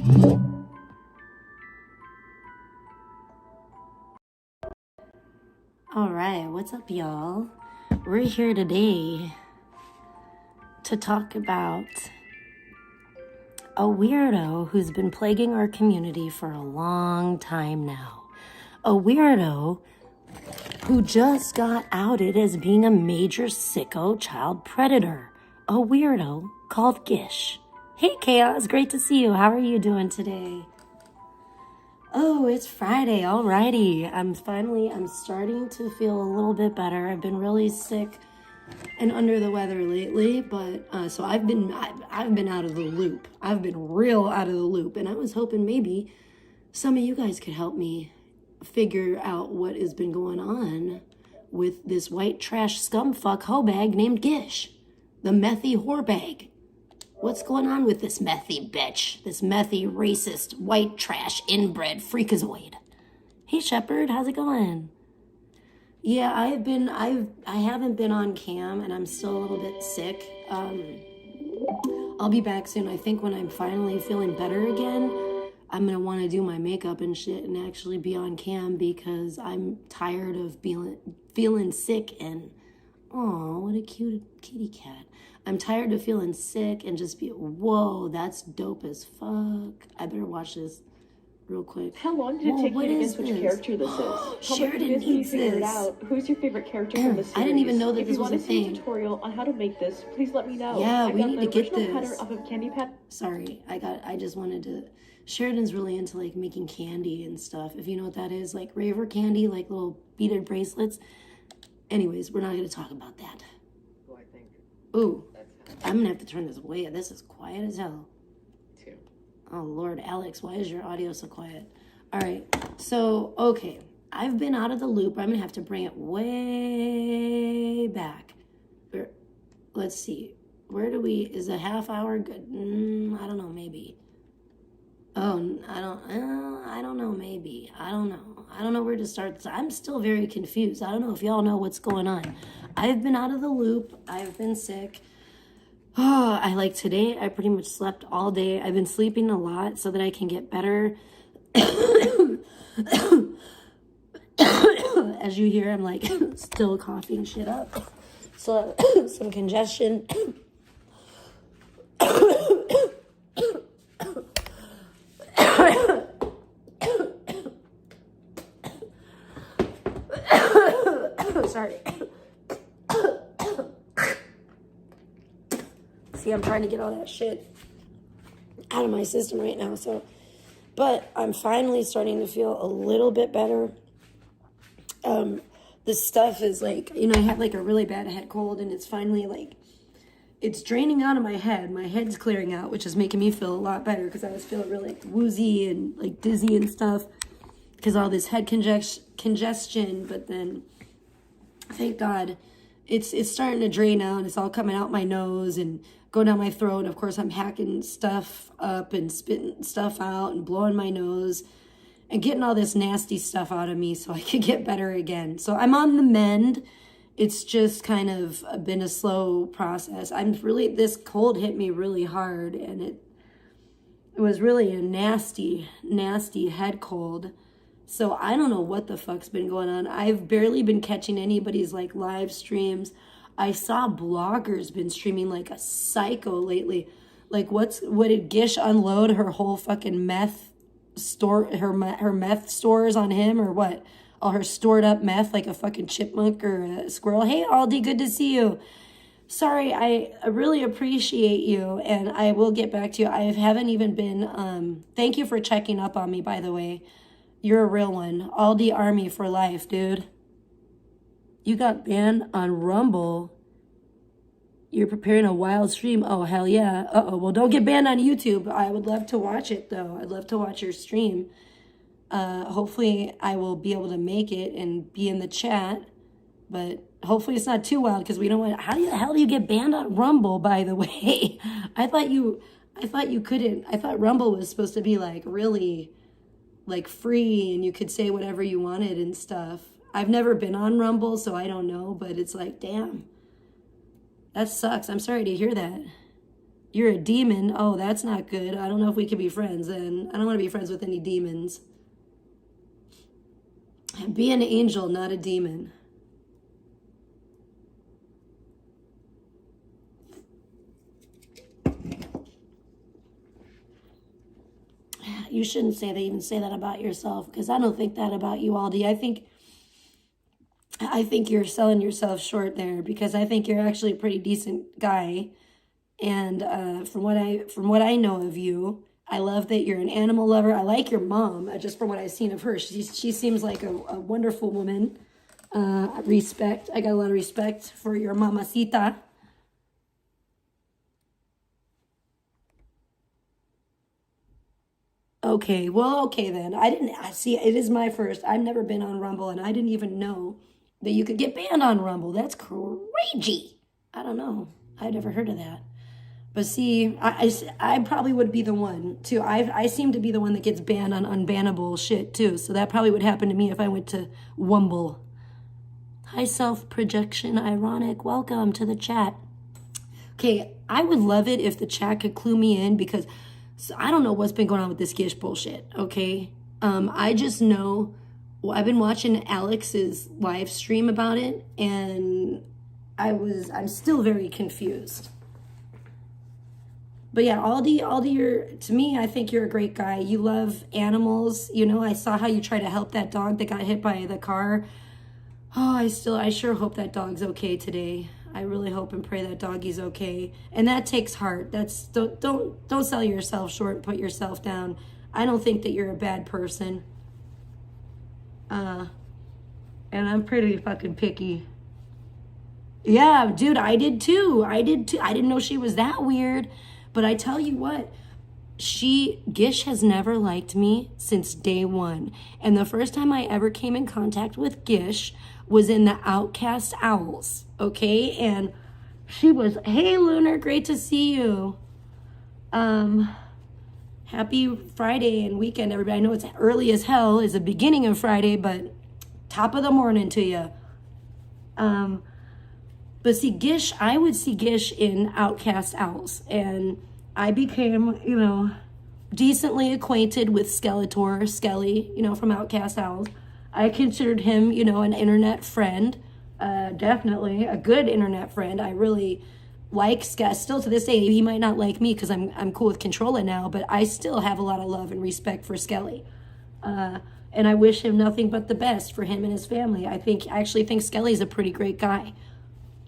All right, what's up, y'all? We're here today to talk about a weirdo who's been plaguing our community for a long time now. A weirdo who just got outed as being a major sicko child predator. A weirdo called Gish. Hey, Chaos, great to see you. How are you doing today? Oh, it's Friday. Alrighty. I'm starting to feel a little bit better. I've been really sick and under the weather lately, but so I've been out of the loop. I've been real out of the loop, and I was hoping maybe some of you guys could help me figure out what has been going on with this white trash scumfuck hoe bag named Gish, the methy whore bag. What's going on with this methy bitch? This methy, racist, white trash, inbred freakazoid. Hey, Shepherd, how's it going? Yeah, I haven't been on cam, and I'm still a little bit sick. I'll be back soon. I think when I'm finally feeling better again, I'm going to want to do my makeup and shit and actually be on cam because I'm tired of feeling sick and... Oh, what a cute kitty cat. I'm tired of feeling sick and just be, whoa, that's dope as fuck. I better watch this real quick. How long did it take you to guess which character this is? Sheridan needs this. Who's your favorite character from the series? I didn't even know that this was a thing. If you want to see a tutorial on how to make this, please let me know. Yeah, we need to get this. Pattern off of Candy Pat. Sorry, I just wanted to... Sheridan's really into like making candy and stuff. If you know what that is, like raver candy, like little beaded bracelets. Anyways, we're not going to talk about that. Well, I think ooh, I'm going to have to turn this away. This is quiet as hell. too. Oh, Lord, Alex, why is your audio so quiet? All right, so, okay. I've been out of the loop. I'm going to have to bring it way back. Let's see. Where do we... Is a half hour good? I don't know, maybe. Oh, I don't know, maybe. I don't know where to start. I'm still very confused. I don't know if y'all know what's going on. I've been out of the loop. I've been sick. Oh, today, I pretty much slept all day. I've been sleeping a lot so that I can get better. As you hear, I'm like still coughing shit up. So, some congestion. Sorry. See, I'm trying to get all that shit out of my system right now. But I'm finally starting to feel a little bit better. This stuff is I had a really bad head cold, and it's finally it's draining out of my head. My head's clearing out, which is making me feel a lot better because I was feeling really woozy and dizzy and stuff because all this head congestion. But then, thank God, it's starting to drain out. It's all coming out my nose and going down my throat. Of course, I'm hacking stuff up and spitting stuff out and blowing my nose and getting all this nasty stuff out of me so I could get better again. So I'm on the mend. It's just kind of been a slow process. This cold hit me really hard, and it was really a nasty, nasty head cold. So I don't know what the fuck's been going on. I've barely been catching anybody's live streams. I saw bloggers been streaming like a psycho lately. What did Gish unload her whole fucking meth store, her meth stores on him, or what? All her stored up meth like a fucking chipmunk or a squirrel. Hey, Aldi, good to see you. Sorry, I really appreciate you, and I will get back to you. I haven't even been, thank you for checking up on me, by the way. You're a real one. Aldi Army for life, dude. You got banned on Rumble. You're preparing a wild stream. Oh, hell yeah. Uh-oh. Well, don't get banned on YouTube. I would love to watch it, though. I'd love to watch your stream. Hopefully, I will be able to make it and be in the chat. But hopefully, it's not too wild because we don't want... How the hell do you get banned on Rumble, by the way? I thought you couldn't... I thought Rumble was supposed to be, really... free and you could say whatever you wanted and stuff. I've never been on Rumble, so I don't know, but it's damn. That sucks. I'm sorry to hear that. You're a demon. Oh, that's not good. I don't know if we can be friends then. I don't want to be friends with any demons. Be an angel, not a demon. You shouldn't even say that about yourself, because I don't think that about you, Aldi. I think you're selling yourself short there, because I think you're actually a pretty decent guy. And from what I know of you, I love that you're an animal lover. I like your mom, just from what I've seen of her. She seems like a wonderful woman. Respect. I got a lot of respect for your mamacita. Okay, well, okay then. I see, it is my first. I've never been on Rumble, and I didn't even know that you could get banned on Rumble. That's crazy. I don't know. I'd never heard of that. But see, I probably would be the one, too. I seem to be the one that gets banned on unbannable shit, too. So that probably would happen to me if I went to Wumble. Hi, self-projection, ironic. Welcome to the chat. Okay, I would love it if the chat could clue me in, because I don't know what's been going on with this Gish bullshit, okay? I just know, I've been watching Alex's live stream about it, and I'm still very confused. But yeah, Aldi, to me, I think you're a great guy. You love animals. You know, I saw how you try to help that dog that got hit by the car. Oh, I sure hope that dog's okay today. I really hope and pray that doggy's okay. And that takes heart. Don't sell yourself short and put yourself down. I don't think that you're a bad person. And I'm pretty fucking picky. Yeah, dude, I did too. I didn't know she was that weird. But I tell you what, Gish has never liked me since day one. And the first time I ever came in contact with Gish was in the Outcast Owls, okay? And she was, hey, Lunar, great to see you. Happy Friday and weekend, everybody. I know it's early as hell. It's the beginning of Friday, but top of the morning to you. But see, Gish, I would see Gish in Outcast Owls. And I became, decently acquainted with Skeletor, Skelly, from Outcast Owls. I considered him, an internet friend. Definitely a good internet friend. I really like Skelly. Still to this day, he might not like me because I'm cool with Controlla now, but I still have a lot of love and respect for Skelly. And I wish him nothing but the best for him and his family. I actually think Skelly's a pretty great guy.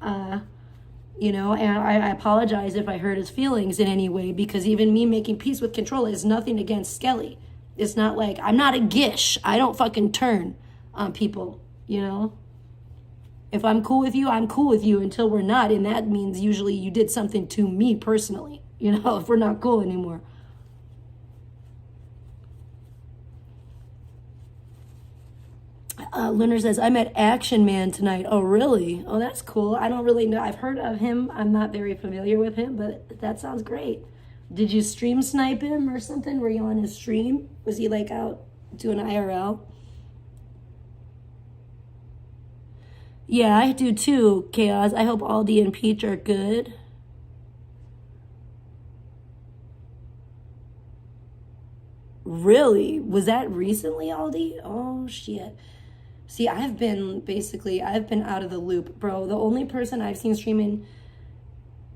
And I apologize if I hurt his feelings in any way, because even me making peace with Controlla is nothing against Skelly. It's not like, I'm not a Gish. I don't fucking turn on people, If I'm cool with you, I'm cool with you until we're not, and that means usually you did something to me personally, if we're not cool anymore. Lunar says, I met Action Man tonight. Oh, really? Oh, that's cool. I don't really know. I've heard of him. I'm not very familiar with him, but that sounds great. Did you stream snipe him or something? Were you on his stream? Was he out doing IRL? Yeah, I do too, Chaos. I hope Aldi and Peach are good. Really? Was that recently, Aldi? Oh, shit. See, I've been out of the loop, bro. The only person I've seen streaming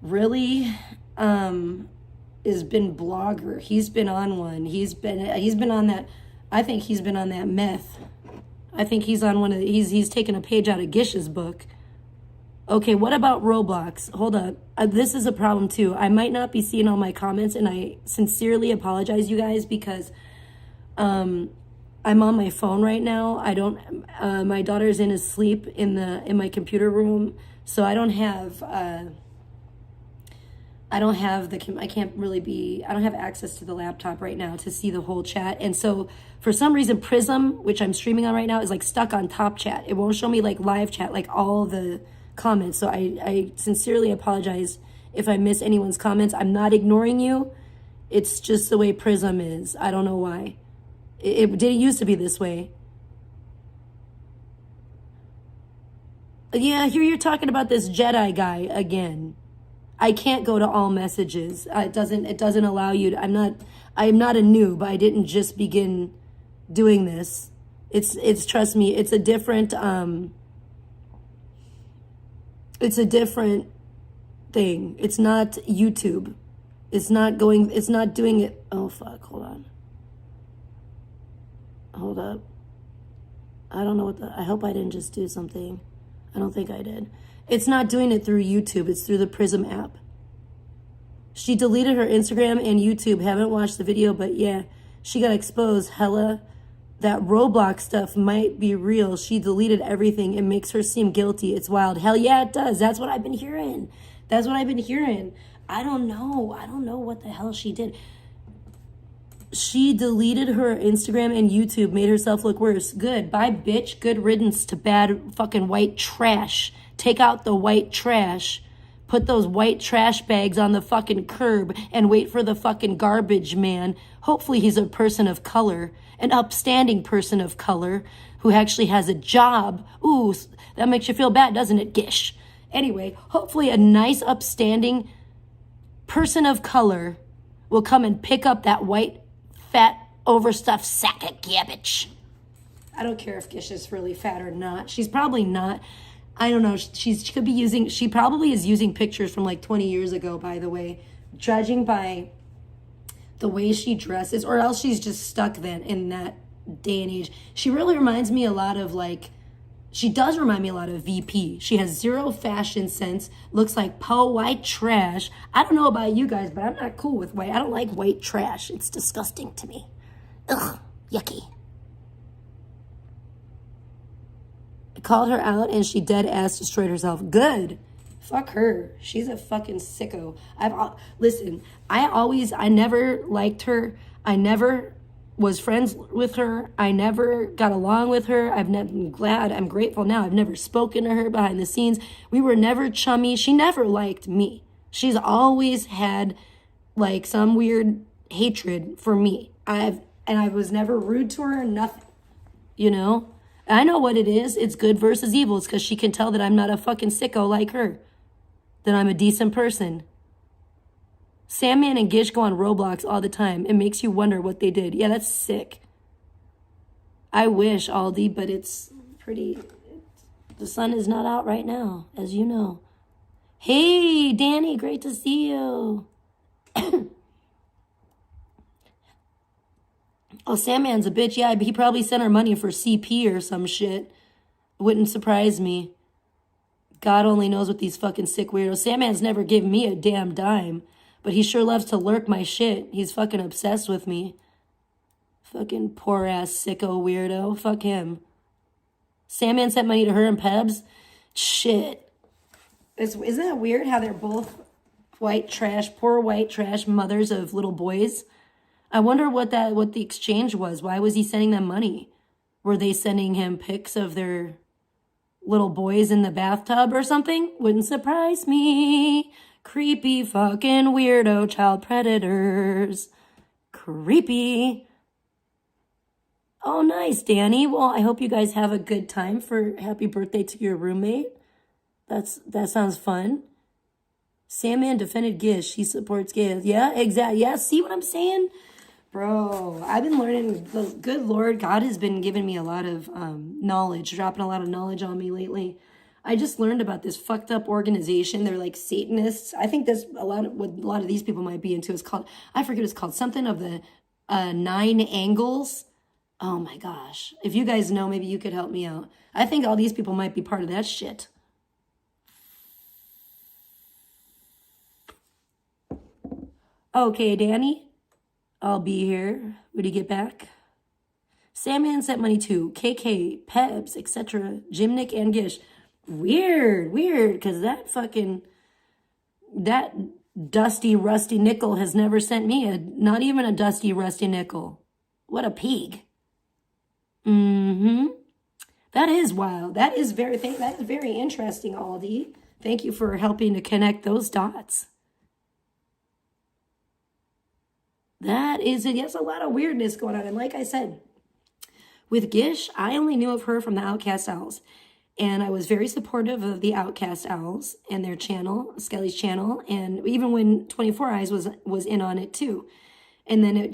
really has been Blogger. He's been on one. He's been on that. I think he's been on that meth. I think he's on one of the, he's taken a page out of Gish's book. Okay, what about Roblox? Hold up. This is a problem too. I might not be seeing all my comments, and I sincerely apologize, you guys, because I'm on my phone right now. I don't, my daughter's in asleep in my computer room, so I don't have access to the laptop right now to see the whole chat. And so for some reason, Prism, which I'm streaming on right now, is stuck on top chat. It won't show me live chat, all the comments. So I sincerely apologize if I miss anyone's comments. I'm not ignoring you. It's just the way Prism is. I don't know why. It didn't used to be this way. Yeah, here you're talking about this Jedi guy again. I can't go to all messages. It doesn't allow you to, I am not a noob. I didn't just begin doing this. It's trust me, it's a different thing. It's not YouTube. It's not doing it. Oh fuck, hold on. Hold up. I don't know I hope I didn't just do something. I don't think I did. It's not doing it through YouTube. It's through the Prism app. She deleted her Instagram and YouTube. Haven't watched the video, but yeah, she got exposed. Hella, that Roblox stuff might be real. She deleted everything. It makes her seem guilty. It's wild. Hell yeah, it does. That's what I've been hearing. That's what I've been hearing. I don't know. I don't know what the hell she did. She deleted her Instagram and YouTube, made herself look worse. Good. Bye, bitch. Good riddance to bad fucking white trash. Take out the white trash. Put those white trash bags on the fucking curb and wait for the fucking garbage man. Hopefully he's a person of color, an upstanding person of color who actually has a job. Ooh, that makes you feel bad, doesn't it, Gish? Anyway, hopefully a nice, upstanding person of color will come and pick up that white, fat, overstuffed sack of garbage. I don't care if Gish is really fat or not. She's probably not. I don't know. She probably is using pictures from like 20 years ago, by the way, judging by the way she dresses, or else she's just stuck then in that day and age. She really reminds me a lot of she does remind me a lot of VP. She has zero fashion sense, looks like white trash. I don't know about you guys, but I'm not cool with white. I don't like white trash. It's disgusting to me. Ugh, yucky. I called her out and she dead ass destroyed herself. Good. Fuck her. She's a fucking sicko. Listen, I never liked her. I never was friends with her. I never got along with her. I'm grateful now. I've never spoken to her behind the scenes. We were never chummy. She never liked me. She's always had like some weird hatred for me. I was never rude to her, nothing. You know? I know what it is. It's good versus evil. It's because she can tell that I'm not a fucking sicko like her. That I'm a decent person. Sandman and Gish go on Roblox all the time. It makes you wonder what they did. Yeah, that's sick. I wish, Aldi, but it's pretty... The sun is not out right now, as you know. Hey, Danny, great to see you. Oh, Sandman's a bitch. Yeah, he probably sent her money for CP or some shit. Wouldn't surprise me. God only knows what these fucking sick weirdos. Sandman's never given me a damn dime. But he sure loves to lurk my shit. He's fucking obsessed with me. Fucking poor ass sicko weirdo. Fuck him. Sandman sent money to her and Pebs. Shit. Isn't that weird how they're both white trash, poor white trash mothers of little boys? I wonder what the exchange was. Why was he sending them money? Were they sending him pics of their little boys in the bathtub or something? Wouldn't surprise me. Creepy fucking weirdo child predators. Creepy. Oh, nice, Danny. Well, I hope you guys have a good time for happy birthday to your roommate. That sounds fun. Sandman defended Gish. He supports gays. Yeah, exactly. Yeah, see what I'm saying? Bro, I've been learning. The good Lord, God has been giving me a lot of knowledge, dropping a lot of knowledge on me lately. I just learned about this fucked up organization. They're like Satanists. I think that's what a lot of these people might be into. It's called, I forget what it's called, something of the 9 angles. Oh my gosh. If you guys know, maybe you could help me out. I think all these people might be part of that shit. Okay, Danny. I'll be here when you get back. Sandman sent money to KK, Pebs, etc. Jimnick and Gish. Weird, because that dusty, rusty nickel has never sent me not even a dusty, rusty nickel. What a pig. That is wild. That is very interesting, Aldi. Thank you for helping to connect those dots. Yes, a lot of weirdness going on. And like I said, with Gish, I only knew of her from the Outcast Owls. And I was very supportive of the Outcast Owls and their channel, Skelly's channel, and even when 24 Eyes was in on it too. And then it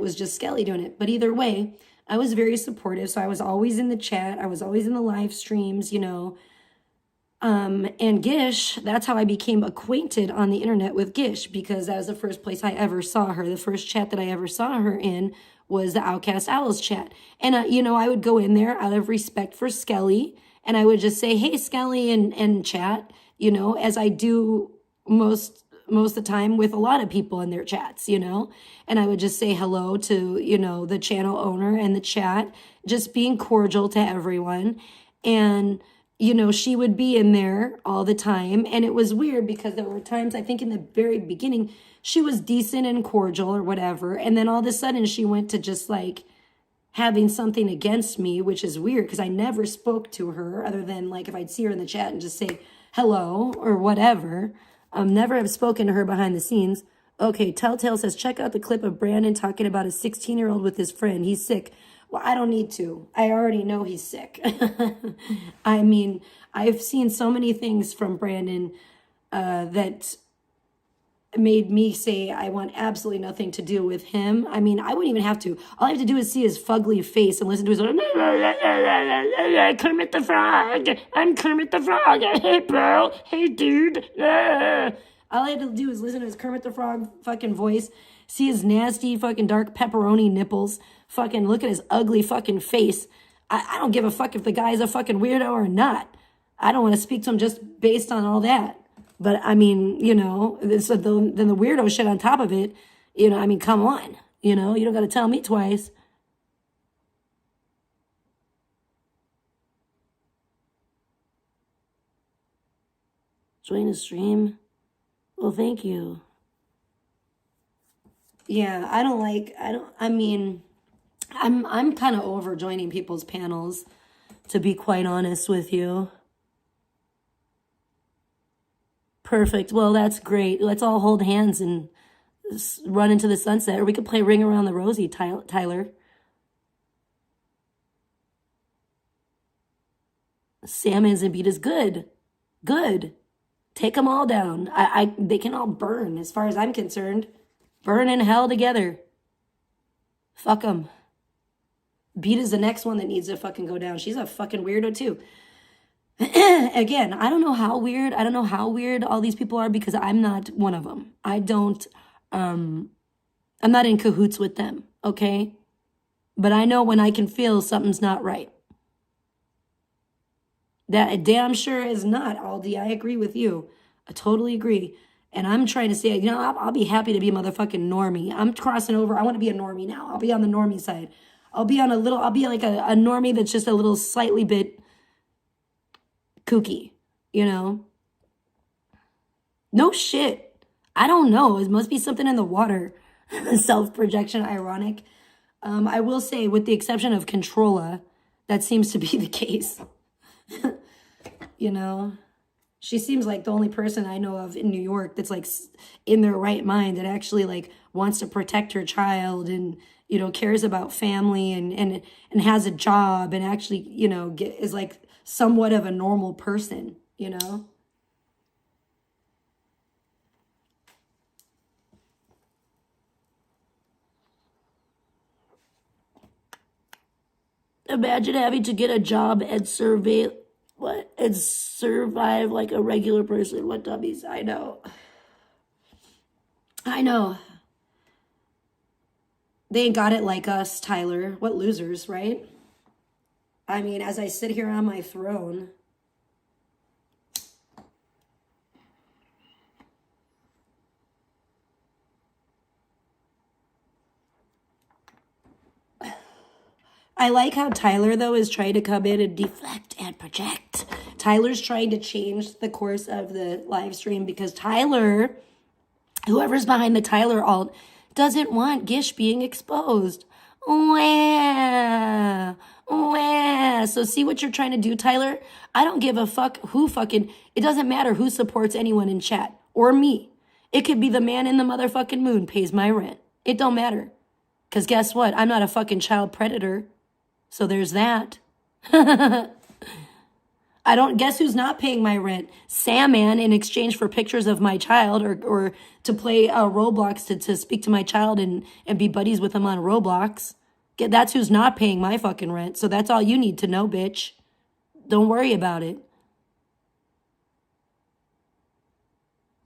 was just Skelly doing it. But either way, I was very supportive. So I was always in the chat. I was always in the live streams, you know. And Gish, that's how I became acquainted on the internet with Gish, because that was the first place I ever saw her. The first chat that I ever saw her in was the Outcast Owls chat. And, you know, I would go in there out of respect for Skelly, and I would just say, hey, Skelly, and chat, you know, as I do most of the time with a lot of people in their chats, you know, and I would just say hello to, you know, the channel owner and the chat, just being cordial to everyone. And, you know, she would be in there all the time. And it was weird because there were times, I think in the very beginning, she was decent and cordial or whatever. And then all of a sudden she went to just like having something against me, which is weird because I never spoke to her other than like if I'd see her in the chat and just say hello or whatever. Never have spoken to her behind the scenes. Okay, Telltale says, check out the clip of Brandon talking about a 16-year-old with his friend. He's sick. Well, I don't need to. I already know he's sick. I mean, I've seen so many things from Brandon that made me say I want absolutely nothing to do with him. I mean, I wouldn't even have to. All I have to do is see his fugly face and listen to his Kermit the Frog. I'm Kermit the Frog. Hey, bro. Hey, dude. All I had to do is listen to his Kermit the Frog fucking voice, see his nasty fucking dark pepperoni nipples, fucking look at his ugly fucking face. I don't give a fuck if the guy's a fucking weirdo or not. I don't want to speak to him just based on all that. But, I mean, you know, so then the weirdo shit on top of it, you know, I mean, come on. You know, you don't got to tell me twice. Join the stream. Well, thank you. Yeah, I'm kind of over joining people's panels, to be quite honest with you. Perfect. Well, that's great. Let's all hold hands and run into the sunset. Or we could play Ring Around the Rosie, Tyler. Sam Anzambita is good. Good. Take them all down. They can all burn, as far as I'm concerned. Burn in hell together. Fuck them. Beta's the next one that needs to fucking go down. She's a fucking weirdo too. Again, I don't know how weird all these people are because I'm not one of them. I'm not in cahoots with them, okay? But I know when I can feel something's not right. That damn sure is not, Aldi. I agree with you. I totally agree. And I'm trying to say, you know, I'll be happy to be a motherfucking normie. I'm crossing over. I want to be a normie now. I'll be on the normie side. I'll be like a normie that's just a little slightly bit kooky, you know? No shit. I don't know. It must be something in the water. Self-projection, ironic. I will say, with the exception of Controlla, that seems to be the case. You know? She seems like the only person I know of in New York that's like in their right mind that actually like wants to protect her child and, you know, cares about family and has a job and actually, you know, is like somewhat of a normal person, you know? Imagine having to get a job and survive like a regular person. What dummies. I know. They ain't got it like us, Tyler. What losers, right? I mean, as I sit here on my throne, I like how Tyler, though, is trying to come in and deflect and project. Tyler's trying to change the course of the live stream because Tyler, whoever's behind the Tyler alt, doesn't want Gish being exposed. Wah, wah. So see what you're trying to do, Tyler? I don't give a fuck who fucking... It doesn't matter who supports anyone in chat. Or me. It could be the man in the motherfucking moon pays my rent. It don't matter. Because guess what? I'm not a fucking child predator. So there's that. I don't guess who's not paying my rent? Sandman in exchange for pictures of my child or to play Roblox to speak to my child and be buddies with him on Roblox. That's who's not paying my fucking rent. So that's all you need to know, bitch. Don't worry about it.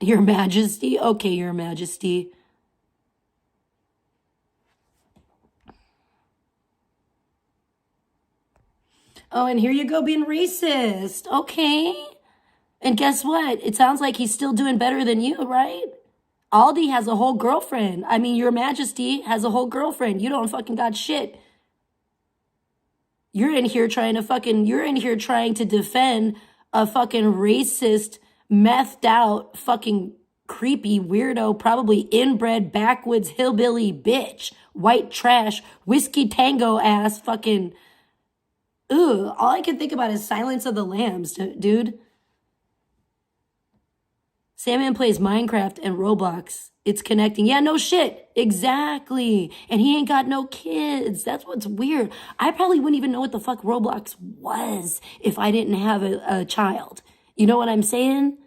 Your Majesty? Okay, Your Majesty. Oh, and here you go being racist. Okay. And guess what? It sounds like he's still doing better than you, right? Aldi has a whole girlfriend. I mean, Your Majesty has a whole girlfriend. You don't fucking got shit. You're in here trying to defend a fucking racist, methed out, fucking creepy, weirdo, probably inbred, backwoods, hillbilly bitch, white trash, whiskey tango ass fucking, ugh. All I can think about is Silence of the Lambs, dude. Sandman plays Minecraft and Roblox. It's connecting. Yeah, no shit. Exactly. And he ain't got no kids. That's what's weird. I probably wouldn't even know what the fuck Roblox was if I didn't have a child. You know what I'm saying?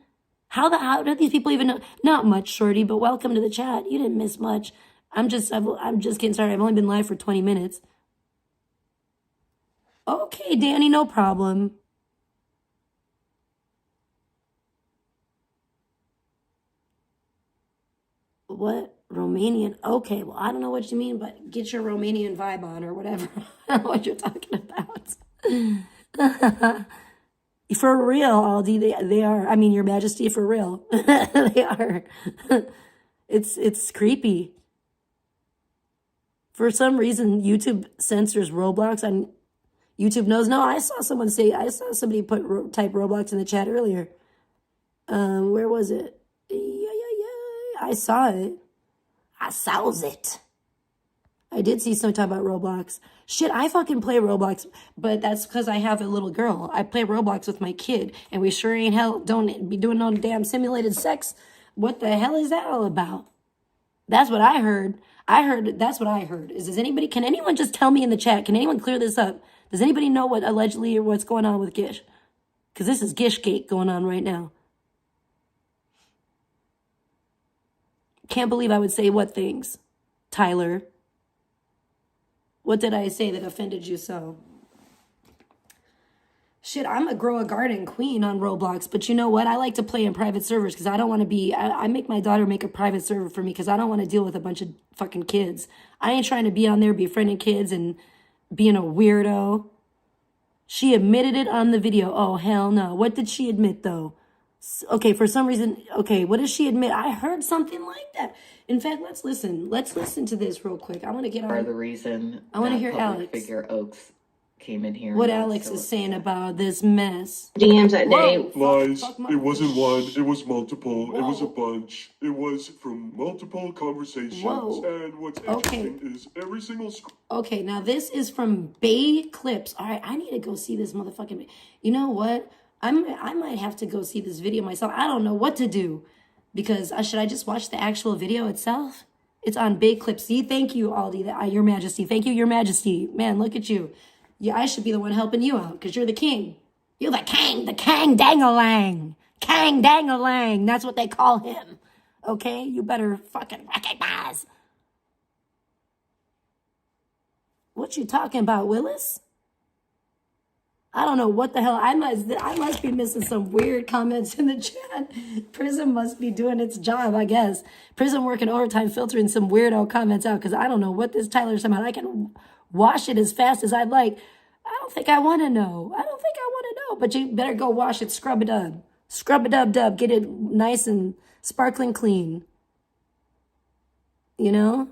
How do these people even know? Not much, shorty, but welcome to the chat. You didn't miss much. I'm just getting started. I've only been live for 20 minutes. Okay, Danny, no problem. What? Romanian? Okay, well, I don't know what you mean, but get your Romanian vibe on or whatever. I don't know what you're talking about. For real, Aldi, they are. I mean, Your Majesty, for real. They are. It's creepy. For some reason, YouTube censors Roblox and YouTube knows. No, I saw somebody type Roblox in the chat earlier. Where was it? I saw it. I saw it. I did see some talk about Roblox. Shit, I fucking play Roblox, but that's because I have a little girl. I play Roblox with my kid, and we sure ain't hell don't be doing no damn simulated sex. What the hell is that all about? That's what I heard. That's what I heard. Can anyone just tell me in the chat? Can anyone clear this up? Does anybody know what allegedly or what's going on with Gish? Because this is Gishgate going on right now. Can't believe I would say what things, Tyler. What did I say that offended you so? Shit, I'm a grow a garden queen on Roblox, but you know what? I like to play in private servers because I don't want to be, I make my daughter make a private server for me because I don't want to deal with a bunch of fucking kids. I ain't trying to be on there befriending kids and being a weirdo. She admitted it on the video. Oh, hell no. What did she admit though? Okay, for some reason, okay, what does she admit? I heard something like that. In fact, let's listen. Let's listen to this real quick. I want to get on. The reason I want to hear public Alex. figure Oaks came in here. What Alex is saying about this mess. DMs that day. Lies. It wasn't one. It was multiple. It was a bunch. It was from multiple conversations. Whoa. And what's interesting is every single. Okay, now this is from Bay Clips. All right, I need to go see this motherfucking. You know what? I might have to go see this video myself. I don't know what to do because should I just watch the actual video itself? It's on Bay Clips. See, thank you, Aldi, Your Majesty. Thank you, Your Majesty. Man, look at you. Yeah, I should be the one helping you out because you're the king. You're the king dangalang. Kang dangalang. That's what they call him. Okay? You better fucking recognize. What you talking about, Willis? I don't know what the hell. I must be missing some weird comments in the chat. Prism must be doing its job, I guess. Prism working overtime filtering some weirdo comments out because I don't know what this Tyler's about. I can wash it as fast as I'd like. I don't think I want to know. But you better go wash it. Scrub it up. Scrub it up. Get it nice and sparkling clean. You know?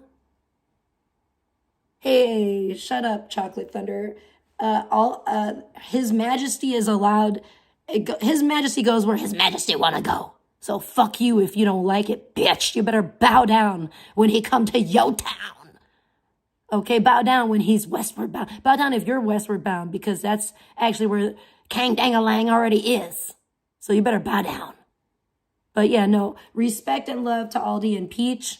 Hey, shut up, Chocolate Thunder. His Majesty is allowed. His Majesty goes where His Majesty want to go. So fuck you if you don't like it, bitch. You better bow down when he come to yo town. Okay, bow down when he's westward bound. Bow down if you're westward bound because that's actually where Kang Dangalang already is. So you better bow down. But yeah, no, respect and love to Aldi and Peach.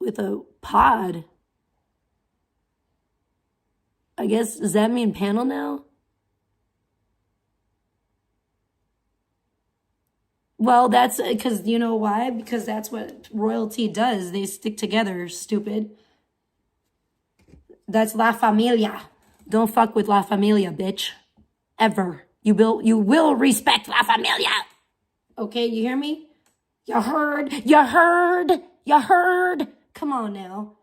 With a pod. I guess, does that mean panel now? Well, that's because you know why? Because that's what royalty does. They stick together, stupid. That's La Familia. Don't fuck with La Familia, bitch. Ever. You will respect La Familia. Okay, you hear me? You heard? You heard? You heard? Come on now.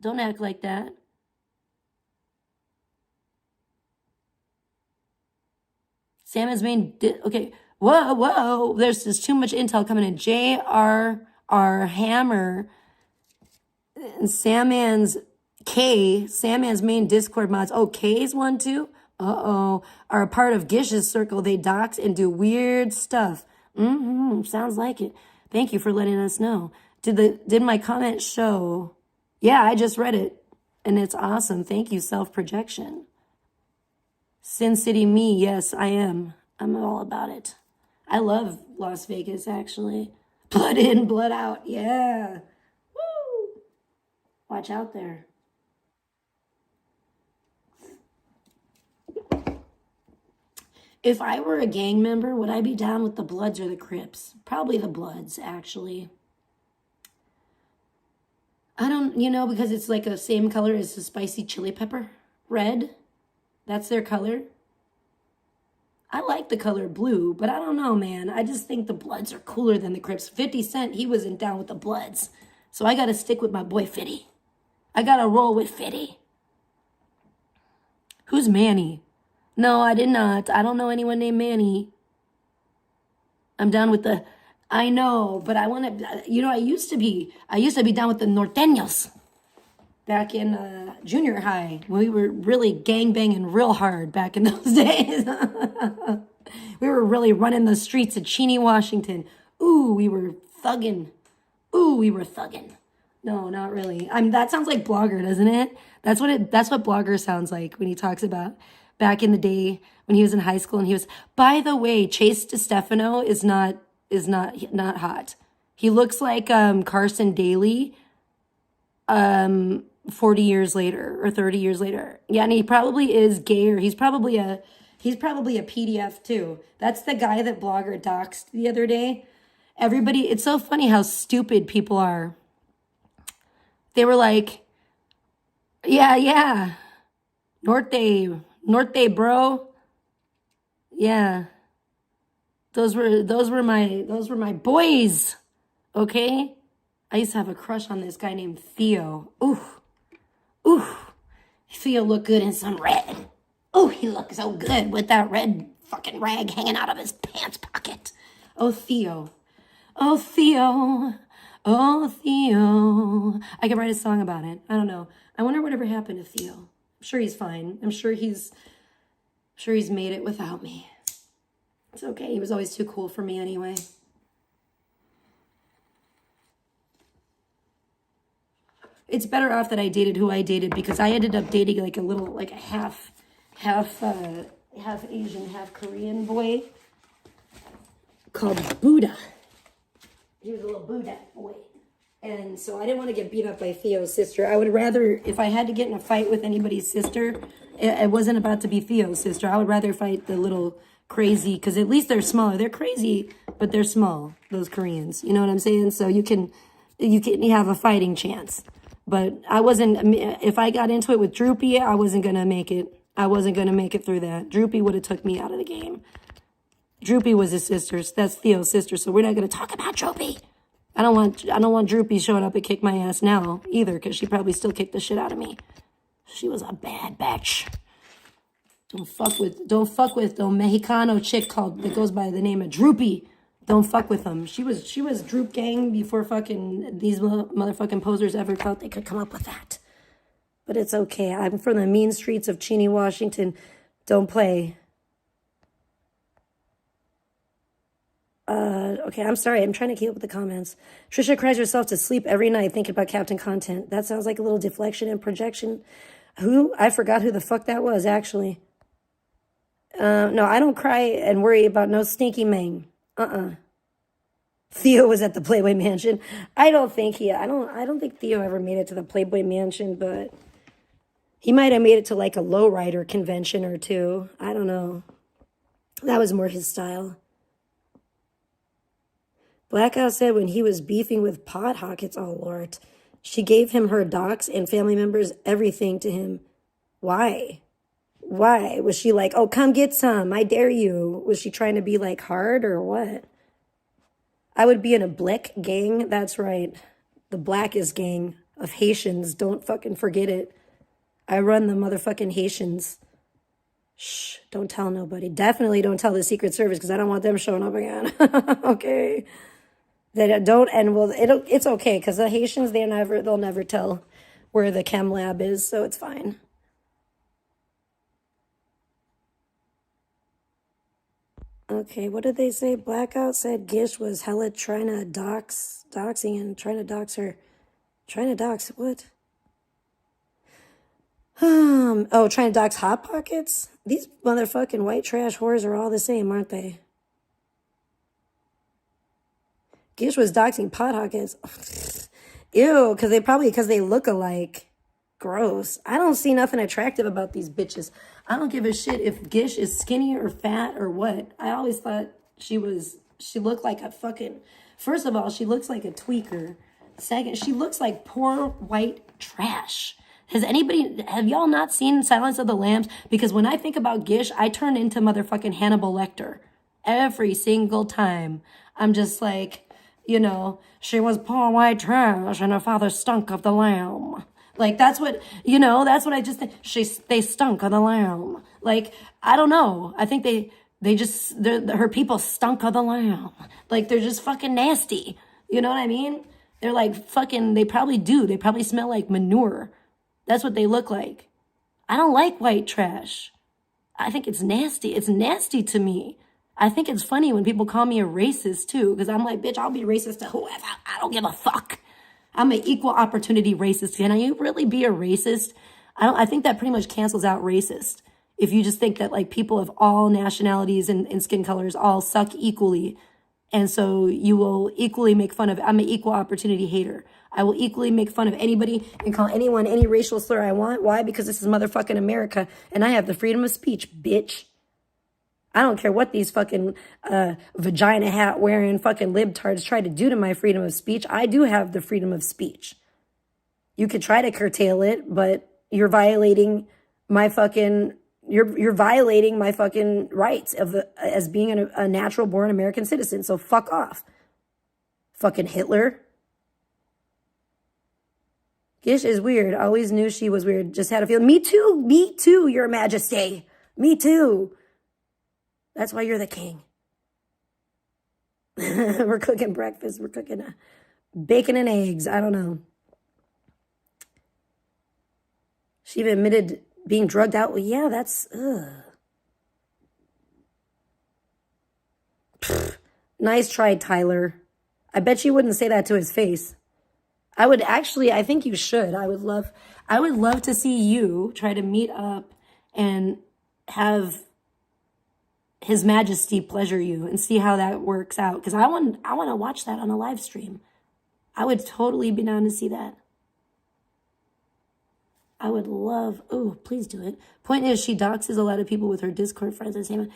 Don't act like that. Salmon's main... okay. Whoa. There's just too much intel coming in. J.R.R. Hammer and Sandman's main Discord mods. Oh, K's one too? Uh-oh. Are a part of Gish's circle. They dox and do weird stuff. Sounds like it. Thank you for letting us know. Did my comment show? Yeah, I just read it. And it's awesome. Thank you, self-projection. Sin City me. Yes, I am. I'm all about it. I love Las Vegas, actually. Blood in, blood out. Yeah. Woo! Watch out there. If I were a gang member, would I be down with the Bloods or the Crips? Probably the Bloods, actually. I don't, because it's like the same color as the spicy chili pepper. Red. That's their color. I like the color blue, but I don't know, man. I just think the Bloods are cooler than the Crips. 50 Cent, he wasn't down with the Bloods. So I got to stick with my boy Fitty. I got to roll with Fitty. Who's Manny? No, I did not. I don't know anyone named Manny. I'm down with the... I know, but I want to... I used to be down with the Norteños. Back in junior high. We were really gangbanging real hard back in those days. We were really running the streets of Cheney, Washington. Ooh, we were thugging. No, not really. That sounds like Blogger, doesn't it? That's what Blogger sounds like when he talks about back in the day when he was in high school and he was, by the way, Chase DiStefano is not hot. He looks like Carson Daly 40 years later or 30 years later. Yeah, and he probably is gay, or he's probably a PDF too. That's the guy that Blogger doxed the other day. Everybody, it's so funny how stupid people are. They were like, yeah. Norte, bro. Yeah. Those were my boys. Okay? I used to have a crush on this guy named Theo. Ooh. Theo looked good in some red. Oh, he looked so good with that red fucking rag hanging out of his pants pocket. Oh, Theo. I could write a song about it. I don't know. I wonder whatever happened to Theo. I'm sure he's fine. I'm sure he's made it without me. It's okay. He was always too cool for me anyway. It's better off that I dated who I dated, because I ended up dating like a half Asian, half Korean boy called Buddha. He was a little Buddha boy. And so I didn't want to get beat up by Theo's sister. I would rather, if I had to get in a fight with anybody's sister, it wasn't about to be Theo's sister. I would rather fight the little crazy, because at least they're smaller. They're crazy, but they're small, those Koreans. You know what I'm saying? So you have a fighting chance. But if I got into it with Droopy, I wasn't going to make it. I wasn't going to make it through that. Droopy would have took me out of the game. Droopy was his sister. That's Theo's sister. So we're not going to talk about Droopy. I don't want Droopy showing up and kick my ass now either, because she probably still kicked the shit out of me. She was a bad bitch. Don't fuck with the Mexicano chick that goes by the name of Droopy. Don't fuck with them. She was Droop Gang before fucking these motherfucking posers ever thought they could come up with that. But it's okay. I'm from the mean streets of Cheney, Washington. Don't play. Okay, I'm sorry. I'm trying to keep up with the comments. Trisha cries herself to sleep every night thinking about Captain Content. That sounds like a little deflection and projection. Who? I forgot who the fuck that was, actually. No, I don't cry and worry about no stinky man. Theo was at the Playboy Mansion. I don't think Theo ever made it to the Playboy Mansion, but He might have made it to like a lowrider convention or two. I don't know. That was more his style. Blackout said when he was beefing with Pot Hockets, oh Lord, she gave him her docs and family members, everything to him. Why? Why? Was she like, oh, come get some, I dare you? Was she trying to be like hard or what? I would be in a Blick gang, that's right. The blackest gang of Haitians, don't fucking forget it. I run the motherfucking Haitians. Shh, don't tell nobody. Definitely don't tell the Secret Service because I don't want them showing up again. Okay. They don't, and well, it's okay because the Haitians, they'll never tell where the chem lab is, so it's fine. Okay, what did they say? Blackout said Gish was hella trying to doxing and trying to dox her. Trying to dox what? Oh, trying to dox Hot Pockets? These motherfucking white trash whores are all the same, aren't they? Gish was doxing Pot Hockets. Ew, because they look alike. Gross. I don't see nothing attractive about these bitches. I don't give a shit if Gish is skinny or fat or what. I always thought she looked like a fucking, first of all, she looks like a tweaker. Second, she looks like poor white trash. Have y'all not seen Silence of the Lambs? Because when I think about Gish, I turn into motherfucking Hannibal Lecter. Every single time. I'm just like, she was poor white trash and her father stunk of the lamb. Like, that's what I just think. They stunk of the lamb. Like, I don't know. I think her people stunk of the lamb. Like, they're just fucking nasty. You know what I mean? They're like fucking, they probably do. They probably smell like manure. That's what they look like. I don't like white trash. I think it's nasty. It's nasty to me. I think it's funny when people call me a racist too, because I'm like, bitch, I'll be racist to whoever. I don't give a fuck. I'm an equal opportunity racist. Can you really be a racist? I think that pretty much cancels out racist. If you just think that like people of all nationalities and skin colors all suck equally. And so you will equally make fun of, I'm an equal opportunity hater. I will equally make fun of anybody and call anyone any racial slur I want. Why? Because this is motherfucking America and I have the freedom of speech, bitch. I don't care what these fucking vagina hat wearing fucking libtards try to do to my freedom of speech. I do have the freedom of speech. You could try to curtail it, but you're violating my fucking you're violating my fucking rights as being a natural born American citizen. So fuck off. Fucking Hitler. Gish is weird. Always knew she was weird. Just had a feeling. Me too, Your Majesty. Me too. That's why you're the king. We're cooking breakfast. We're cooking bacon and eggs. I don't know. She even admitted being drugged out. Well, yeah, that's... Nice try, Tyler. I bet she wouldn't say that to his face. I think you should. I would love to see you try to meet up and have His Majesty pleasure you and see how that works out. Because I want to watch that on a live stream. I would totally be down to see that. I would love, please do it. Point is, she doxes a lot of people with her Discord friends at the same time.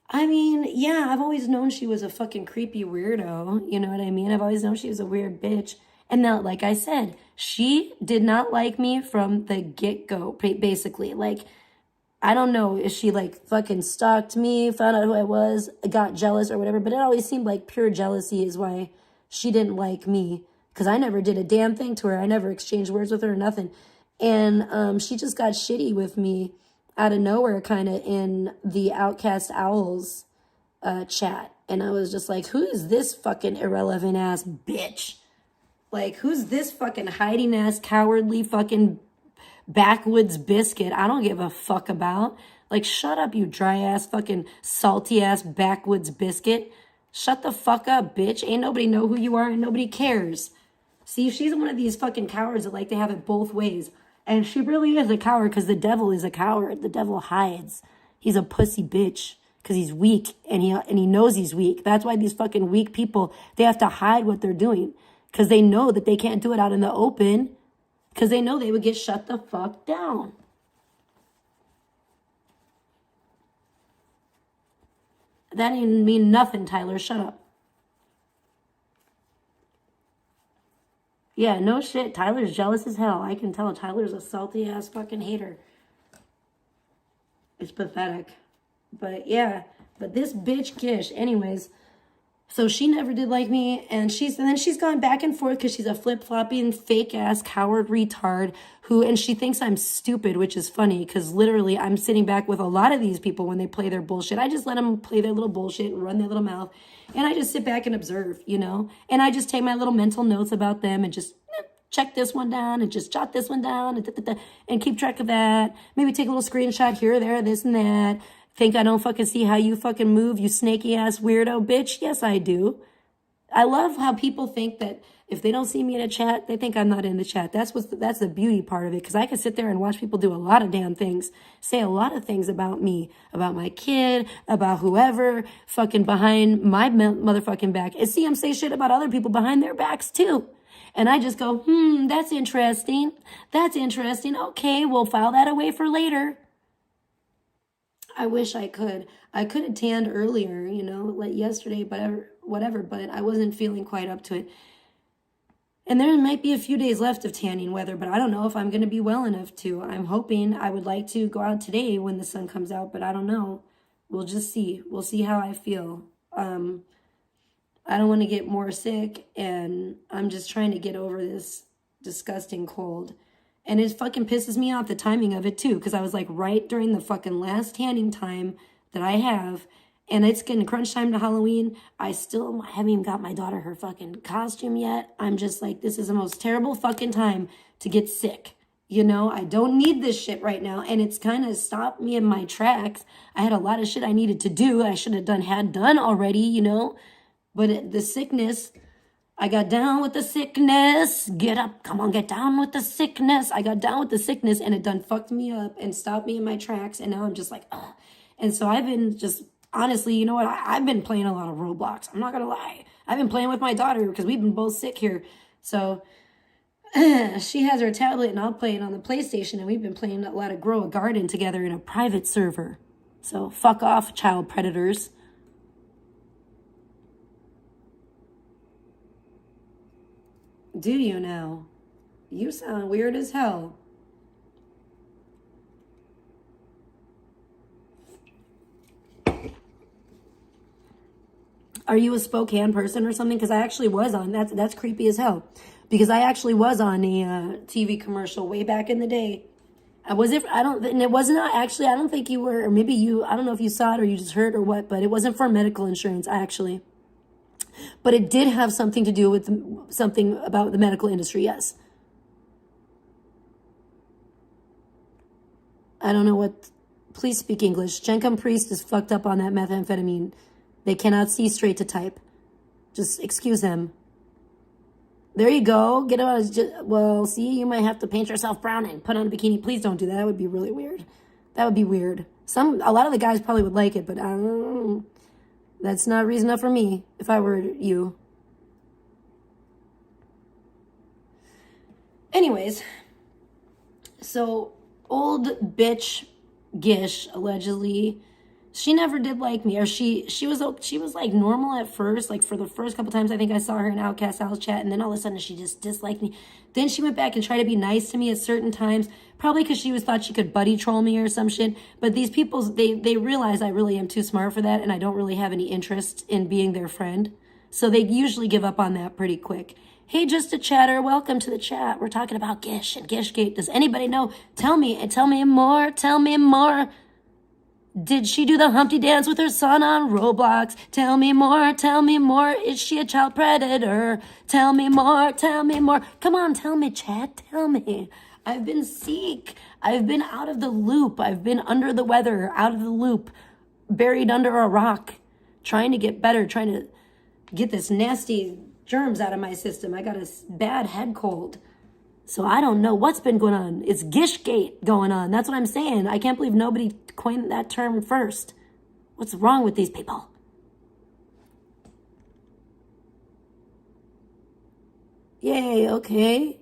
I mean, yeah, I've always known she was a fucking creepy weirdo. You know what I mean? I've always known she was a weird bitch. And now, like I said, she did not like me from the get-go, basically. Like, I don't know if she, like, fucking stalked me, found out who I was, got jealous or whatever. But it always seemed like pure jealousy is why she didn't like me. Because I never did a damn thing to her. I never exchanged words with her or nothing. And she just got shitty with me out of nowhere, kind of, in the Outcast Owls chat. And I was just like, who is this fucking irrelevant ass bitch? Like, who's this fucking hiding ass, cowardly fucking backwoods biscuit I don't give a fuck about? Like, shut up, you dry ass, fucking salty ass backwoods biscuit. Shut the fuck up, bitch. Ain't nobody know who you are and nobody cares. See, she's one of these fucking cowards that like to have it both ways. And she really is a coward because the devil is a coward. The devil hides. He's a pussy bitch because he's weak and he knows he's weak. That's why these fucking weak people, they have to hide what they're doing because they know that they can't do it out in the open. Because they know they would get shut the fuck down. That ain't mean nothing, Tyler. Shut up. Yeah, no shit. Tyler's jealous as hell. I can tell Tyler's a salty ass fucking hater. It's pathetic. But yeah, but this bitch Gish, anyways. So she never did like me, and then she's gone back and forth because she's a flip-flopping fake ass coward retard and she thinks I'm stupid, which is funny because literally I'm sitting back with a lot of these people when they play their bullshit. I just let them play their little bullshit and run their little mouth, and I just sit back and observe, you know, and I just take my little mental notes about them and just check this one down and just jot this one down and keep track of that. Maybe take a little screenshot here or there, this and that. Think I don't fucking see how you fucking move, you snaky ass weirdo bitch? Yes, I do. I love how people think that if they don't see me in a chat, they think I'm not in the chat. That's the beauty part of it, because I can sit there and watch people do a lot of damn things, say a lot of things about me, about my kid, about whoever, fucking behind my motherfucking back. And see them say shit about other people behind their backs too. And I just go, that's interesting. That's interesting. Okay, we'll file that away for later. I wish I could. I could have tanned earlier, you know, like yesterday, but whatever, but I wasn't feeling quite up to it. And there might be a few days left of tanning weather, but I don't know if I'm going to be well enough to. I'm hoping. I would like to go out today when the sun comes out, but I don't know. We'll just see. We'll see how I feel. I don't want to get more sick, and I'm just trying to get over this disgusting cold. And it fucking pisses me off, the timing of it too, because I was like right during the fucking last tanning time that I have, and it's getting crunch time to Halloween. I haven't even got my daughter her fucking costume yet. I'm just like, this is the most terrible fucking time to get sick. You know, I don't need this shit right now, and it's kind of stopped me in my tracks. I had a lot of shit I needed to do. I should have had done already, you know, but the sickness... I got down with the sickness. Get up. Come on, get down with the sickness. I got down with the sickness, and it done fucked me up and stopped me in my tracks. And now I'm just like, ugh. And so I've been just, honestly, you know what? I've been playing a lot of Roblox. I'm not going to lie. I've been playing with my daughter because we've been both sick here. So she has her tablet, and I'll play it on the PlayStation. And we've been playing a lot of Grow a Garden together in a private server. So fuck off, child predators. Do you now? You sound weird as hell. Are you a Spokane person or something? Because I actually was on. That's creepy as hell. Because I actually was on a TV commercial way back in the day. I don't think you were, or maybe you, I don't know if you saw it or you just heard or what, but it wasn't for medical insurance, actually. But it did have something to do with something about the medical industry, yes. I don't know what... Please speak English. Jenkum Priest is fucked up on that methamphetamine. They cannot see straight to type. Just excuse them. There you go. Get out. Well, see, you might have to paint yourself brown and put on a bikini. Please don't do that. That would be really weird. That would be weird. A lot of the guys probably would like it, but I don't know. That's not reason enough for me, if I were you. Anyways, so old bitch Gish, allegedly, she never did like me, or she was like normal at first, like for the first couple times I think I saw her in Outcast House chat, and then all of a sudden she just disliked me. Then she went back and tried to be nice to me at certain times, probably because she thought she could buddy troll me or some shit. But these people, they realize I really am too smart for that, and I don't really have any interest in being their friend. So they usually give up on that pretty quick. Hey, just a chatter, welcome to the chat. We're talking about Gish and Gishgate. Does anybody know? Tell me more, tell me more. Did she do the Humpty dance with her son on Roblox? Tell me more, tell me more. Is she a child predator? Tell me more, tell me more. Come on, tell me, chat, tell me. I've been sick. I've been out of the loop. I've been under the weather, out of the loop, buried under a rock, trying to get better, trying to get this nasty germs out of my system. I got a bad head cold. So I don't know what's been going on. It's Gishgate going on. That's what I'm saying. I can't believe nobody coined that term first. What's wrong with these people? Yay, okay.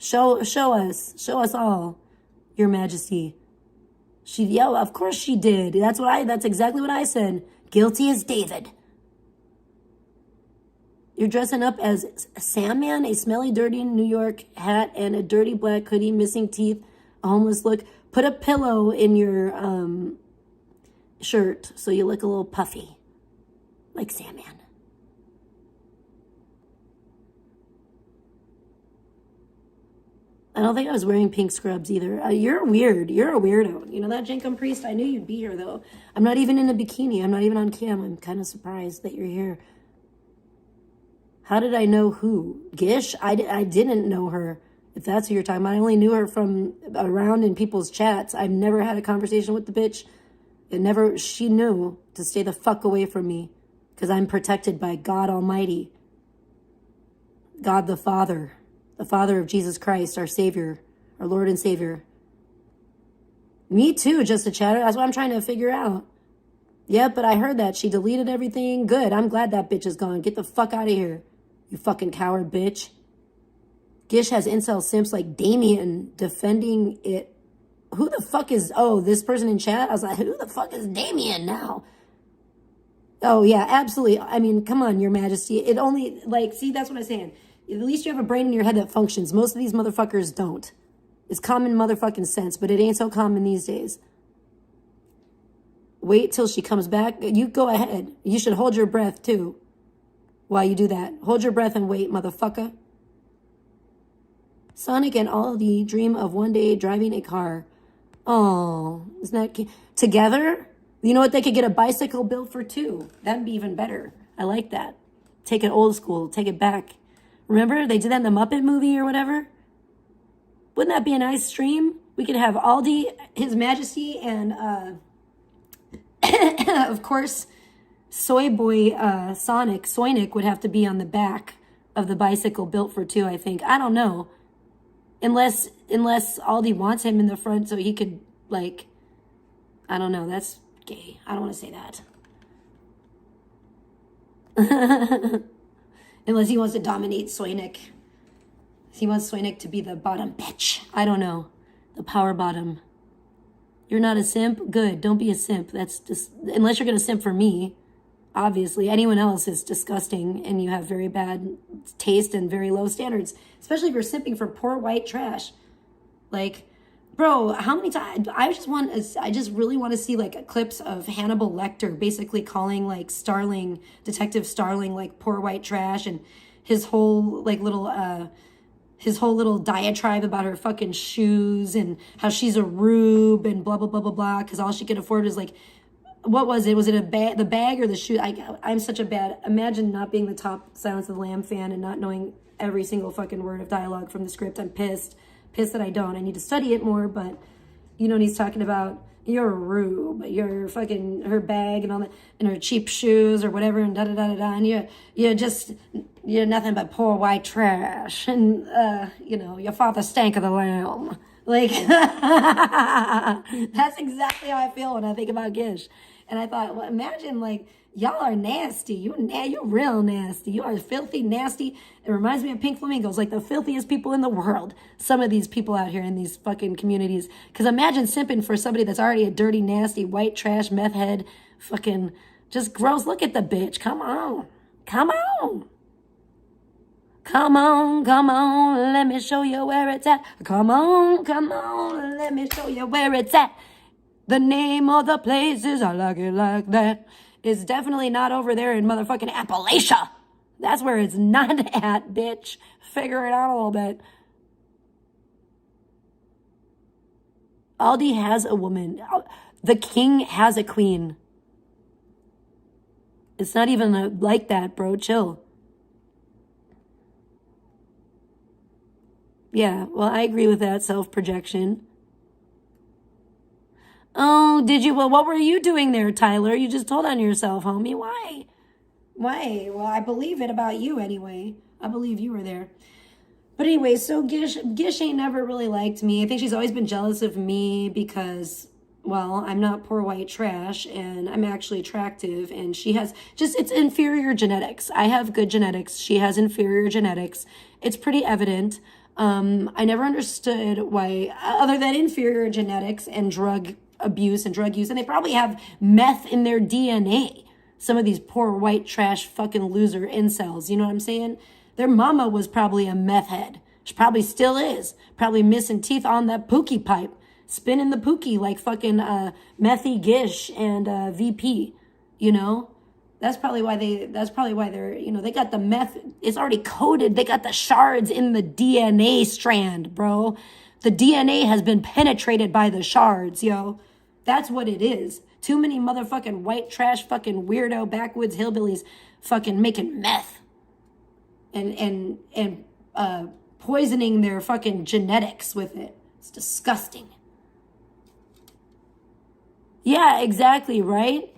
Show us all, Your Majesty. Of course she did. That's exactly what I said. Guilty as David. You're dressing up as Sandman, a smelly, dirty New York hat and a dirty black hoodie, missing teeth, a homeless look. Put a pillow in your shirt so you look a little puffy, like Sandman. I don't think I was wearing pink scrubs either. You're weird. You're a weirdo. You know that, Jenkum Priest? I knew you'd be here, though. I'm not even in a bikini. I'm not even on cam. I'm kind of surprised that you're here. How did I know who? Gish? I didn't know her, if that's who you're talking about. I only knew her from around in people's chats. I've never had a conversation with the bitch. She knew to stay the fuck away from me because I'm protected by God Almighty. God the Father of Jesus Christ, our Savior, our Lord and Savior. Me too, just a chatter. That's what I'm trying to figure out. Yep, but I heard that. She deleted everything. Good. I'm glad that bitch is gone. Get the fuck out of here, you fucking coward bitch. Gish has incel simps like Damien defending it. Who the fuck is... Oh, this person in chat? I was like, who the fuck is Damien now? Oh, yeah, absolutely. I mean, come on, Your Majesty. It only... see, that's what I'm saying. At least you have a brain in your head that functions. Most of these motherfuckers don't. It's common motherfucking sense, but it ain't so common these days. Wait till she comes back. You go ahead. You should hold your breath, too, while you do that. Hold your breath and wait, motherfucker. Sonic and Aldi dream of one day driving a car. Oh, isn't that cute? Together? You know what? They could get a bicycle built for two. That'd be even better. I like that. Take it old school. Take it back. Remember, they did that in the Muppet movie or whatever? Wouldn't that be a nice stream? We could have Aldi, His Majesty, and, of course, Soy Boy Soinic would have to be on the back of the bicycle built for two, I think. I don't know. Unless Aldi wants him in the front so he could, I don't know. That's gay. I don't want to say that. Unless he wants to dominate Soinic. He wants Soinic to be the bottom bitch. I don't know. The power bottom. You're not a simp? Good. Don't be a simp. That's just... Unless you're going to simp for me. Obviously. Anyone else is disgusting and you have very bad taste and very low standards. Especially if you're simping for poor white trash. Bro, how many times... I just really want to see, clips of Hannibal Lecter basically calling, Detective Starling, poor white trash, and his whole, little diatribe about her fucking shoes and how she's a rube and blah, blah, blah, blah, blah, because all she could afford is, what was it? Was it the bag or the shoe? I'm such a bad... Imagine not being the top Silence of the Lamb fan and not knowing every single fucking word of dialogue from the script. I'm pissed. Pissed that I don't. I need to study it more, but you know what he's talking about. You're a rube. You're fucking her bag and all that, and her cheap shoes or whatever, and da da da da da. And you're nothing but poor white trash. And your father stank of the lamb. That's exactly how I feel when I think about Gish. And I thought, well, imagine y'all are nasty. You're real nasty. You are filthy, nasty. It reminds me of Pink Flamingos, the filthiest people in the world. Some of these people out here in these fucking communities. Because imagine simping for somebody that's already a dirty, nasty, white trash, meth head, fucking just gross. Look at the bitch. Come on. Come on. Come on, come on, let me show you where it's at. Come on, let me show you where it's at. The name of the place is I like it like that. It's definitely not over there in motherfucking Appalachia. That's where it's not at, bitch. Figure it out a little bit. Aldi has a woman. The king has a queen. It's not even like that, bro. Chill. Yeah, well, I agree with that self-projection. Oh, did you? Well, what were you doing there, Tyler? You just told on yourself, homie. Why? Why? Well, I believe it about you anyway. I believe you were there. But anyway, so Gish ain't never really liked me. I think she's always been jealous of me because, well, I'm not poor white trash and I'm actually attractive. And she has it's inferior genetics. I have good genetics. She has inferior genetics. It's pretty evident. I never understood why, other than inferior genetics and drug abuse and drug use, and they probably have meth in their DNA. Some of these poor white trash fucking loser incels, you know what I'm saying? Their mama was probably a meth head. She probably still is. Probably missing teeth on that pookie pipe. Spinning the pookie like fucking Methy Gish and VP, you know? That's probably why they're, you know, they got the meth, it's already coded. They got the shards in the DNA strand, bro. The DNA has been penetrated by the shards, yo. That's what it is. Too many motherfucking white trash fucking weirdo backwoods hillbillies fucking making meth and poisoning their fucking genetics with it. It's disgusting. Yeah, exactly, right?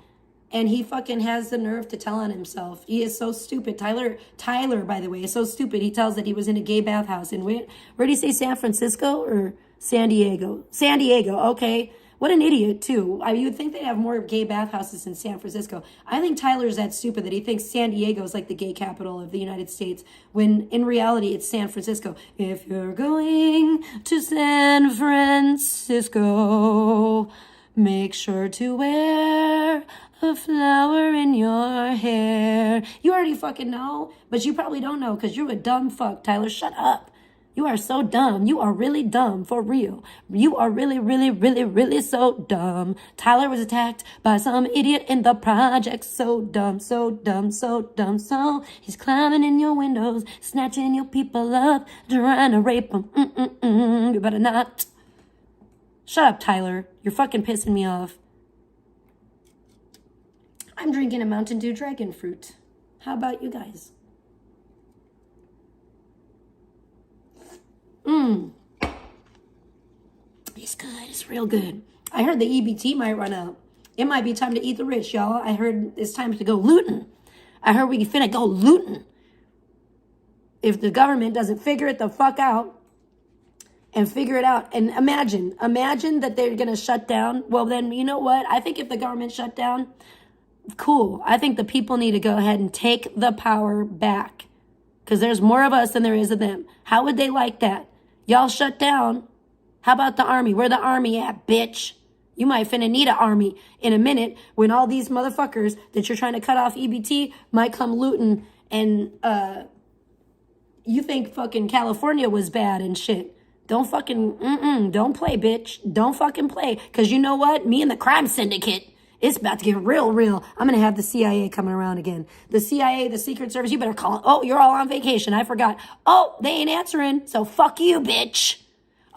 And he fucking has the nerve to tell on himself. He is so stupid. Tyler, by the way, is so stupid. He tells that he was in a gay bathhouse in, where did he say, San Francisco or San Diego? San Diego, okay. What an idiot, too. I mean, you would think they'd have more gay bathhouses in San Francisco. I think Tyler's that stupid that he thinks San Diego is like the gay capital of the United States, when in reality it's San Francisco. If you're going to San Francisco, make sure to wear a flower in your hair. You already fucking know, but you probably don't know because you're a dumb fuck, Tyler. Shut up. You are so dumb. You are really dumb, for real. You are really, really, really, really so dumb. Tyler was attacked by some idiot in the project. So dumb, so dumb, so dumb, so he's climbing in your windows, snatching your people up, trying to rape them. You better not. Shut up, Tyler. You're fucking pissing me off. I'm drinking a Mountain Dew dragon fruit. How about you guys? It's good. It's real good. I heard the EBT might run out. It might be time to eat the rich, y'all. I heard it's time to go looting. I heard we finna go looting. If the government doesn't figure it the fuck out and figure it out. And imagine that they're going to shut down. Well, then, you know what? I think if the government shut down, cool. I think the people need to go ahead and take the power back. Because there's more of us than there is of them. How would they like that? Y'all shut down. How about the army? Where the army at, bitch? You might finna need an army in a minute when all these motherfuckers that you're trying to cut off EBT might come looting and you think fucking California was bad and shit. Don't fucking, don't play, bitch. Don't fucking play. Because you know what? Me and the crime syndicate, it's about to get real. I'm going to have the CIA coming around again. The CIA, the Secret Service, you better call. Oh, you're all on vacation. I forgot. Oh, they ain't answering. So fuck you, bitch.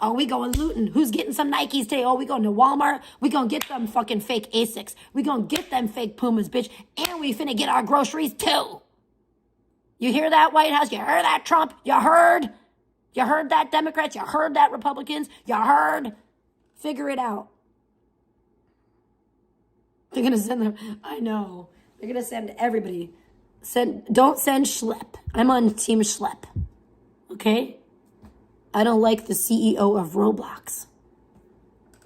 Oh, we going looting. Who's getting some Nikes today? Oh, we going to Walmart. We going to get them fucking fake Asics. We going to get them fake Pumas, bitch. And we finna get our groceries too. You hear that, White House? You heard that, Trump? You heard? You heard that, Democrats? You heard that, Republicans? You heard? Figure it out. They're going to send them. I know. They're going to send everybody. Don't send Schlepp. I'm on Team Schlepp. Okay? I don't like the CEO of Roblox.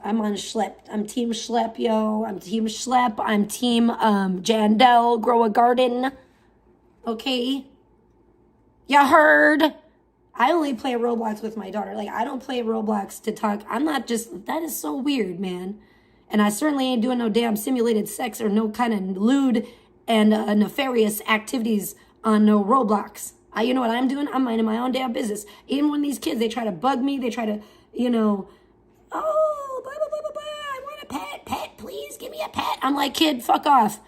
I'm on Schlepp. I'm Team Schlepp, yo. I'm Team Schlepp. I'm Team Jandel, grow a garden. Okay? You heard? I only play Roblox with my daughter. Like, I don't play Roblox to talk. I'm not just... That is so weird, man. And I certainly ain't doing no damn simulated sex or no kind of lewd and nefarious activities on no Roblox. You know what I'm doing? I'm minding my own damn business. Even when these kids, they try to bug me, they try to, you know, oh, blah, blah, blah, blah, blah. I want a pet, please give me a pet. I'm like, kid, fuck off.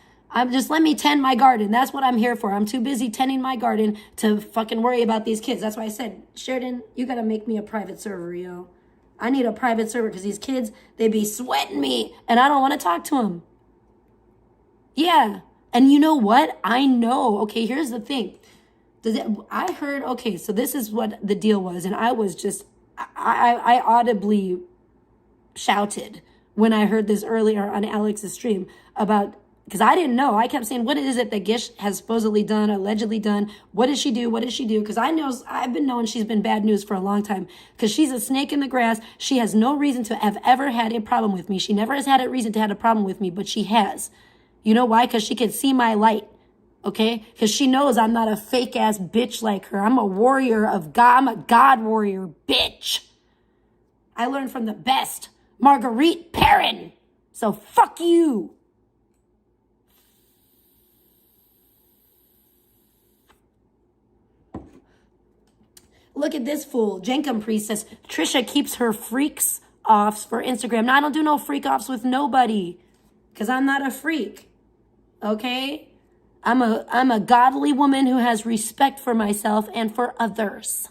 Just let me tend my garden. That's what I'm here for. I'm too busy tending my garden to fucking worry about these kids. That's why I said, Sheridan, you got to make me a private server, yo. I need a private server because these kids, they be sweating me and I don't want to talk to them. Yeah. And you know what? I know. Okay, here's the thing. I heard, okay, so this is what the deal was. And I was just, I audibly shouted when I heard this earlier on Alex's stream about, because I didn't know. I kept saying, what is it that Gish has supposedly done, allegedly done? What does she do? What does she do? Because I've been knowing she's been bad news for a long time. Because she's a snake in the grass. She has no reason to have ever had a problem with me. She never has had a reason to have a problem with me, but she has. You know why? Because she can see my light. Okay? Because she knows I'm not a fake ass bitch like her. I'm a warrior of God. I'm a God warrior, bitch. I learned from the best, Marguerite Perrin. So fuck you. Look at this fool. Jenkum Priest says, Trisha keeps her freaks offs for Instagram. No, I don't do no freak offs with nobody. Because I'm not a freak. Okay? I'm a godly woman who has respect for myself and for others.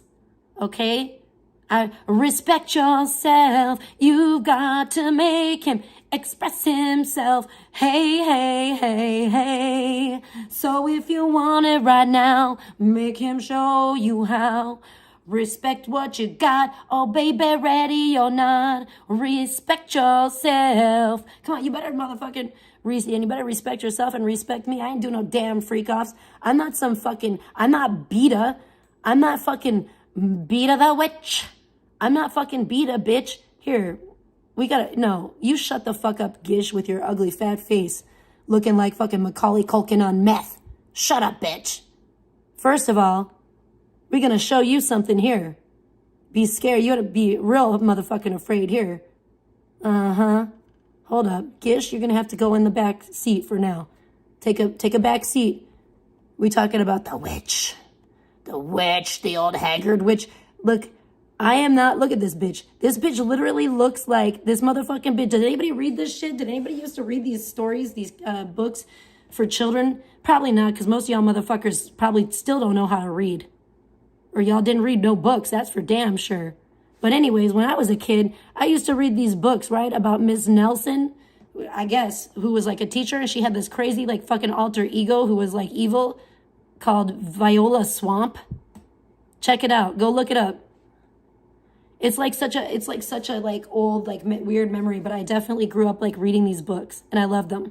Okay? I respect yourself. You've got to make him express himself. Hey, hey, hey, hey. So if you want it right now, make him show you how. Respect what you got. Oh, baby, ready or not. Respect yourself. Come on, you better motherfucking and you better respect yourself and respect me. I ain't doing no damn freak offs. I'm not Beta. I'm not fucking Beta the witch. I'm not fucking Beta, bitch. Here, no, you shut the fuck up, Gish, with your ugly fat face. Looking like fucking Macaulay Culkin on meth. Shut up, bitch. First of all, we're gonna show you something here. Be scared. You ought to be real motherfucking afraid here. Uh-huh. Hold up. Gish, you're gonna have to go in the back seat for now. Take a back seat. We talking about the witch. The witch, the old haggard witch. Look, I am not, look at this bitch. This bitch literally looks like this motherfucking bitch. Did anybody read this shit? Did anybody used to read these stories, these books for children? Probably not, because most of y'all motherfuckers probably still don't know how to read. Or y'all didn't read no books, that's for damn sure. But anyways, when I was a kid, I used to read these books, right, about Miss Nelson, I guess, who was like a teacher, and she had this crazy like fucking alter ego who was like evil, called Viola Swamp. Check it out. Go look it up. It's like such a like old like weird memory, but I definitely grew up like reading these books, and I love them.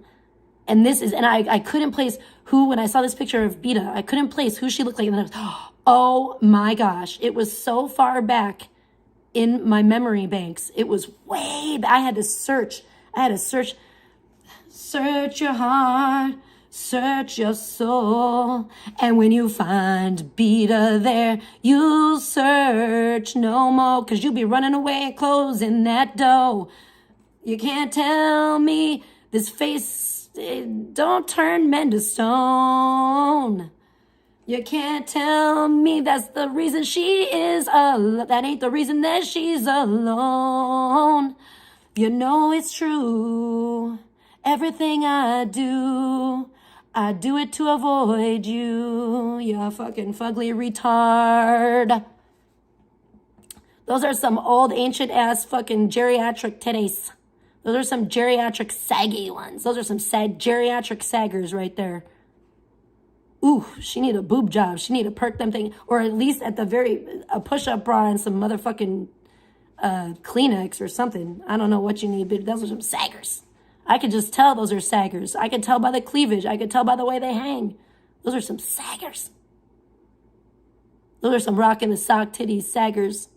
And I couldn't place who, when I saw this picture of Beta, I couldn't place who she looked like. And then I was, oh my gosh, it was so far back in my memory banks. It was way back. I had to search. Search your heart, search your soul. And when you find Beta there, you'll search no more. 'Cause you'll be running away and closing that door. You can't tell me this face, don't turn men to stone. You can't tell me that's the reason she is alone. That ain't the reason that she's alone. You know it's true. Everything I do it to avoid you. You fucking fugly retard. Those are some old ancient ass fucking geriatric titties. Those are some geriatric saggy ones. Those are some sad geriatric saggers right there. Ooh, she need a boob job. She need to perk them thing. Or at least at the a push-up bra and some motherfucking Kleenex or something. I don't know what you need, but those are some saggers. I could just tell those are saggers. I could tell by the cleavage. I could tell by the way they hang. Those are some saggers. Those are some rockin' the sock titties saggers.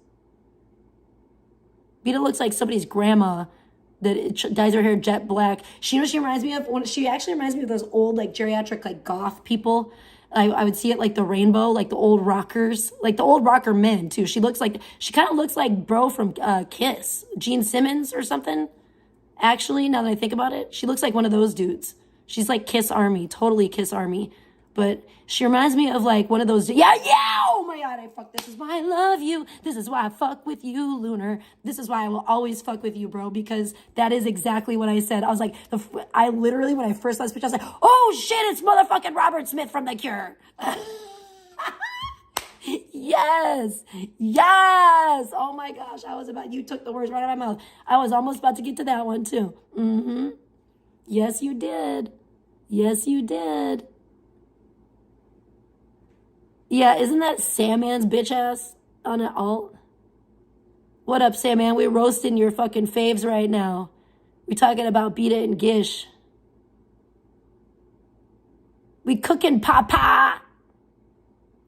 Beta looks like somebody's grandma that dyes her hair jet black. She reminds me of, she actually reminds me of those old like geriatric like goth people. I would see it like the Rainbow, like the old rockers, like the old rocker men too. She kind of looks like bro from Kiss, Gene Simmons or something. Actually, now that I think about it, she looks like one of those dudes. She's like Kiss Army, totally Kiss Army. But she reminds me of like one of those, yeah, oh my God, this is why I love you. This is why I fuck with you, Lunar. This is why I will always fuck with you, bro, because that is exactly what I said. I was like, I literally, when I first saw this picture, I was like, oh shit, it's motherfucking Robert Smith from The Cure. Yes. Oh my gosh, you took the words right out of my mouth. I was almost about to get to that one too. Mm-hmm. Yes, you did. Yeah, isn't that Sandman's bitch ass on an alt? What up, Sandman? We're roasting your fucking faves right now. We're talking about Beta and Gish. We cooking papa.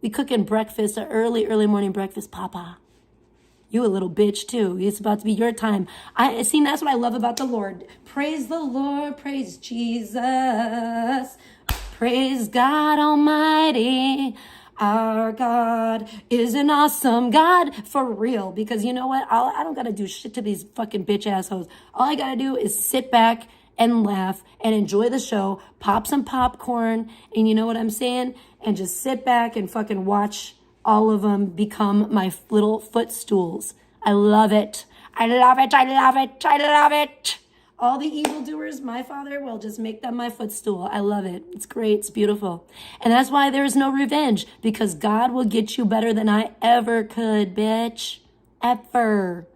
We cooking breakfast, an early morning breakfast, papa. You a little bitch too. It's about to be your time. That's what I love about the Lord. Praise the Lord, praise Jesus. Praise God Almighty. Our God is an awesome God for real. Because you know what? I don't got to do shit to these fucking bitch assholes. All I got to do is sit back and laugh and enjoy the show, pop some popcorn, and you know what I'm saying? And just sit back and fucking watch all of them become my little footstools. I love it. I love it. I love it. I love it. All the evildoers, my Father will just make them my footstool. I love it. It's great. It's beautiful. And that's why there is no revenge, because God will get you better than I ever could, bitch. Ever.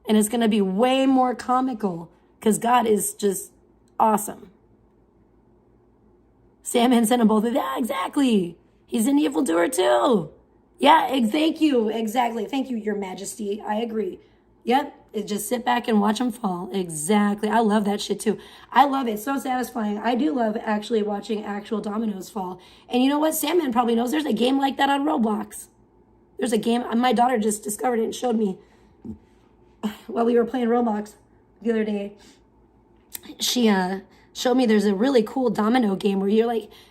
And it's going to be way more comical because God is just awesome. Sandman sent them both. Yeah, exactly. He's an evildoer too. Yeah, thank you. Exactly. Thank you, Your Majesty. I agree. Yep. Just sit back and watch them fall. Exactly. I love that shit too. I love it. It's so satisfying. I do love actually watching actual dominoes fall. And you know what? Sandman probably knows there's a game like that on Roblox. There's a game. My daughter just discovered it and showed me while we were playing Roblox the other day. She showed me there's a really cool domino game where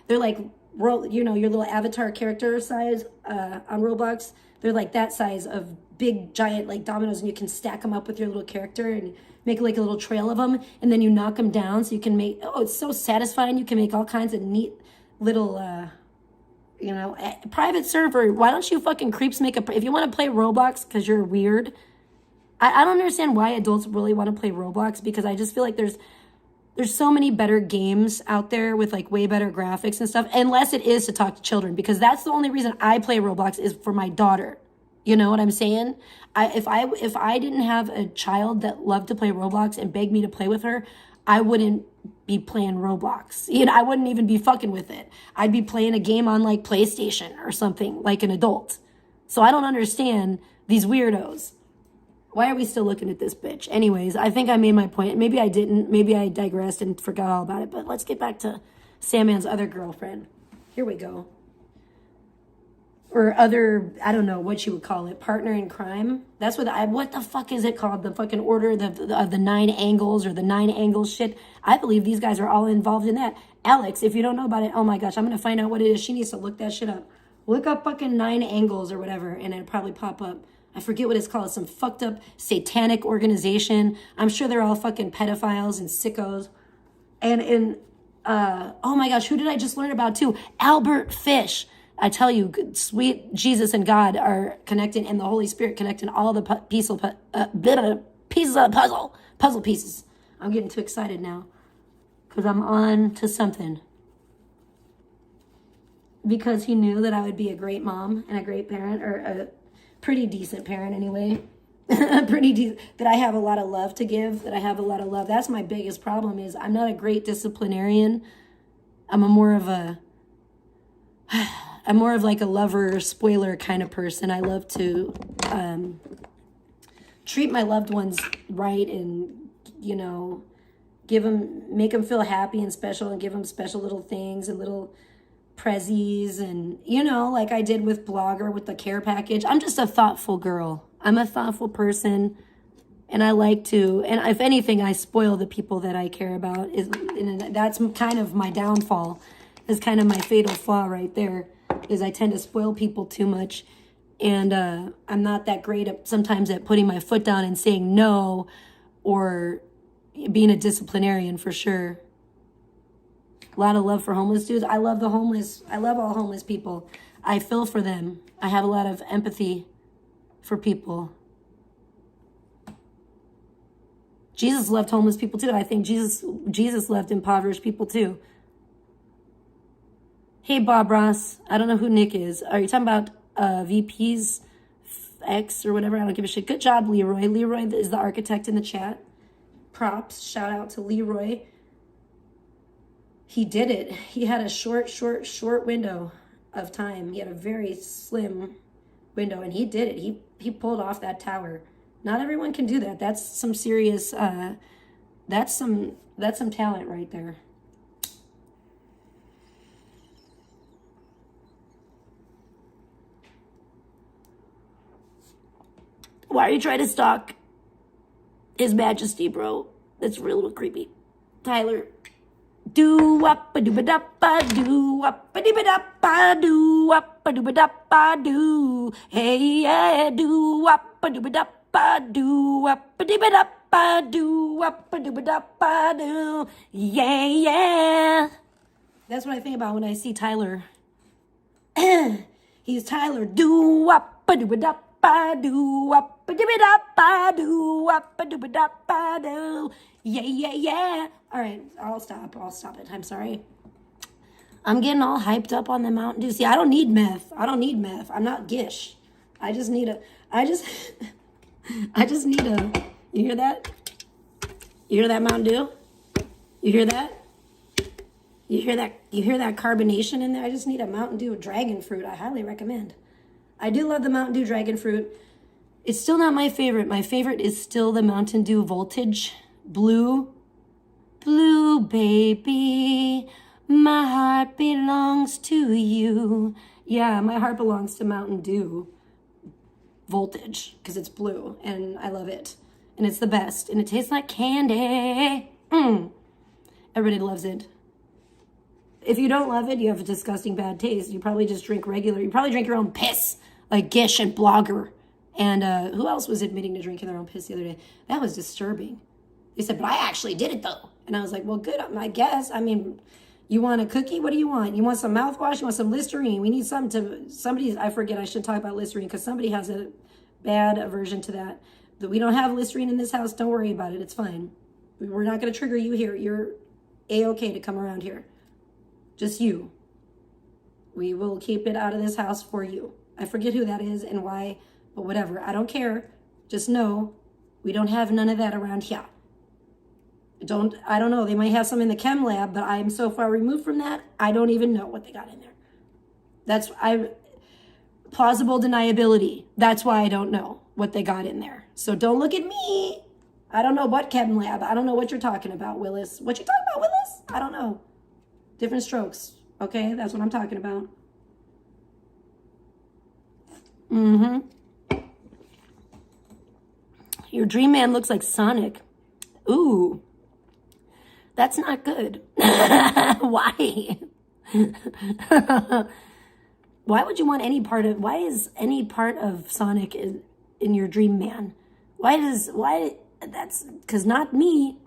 they're like, you know, your little avatar character size on Roblox. They're like that size of big giant like dominoes, and you can stack them up with your little character and make like a little trail of them, and then you knock them down so you can make, it's so satisfying. You can make all kinds of neat little you know, private server. Why don't you fucking creeps make if you want to play Roblox because you're weird. I don't understand why adults really want to play Roblox, because I just feel like there's so many better games out there with like way better graphics and stuff, unless it is to talk to children, because that's the only reason I play Roblox is for my daughter. You know what I'm saying? If I didn't have a child that loved to play Roblox and begged me to play with her, I wouldn't be playing Roblox. You know, I wouldn't even be fucking with it. I'd be playing a game on like PlayStation or something like an adult. So I don't understand these weirdos. Why are we still looking at this bitch? Anyways, I think I made my point. Maybe I didn't. Maybe I digressed and forgot all about it. But let's get back to Sandman's other girlfriend. Here we go. Or other, I don't know what you would call it, partner in crime. That's what the fuck is it called? The fucking order of the 9 angles or the 9 angles shit. I believe these guys are all involved in that. Alex, if you don't know about it, oh my gosh, I'm going to find out what it is. She needs to look that shit up. Look up fucking 9 angles or whatever, and it'll probably pop up. I forget what it's called. It's some fucked up satanic organization. I'm sure they're all fucking pedophiles and sickos. And oh my gosh, who did I just learn about too? Albert Fish. I tell you, sweet Jesus and God are connecting, and the Holy Spirit connecting all the pieces of the puzzle pieces. I'm getting too excited now because I'm on to something. Because he knew that I would be a great mom and a great parent, or a pretty decent parent anyway. Pretty decent. That I have a lot of love to give. That I have a lot of love. That's my biggest problem. Is I'm not a great disciplinarian. I'm more of like a lover, spoiler kind of person. I love to treat my loved ones right, and you know, make them feel happy and special, and give them special little things and little prezzies, and you know, like I did with Blogger with the care package. I'm just a thoughtful girl. I'm a thoughtful person, and I like to, and if anything, I spoil the people that I care about. And that's kind of my downfall. Is kind of my fatal flaw right there. Is I tend to spoil people too much, and I'm not that great sometimes at putting my foot down and saying no, or being a disciplinarian for sure. A lot of love for homeless dudes. I love the homeless. I love all homeless people. I feel for them. I have a lot of empathy for people. Jesus loved homeless people too. I think Jesus loved impoverished people too. Hey, Bob Ross. I don't know who Nick is. Are you talking about VP's X or whatever? I don't give a shit. Good job, Leroy. Leroy is the architect in the chat. Props. Shout out to Leroy. He did it. He had a short window of time. He had a very slim window, and he did it. He pulled off that tower. Not everyone can do that. That's some serious, that's some talent right there. Why are you trying to stalk His Majesty, bro? That's real little creepy. Tyler, Do up a doo ba da ba do up a doo ba da ba do up a doo ba da ba do. Hey yeah, do up a doo ba da ba do up a doo ba da ba do up a doo ba da ba do. Yeah, yeah. That's what I think about when I see Tyler. He's Tyler. Do up a doo ba da ba do up a doo ba da ba do up a doo ba da ba do. Yeah, yeah, yeah. All right, I'll stop it. I'm sorry. I'm getting all hyped up on the Mountain Dew. See, I don't need meth. I'm not Gish. I just need a, you hear that? You hear that, Mountain Dew? You hear that? You hear that carbonation in there? I just need a Mountain Dew dragon fruit. I highly recommend. I do love the Mountain Dew dragon fruit. It's still not my favorite. My favorite is still the Mountain Dew Voltage Blue. Blue, baby, my heart belongs to you. Yeah, my heart belongs to Mountain Dew Voltage because it's blue and I love it. And it's the best. And it tastes like candy. Everybody loves it. If you don't love it, you have a disgusting bad taste. You probably just drink regular. You probably drink your own piss like Gish and Blogger. And who else was admitting to drinking their own piss the other day? That was disturbing. They said, but I actually did it though. And I was like, well, good, I guess. I mean, you want a cookie? What do you want? You want some mouthwash? You want some Listerine? We need somebody, I forget, I should talk about Listerine because somebody has a bad aversion to that. But we don't have Listerine in this house. Don't worry about it. It's fine. We're not going to trigger you here. You're A-okay to come around here. Just you. We will keep it out of this house for you. I forget who that is and why, but whatever. I don't care. Just know we don't have none of that around here. I don't know. They might have some in the chem lab, but I'm so far removed from that. I don't even know what they got in there. Plausible deniability. That's why I don't know what they got in there. So don't look at me. I don't know what chem lab. I don't know what you're talking about, Willis. What you talking about, Willis? I don't know. Different strokes. Okay, that's what I'm talking about. Your dream man looks like Sonic. Ooh. That's not good. Why? Why would you want why is any part of Sonic in your dream man? That's because not me.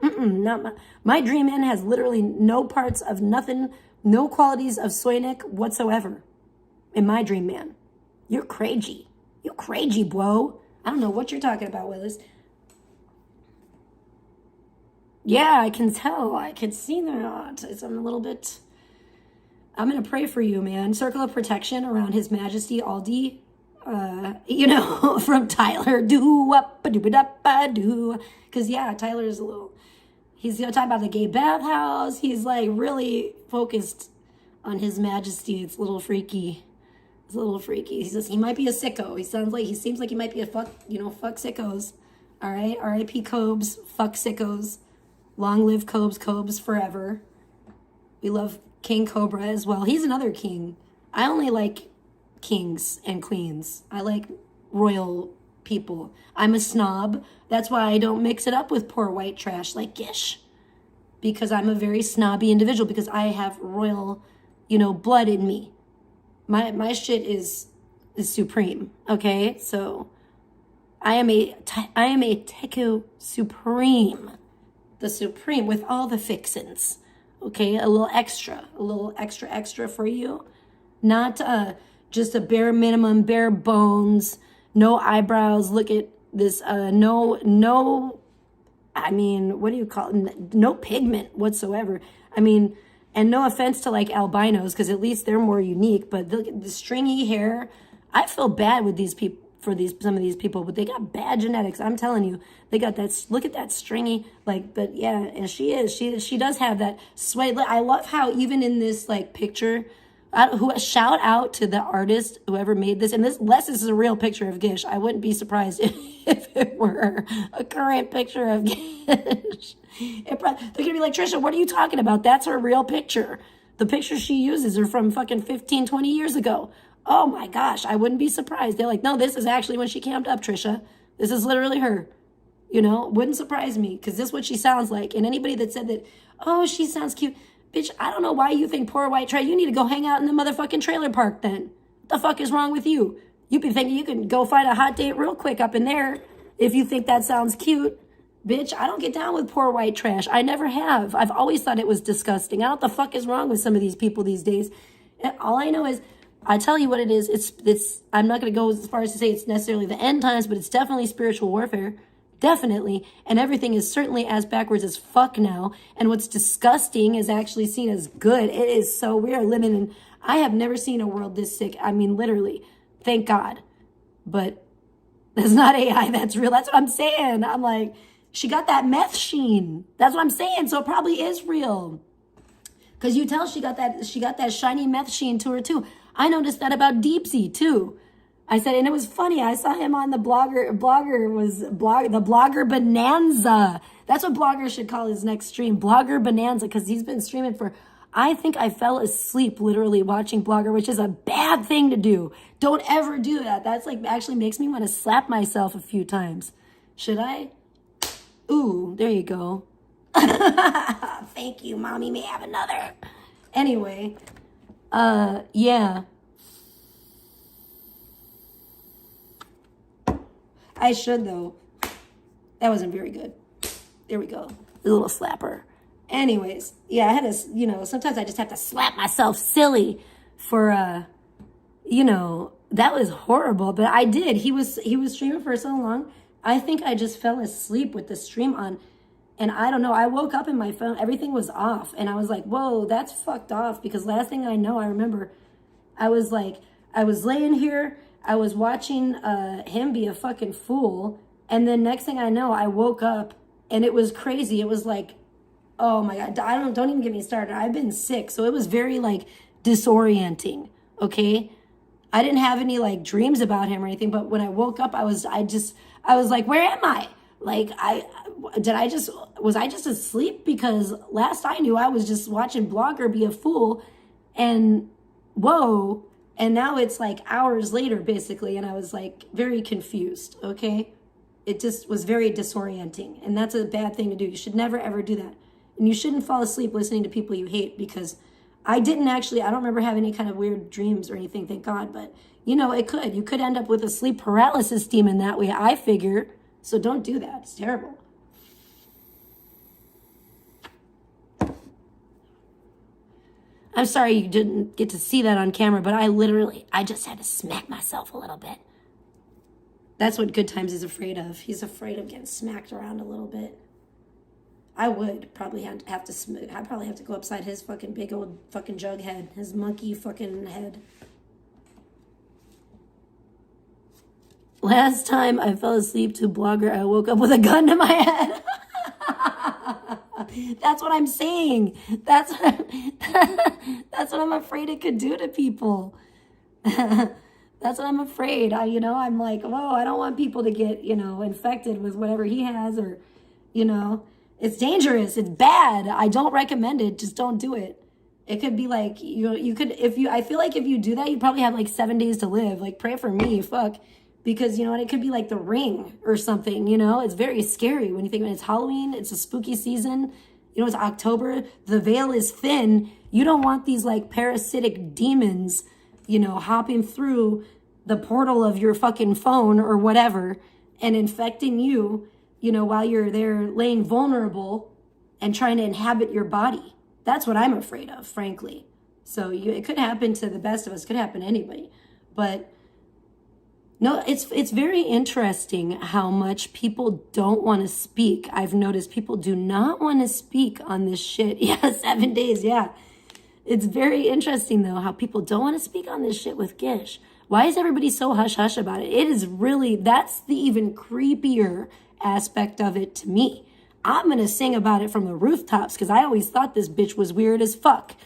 My dream man has literally no parts of nothing, no qualities of Soynik whatsoever in my dream man. You're crazy. You're crazy, bro. I don't know what you're talking about, Willis. Yeah, I can tell. I can see that. I'm going to pray for you, man. Circle of protection around His Majesty Aldi. From Tyler. Do-up-a-doo-ba-da-ba-doo. Because, yeah, Tyler's he's going to talk about the gay bathhouse. He's, really focused on His Majesty. It's a little freaky. He says he might be a sicko. He seems like he might be a fuck sickos. All right? R.I.P. Cobes. Fuck sickos. Long live Cobes forever. We love King Cobra as well. He's another king. I only like kings and queens. I like royal people. I'm a snob. That's why I don't mix it up with poor white trash like Gish. Because I'm a very snobby individual because I have royal, blood in me. My shit is supreme. Okay? So I am a Teku Supreme. The Supreme with all the fixins. Okay, a little extra for you. Not just a bare minimum, bare bones, no eyebrows. Look at this, no, what do you call it? No pigment whatsoever. And no offense to albinos, because at least they're more unique, but look at the stringy hair. I feel bad with these people. Some of these people, but they got bad genetics. I'm telling you, they got that. Look at that stringy, but yeah, and she does have that sweat. I love how even in this picture, shout out to the artist whoever made this. And this is a real picture of Gish. I wouldn't be surprised if it were a current picture of Gish. They're gonna be like, Trisha, what are you talking about? That's her real picture. The pictures she uses are from fucking 15, 20 years ago. Oh my gosh, I wouldn't be surprised. They're like, no, this is actually when she camped up, Trisha. This is literally her. Wouldn't surprise me because this is what she sounds like. And anybody that said that, oh, she sounds cute. Bitch, I don't know why you think poor white trash. You need to go hang out in the motherfucking trailer park then. What the fuck is wrong with you? You be thinking you can go find a hot date real quick up in there if you think that sounds cute. Bitch, I don't get down with poor white trash. I never have. I've always thought it was disgusting. I don't know what the fuck is wrong with some of these people these days. And all I know is, I tell you what it is. It's. I'm not going to go as far as to say it's necessarily the end times, but it's definitely spiritual warfare. Definitely. And everything is certainly as backwards as fuck now. And what's disgusting is actually seen as good. It is so, we are living in, I have never seen a world this sick. I mean, literally. Thank God. But that's not AI. That's real. That's what I'm saying. I'm like, she got that meth sheen. That's what I'm saying. So it probably is real. Because you tell she got that shiny meth sheen to her too. I noticed that about Deepsy too. I said, and it was funny. I saw him on the Blogger Bonanza. That's what Blogger should call his next stream. Blogger Bonanza, because he's been streaming for, I think I fell asleep literally watching Blogger, which is a bad thing to do. Don't ever do that. That's like actually makes me want to slap myself a few times. Should I? Ooh, there you go. Thank you, mommy. May have another. Anyway, yeah. I should, though. That wasn't very good. There we go. A little slapper. Anyways, yeah, I had to, you know, sometimes I just have to slap myself silly for, you know, that was horrible. But I did. He was streaming for so long. I think I just fell asleep with the stream on. And I don't know. I woke up and my phone, everything was off. And I was like, whoa, that's fucked off. Because last thing I know, I remember I was laying here. I was watching him be a fucking fool. And then next thing I know, I woke up and it was crazy. It was like, oh my God, don't even get me started. I've been sick. So it was very like disorienting. Okay. I didn't have any like dreams about him or anything, but when I woke up, I was like, where am I? Like, was I just asleep? Because last I knew I was just watching Blogger be a fool and whoa. And now it's like hours later, basically, and I was like very confused, okay? It just was very disorienting, and that's a bad thing to do. You should never, ever do that. And you shouldn't fall asleep listening to people you hate, because I don't remember having any kind of weird dreams or anything, thank God, but, you know, you could end up with a sleep paralysis demon that way, I figure, so don't do that. It's terrible. I'm sorry you didn't get to see that on camera, but I just had to smack myself a little bit. That's what Good Times is afraid of. He's afraid of getting smacked around a little bit. I would probably I'd probably have to go upside his fucking big old fucking jug head, his monkey fucking head. Last time I fell asleep to Blogger, I woke up with a gun to my head. That's what I'm saying. That's what I'm afraid it could do to people. That's what I'm afraid. I'm like, whoa, I don't want people to get, infected with whatever he has, or, it's dangerous. It's bad. I don't recommend it. Just don't do it. It could be like, I feel like if you do that, you probably have like 7 days to live. Like, pray for me, fuck. Because, it could be like The Ring or something, it's very scary when you think it's Halloween, it's a spooky season, it's October, the veil is thin. You don't want these like parasitic demons, hopping through the portal of your fucking phone or whatever and infecting you, while you're there laying vulnerable and trying to inhabit your body. That's what I'm afraid of, frankly. So it could happen to the best of us, could happen to anybody. But no, it's very interesting how much people don't want to speak. I've noticed people do not want to speak on this shit. Yeah, 7 days, yeah. It's very interesting, though, how people don't want to speak on this shit with Gish. Why is everybody so hush-hush about it? It is really, that's the even creepier aspect of it to me. I'm going to sing about it from the rooftops because I always thought this bitch was weird as fuck.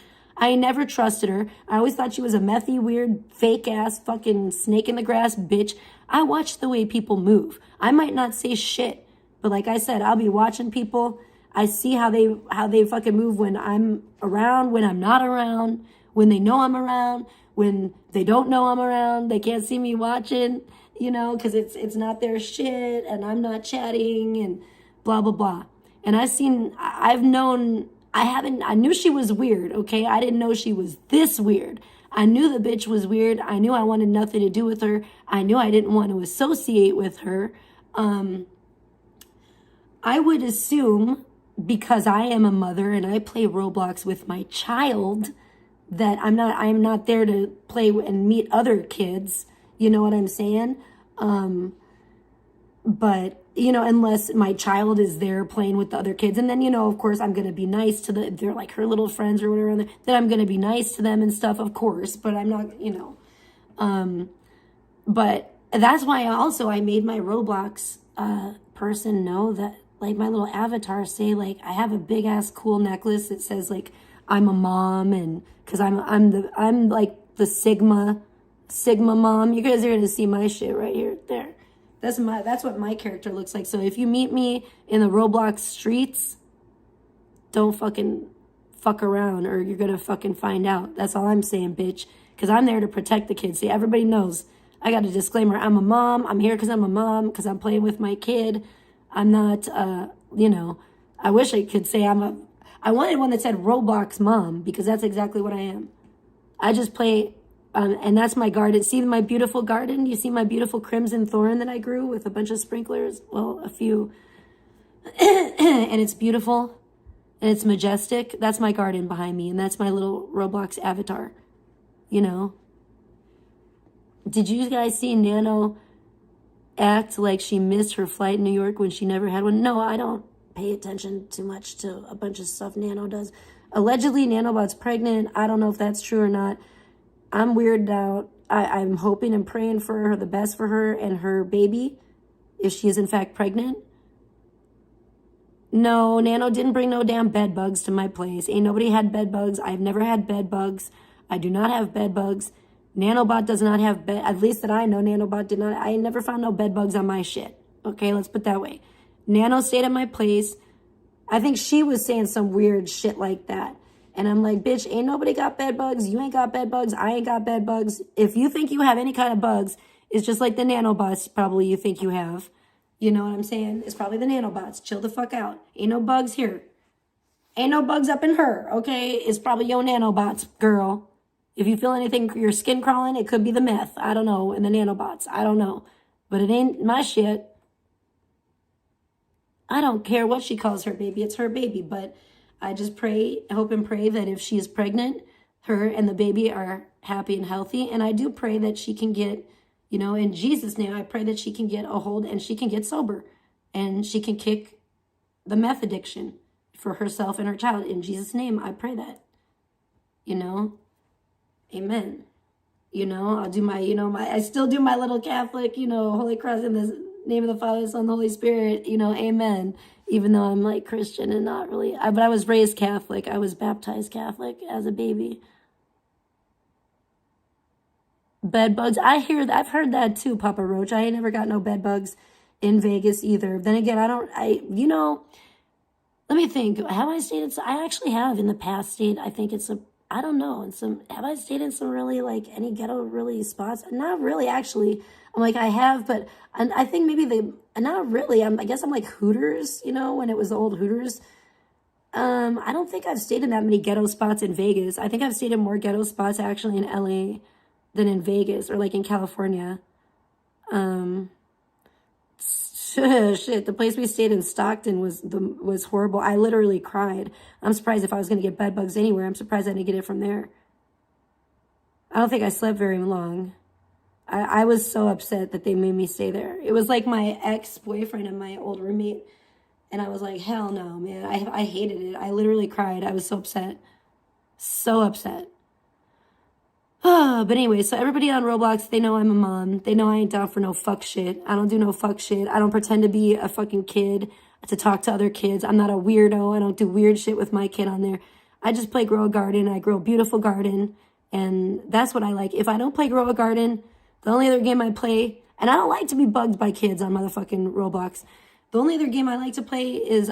I never trusted her. I always thought she was a methy, weird, fake-ass, fucking snake-in-the-grass bitch. I watch the way people move. I might not say shit, but like I said, I'll be watching people. I see how they fucking move when I'm around, when I'm not around, when they know I'm around, when they don't know I'm around. They can't see me watching, because it's not their shit, and I'm not chatting, and blah, blah, blah. And I've known I knew she was weird, okay? I didn't know she was this weird. I knew the bitch was weird. I knew I wanted nothing to do with her. I knew I didn't want to associate with her. I would assume, because I am a mother and I play Roblox with my child, that I'm not there to play and meet other kids. You know what I'm saying? But, you know, unless my child is there playing with the other kids. And then, you know, of course, I'm going to be nice to them. They're like her little friends or whatever. Then I'm going to be nice to them and stuff, of course. But I'm not, you know. But that's why I made my Roblox person know that, like, my little avatar say, like, I have a big ass cool necklace that says, like, I'm a mom, and because I'm like the Sigma mom. You guys are gonna see my shit right here, there. That's what my character looks like. So if you meet me in the Roblox streets, don't fucking fuck around, or you're gonna fucking find out. That's all I'm saying, bitch. Because I'm there to protect the kids. See, everybody knows. I got a disclaimer. I'm a mom. I'm here because I'm a mom, because I'm playing with my kid. I'm not, you know, I wish I could say I wanted one that said Roblox mom, because that's exactly what I am. I just play, and that's my garden. See my beautiful garden? You see my beautiful crimson thorn that I grew with a bunch of sprinklers? Well, a few. And it's beautiful, and it's majestic. That's my garden behind me, and that's my little Roblox avatar, you know? Did you guys see Nano act like she missed her flight in New York when she never had one? No, I don't pay attention too much to a bunch of stuff Nano does. Allegedly, Nanobot's pregnant. I don't know if that's true or not. I'm weirded out. I'm hoping and praying for her, the best for her and her baby, if she is in fact pregnant. No, Nano didn't bring no damn bed bugs to my place. Ain't nobody had bed bugs. I've never had bed bugs. I do not have bed bugs. Nanobot does not have bed, at least that I know, Nanobot did not. I never found no bed bugs on my shit. Okay, let's put that way. Nano stayed at my place. I think she was saying some weird shit like that. And I'm like, bitch, ain't nobody got bed bugs. You ain't got bed bugs. I ain't got bed bugs. If you think you have any kind of bugs, it's just like the nanobots probably you think you have. You know what I'm saying? It's probably the nanobots. Chill the fuck out. Ain't no bugs here. Ain't no bugs up in her, okay? It's probably your nanobots, girl. If you feel anything, your skin crawling, it could be the meth. I don't know. And the nanobots. I don't know. But it ain't my shit. I don't care what she calls her baby. It's her baby. But I just pray, hope and pray that if she is pregnant, her and the baby are happy and healthy. And I do pray that she can get, you know, in Jesus' name, I pray that she can get a hold and she can get sober. And she can kick the meth addiction for herself and her child. In Jesus' name, I pray that. You know? Amen. You know, I'll do my, you know, I still do my little Catholic, you know, Holy Cross in the name of the Father, Son, the Holy Spirit, you know, amen. Even though I'm like Christian and not really, but I was raised Catholic. I was baptized Catholic as a baby. Bed bugs. I've heard that too, Papa Roach. I ain't never got no bed bugs in Vegas either. Then again, you know, let me think. Have I stayed I actually have in the past stayed, I think it's I don't know. Have I stayed in some really, like, any ghetto really spots? Not really, actually. I'm like, I have, but I think maybe not really. I guess I'm like Hooters, you know, when it was the old Hooters. I don't think I've stayed in that many ghetto spots in Vegas. I think I've stayed in more ghetto spots actually in LA than in Vegas or like in California. Shit, the place we stayed in Stockton was horrible. I literally cried. I'm surprised if I was going to get bed bugs anywhere. I'm surprised I didn't get it from there. I don't think I slept very long. I was so upset that they made me stay there. It was like my ex-boyfriend and my old roommate. And I was like, hell no, man. I hated it. I literally cried. I was so upset. So upset. But anyway, so everybody on Roblox, they know I'm a mom. They know I ain't down for no fuck shit. I don't do no fuck shit. I don't pretend to be a fucking kid to talk to other kids. I'm not a weirdo. I don't do weird shit with my kid on there. I just play grow a garden. I grow a beautiful garden. And that's what I like. If I don't play grow a garden, the only other game I play, and I don't like to be bugged by kids on motherfucking Roblox. The only other game I like to play is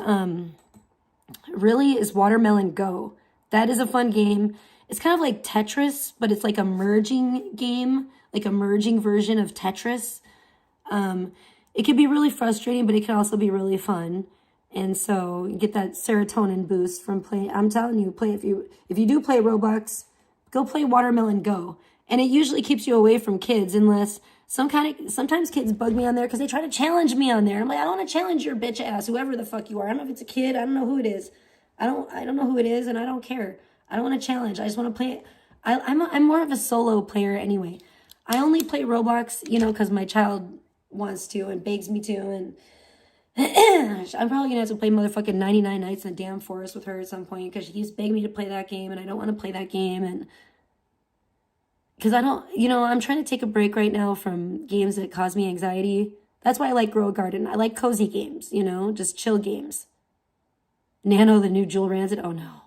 Watermelon Go. That is a fun game. It's kind of like Tetris, but it's like a merging game, like a merging version of Tetris. It can be really frustrating, but it can also be really fun. And so you get that serotonin boost from playing. I'm telling you, play if you do play Roblox, go play Watermelon Go. And it usually keeps you away from kids unless sometimes kids bug me on there because they try to challenge me on there. I'm like, I don't want to challenge your bitch ass, whoever the fuck you are. I don't know if it's a kid. I don't know who it is. I don't know who it is, and I don't care. I don't want to challenge. I just want to play. I'm more of a solo player anyway. I only play Roblox, because my child wants to and begs me to, and I'm probably gonna have to play motherfucking 99 Nights in the Damn Forest with her at some point because she keeps begging me to play that game, and I don't want to play that game, and because I don't, I'm trying to take a break right now from games that cause me anxiety. That's why I like Grow a Garden. I like cozy games, just chill games. Nano, the new Jewel Rancid. Oh no.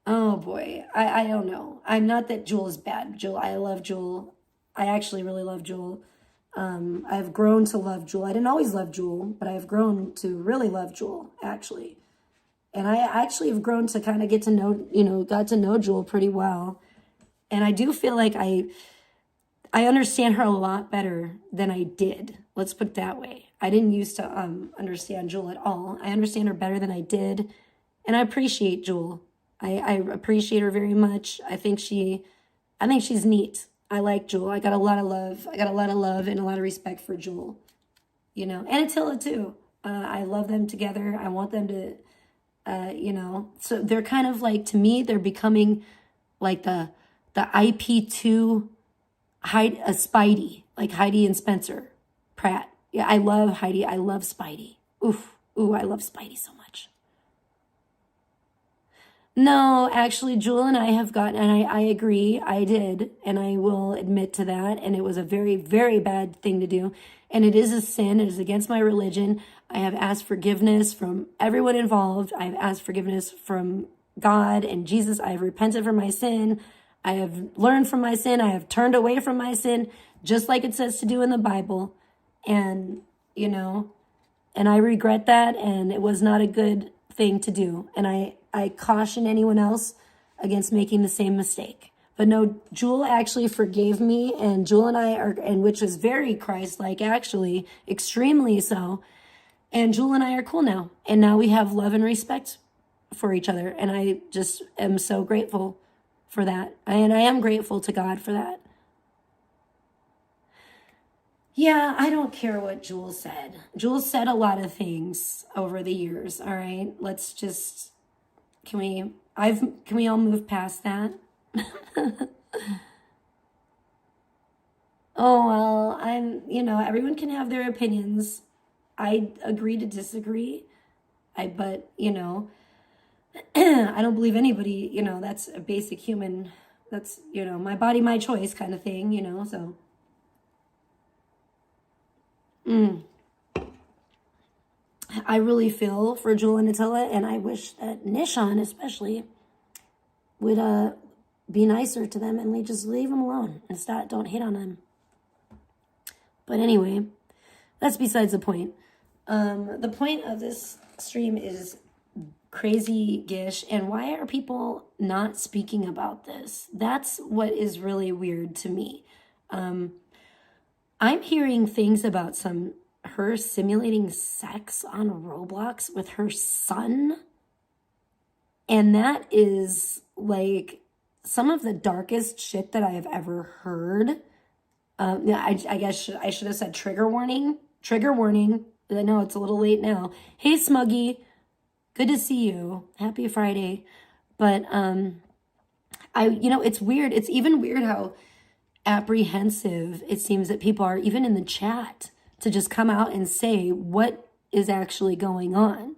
Oh boy. I don't know. I'm not that Jewel is bad. I love Jewel. I actually really love Jewel. I've grown to love Jewel. I didn't always love Jewel, but I've grown to really love Jewel, actually. And I actually have grown to kind of got to know Jewel pretty well. And I do feel like I understand her a lot better than I did. Let's put it that way. I didn't used to understand Jewel at all. I understand her better than I did. And I appreciate Jewel. I appreciate her very much. I think she's neat. I like Jewel. I got a lot of love and a lot of respect for Jewel. And Attila too. I love them together. I want them to, so they're kind of like, to me, they're becoming like the IP2 Spidey, like Heidi and Spencer Pratt. Yeah, I love Heidi. I love Spidey. Ooh, I love Spidey so much. No, actually, Jewel and I have gotten, and I agree, I did, and I will admit to that, and it was a very, very bad thing to do, and it is a sin, it is against my religion. I have asked forgiveness from everyone involved. I have asked forgiveness from God and Jesus. I have repented for my sin. I have learned from my sin. I have turned away from my sin, just like it says to do in the Bible. And, and I regret that, and it was not a good thing to do. And I caution anyone else against making the same mistake. But no, Jewel actually forgave me, and Jewel and I are, and which is very Christ-like, actually, extremely so. And Jewel and I are cool now. And now we have love and respect for each other. And I just am so grateful for that. And I am grateful to God for that. Yeah, I don't care what Jewel said. Jewel said a lot of things over the years, all right? Let's just, can we all move past that? Oh, well, everyone can have their opinions. I agree to disagree. But I don't believe anybody, that's a basic human, that's, my body, my choice kind of thing, so. I really feel for Jewel and Attila, and I wish that Nishan especially would be nicer to them and just leave them alone and don't hit on them. But anyway, that's besides the point. The point of this stream is Crazy Gish, and why are people not speaking about this? That's what is really weird to me. I'm hearing things about her simulating sex on Roblox with her son. And that is like some of the darkest shit that I have ever heard. I guess I should have said trigger warning. Trigger warning. I know it's a little late now. Hey, Smuggy. Good to see you. Happy Friday. But it's weird. It's even weird how apprehensive it seems that people are, even in the chat, to just come out and say what is actually going on.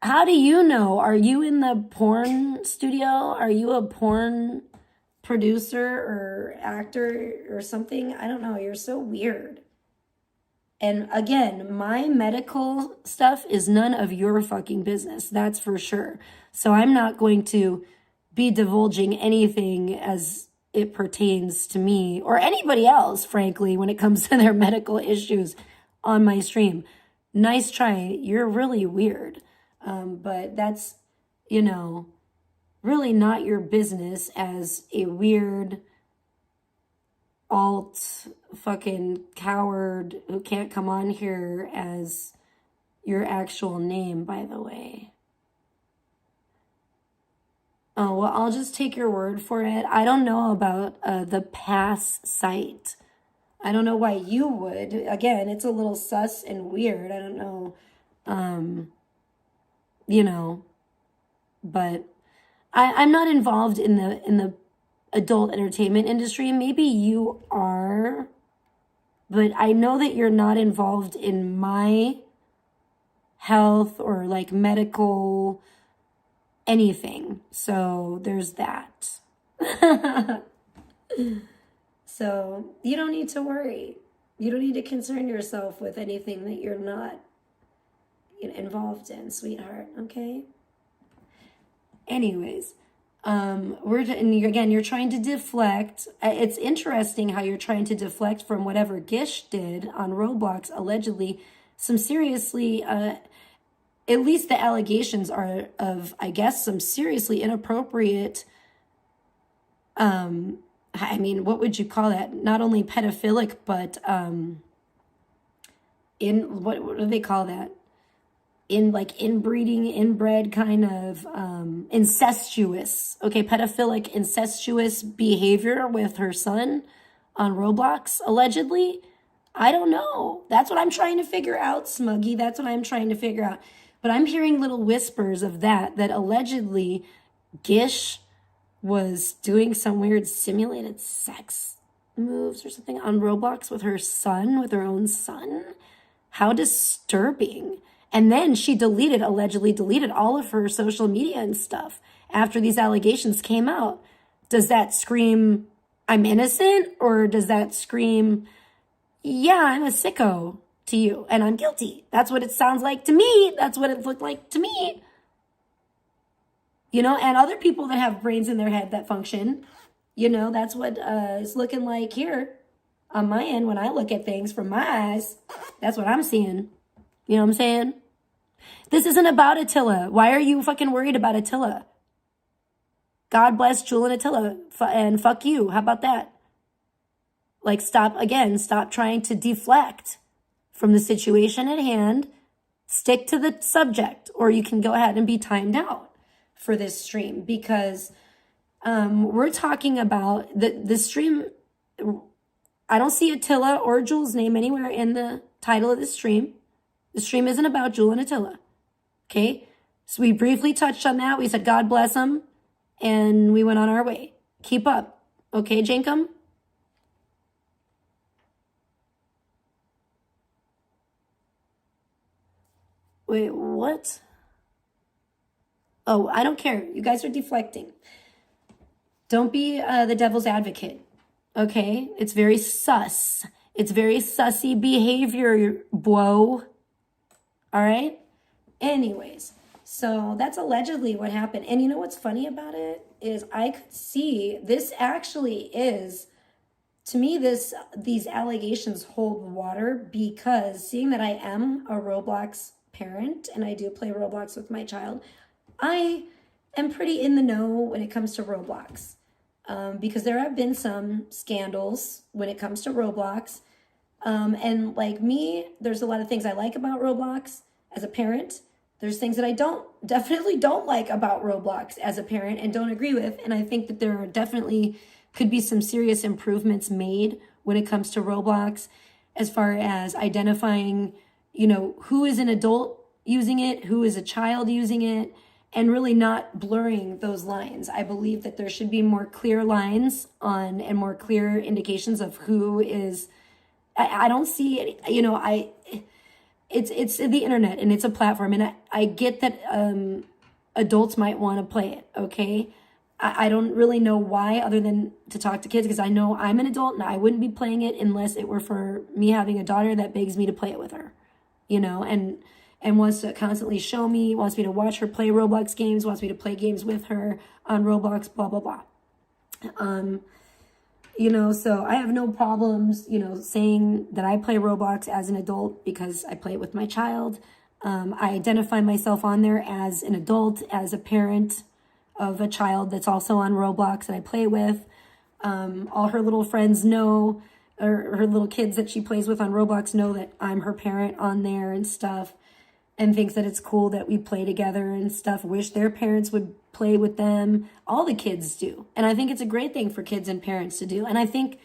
How do you know? Are you in the porn studio? Are you a porn producer or actor or something? I don't know. You're so weird. And again, my medical stuff is none of your fucking business. That's for sure. So I'm not going to be divulging anything as it pertains to me or anybody else, frankly, when it comes to their medical issues on my stream. Nice try. You're really weird. But that's, really not your business as a weird alt fucking coward who can't come on here as your actual name, by the way. Oh, well, I'll just take your word for it. I don't know about the pass site. I don't know why you would. Again, it's a little sus and weird. I don't know. But I'm not involved in the adult entertainment industry. Maybe you are, but I know that you're not involved in my health or like medical anything. So there's that. So you don't need to worry. You don't need to concern yourself with anything that you're not involved in, sweetheart. Okay? Anyways, you're trying to deflect. It's interesting how you're trying to deflect from whatever Gish did on Roblox, allegedly. Some seriously, at least the allegations are of, I guess, some seriously inappropriate, what would you call that? Not only pedophilic, but, what do they call that? Inbreeding, inbred kind of incestuous, pedophilic, incestuous behavior with her son on Roblox, allegedly. I don't know. That's what I'm trying to figure out, Smuggy. That's what I'm trying to figure out. But I'm hearing little whispers of that allegedly Gish was doing some weird simulated sex moves or something on Roblox with her son, with her own son. How disturbing. And then she allegedly deleted all of her social media and stuff after these allegations came out. Does that scream, I'm innocent? Or does that scream, yeah, I'm a sicko to you and I'm guilty? That's what it sounds like to me. That's what it looked like to me. And other people that have brains in their head that function, that's what it's looking like here on my end when I look at things from my eyes. That's what I'm seeing. You know what I'm saying? This isn't about Attila. Why are you fucking worried about Attila? God bless Jewel and Attila, and fuck you. How about that? Stop trying to deflect from the situation at hand. Stick to the subject, or you can go ahead and be timed out for this stream, because we're talking about the stream. I don't see Attila or Jewel's name anywhere in the title of the stream. The stream isn't about Jewel and Attila. Okay? So we briefly touched on that. We said, God bless them. And we went on our way. Keep up. Okay, Jankum? Wait, what? Oh, I don't care. You guys are deflecting. Don't be the devil's advocate. Okay? It's very sus. It's very sussy behavior, bro. All right? Anyways, so that's allegedly what happened. And you know what's funny about it is I could see this actually is, to me, these allegations hold water, because seeing that I am a Roblox parent and I do play Roblox with my child, I am pretty in the know when it comes to Roblox, because there have been some scandals when it comes to Roblox. And like me, there's a lot of things I like about Roblox as a parent. There's things that I definitely don't like about Roblox as a parent and don't agree with. And I think that there definitely could be some serious improvements made when it comes to Roblox, as far as identifying, who is an adult using it, who is a child using it, and really not blurring those lines. I believe that there should be more clear lines on and more clear indications of who is. I don't see it, it's the internet and it's a platform, and I get that adults might want to play it, okay? I don't really know why, other than to talk to kids, because I know I'm an adult and I wouldn't be playing it unless it were for me having a daughter that begs me to play it with her, and wants to constantly show me, wants me to watch her play Roblox games, wants me to play games with her on Roblox, blah, blah, blah. So I have no problems, saying that I play Roblox as an adult because I play it with my child. I identify myself on there as an adult, as a parent. of a child that's also on Roblox that I play with. All her little friends know, or her little kids that she plays with on Roblox know that I'm her parent on there and stuff, and thinks that it's cool that we play together and stuff. Wish their parents would play with them. All the kids do. And I think it's a great thing for kids and parents to do. And I think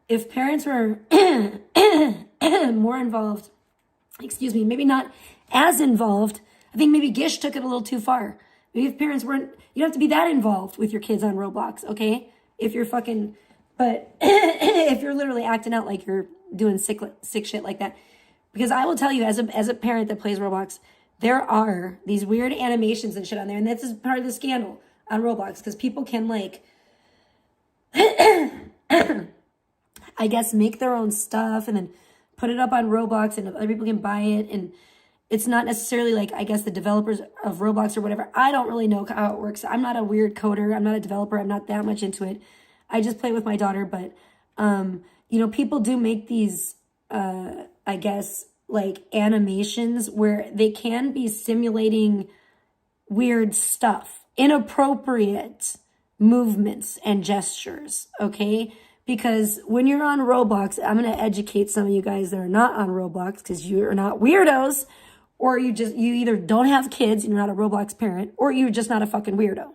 if parents were more involved, maybe not as involved, I think maybe Gish took it a little too far. Maybe if parents weren't, you don't have to be that involved with your kids on Roblox, okay? If you're but if you're literally acting out like you're doing sick shit like that. Because I will tell you, as a parent that plays Roblox, there are these weird animations and shit on there. And this is part of the scandal on Roblox. Because people can, like, I guess, make their own stuff and then put it up on Roblox and other people can buy it. And it's not necessarily, like, I guess, the developers of Roblox or whatever. I don't really know how it works. I'm not a weird coder. I'm not a developer. I'm not that much into it. I just play with my daughter. But, people do make these... I guess, like animations where they can be simulating weird stuff, inappropriate movements and gestures, okay? Because when you're on Roblox, I'm going to educate some of you guys that are not on Roblox because you're not weirdos, or you either don't have kids and you're not a Roblox parent, or you're just not a fucking weirdo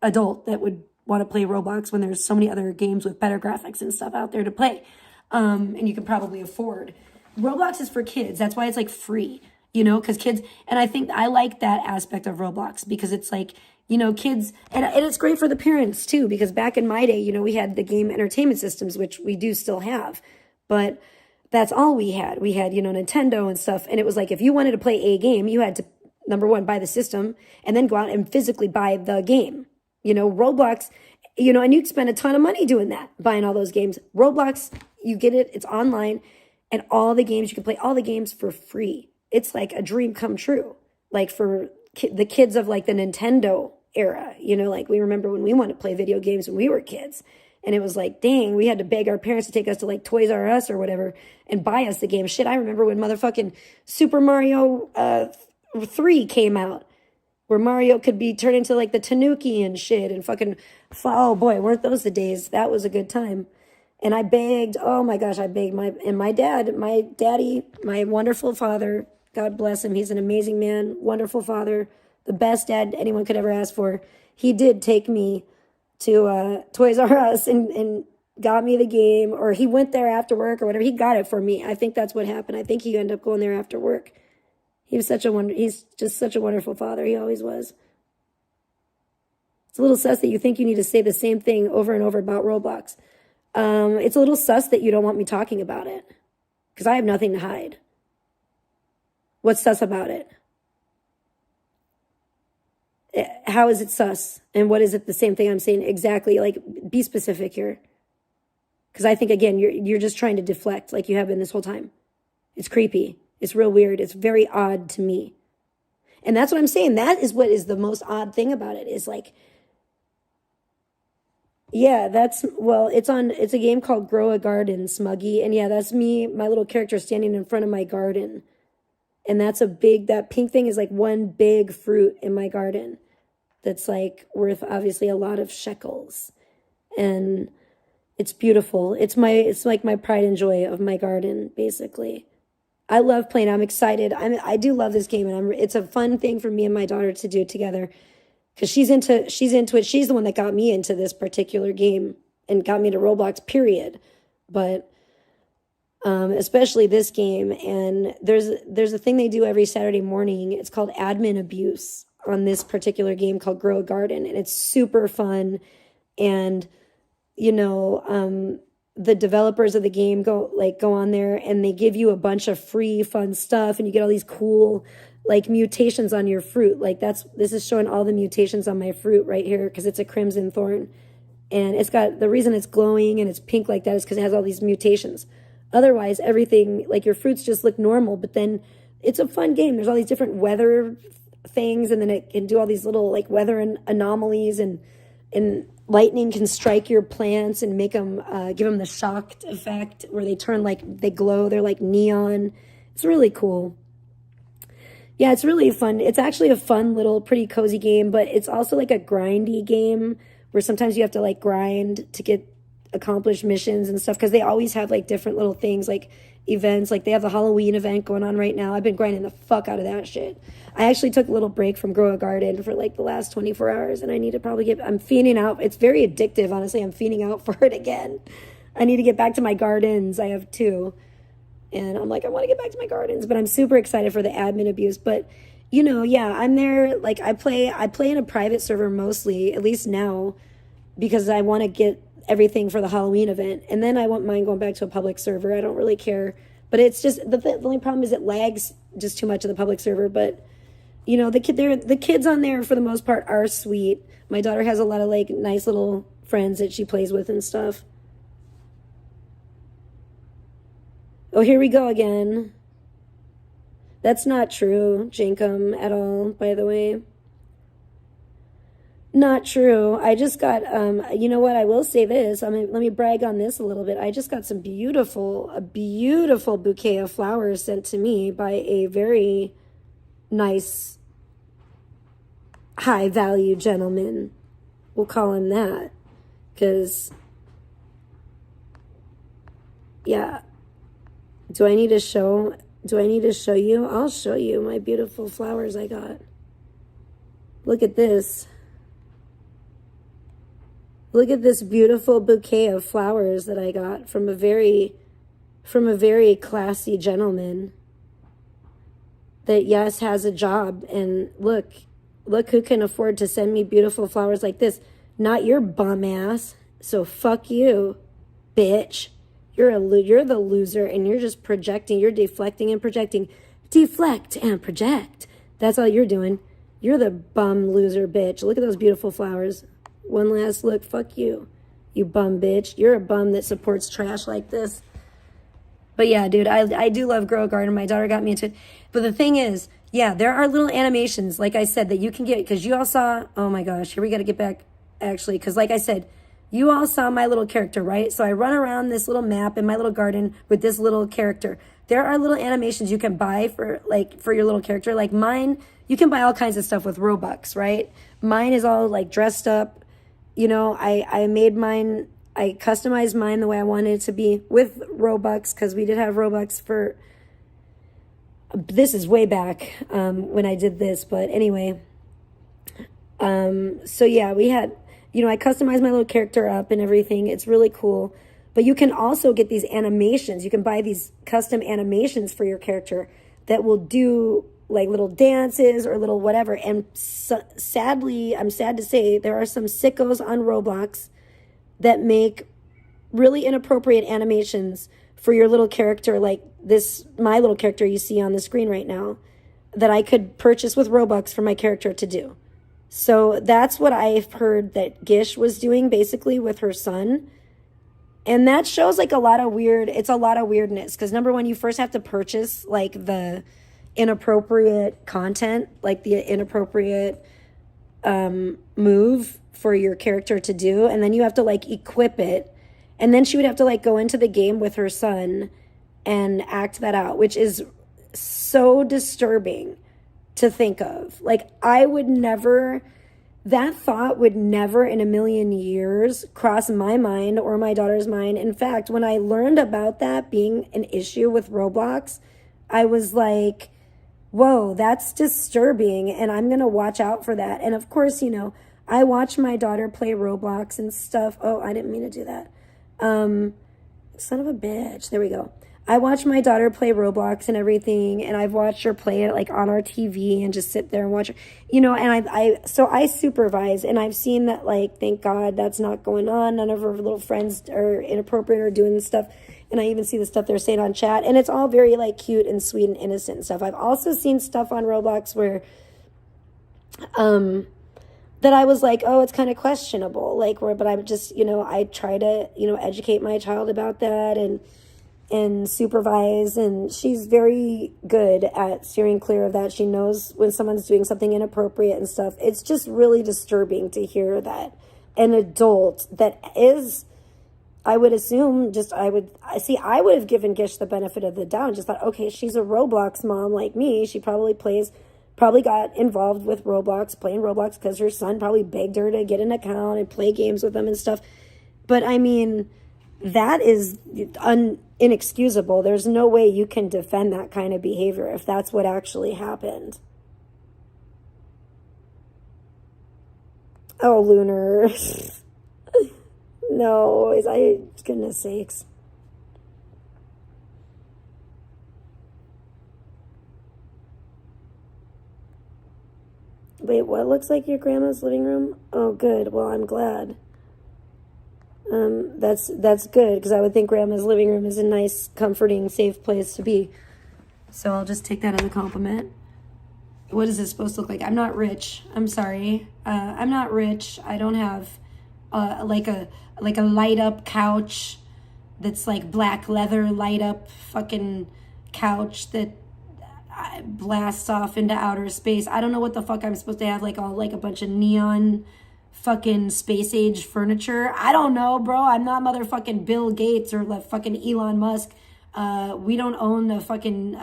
adult that would want to play Roblox when there's so many other games with better graphics and stuff out there to play. And you can probably afford. Roblox is for kids. That's why it's like free, because kids, and I think I like that aspect of Roblox because it's like, kids, and it's great for the parents too, because back in my day, we had the game entertainment systems, which we do still have, but that's all we had. We had, Nintendo and stuff. And it was like, if you wanted to play a game, you had to, number one, buy the system and then go out and physically buy the game, Roblox, and you'd spend a ton of money doing that, buying all those games. Roblox, you get it, it's online. And all the games, you can play all the games for free. It's like a dream come true. Like for the kids of like the Nintendo era, like we remember when we wanted to play video games when we were kids. And it was like, dang, we had to beg our parents to take us to like Toys R Us or whatever and buy us the game. Shit, I remember when motherfucking Super Mario 3 came out, where Mario could be turned into like the Tanuki and shit and fucking, oh boy, weren't those the days? That was a good time. And I begged, oh my gosh, my daddy, my wonderful father, God bless him. He's an amazing man, wonderful father, the best dad anyone could ever ask for. He did take me to Toys R Us and got me the game, or he went there after work or whatever. He got it for me. I think that's what happened. I think he ended up going there after work. He's just such a wonderful father. He always was. It's a little sus that you think you need to say the same thing over and over about Roblox. It's a little sus that you don't want me talking about it because I have nothing to hide. What's sus about it? How is it sus? And what is it the same thing I'm saying exactly? Like, be specific here. Because I think, again, you're just trying to deflect like you have been this whole time. It's creepy. It's real weird. It's very odd to me. And that's what I'm saying. That is what is the most odd thing about it is like, yeah, it's a game called Grow a Garden, Smuggy. And yeah, that's me, my little character standing in front of my garden. And that pink thing is like one big fruit in my garden that's like worth obviously a lot of shekels. And it's beautiful. It's like my pride and joy of my garden, basically. I love playing. I'm excited. I do love this game, and it's a fun thing for me and my daughter to do together. Because she's into it. She's the one that got me into this particular game and got me to Roblox, period. But especially this game. And there's a thing they do every Saturday morning. It's called admin abuse on this particular game called Grow a Garden. And it's super fun. And, the developers of the game go on there and they give you a bunch of free fun stuff. And you get all these cool like mutations on your fruit. Like this is showing all the mutations on my fruit right here because it's a crimson thorn. And it's got, the reason it's glowing and it's pink like that is because it has all these mutations. Otherwise, everything, like your fruits just look normal, but then it's a fun game. There's all these different weather things, and then it can do all these little like weather anomalies, and lightning can strike your plants and make them, give them the shocked effect where they turn like, they glow, they're like neon. It's really cool. Yeah, it's really fun. It's actually a fun little pretty cozy game, but it's also like a grindy game where sometimes you have to like grind to get accomplish missions and stuff because they always have like different little things like events. Like they have the Halloween event going on right now. I've been grinding the fuck out of that shit. I actually took a little break from Grow a Garden for like the last 24 hours and I need to probably I'm fiending out. It's very addictive, honestly. I'm fiending out for it again. I need to get back to my gardens. I have 2. And I'm like, I want to get back to my gardens, but I'm super excited for the admin abuse. But, you know, yeah, I'm there. Like I play in a private server mostly, at least now, because I want to get everything for the Halloween event. And then I won't mind going back to a public server. I don't really care. But it's just, the only problem is it lags just too much in the public server. But, you know, the kids on there for the most part are sweet. My daughter has a lot of like nice little friends that she plays with and stuff. Oh, here we go again. That's not true, Jankum, at all, by the way. Not true. I just got, you know what, I will say this. Let me brag on this a little bit. I just got a beautiful bouquet of flowers sent to me by a very nice, high-value gentleman. We'll call him that. Because, yeah. Do I need to show you? I'll show you my beautiful flowers I got. Look at this. Look at this beautiful bouquet of flowers that I got from a very classy gentleman that, yes, has a job. And look who can afford to send me beautiful flowers like this. Not your bum ass. So fuck you, bitch. You're the loser, and you're just projecting. You're deflecting and projecting. Deflect and project. That's all you're doing. You're the bum loser bitch. Look at those beautiful flowers. One last look. Fuck you, you bum bitch. You're a bum that supports trash like this. But yeah, dude, I do love Grow a Garden. My daughter got me into it. But the thing is, yeah, there are little animations, like I said, that you can get, because you all saw, oh my gosh, here we got to get back, actually, because like I said, you all saw my little character, right? So I run around this little map in my little garden with this little character. There are little animations you can buy for your little character. Like mine, you can buy all kinds of stuff with Robux, right? Mine is all like dressed up. You know, I made mine, I customized mine the way I wanted it to be with Robux, because we did have Robux for, this is way back when I did this. But anyway, so yeah, we had, you know, I customized my little character up and everything. It's really cool. But you can also get these animations. You can buy these custom animations for your character that will do like little dances or little whatever. And sadly, I'm sad to say, there are some sickos on Roblox that make really inappropriate animations for your little character, like this, my little character you see on the screen right now, that I could purchase with Robux for my character to do. So that's what I've heard that Gish was doing basically with her son. And that shows like a lot of weirdness. Because number one, you first have to purchase like the inappropriate content, like the inappropriate move for your character to do. And then you have to like equip it. And then she would have to like go into the game with her son and act that out, which is so disturbing to think of. Like I would never, that thought would never in a million years cross my mind or my daughter's mind. In fact, when I learned about that being an issue with Roblox, I was like, whoa, that's disturbing, and I'm going to watch out for that. And of course, you know, I watch my daughter play Roblox and stuff. Oh, I didn't mean to do that. Son of a bitch. There we go. I watch my daughter play Roblox and everything, and I've watched her play it like on our TV and just sit there and watch her, you know, and so I supervise, and I've seen that, like, thank God that's not going on. None of her little friends are inappropriate or doing this stuff. And I even see the stuff they're saying on chat, and it's all very like cute and sweet and innocent and stuff. I've also seen stuff on Roblox where, that I was like, oh, it's kind of questionable, like, but I just, you know, I try to, you know, educate my child about that and supervise, and she's very good at steering clear of that. She knows when someone's doing something inappropriate and stuff. It's just really disturbing to hear that an adult that is, I would assume, I would have given Gish the benefit of the doubt and just thought, okay, she's a Roblox mom like me. She probably plays probably got involved with Roblox, playing Roblox because her son probably begged her to get an account and play games with them and stuff. But I mean, that is inexcusable. There's no way you can defend that kind of behavior if that's what actually happened. Oh, Lunar. No, goodness sakes. Wait, what looks like your grandma's living room? Oh, good. Well, I'm glad. That's good, because I would think grandma's living room is a nice, comforting, safe place to be. So I'll just take that as a compliment. What is this supposed to look like? I'm not rich. I'm sorry. I'm not rich. I don't have like a light up couch that's like black leather light up fucking couch that blasts off into outer space. I don't know what the fuck I'm supposed to have, like all like a bunch of neon fucking space age furniture. I don't know, bro. I'm not motherfucking Bill Gates or like fucking Elon Musk. We don't own a fucking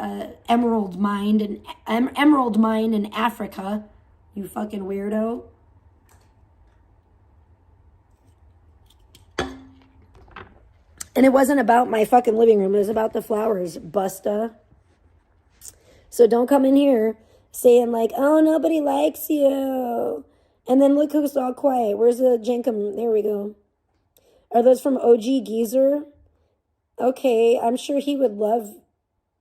emerald mine in Africa, you fucking weirdo. And it wasn't about my fucking living room. It was about the flowers, Busta. So don't come in here saying like, oh, nobody likes you. And then look who's all quiet. Where's the Jenkum? There we go. Are those from OG Geezer? Okay, I'm sure he would love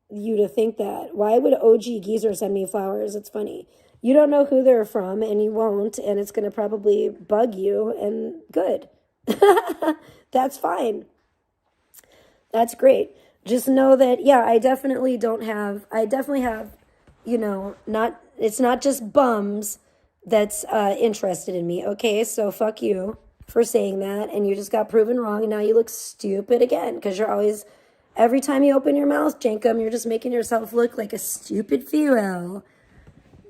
you to think that. Why would OG Geezer send me flowers? It's funny. You don't know who they're from, and you won't, and it's going to probably bug you, and good. That's fine. That's great. Just know that, yeah, I definitely have, you know, it's not just bums that's interested in me, okay? So fuck you for saying that, and you just got proven wrong, and now you look stupid again, because you're always, every time you open your mouth, Jankum, you're just making yourself look like a stupid female.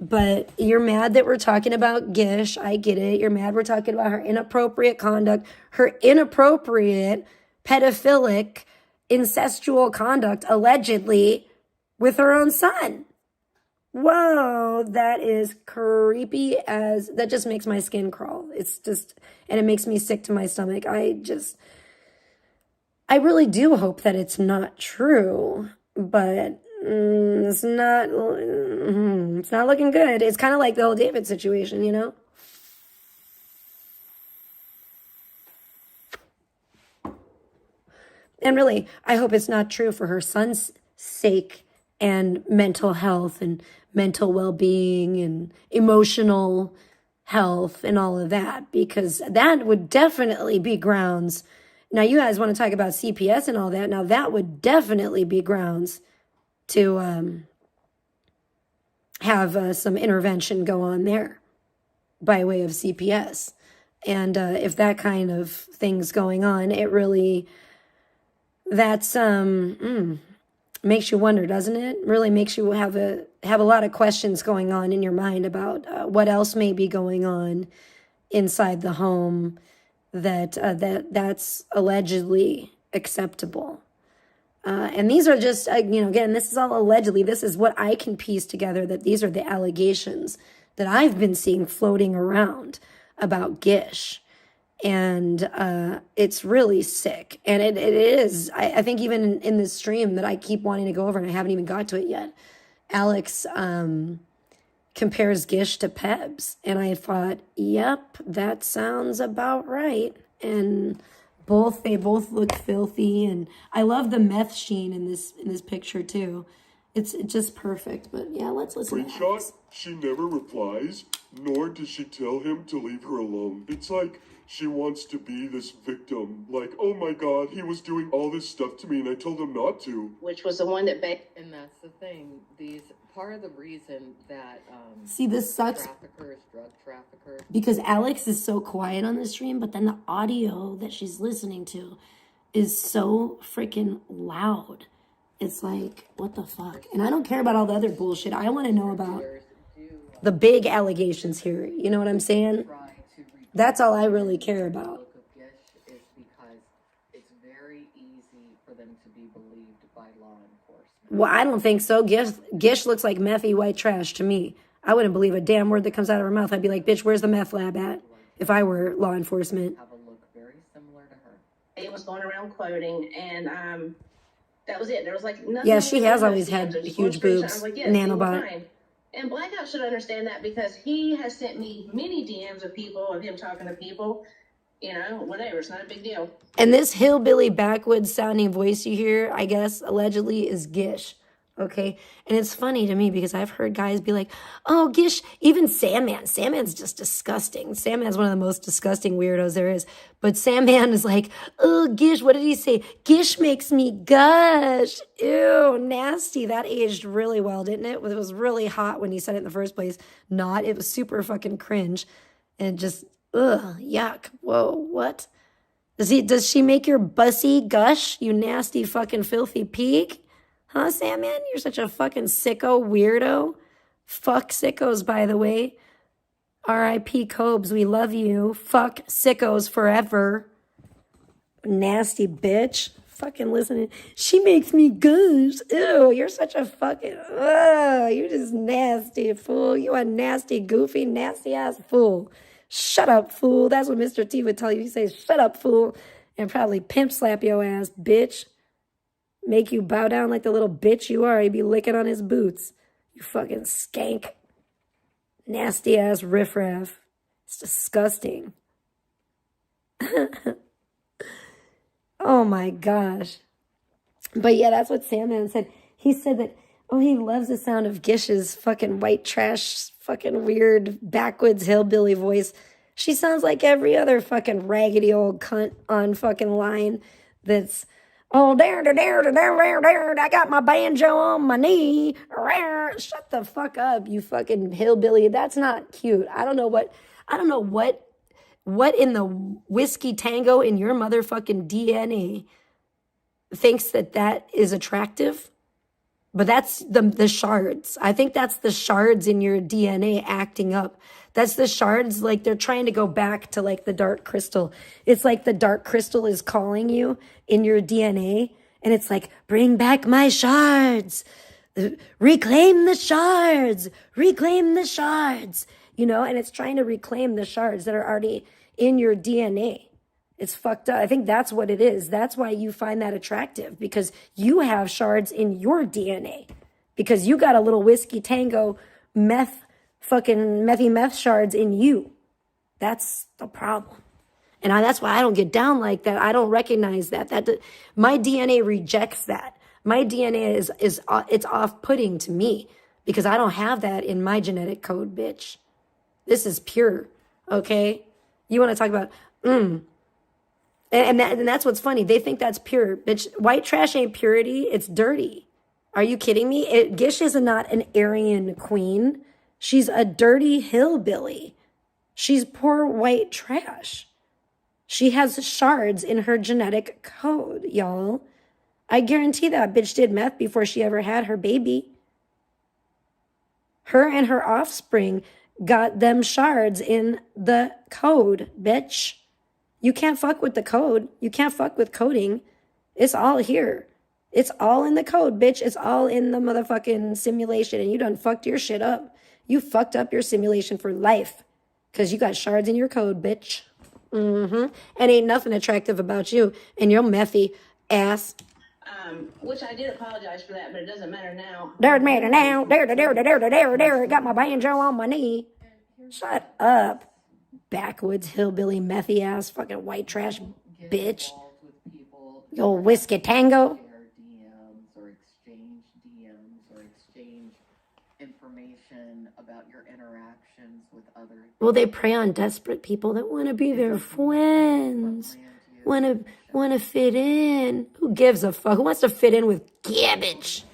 But you're mad that we're talking about Gish. I get it. You're mad we're talking about her inappropriate conduct, her inappropriate, pedophilic, incestual conduct, allegedly, with her own son. Whoa, that is creepy as, that just makes my skin crawl. It's just, and it makes me sick to my stomach. I really do hope that it's not true, but it's not looking good. It's kind of like the whole David situation, you know? And really, I hope it's not true for her son's sake and mental health and mental well-being and emotional health and all of that, because that would definitely be grounds. Now, you guys want to talk about CPS and all that. Now, that would definitely be grounds to have some intervention go on there by way of CPS. And if that kind of thing's going on, it really, that's makes you wonder, doesn't it? Really makes you have a lot of questions going on in your mind about what else may be going on inside the home that's allegedly acceptable. And these are just, again, this is all allegedly. This is what I can piece together, that these are the allegations that I've been seeing floating around about Gish. And it's really sick. And it is, I think even in this stream that I keep wanting to go over and I haven't even got to it yet, Alex compares Gish to Pebs. And I thought, yep, that sounds about right. And they both look filthy. And I love the meth sheen in this picture too. It's just perfect. But yeah, let's listen to Screenshot, she never replies, nor does she tell him to leave her alone. It's like she wants to be this victim. Like, oh my God, he was doing all this stuff to me and I told him not to. Which was the one that and that's the thing. Part of the reason that see, this sucks, drug traffickers, because Alex is so quiet on the stream, but then the audio that she's listening to is so freaking loud. It's like, what the fuck? And I don't care about all the other bullshit. I want to know about the big allegations here. You know what I'm saying? That's all I really care about. Is because it's very easy for them to be believed by law enforcement. Well, I don't think so. Gish looks like methy white trash to me. I wouldn't believe a damn word that comes out of her mouth. I'd be like, bitch, where's the meth lab at? If I were law enforcement. Have a look very similar to her. It was going around quoting, and that was it. There was like nothing. Yeah, she has no always had DMs. Just huge one screenshot. I boobs. was like, yes, you were Nanobot. fine. And Blackout should understand that because he has sent me many DMs of people, of him talking to people. You know, whatever. It's not a big deal. And this hillbilly backwoods sounding voice you hear, I guess, allegedly is Gish. Okay? And it's funny to me because I've heard guys be like, oh, Gish, even Sandman. Sandman's just disgusting. Sandman's one of the most disgusting weirdos there is. But Sandman is like, oh, Gish, what did he say? Gish makes me gush. Ew, nasty. That aged really well, didn't it? It was really hot when he said it in the first place. Not. It was super fucking cringe. And just, ugh, yuck. Whoa, what? Does she make your bussy gush, you nasty fucking filthy pig? Huh, Sandman? You're such a fucking sicko weirdo. Fuck sickos, by the way. R.I.P. Cobes, we love you. Fuck sickos forever. Nasty bitch. Fucking listening. She makes me gush. Ew, you're such a fucking... Ugh, you're just nasty, fool. You a nasty, goofy, nasty-ass fool. Shut up, fool. That's what Mr. T would tell you. He'd say, shut up, fool. And probably pimp slap your ass, bitch. Make you bow down like the little bitch you are. He'd be licking on his boots. You fucking skank. Nasty ass riffraff. It's disgusting. Oh my gosh. But yeah, that's what Sandman said. He said that, oh, he loves the sound of Gish's fucking white trash, fucking weird backwoods hillbilly voice. She sounds like every other fucking raggedy old cunt on fucking line that's, oh, there, I got my banjo on my knee. Shut the fuck up, you fucking hillbilly. That's not cute. I don't know what in the whiskey tango in your motherfucking DNA thinks that is attractive. But that's the shards. I think that's the shards in your DNA acting up. That's the shards, like they're trying to go back to like the dark crystal. It's like the dark crystal is calling you in your DNA. And it's like, bring back my shards. Reclaim the shards. Reclaim the shards. You know, and it's trying to reclaim the shards that are already in your DNA. It's fucked up. I think that's what it is. That's why you find that attractive, because you have shards in your DNA. Because you got a little whiskey tango methy meth shards in you. That's the problem. And that's why I don't get down like that. I don't recognize that. My DNA rejects that. My DNA is it's off-putting to me because I don't have that in my genetic code, bitch. This is pure, okay? You want to talk about, And that's what's funny. They think that's pure. Bitch, white trash ain't purity. It's dirty. Are you kidding me? Gish is not an Aryan queen. She's a dirty hillbilly. She's poor white trash. She has shards in her genetic code, y'all. I guarantee that bitch did meth before she ever had her baby. Her and her offspring got them shards in the code, bitch. You can't fuck with the code. You can't fuck with coding. It's all here. It's all in the code, bitch. It's all in the motherfucking simulation. And you done fucked your shit up. You fucked up your simulation for life. Because you got shards in your code, bitch. And ain't nothing attractive about you and your methy ass. Which I did apologize for that, but it doesn't matter now. There, matter now. There. Got my banjo on my knee. Shut up. Backwoods, hillbilly, methy ass, fucking white trash bitch. You old whiskey tango. DMs or exchange information about your interactions with other. Well, they prey on desperate people that want to be their friends. Want to fit in. Who gives a fuck? Who wants to fit in with garbage?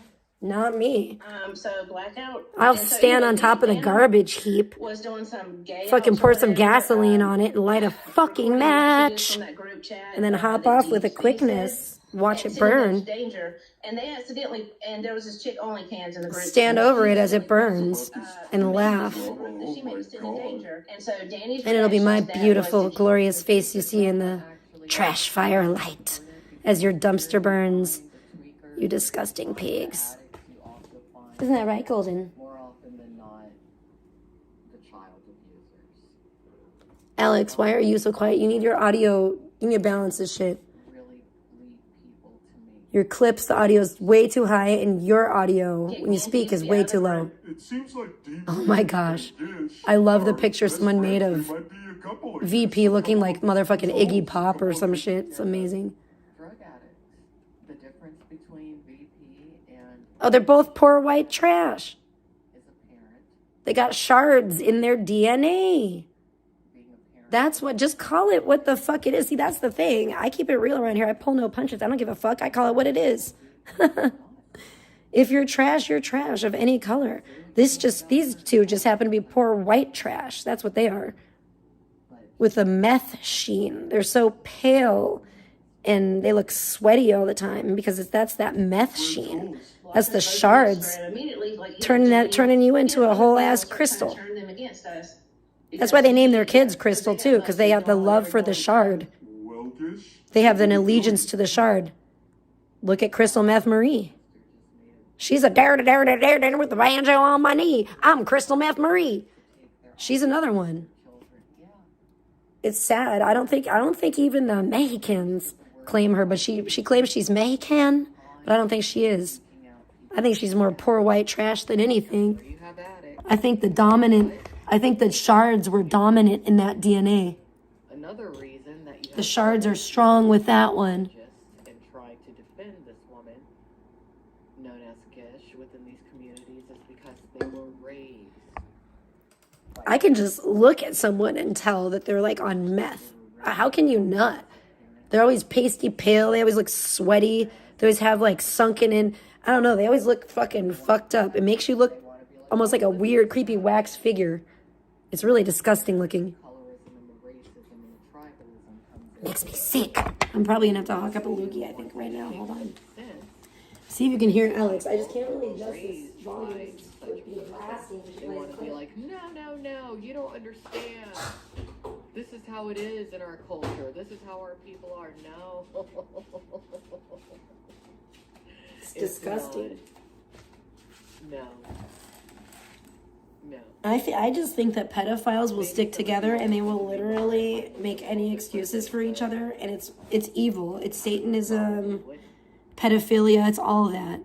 Not me. So Blackout. I'll stand on top of the garbage heap. Was doing some gay. Fucking pour some gasoline on it and light a fucking match. And then hop off with a quickness. Watch it burn. Danger. And they accidentally, and there was this chick only cans in the group. Stand over it as it burns and laugh. She may be sitting in danger. And so Danny's. And it'll be my beautiful, glorious face you see in the trash fire light as your dumpster burns. You disgusting pigs. Isn't that right, Golden? More often than not, Alex, why are you so quiet? You need your audio. You need to balance this shit. really lead people to me. Your clips, the audio is way too high, and your audio, when you speak, is way too low. It seems like DV Oh my gosh. and Gish I love the are picture best someone made friends. of They might be a couple, I VP guess. looking like motherfucking Iggy Adults, Pop or couple some of shit. It's amazing. Drug addicts. The difference between VP and Oh, they're both poor white trash. is apparent. They got shards in their DNA. Being a parent. That's what, just call it what the fuck it is. See, that's the thing. I keep it real around here. I pull no punches. I don't give a fuck. I call it what it is. If you're trash of any color. These two just happen to be poor white trash. That's what they are. With a meth sheen. They're so pale and they look sweaty all the time because that's that meth sheen. That's the shards turning you into a whole ass crystal. That's why they name their kids Crystal too, because they have the love for the shard. Well, Gish, They have an allegiance to the shard. Look at Crystal Meth Marie. She's a dare with the banjo on my knee. I'm Crystal Meth Marie. She's another one. It's sad. I don't think even the Mexicans claim her, but she claims she's Mexican, but I don't think she is. I think she's more poor white trash than anything. You have at it. I think the shards were dominant in that DNA. Another reason that you have The shards are strong with that one. and try to defend this woman known as Gish within these communities is because they were raised. I can just look at someone and tell that they're like on meth. How can you not? They're always pasty pale. They always look sweaty. They always have like sunken in. I don't know. They always look fucking fucked up. It makes you look almost like a weird, creepy wax figure. It's really disgusting looking. Colorism and the racism and the tribalism comes in. Makes me sick. I'm probably gonna have to hawk up a loogie, I think, right now. Hold on. Sense. See if you can hear Alex. I just can't really adjust this Raised volume. by such people. They want to be like, no, you don't understand. This is how it is in our culture. This is how our people are. No. It's disgusting. No. No. I just think that pedophiles will stick together and they will literally make any excuses for each other, and it's evil. It's Satanism, pedophilia. It's all of that.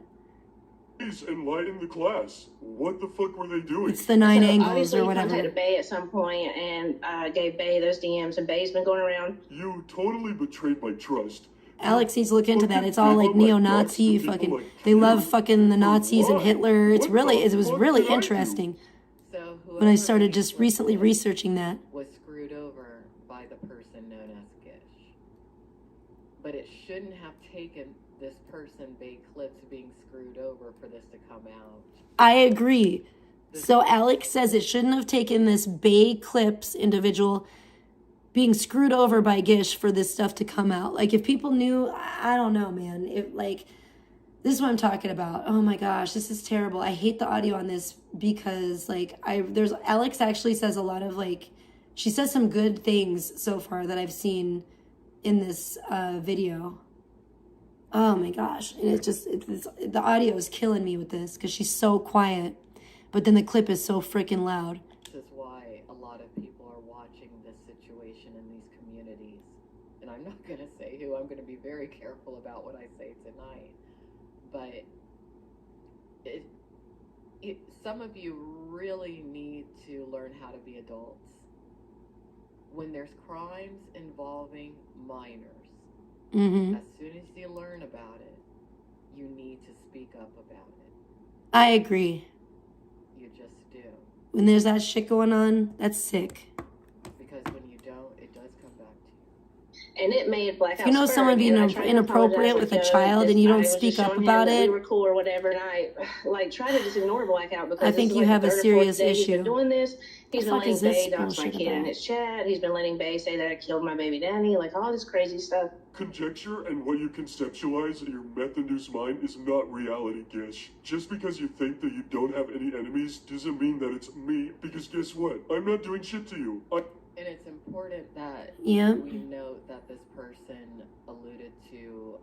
please enlighten the class. What the fuck were they doing? It's the nine angles Obviously, or you whatever. contacted Bay at some point and gave Bay those DMs, and Bay's been going around. You totally betrayed my trust. Alex needs to look into that. It's all like neo-Nazi fucking. They love fucking the Nazis and Hitler. It was really interesting So when I started just recently researching that. was screwed over by the person known as Gish. But it shouldn't have taken this person, Bay Clips, being screwed over for this to come out. I agree. So Alex says it shouldn't have taken this Bay Clips individual being screwed over by Gish for this stuff to come out. Like, if people knew, I don't know, man. If, like, this is what I'm talking about. Oh my gosh, this is terrible. I hate the audio on this because, like, Alex actually says a lot of, like, she says some good things so far that I've seen in this video. Oh my gosh. And the audio is killing me with this because she's so quiet. But then the clip is so freaking loud. This is why a lot of people are watching this situation in these communities. And I'm not going to say who. I'm going to be very careful about what I say tonight. But some of you really need to learn how to be adults. When there's crimes involving minors, Mm-hmm. as soon as you learn about it, you need to speak up about it. I agree. You just do. When there's that shit going on, that's sick. Because when you don't, it does come back to you. And it made Blackout. If you know someone being inappropriate with a child and you don't speak up about it, we were cool or whatever, and I like try to just ignore Blackout because I think this is you like have the a third or serious fourth day he's been issue. doing this. He's been fuck letting is this Bay dox my bullshit kid in about? his chat. He's been letting Bay say that I killed my baby daddy, like all this crazy stuff. Conjecture and what you conceptualize in your meth-induced mind is not reality, Gish. Just because you think that you don't have any enemies doesn't mean that it's me, because guess what? I'm not doing shit to you. And it's important that Yeah. we note that this person alluded to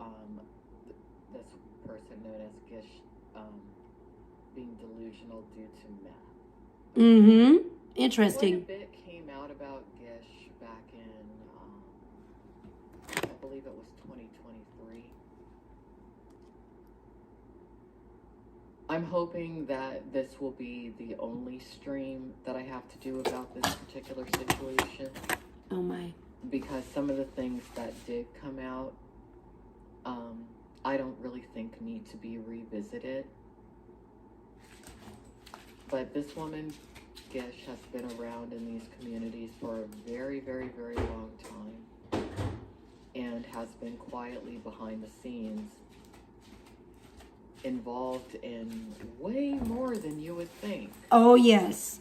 this person known as Gish being delusional due to meth. Mm-hmm. Quite a Interesting. bit came out about Gish in, I believe it was 2023. I'm hoping that this will be the only stream that I have to do about this particular situation. Oh my. Because some of the things that did come out, I don't really think need to be revisited. But this woman, Gish, has been around in these communities for a very, very, very long time and has been quietly behind the scenes involved in way more than you would think. Oh, yes.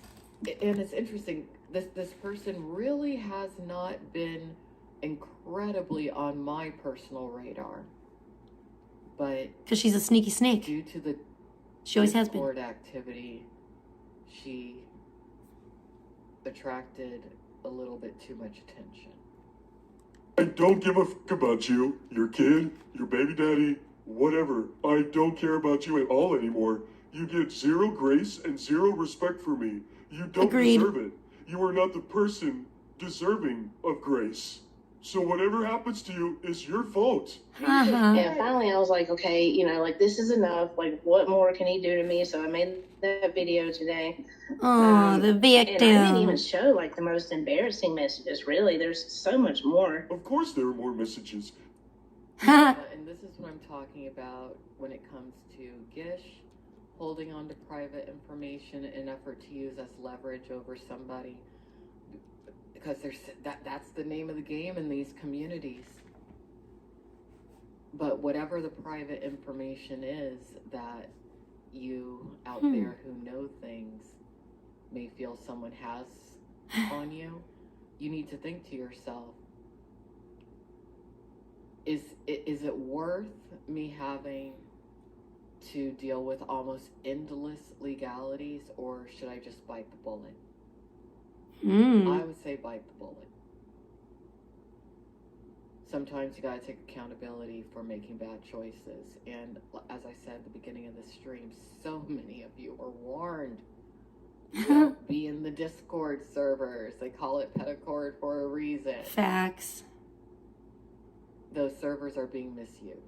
And it's interesting, this person really has not been incredibly on my personal radar. But Because she's a sneaky snake. due to the She always has been. Discord activity, she attracted a little bit too much attention. I don't give a fuck about you, your kid, your baby daddy, whatever. I don't care about you at all anymore. You get zero grace and zero respect for me. You don't Agreed. deserve it. You are not the person deserving of grace. So whatever happens to you is your fault. And finally, I was like, okay, you know, like, this is enough. Like, what more can he do to me? So I made that video today. Oh, the And I didn't even victim. show, like, the most embarrassing messages, really. There's so much more. Of course there are more messages. And this is what I'm talking about when it comes to Gish holding on to private information in an effort to use as leverage over somebody. Because that's the name of the game in these communities. But whatever the private information is that you out there who know things may feel someone has on you, you need to think to yourself, is it worth me having to deal with almost endless legalities, or should I just bite the bullet? I would say bite the bullet. Sometimes you gotta take accountability for making bad choices. And as I said at the beginning of the stream, so many of you were warned. Don't be in the Discord servers. They call it Petacord for a reason. Facts. Those servers are being misused.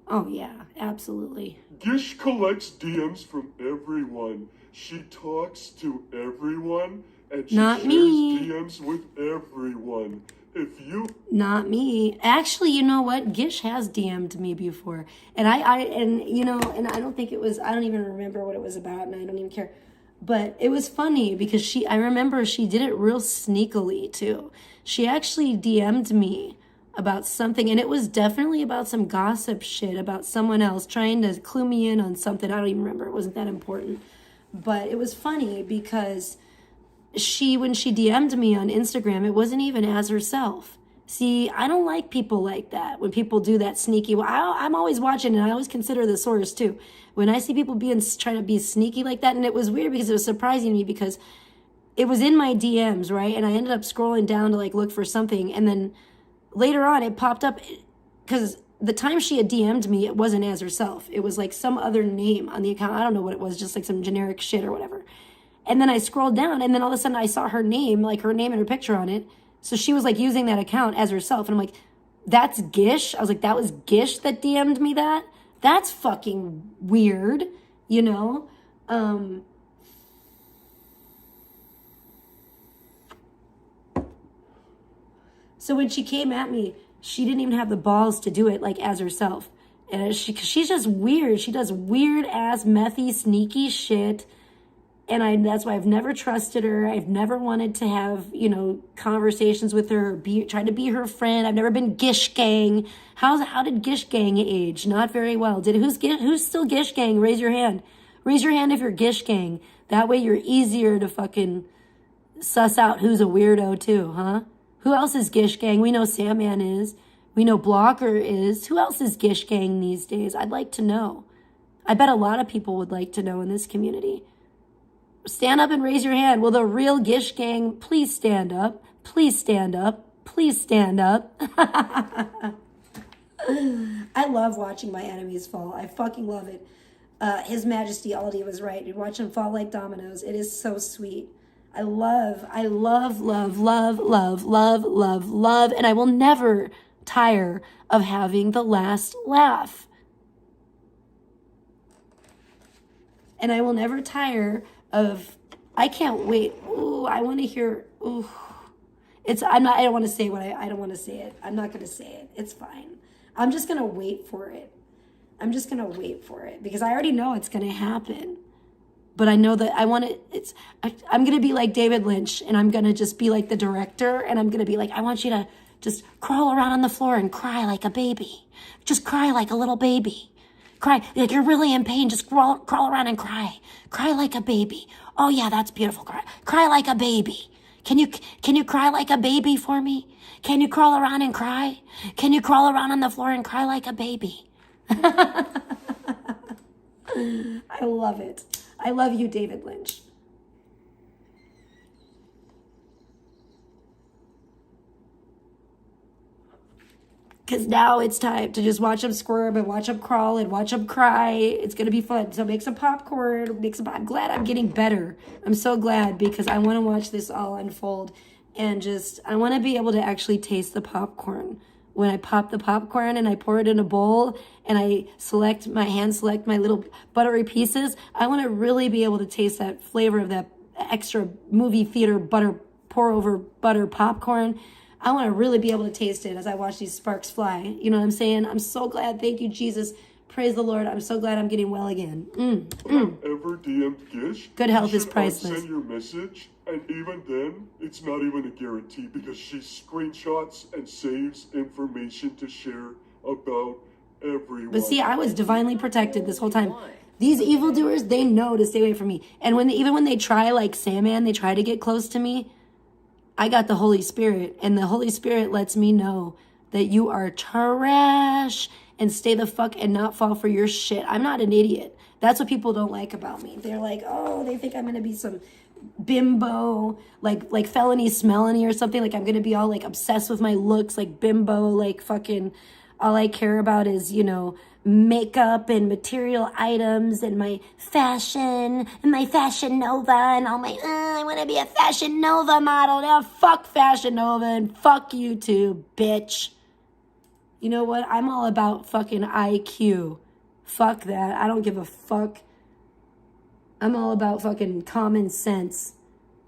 Oh, yeah, absolutely. Gish collects DMs from everyone. She talks to everyone, and she Not shares me. DMs with everyone. If you Not me. Actually, you know what? Gish has DM'd me before. And and I don't think it was, I don't even remember what it was about, and I don't even care. But it was funny because I remember she did it real sneakily too. She actually DM'd me about something, and it was definitely about some gossip shit about someone else trying to clue me in on something. I don't even remember. It wasn't that important. But it was funny because when she DM'd me on Instagram, it wasn't even as herself. See, I don't like people like that. When people do that sneaky, I'm always watching, and I always consider the source too. When I see people trying to be sneaky like that, and it was weird because it was surprising to me because it was in my DMs, right? And I ended up scrolling down to like look for something, and then later on it popped up because the time she had DM'd me, it wasn't as herself. It was like some other name on the account. I don't know what it was, just like some generic shit or whatever. And then I scrolled down, and then all of a sudden I saw her name, like her name and her picture on it. So she was like using that account as herself. And I'm like, that's Gish? I was like, that was Gish that DM'd me that? That's fucking weird, you know? So when she came at me, she didn't even have the balls to do it like as herself. And she's just weird. She does weird ass, methy, sneaky shit. And that's why I've never trusted her. I've never wanted to have, conversations with her, or try to be her friend. I've never been Gish Gang. How did Gish Gang age? Not very well. Who's still Gish Gang? Raise your hand. Raise your hand if you're Gish Gang. That way you're easier to fucking suss out who's a weirdo too, huh? Who else is Gish Gang? We know Sandman is. We know Blocker is. Who else is Gish Gang these days? I'd like to know. I bet a lot of people would like to know in this community. Stand up and raise your hand. Will the real Gish Gang please stand up? Please stand up. Please stand up. I love watching my enemies fall. I fucking love it. His Majesty Aldi was right. You'd watch them fall like dominoes. It is so sweet. I love, love, love, love, love, love, and I will never tire of having the last laugh. And I will never tire of, I can't wait. Ooh, I want to hear, ooh. I don't want to say I don't want to say it. I'm not going to say it. It's fine. I'm just going to wait for it. I'm just going to wait for it because I already know it's going to happen. But I know that I want it. I'm going to be like David Lynch, and I'm going to just be like the director, and I'm going to be like, I want you to just crawl around on the floor and cry like a baby. Just cry like a little baby. Cry. Like you're really in pain. Just crawl around and cry. Cry like a baby. Oh, yeah, that's beautiful. Cry like a baby. Can you cry like a baby for me? Can you crawl around and cry? Can you crawl around on the floor and cry like a baby? I love it. I love you, David Lynch. Because now it's time to just watch them squirm and watch them crawl and watch them cry. It's going to be fun. So make some popcorn. I'm glad I'm getting better. I'm so glad because I want to watch this all unfold. And I want to be able to actually taste the popcorn. When I pop the popcorn and I pour it in a bowl and I select my little buttery pieces, I want to really be able to taste that flavor of that extra movie theater pour over butter popcorn. I want to really be able to taste it as I watch these sparks fly. You know what I'm saying? I'm so glad. Thank you, Jesus. Praise the Lord. I'm so glad I'm getting well again. Ever DM'd Gish? Good health you is priceless. Send your message, and even then, it's not even a guarantee because she screenshots and saves information to share about everyone. But see, I was divinely protected this whole time. These evildoers, they know to stay away from me. And even when they try, like Sandman, they try to get close to me, I got the Holy Spirit, and the Holy Spirit lets me know that you are trash and stay the fuck and not fall for your shit. I'm not an idiot. That's what people don't like about me. They're like, oh, they think I'm going to be some bimbo, like Felony Smelony or something. Like I'm going to be all like obsessed with my looks, like bimbo, like fucking all I care about is, makeup and material items and my fashion and my Fashion Nova and all my, I want to be a Fashion Nova model. Now fuck Fashion Nova and fuck you too, bitch. You know what? I'm all about fucking IQ. Fuck that. I don't give a fuck. I'm all about fucking common sense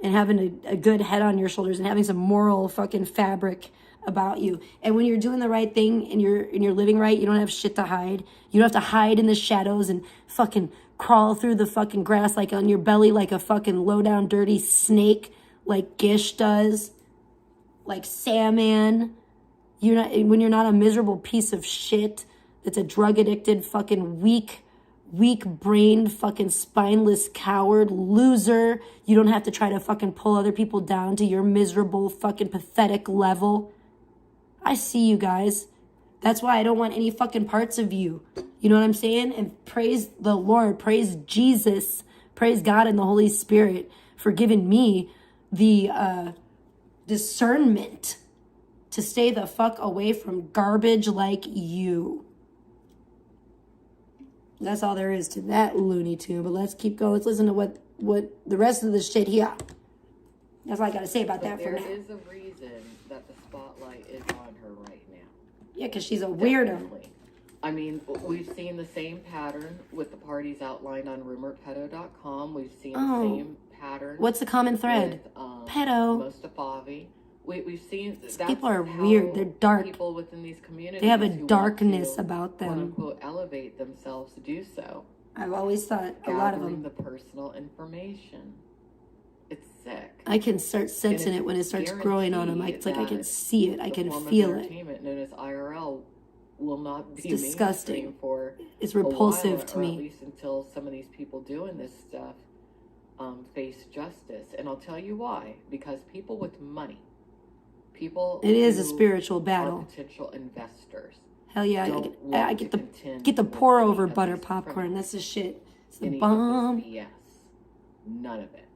and having a good head on your shoulders and having some moral fucking fabric about you. And when you're doing the right thing and you're living right, you don't have shit to hide. You don't have to hide in the shadows and fucking crawl through the fucking grass like on your belly like a fucking low down dirty snake like Gish does. Like Sandman. When you're not a miserable piece of shit that's a drug addicted fucking weak brained fucking spineless coward loser. You don't have to try to fucking pull other people down to your miserable fucking pathetic level. I see you guys. That's why I don't want any fucking parts of you. You know what I'm saying? And praise the Lord, praise Jesus, praise God and the Holy Spirit for giving me the discernment to stay the fuck away from garbage like you. That's all there is to that Looney Tune. But let's keep going. Let's listen to what the rest of the shit here. That's all I got to say about that for now. There is a reason that the spotlight is on her right now. Yeah, because she's a weirdo. Definitely. I mean, we've seen the same pattern with the parties outlined on rumorpedo.com. We've seen the same pattern. What's the common thread? With, Pedo. Mustafavi. We've seen these people are weird. They're dark. People within these communities, they have a darkness about them. "Quote unquote," elevate themselves to do so. I've always thought a lot of them. The personal information. It's sick. I can start sensing it when it starts growing on them. It's like I can see it. I can feel it. Entertainment known as IRL will not be disgusting. For it's repulsive to me. At least until some of these people doing this stuff face justice. And I'll tell you why. Because people with money. It is a spiritual battle. Potential investors. Hell yeah, I get the pour over butter popcorn. That's the shit. It's the bomb. Yes, none of it.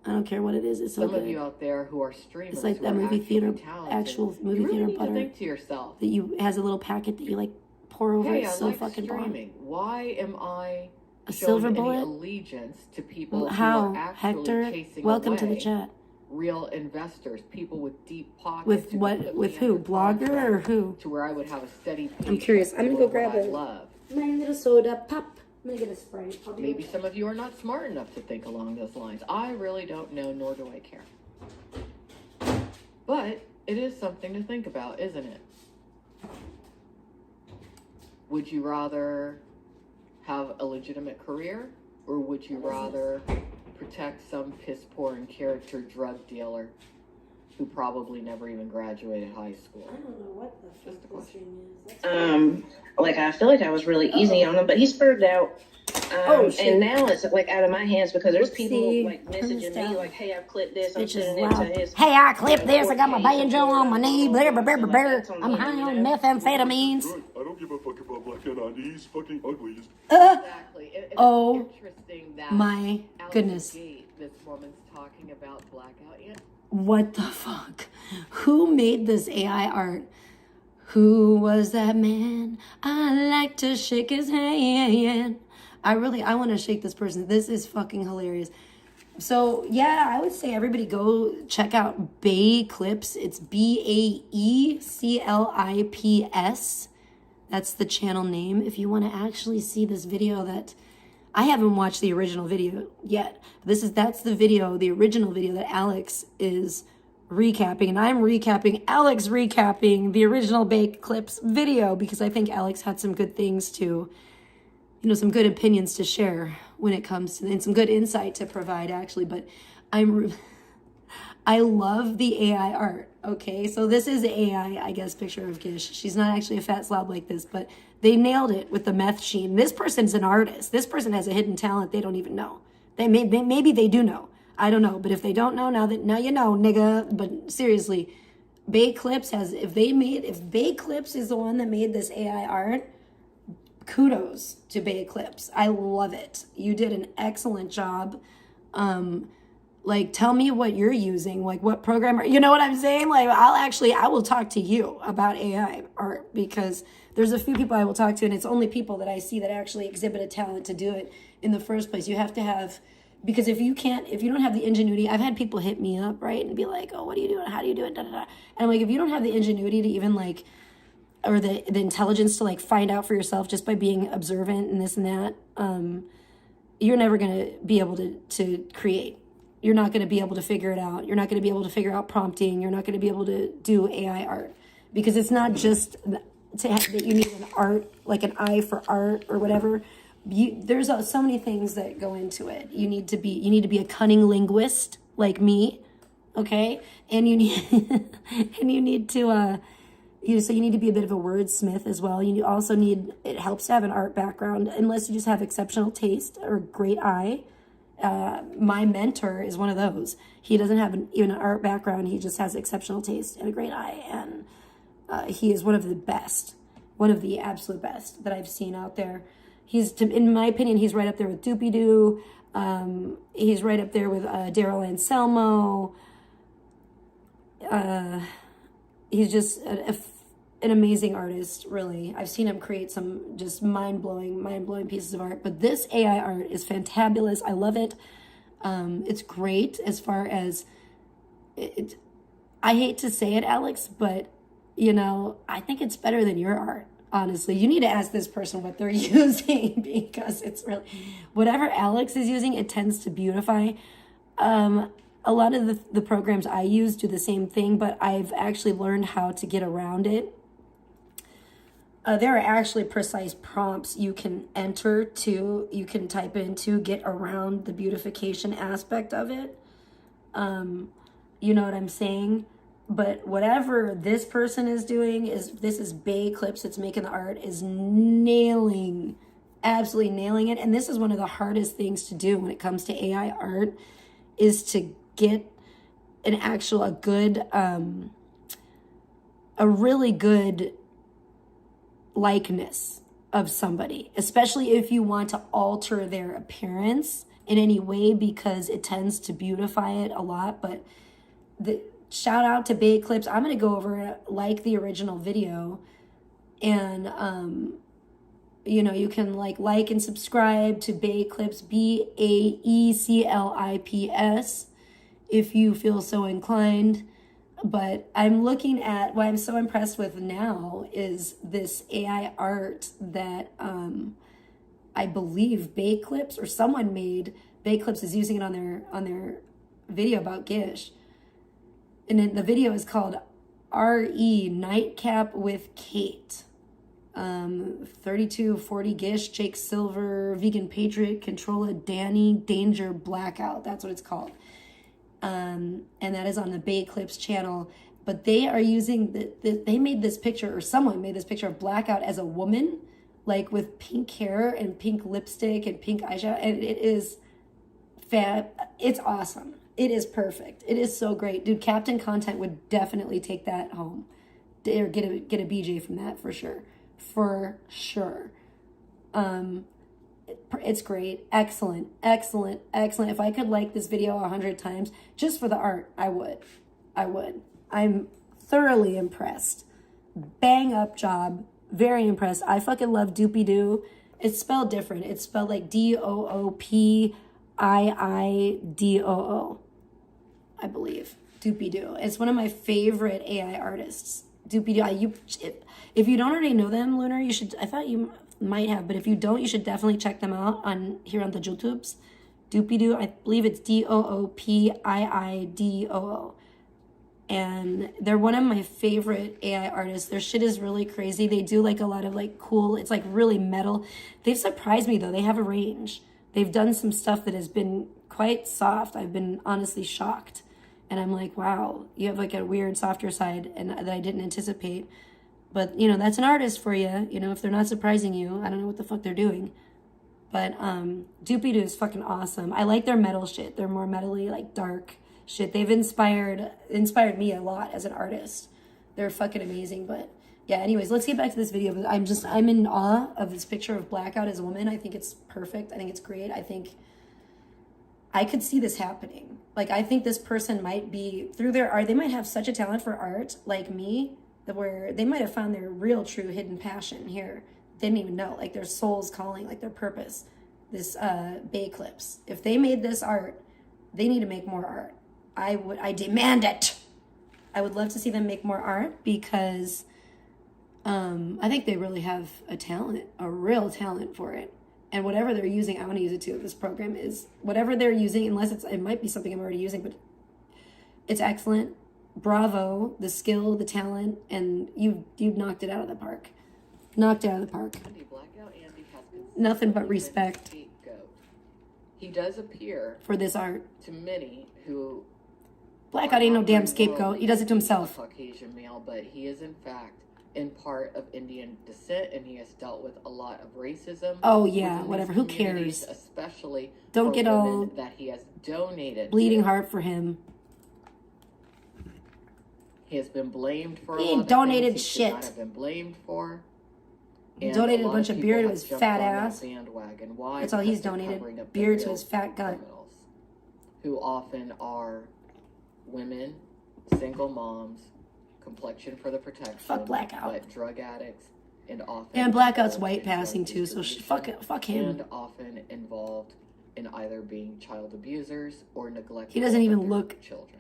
I don't care what it is. It's some of you out there who are streamers. It's like that movie theater, actual movie theater butter. Think to yourself that has a little packet that you like pour over. It's so like fucking streaming. bomb. Why am I A shown silver any bullet? allegiance to people How? who are actually Hector? chasing Welcome away to the chat. real investors, people with deep pockets. With who what? could put With me who? under Blogger or contract who? To where I would have a steady paycheck. I'm curious. I'm gonna go doing grab what I a love. my little soda pop. I'm gonna get a Sprite. I'll be Maybe right some of you are not smart enough to think along those lines. I really don't know, nor do I care. But it is something to think about, isn't it? Would you rather have a legitimate career, or would you rather protect some piss-poor in character drug dealer who probably never even graduated high school? I don't know what the fuck Just a this question. thing is. Like I feel like I was really easy on him, but he spurred out. Oh, shit. And now it's like out of my hands because there's people Whoopsie. like Turn this messaging down. me like, "Hey, I've clipped this. I'm Bitch is sending it to loud. his." Hey, I clipped this. I got my 4K banjo on my knee. Blah, blah, blah, blah, blah. I'm high on methamphetamines. Good. I don't give a fuck about Black Anna. He's fucking ugly. Exactly. It's Oh, interesting that my out goodness. the gate, this woman's talking about blackout. What the fuck? Who made this AI art? Who was that man? I like to shake his hand. I want to shake this person. This is fucking hilarious. So, yeah, I would say everybody go check out Bae Clips. It's BAECLIPS. That's the channel name. If you want to actually see this video that I haven't watched the original video yet. That's the video, the original video that Alex is recapping, and I'm recapping Alex recapping the original Bae Clips video because I think Alex had some good things to, some good opinions to share when it comes to, and some good insight to provide actually. But I love the AI art. Okay, so this is AI, I guess, picture of Gish. She's not actually a fat slob like this, but they nailed it with the meth sheen. This person's an artist. This person has a hidden talent they don't even know. Maybe they do know. I don't know, but if they don't know, now you know, nigga. But seriously, Bae Clips if Bae Clips is the one that made this AI art, kudos to Bae Clips. I love it. You did an excellent job. Like, tell me what you're using, like what programmer, you know what I'm saying? Like, I will talk to you about AI art because there's a few people I will talk to, and it's only people that I see that actually exhibit a talent to do it in the first place. You have to have, because if you don't have the ingenuity, I've had people hit me up, right, and be like, oh, what are you doing? How do you do it? Da, da, da. And I'm like, if you don't have the ingenuity to even like, or the intelligence to like find out for yourself just by being observant and this and that, you're never going to be able to create. You're not going to be able to figure it out. You're not going to be able to figure out prompting. You're not going to be able to do AI art because it's not just that you need an art, like an eye for art or whatever. There's so many things that go into it. You need to be a cunning linguist like me, okay? And you need so you need to be a bit of a wordsmith as well. You also need, it helps to have an art background unless you just have exceptional taste or great eye. My mentor is one of those. He doesn't have even an art background. He just has exceptional taste and a great eye. And he is one of the best, one of the absolute best that I've seen out there. In my opinion, he's right up there with Doopy Doo. He's right up there with Daryl Anselmo. He's just an amazing artist, really. I've seen him create some just mind-blowing pieces of art. But this AI art is fantabulous. I love it. It's great as far as it. I hate to say it, Alex, but I think it's better than your art. Honestly, you need to ask this person what they're using because it's really whatever Alex is using. It tends to beautify. A lot of the programs I use do the same thing, but I've actually learned how to get around it. There are actually precise prompts you can you can type in to get around the beautification aspect of it. You know what I'm saying? But whatever this person is doing this is Bae Clips. It's making the art is absolutely nailing it. And this is one of the hardest things to do when it comes to AI art is to get a really good likeness of somebody, especially if you want to alter their appearance in any way because it tends to beautify it a lot. But shout out to Bae Clips. I'm going to go over it like the original video and You know, you can like and subscribe to Bae Clips, BAECLIPS, if you feel so inclined. But I'm looking at what I'm so impressed with now is this AI art that I believe Bae Clips or someone made. Bae Clips is using it on their video about Gish. And then the video is called RE Nightcap with Kate. 3240 Gish, Jake Silver, Vegan Patriot, Controlla, Danny, Danger, Blackout. That's what it's called. And that is on the Bae Clips channel. But they are using, they made this picture, or someone made this picture of Blackout as a woman, like with pink hair and pink lipstick and pink eyeshadow. And it is fab. It's awesome. It is perfect. It is so great. Dude, Captain Content would definitely take that home. Or get a BJ from that for sure. For sure. It's great. Excellent. If I could like this video 100 times just for the art, I would. I'm thoroughly impressed. Bang up job. Very impressed. I fucking love Doopy Doo. It's spelled different. It's spelled like DOOPIIDOO, I believe. Doopy Doo. It's one of my favorite AI artists. Doopy Doo. If you don't already know them, Lunar, you should. I thought you might have, but if you don't, you should definitely check them out on here on the YouTubes. Doopy Doo. I believe it's DOOPIIDOO. And they're one of my favorite AI artists. Their shit is really crazy. They do like a lot of like cool, it's like really metal. They've surprised me though. They have a range. They've done some stuff that has been quite soft. I've been honestly shocked. And I'm like, wow, you have like a weird softer side and that I didn't anticipate. But, you know, that's an artist for you. You know, if they're not surprising you, I don't know what the fuck they're doing. But Doopy Doo is fucking awesome. I like their metal shit. They're more metally, like dark shit. They've inspired me a lot as an artist. They're fucking amazing. But yeah, anyways, let's get back to this video. I'm in awe of this picture of Blackout as a woman. I think it's perfect. I think it's great. I think I could see this happening. Like, I think this person might be, through their art, they might have such a talent for art, like me, where they might have found their real, true, hidden passion here. They didn't even know, like their soul's calling, like their purpose. This Bae Clips. If they made this art, they need to make more art. I demand it. I would love to see them make more art because I think they really have a talent, a real talent for it. And whatever they're using, I want to use it too. This program is whatever they're using, unless it might be something I'm already using, but it's excellent. Bravo, the skill, the talent, and you've knocked it out of the park. Knocked it out of the park. Nothing but respect. Scapegoat. He does appear for this art to many who Blackout ain't no damn scapegoat. He does it to himself. Caucasian male, but he is in fact in part of Indian descent, and he has dealt with a lot of racism. Oh yeah, whatever. Who cares? Especially don't get all that he has donated. Bleeding heart for him. He has been blamed for. He ain't donated shit. He should not have been blamed for. He donated a bunch of beer to his fat ass. Why? That's all he's donated. Beer to his fat gut. Who often are women, single moms, complexion for the protection. Fuck Blackout. But drug addicts and often. And Blackout's white passing too, so fuck him. And often involved in either being child abusers or neglecting. He doesn't even look. Children.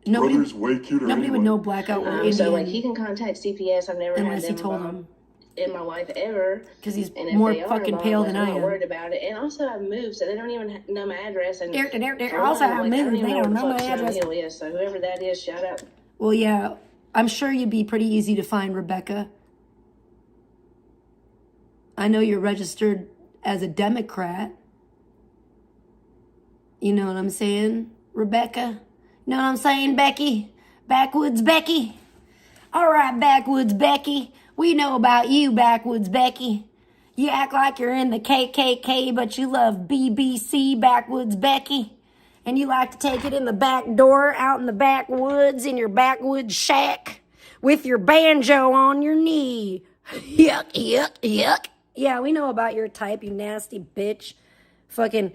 Nobody anyway. would know Blackout or Indian. So like he can contact CPS. I've never unless had he told them. In my life ever, because he's more fucking pale than I am. I'm not worried about it, and also I've moved, so they don't even know my address. And also I've moved, they don't know my address. Is, so whoever that is, shout out. Well, yeah, I'm sure you'd be pretty easy to find, Rebecca. I know you're registered as a Democrat. You know what I'm saying, Rebecca? You know what I'm saying, Becky? Backwoods Becky. All right, Backwoods Becky. We know about you, Backwoods Becky. You act like you're in the KKK, but you love BBC, Backwoods Becky. And you like to take it in the back door, out in the backwoods, in your backwoods shack, with your banjo on your knee. Yuck, yuck, yuck. Yeah, we know about your type, you nasty bitch. Fucking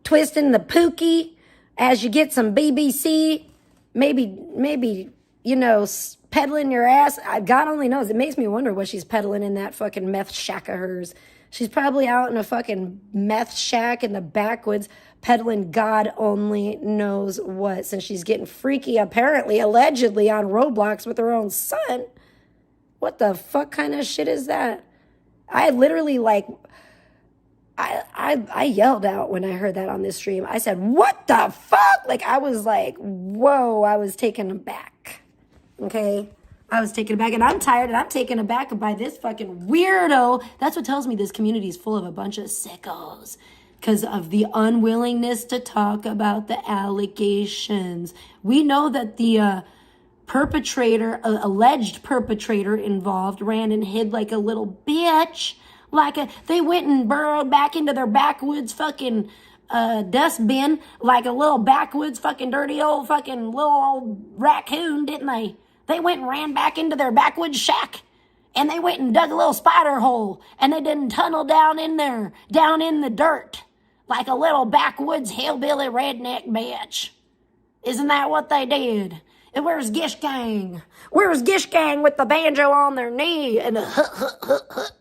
twisting the pookie as you get some BBC. Maybe, you know, peddling your ass. God only knows. It makes me wonder what she's peddling in that fucking meth shack of hers. She's probably out in a fucking meth shack in the backwoods peddling God only knows what, since she's getting freaky, apparently, allegedly, on Roblox with her own son. What the fuck kind of shit is that? I literally, like, I yelled out when I heard that on this stream. I said, what the fuck? Like, I was like, whoa, I was taken aback. Okay? I was taken aback, and I'm tired, and I'm taken aback by this fucking weirdo. That's what tells me this community is full of a bunch of sickos, because of the unwillingness to talk about the allegations. We know that the perpetrator, alleged perpetrator involved, ran and hid like a little bitch. They went and burrowed back into their backwoods fucking dustbin like a little backwoods fucking dirty old fucking little old raccoon, didn't they? They went and ran back into their backwoods shack. And they went and dug a little spider hole. And they didn't tunnel down in there, down in the dirt, like a little backwoods hillbilly redneck bitch. Isn't that what they did? And where's Gishgate? Where's Gishgate with the banjo on their knee and the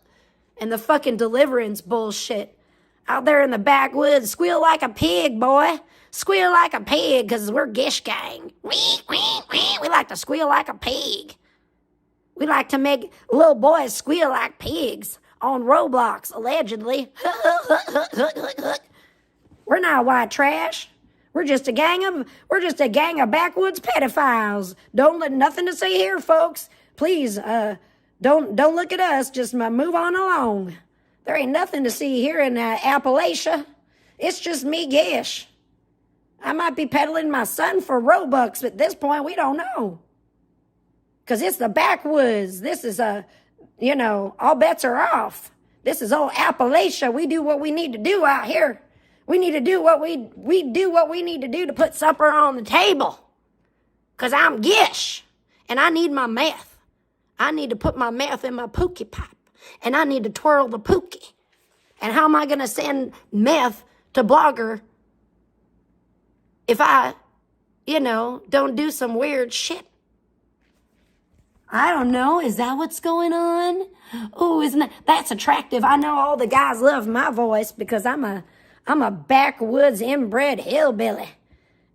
and the fucking deliverance bullshit? Out there in the backwoods, squeal like a pig, boy. Squeal like a pig, because we're Gishgate. We like to squeal like a pig. We like to make little boys squeal like pigs on Roblox, allegedly. We're not white trash. We're just a gang of backwoods pedophiles. Don't let nothing to see here, folks. Please, don't look at us. Just move on along. There ain't nothing to see here in Appalachia. It's just me, Gish. I might be peddling my son for Robux, but at this point, we don't know. Because it's the backwoods. This is all bets are off. This is old Appalachia. We do what we need to do out here. We need to do what we do what we need to do to put supper on the table. Because I'm Gish. And I need my meth. I need to put my meth in my pookie pipe. And I need to twirl the pookie. And how am I going to send meth to Blogger if I, don't do some weird shit? I don't know. Is that what's going on? Oh, that's attractive. I know all the guys love my voice because I'm a backwoods inbred hillbilly.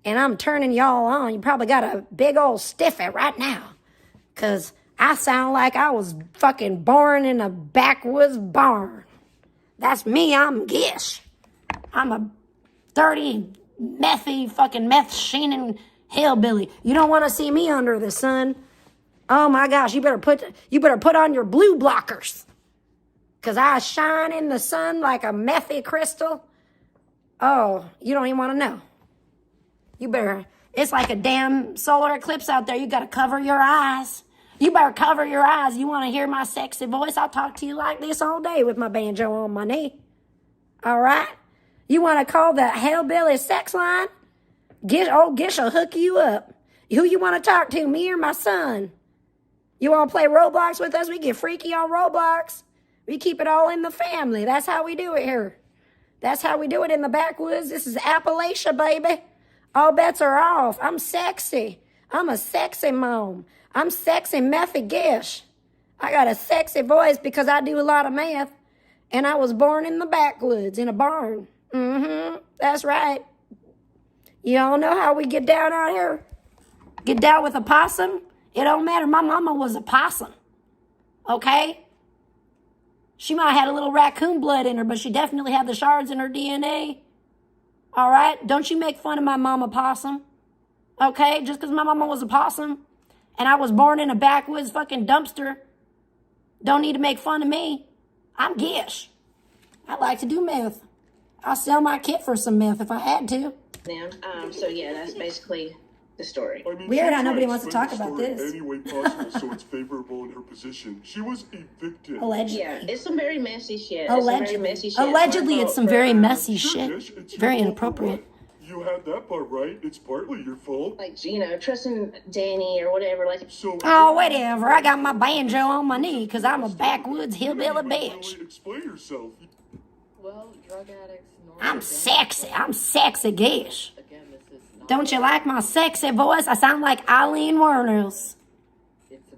And I'm turning y'all on. You probably got a big old stiffy right now. Because I sound like I was fucking born in a backwoods barn. That's me. I'm Gish. I'm a dirty, methy, fucking meth-sheening hillbilly. You don't want to see me under the sun. Oh my gosh, you better put on your blue blockers. Because I shine in the sun like a methy crystal. Oh, you don't even want to know. You better, it's like a damn solar eclipse out there. You got to cover your eyes. You better cover your eyes. You want to hear my sexy voice? I'll talk to you like this all day with my banjo on my knee. All right? You want to call the hellbilly sex line? Gish will hook you up. Who you want to talk to, me or my son? You want to play Roblox with us? We get freaky on Roblox. We keep it all in the family. That's how we do it here. That's how we do it in the backwoods. This is Appalachia, baby. All bets are off. I'm sexy. I'm a sexy mom. I'm sexy methy Gish. I got a sexy voice because I do a lot of meth. And I was born in the backwoods in a barn. That's right. You all know how we get down out here? Get down with a possum? It don't matter. My mama was a possum. Okay? She might have had a little raccoon blood in her, but she definitely had the shards in her DNA. All right? Don't you make fun of my mama possum. Okay? Just because my mama was a possum and I was born in a backwoods fucking dumpster, don't need to make fun of me. I'm Gish. I like to do meth. I'll sell my kit for some meth if I had to. So yeah, that's basically the story. I mean, Weird how she nobody tried to wants to spin talk the about story this. Any way possible, so it's favorable in her position. She was evicted. Allegedly. Yeah, it's some very messy shit. Allegedly. It's some very messy shit. Allegedly, it's some very messy Sure, shit. Gish, it's your Very fault for inappropriate. what? You had that part right. It's partly your fault. Like, trusting Danny or whatever. Like, So Oh, whatever. I got my banjo on my knee because I'm a backwoods hillbilly bitch. Really explain yourself. Well, drug addicts normally I'm don't- sexy. I'm sexy Gish. Again, this is not. Don't you like my sexy voice? I sound like Eileen Werner's. It's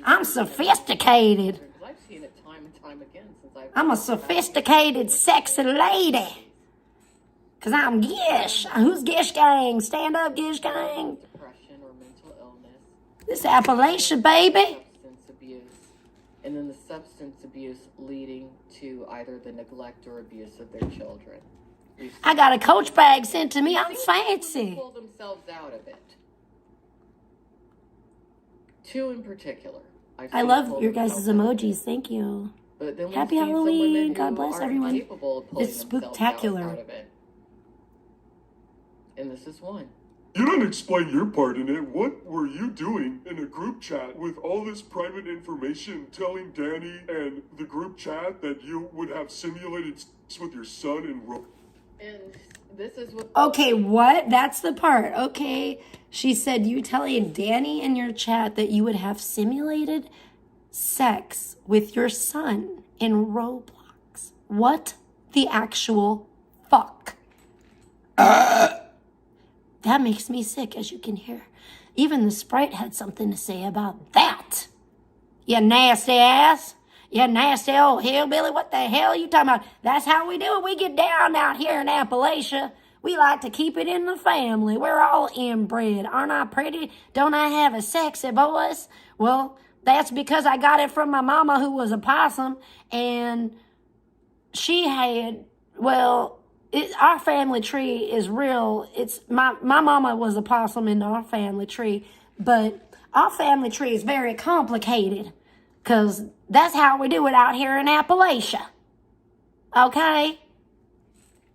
I'm sophisticated. Because I've seen it time and time again since I'm a sophisticated, sexy lady. Because I'm Gish. Who's Gish Gang? Stand up, Gish Gang. depression or mental illness, This Appalachia, baby. substance abuse, and then the substance abuse leading to either the neglect or abuse of their children. I got a Coach bag sent to me. I'm fancy. Pull themselves out of it. Two in particular. I've I seen love pull your guys' themselves out of it. emojis. Thank you. But then we've Happy seen some Halloween. women God who bless are everyone. incapable of pulling It's themselves spooktacular. out of it. And this is one. You don't explain your part in it. What were you doing in a group chat with all this private information telling Danny and the group chat that you would have simulated sex with your son in And this is what Okay, what? That's the part. Okay. She said you telling Danny in your chat that you would have simulated sex with your son in Roblox. What the actual fuck? That makes me sick, as you can hear. Even the Sprite had something to say about that. You nasty ass. You nasty old hillbilly. What the hell are you talking about? That's how we do it. We get down out here in Appalachia. We like to keep it in the family. We're all inbred. Aren't I pretty? Don't I have a sexy voice? Well, that's because I got it from my mama, who was a possum, and she had, well, our family tree is real. It's my mama was a possum in our family tree, but our family tree is very complicated because that's how we do it out here in Appalachia. Okay?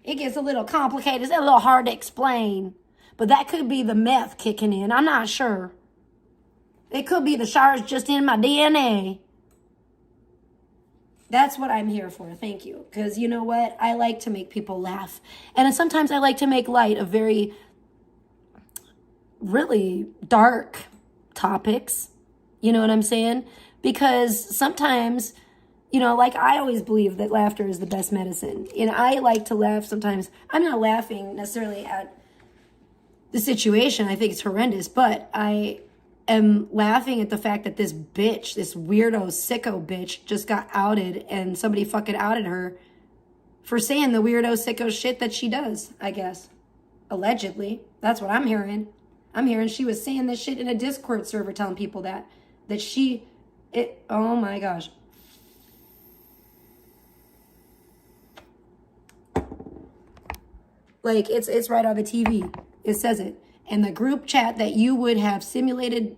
It gets a little complicated. It's a little hard to explain, but that could be the meth kicking in. I'm not sure. It could be the shards just in my DNA. That's what I'm here for. Thank you. Because you know what? I like to make people laugh. And sometimes I like to make light of very, really dark topics. You know what I'm saying? Because sometimes, you know, like I always believe that laughter is the best medicine. And I like to laugh sometimes. I'm not laughing necessarily at the situation. I think it's horrendous. But I am laughing at the fact that this bitch, this weirdo sicko bitch, just got outed and somebody fucking outed her for saying the weirdo sicko shit that she does, I guess. Allegedly. That's what I'm hearing. I'm hearing she was saying this shit in a Discord server telling people that oh my gosh. Like, it's right on the TV. It says it. And the group chat that you would have simulated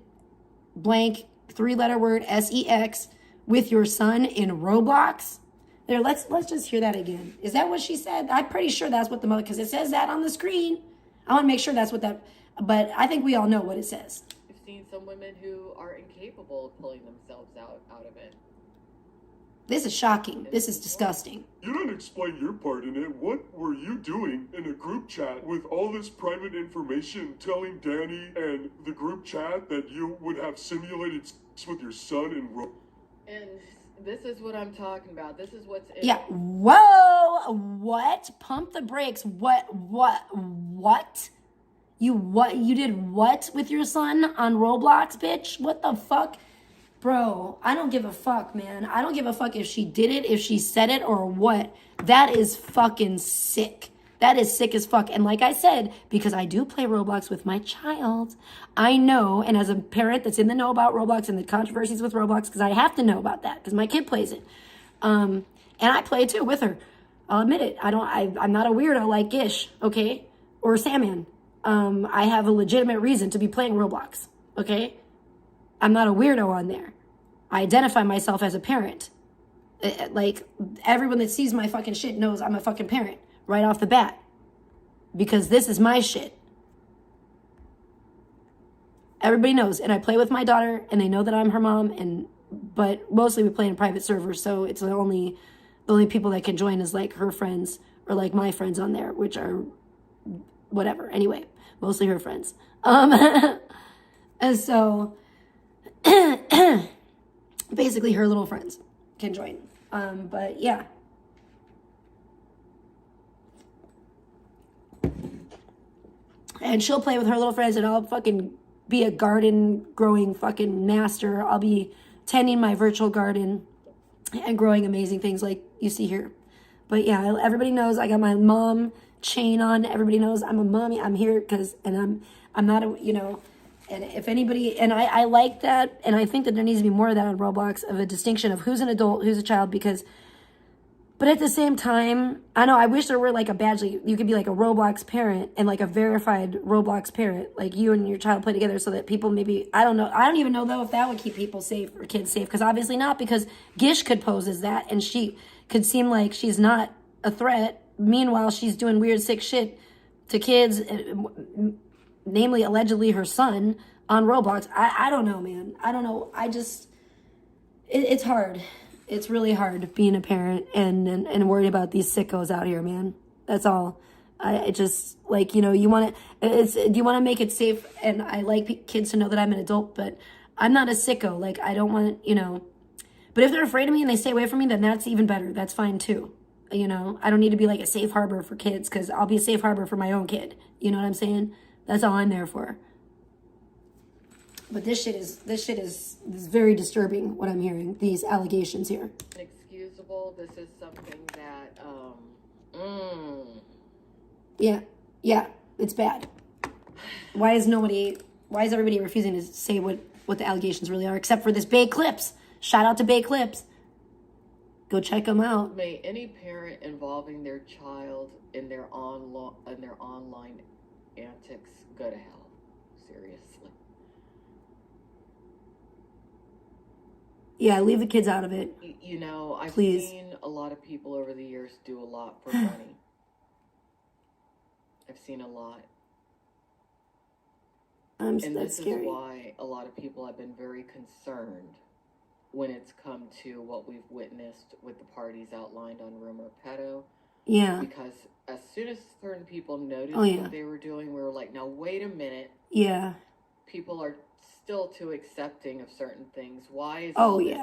blank 3-letter word sex with your son in Roblox. There, let's just hear that again. Is that what she said? I'm pretty sure that's what the mother, because it says that on the screen. I want to make sure that's what that, but I think we all know what it says. we've seen some women who are incapable of pulling themselves out of it. This is shocking. This is disgusting. You don't explain your part in it. What were you doing in a group chat with all this private information telling Danny and the group chat that you would have simulated sex with your son in And this is what I'm talking about. This is what's in Yeah. Whoa. What? Pump the brakes. What? You did what with your son on Roblox, bitch? What the fuck? Bro, I don't give a fuck, man. I don't give a fuck if she did it, if she said it, or what. That is fucking sick. That is sick as fuck. And like I said, because I do play Roblox with my child, I know, and as a parent that's in the know about Roblox and the controversies with Roblox, because I have to know about that, because my kid plays it. And I play it too with her. I'll admit it. I'm not a weirdo like Gish, okay? Or Sandman. I have a legitimate reason to be playing Roblox, okay? I'm not a weirdo on there. I identify myself as a parent. Like, everyone that sees my fucking shit knows I'm a fucking parent right off the bat. Because this is my shit. Everybody knows. And I play with my daughter, and they know that I'm her mom, but mostly we play in private servers, so it's the only people that can join is like her friends or like my friends on there, which are whatever. Anyway, mostly her friends. And so basically her little friends can join. But yeah. And she'll play with her little friends, and I'll fucking be a garden growing fucking master. I'll be tending my virtual garden and growing amazing things like you see here. But yeah, everybody knows I got my mom chain on. Everybody knows I'm a mommy. I'm here and I'm not a, you know, and if anybody, and I like that, and I think that there needs to be more of that on Roblox, of a distinction of who's an adult, who's a child, because, but at the same time, I know, I wish there were like a badge, like you could be like a Roblox parent and like a verified Roblox parent, like you and your child play together so that people maybe, I don't know, I don't even know though if that would keep people safe or kids safe, because obviously not, because Gish could pose as that and she could seem like she's not a threat. Meanwhile, she's doing weird, sick shit to kids, namely, allegedly, her son on Roblox. I don't know, man. I don't know. It's hard. It's really hard being a parent and worried about these sickos out here, man. That's all. I just, like, you know, you want to make it safe, and I like kids to know that I'm an adult, but I'm not a sicko. Like, I don't want, you know, but if they're afraid of me and they stay away from me, then that's even better. That's fine too. You know, I don't need to be like a safe harbor for kids, because I'll be a safe harbor for my own kid. You know what I'm saying? That's all I'm there for. But this shit is very disturbing, what I'm hearing, these allegations here. Inexcusable. This is something that, Yeah, it's bad. Why is everybody refusing to say what the allegations really are, except for this Bay Clips? Shout out to Bay Clips. Go check them out. May any parent involving their child in their online antics go to hell. Seriously. Yeah, leave the kids out of it. You know, I've Please. seen a lot of people over the years do a lot for money. I've seen a lot. And That's this scary. is why a lot of people have been very concerned when it's come to what we've witnessed with the parties outlined on Rumor Pedo. Yeah. Because as soon as certain people noticed yeah. what they were doing, we were like, now wait a minute. Yeah. People are still too accepting of certain things. Why is this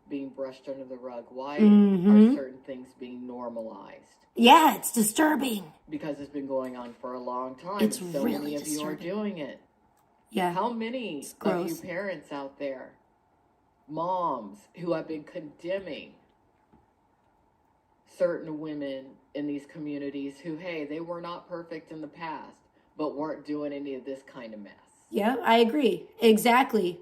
being brushed under the rug? Why are certain things being normalized? Yeah, it's disturbing. Because it's been going on for a long time. It's so really many of disturbing. you are doing it. Yeah. How many of you parents out there, moms, who have been condemning certain women in these communities who, hey, they were not perfect in the past, but weren't doing any of this kind of mess? Yeah, I agree. Exactly.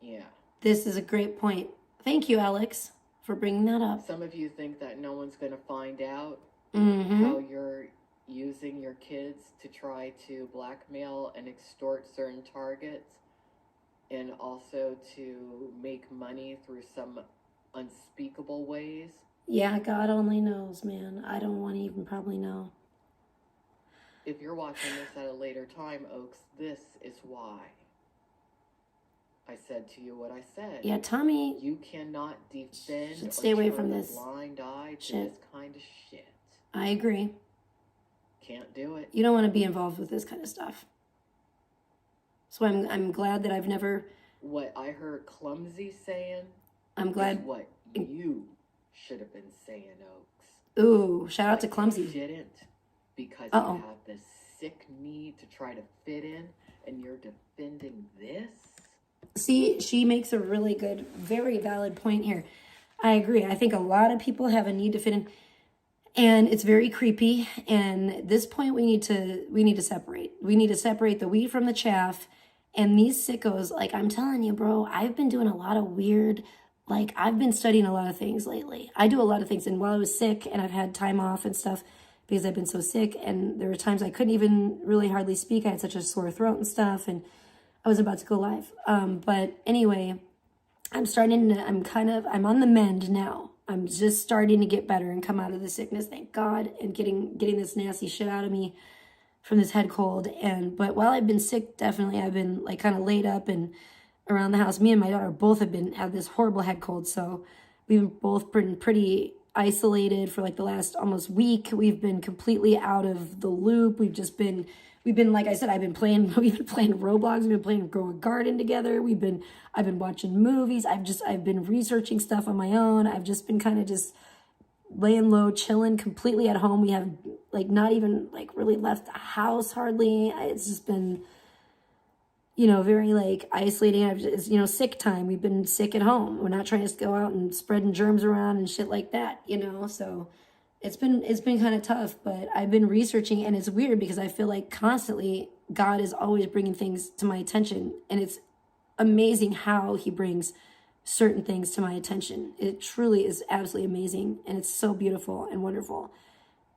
Yeah. This is a great point. Thank you, Alex, for bringing that up. Some of you think that no one's going to find out Mm-hmm. how you're using your kids to try to blackmail and extort certain targets, and also to make money through some unspeakable ways. Yeah, God only knows, man. I don't want to even probably know. If you're watching this at a later time, Oaks, this is why I said to you what I said. Yeah, Tommy. You cannot defend Should or stay away turn from a this blind eye to shit. this kind of shit. I agree. Can't do it. You don't want to be involved with this kind of stuff. So I'm glad that I've never. What I heard Clumsy saying, I'm glad. is what you should have been saying, Oaks. Ooh, shout out to But Clumsy. You didn't, because Uh-oh. you have this sick need to try to fit in, and you're defending this? See, she makes a really good, very valid point here. I agree. I think a lot of people have a need to fit in, and it's very creepy. And at this point, we need to separate. We need to separate the wheat from the chaff. And these sickos, like I'm telling you, bro, I've been doing a lot of weird, like I've been studying a lot of things lately. I do a lot of things, and while I was sick and I've had time off and stuff because I've been so sick, and there were times I couldn't even really hardly speak. I had such a sore throat and stuff, and I was about to go live. But anyway, I'm on the mend now. I'm just starting to get better and come out of the sickness, thank God, and getting this nasty shit out of me from this head cold. But while I've been sick, definitely I've been like kind of laid up and around the house. Me and my daughter both have this horrible head cold, so we've both been pretty isolated for like the last almost week. We've been completely out of the loop. We've been like I said, we've been playing Roblox, we've been playing Grow a Garden together. I've been watching movies. I've been researching stuff on my own. I've just been kind of just laying low, chilling, completely at home. We have like not even like really left the house hardly. It's just been, you know, very like isolating. It's, you know, sick time. We've been sick at home. We're not trying to go out and spreading germs around and shit like that, you know. So it's been kind of tough, but I've been researching, and it's weird because I feel like constantly God is always bringing things to my attention, and it's amazing how he brings certain things to my attention. It truly is absolutely amazing, and it's so beautiful and wonderful.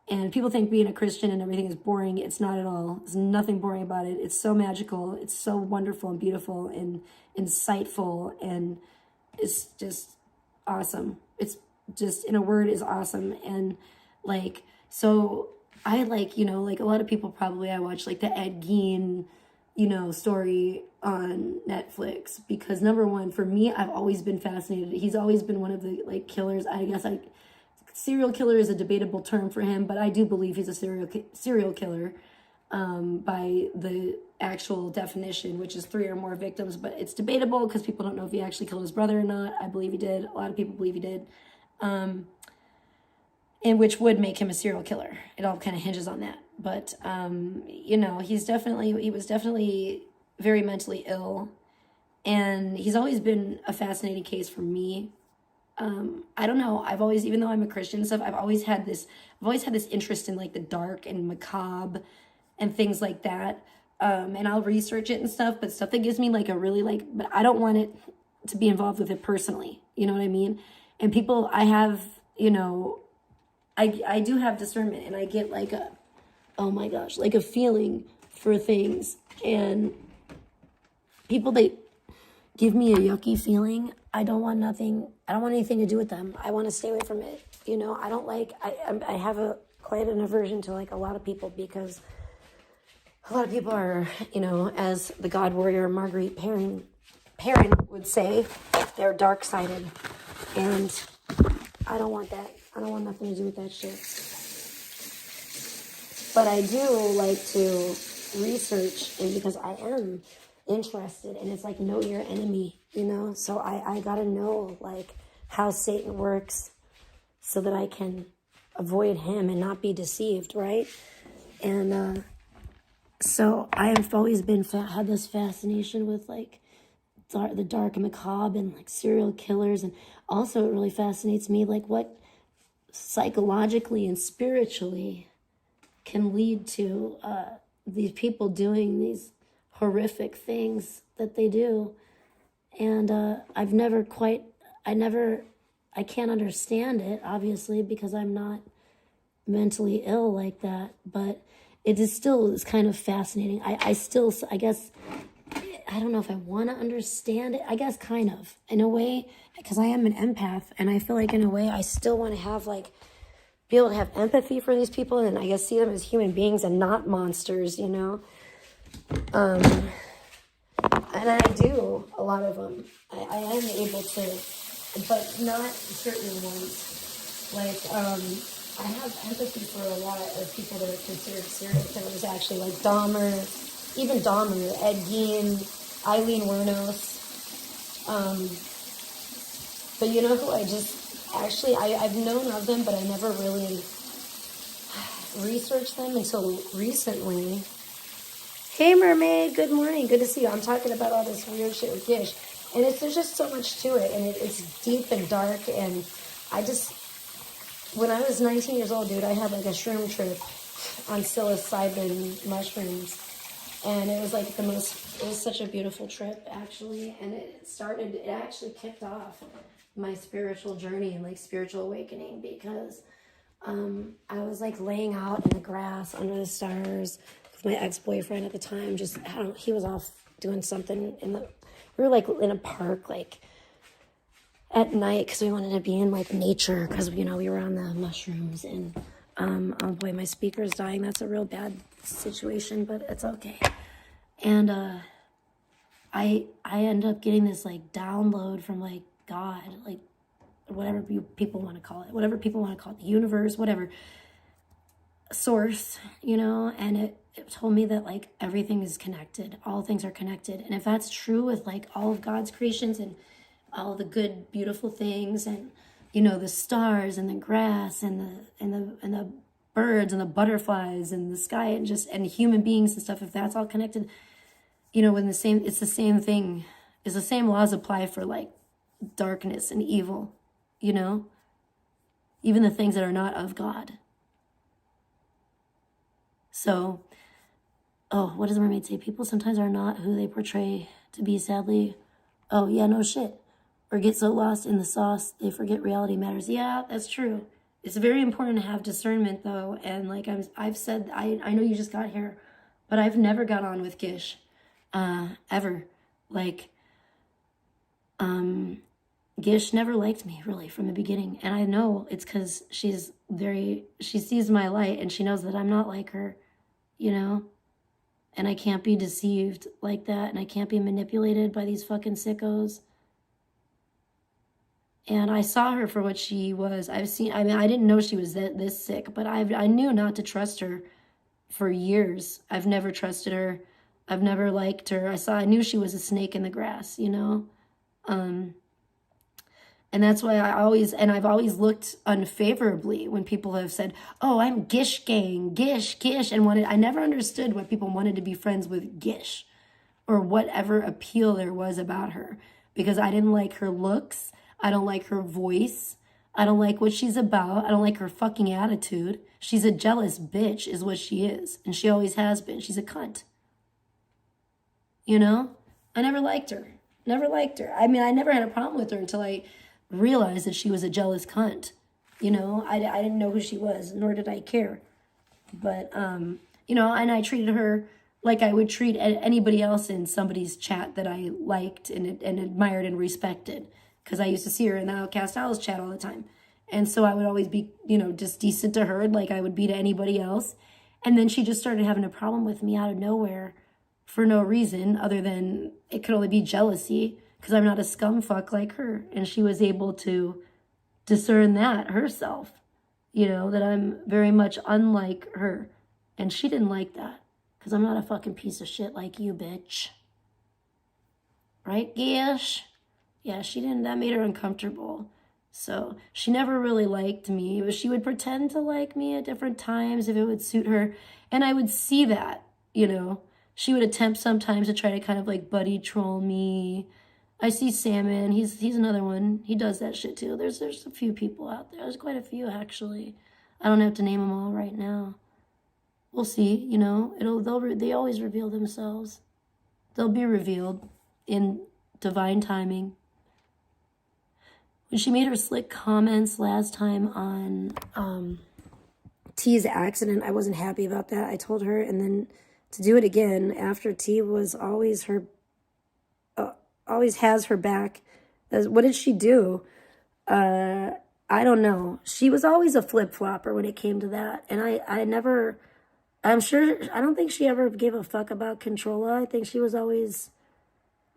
And people think being a Christian and everything is boring. It's not at all. There's nothing boring about it. It's so magical. It's so wonderful and beautiful and insightful, and it's just awesome. It's just, in a word, is awesome. And like, so I like, you know, like a lot of people probably, I watch like the Ed Gein, you know, story on Netflix, because number one, for me, I've always been fascinated. He's always been one of the like killers. I guess serial killer is a debatable term for him, but I do believe he's a serial killer by the actual definition, which is 3 or more victims. But it's debatable because people don't know if he actually killed his brother or not. I believe he did. A lot of people believe he did. And which would make him a serial killer. It all kind of hinges on that. But, you know, he was definitely very mentally ill. And he's always been a fascinating case for me. I don't know. I've always, even though I'm a Christian and stuff, I've always had this interest in like the dark and macabre and things like that. And I'll research it and stuff, but stuff that gives me like a really like, but I don't want it to be involved with it personally. You know what I mean? And people, I have, you know, I do have discernment, and I get like a, oh my gosh, like a feeling for things, and people that give me a yucky feeling, I don't want anything to do with them. I want to stay away from it. You know, I don't like, I have quite an aversion to like a lot of people, because a lot of people are, you know, as the God warrior Marguerite Perrin would say, they're dark-sided, and I don't want that. I don't want nothing to do with that shit. But I do like to research, and because I am interested, and it's like, know your enemy, you know? So I gotta know like how Satan works so that I can avoid him and not be deceived, right? And so I have always had this fascination with like the dark and macabre and like serial killers, and also it really fascinates me like what psychologically and spiritually can lead to these people doing these horrific things that they do. And I can't understand it, obviously, because I'm not mentally ill like that, but it is kind of fascinating. I guess, I don't know if I want to understand it. I guess kind of, in a way, because I am an empath, and I feel like in a way I still want to have like, be able to have empathy for these people, and I guess see them as human beings and not monsters, you know? And I do, a lot of them. I am able to, but not certain ones. Like, I have empathy for a lot of people that are considered serial killers, actually, like Dahmer, Ed Gein, Eileen Wuornos. But you know who I've known of them, but I never really researched them until recently. Hey, Mermaid, good morning. Good to see you. I'm talking about all this weird shit with Gish. And there's just so much to it, and it's deep and dark, and when I was 19 years old, dude, I had like a shroom trip on psilocybin mushrooms, and it was like it was such a beautiful trip, actually, and it actually kicked off my spiritual journey and like spiritual awakening, because I was like laying out in the grass under the stars with my ex-boyfriend at the time. He was off doing something we were like in a park, like at night, because we wanted to be in like nature, because you know we were on the mushrooms, and oh boy, my speaker's dying. That's a real bad situation, but it's okay. And I end up getting this like download from like God, like whatever people want to call it, the universe, whatever source, you know, and it told me that like everything is connected, all things are connected. And if that's true with like all of God's creations and all the good, beautiful things and you know, the stars and the grass and the birds and the butterflies and the sky and just and human beings and stuff, if that's all connected, you know, when it's the same thing. It's the same laws apply for like darkness and evil, you know, even the things that are not of God. So, oh, what does the mermaid say? People sometimes are not who they portray to be, sadly. Oh, yeah, no shit. Or get so lost in the sauce, they forget reality matters. Yeah, that's true. It's very important to have discernment, though. And like I've said, I know you just got here, but I've never got on with Gish, ever. Like, Gish never liked me really from the beginning. And I know it's because she sees my light and she knows that I'm not like her, you know? And I can't be deceived like that. And I can't be manipulated by these fucking sickos. And I saw her for what she was. I didn't know she was this sick, but I knew not to trust her for years. I've never trusted her. I've never liked her. I knew she was a snake in the grass, you know? And that's why I've always looked unfavorably when people have said, oh, I'm Gish gang, Gish, and I never understood why people wanted to be friends with Gish or whatever appeal there was about her, because I didn't like her looks. I don't like her voice. I don't like what she's about. I don't like her fucking attitude. She's a jealous bitch is what she is. And she always has been. She's a cunt. You know? I never liked her. Never liked her. I mean, I never had a problem with her until I realized that she was a jealous cunt. You know? I didn't know who she was, nor did I care. But, you know, and I treated her like I would treat anybody else in somebody's chat that I liked and admired and respected. Because I used to see her in the Outcast Owls chat all the time. And so I would always be, you know, just decent to her like I would be to anybody else. And then she just started having a problem with me out of nowhere for no reason other than it could only be jealousy because I'm not a scumfuck like her. And she was able to discern that herself, you know, that I'm very much unlike her. And she didn't like that because I'm not a fucking piece of shit like you, bitch. Right, Gish? Yeah, she didn't, that made her uncomfortable. So she never really liked me, but she would pretend to like me at different times if it would suit her. And I would see that, you know. She would attempt sometimes to try to kind of like buddy troll me. I see Salmon, he's another one. He does that shit too. There's a few people out there. There's quite a few actually. I don't have to name them all right now. We'll see, you know. They always reveal themselves. They'll be revealed in divine timing. When she made her slick comments last time on T's accident, I wasn't happy about that. I told her, and then to do it again after T was always has her back. What did she do? I don't know. She was always a flip-flopper when it came to that. And I don't think she ever gave a fuck about Controlla. I think she was always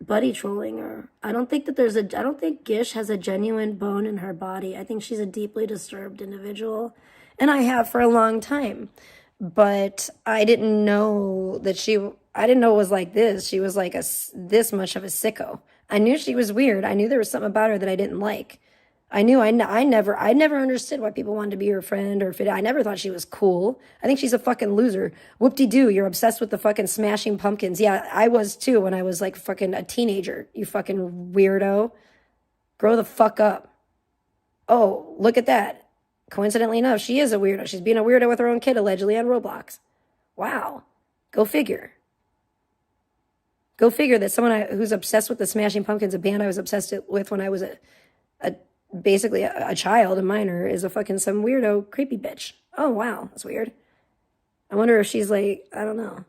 buddy trolling her. I don't think Gish has a genuine bone in her body. I think she's a deeply disturbed individual, and I have for a long time. But I didn't know it was like this. She was like this much of a sicko. I knew she was weird. I knew there was something about her that I didn't like. I never understood why people wanted to be her friend or fit. I never thought she was cool. I think she's a fucking loser. Whoop-de-doo, you're obsessed with the fucking Smashing Pumpkins. Yeah, I was too when I was like fucking a teenager. You fucking weirdo. Grow the fuck up. Oh, look at that. Coincidentally enough, she is a weirdo. She's being a weirdo with her own kid allegedly on Roblox. Wow. Go figure. Go figure that someone who's obsessed with the Smashing Pumpkins, a band I was obsessed with when I was basically a child, a minor, is a fucking some weirdo creepy bitch. Oh, wow. That's weird. I wonder if she's like, I don't know.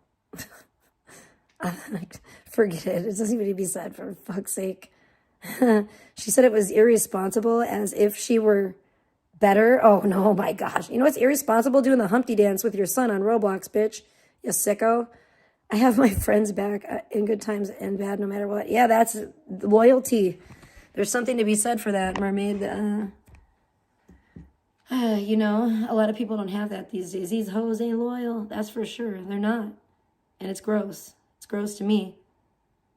Forget it. It doesn't even need to be said, for fuck's sake. She said it was irresponsible as if she were better. Oh, no, my gosh. You know what's irresponsible? Doing the Humpty dance with your son on Roblox, bitch. You sicko. I have my friends back in good times and bad no matter what. Yeah, that's loyalty. There's something to be said for that, mermaid. You know, a lot of people don't have that these days. These hoes ain't loyal. That's for sure. They're not. And it's gross. It's gross to me.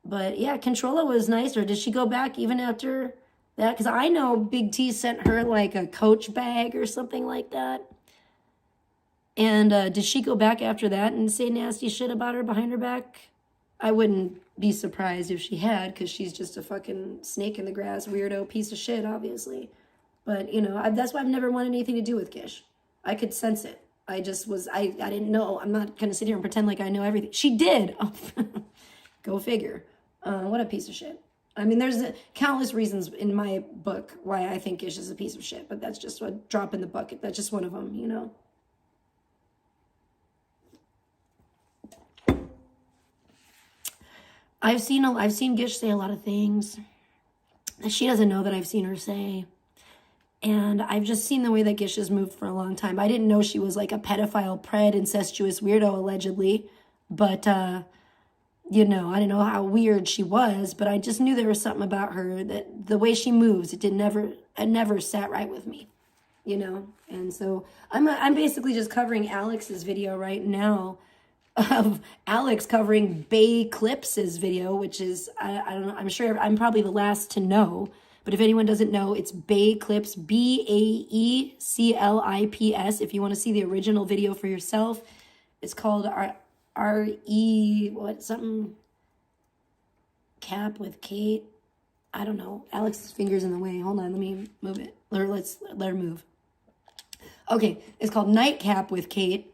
But yeah, Controlla was nicer. Did she go back even after That, because I know Big T sent her like a Coach bag or something like that. And did she go back after that and say nasty shit about her behind her back? I wouldn't be surprised if she had, because she's just a fucking snake in the grass, weirdo piece of shit, obviously. But, you know, that's why I've never wanted anything to do with Gish. I could sense it. I didn't know. I'm not going to sit here and pretend like I know everything. She did. Oh, go figure. What a piece of shit. I mean, there's countless reasons in my book why I think Gish is a piece of shit, but that's just a drop in the bucket. That's just one of them, you know? I've seen Gish say a lot of things that she doesn't know that I've seen her say. And I've just seen the way that Gish has moved for a long time. I didn't know she was like a pedophile, pred, incestuous weirdo, allegedly. But, you know, I didn't know how weird she was, but I just knew there was something about her that the way she moves, it never sat right with me, you know? And so I'm basically just covering Alex's video right now, of Alex covering Bay Clips's video, which is, I don't know, I'm sure I'm probably the last to know, but if anyone doesn't know, it's Bay Clips, BAECLIPS. If you want to see the original video for yourself, it's called something cap with Kate. I don't know. Alex's finger's in the way. Hold on, let me move it. Or let her move. Okay, it's called Nightcap with Kate.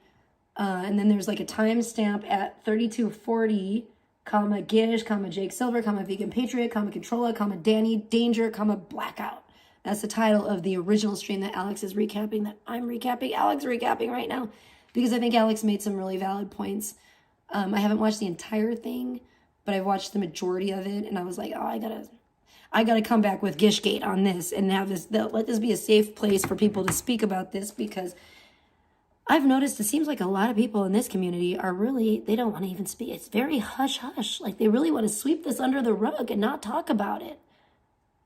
And then there's like a timestamp at 3240, comma Gish, comma Jake Silver, comma Vegan Patriot, comma Controlla, comma Danny Danger, comma Blackout. That's the title of the original stream that Alex is recapping, that I'm recapping. Alex recapping right now, because I think Alex made some really valid points. I haven't watched the entire thing, but I've watched the majority of it, and I was like, oh, I gotta come back with Gishgate on this and have this. Let this be a safe place for people to speak about this, because I've noticed it seems like a lot of people in this community are really, they don't want to even speak. It's very hush-hush. Like, they really want to sweep this under the rug and not talk about it.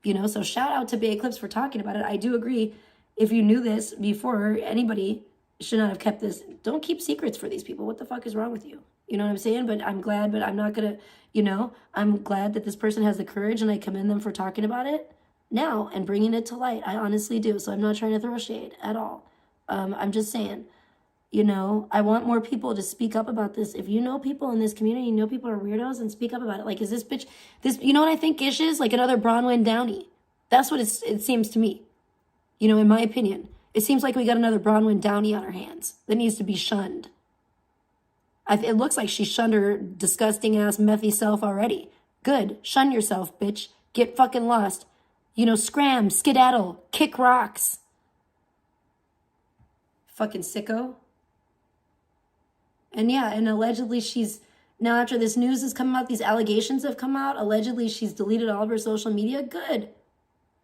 You know, so shout out to Bay Eclipse for talking about it. I do agree, if you knew this before, anybody should not have kept this. Don't keep secrets for these people. What the fuck is wrong with you? You know what I'm saying? But I'm glad, but I'm not going to, you know, I'm glad that this person has the courage, and I commend them for talking about it now and bringing it to light. I honestly do. So I'm not trying to throw shade at all. I'm just saying, you know, I want more people to speak up about this. If you know people in this community, you know people are weirdos, and speak up about it. Like, is this bitch, you know what I think Gish is? Like another Bronwyn Downey. That's what it seems to me. You know, in my opinion. It seems like we got another Bronwyn Downey on our hands that needs to be shunned. It looks like she shunned her disgusting ass methy self already. Good. Shun yourself, bitch. Get fucking lost. You know, scram, skedaddle, kick rocks. Fucking sicko. And yeah, and allegedly she's, now after this news has come out, these allegations have come out, allegedly she's deleted all of her social media. Good.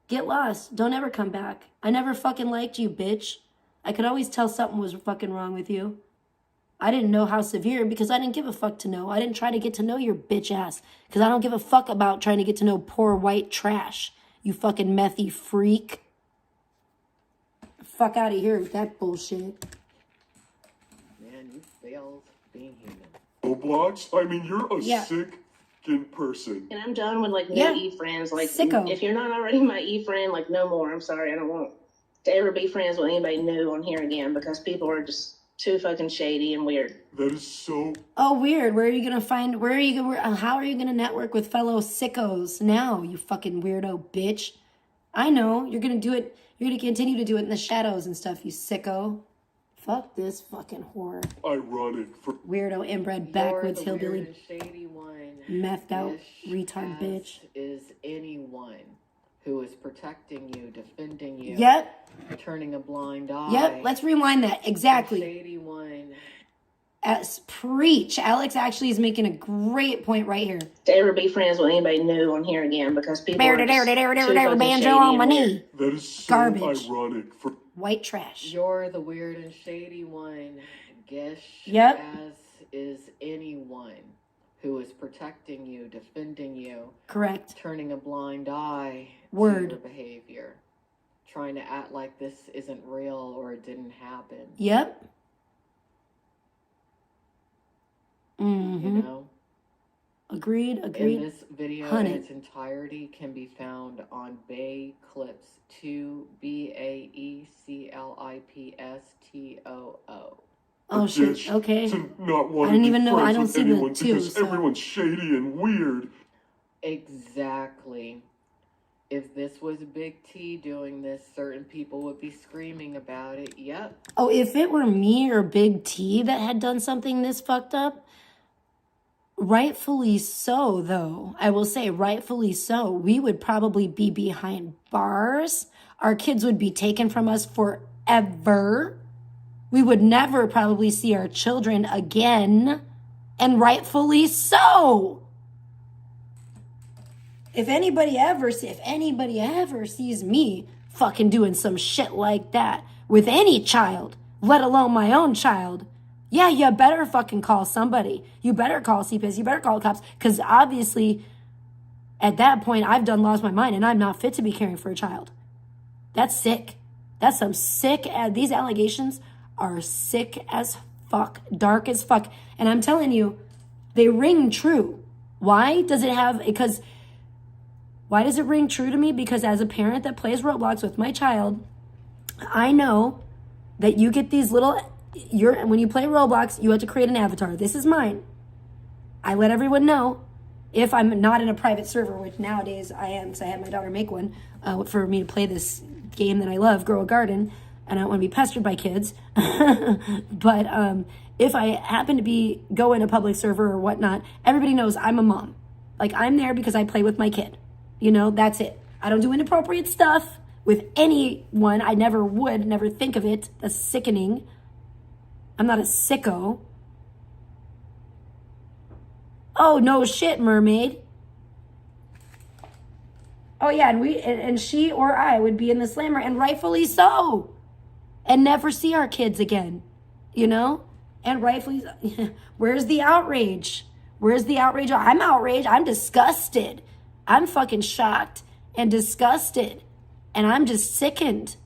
Get lost. Don't ever come back. I never fucking liked you, bitch. I could always tell something was fucking wrong with you. I didn't know how severe, because I didn't give a fuck to know. I didn't try to get to know your bitch ass, because I don't give a fuck about trying to get to know poor white trash. You fucking methy freak. Fuck out of here with that bullshit. Man, you failed being human. Roblox? I mean, you're a sick person. And I'm done with like new e-friends. Like, sicko. If you're not already my e-friend, like, no more. I'm sorry. I don't want to ever be friends with anybody new on here again, because people are just too fucking shady and weird. That is so... Oh, weird. How are you going to network with fellow sickos now, you fucking weirdo bitch? I know. You're going to do it. You're going to continue to do it in the shadows and stuff, you sicko. Fuck this fucking whore. ironic for... Weirdo inbred backwoods You're the hillbilly weird and shady one. methed out Gish retard bitch. Is anyone who is protecting you, defending you. Yep. Turning a blind eye. Yep. Let's rewind that. Exactly. The shady one. As preach. Alex actually is making a great point right here. To ever be friends with anybody new on here again, because people are just too fucking Banjo shady on and my weird. knee. That is so Garbage. ironic for... White trash. You're the weird and shady one. Gish. Yep. As is anyone who is protecting you, defending you. Correct. Turning a blind eye Word. to your behavior. Trying to act like this isn't real or it didn't happen. Yep. You Mm-hmm. know? Agreed. And this video in its entirety can be found on Bay Clips 2, BAECLIPSTOO. Oh shit. Okay. To not want I didn't to be even know. I friends don't with see anyone the two. because So. everyone's shady and weird. Exactly. If this was Big T doing this, certain people would be screaming about it. Yep. Oh, if it were me or Big T that had done something this fucked up, rightfully so, though. I will say rightfully so. We would probably be behind bars. Our kids would be taken from us forever. We would never probably see our children again. And rightfully so. If anybody ever sees me fucking doing some shit like that with any child, let alone my own child, yeah, you better fucking call somebody. You better call CPS. You better call cops. Because obviously, at that point, I've done lost my mind and I'm not fit to be caring for a child. That's sick. That's some sick, these allegations are sick as fuck, dark as fuck. And I'm telling you, they ring true. Why does it ring true to me? Because as a parent that plays Roblox with my child, I know that you get these little, when you play Roblox, you have to create an avatar. This is mine. I let everyone know if I'm not in a private server, which nowadays I am, because I had my daughter make one for me to play this game that I love, Grow a Garden, and I don't want to be pestered by kids. But if I happen to go in a public server or whatnot, everybody knows I'm a mom. Like, I'm there because I play with my kid. You know, that's it. I don't do inappropriate stuff with anyone. I never would, never think of it. That's sickening. I'm not a sicko. Oh, no shit, mermaid. Oh, yeah, and she or I would be in the slammer, and rightfully so. And never see our kids again, you know? And rightfully so. Where's the outrage? Where's the outrage? I'm outraged. I'm disgusted. I'm fucking shocked and disgusted. And I'm just sickened.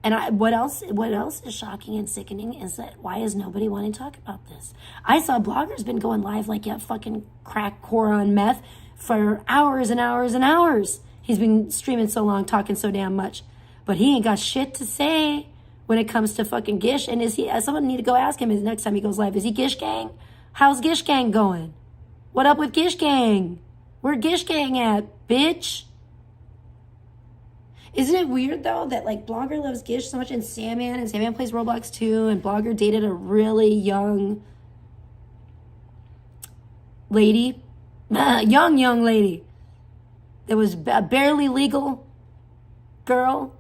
And what else is shocking and sickening is that why is nobody wanting to talk about this? I saw bloggers been going live like a fucking crack core on meth for hours and hours and hours. He's been streaming so long, talking so damn much. But he ain't got shit to say when it comes to fucking Gish. And someone need to go ask him next time he goes live, is he Gish Gang? How's Gish Gang going? What up with Gish Gang? Where Gish Gang at, bitch? Isn't it weird, though, that, like, Blogger loves Gish so much and Sandman plays Roblox, too, and Blogger dated a really young lady, young lady, that was a barely legal girl,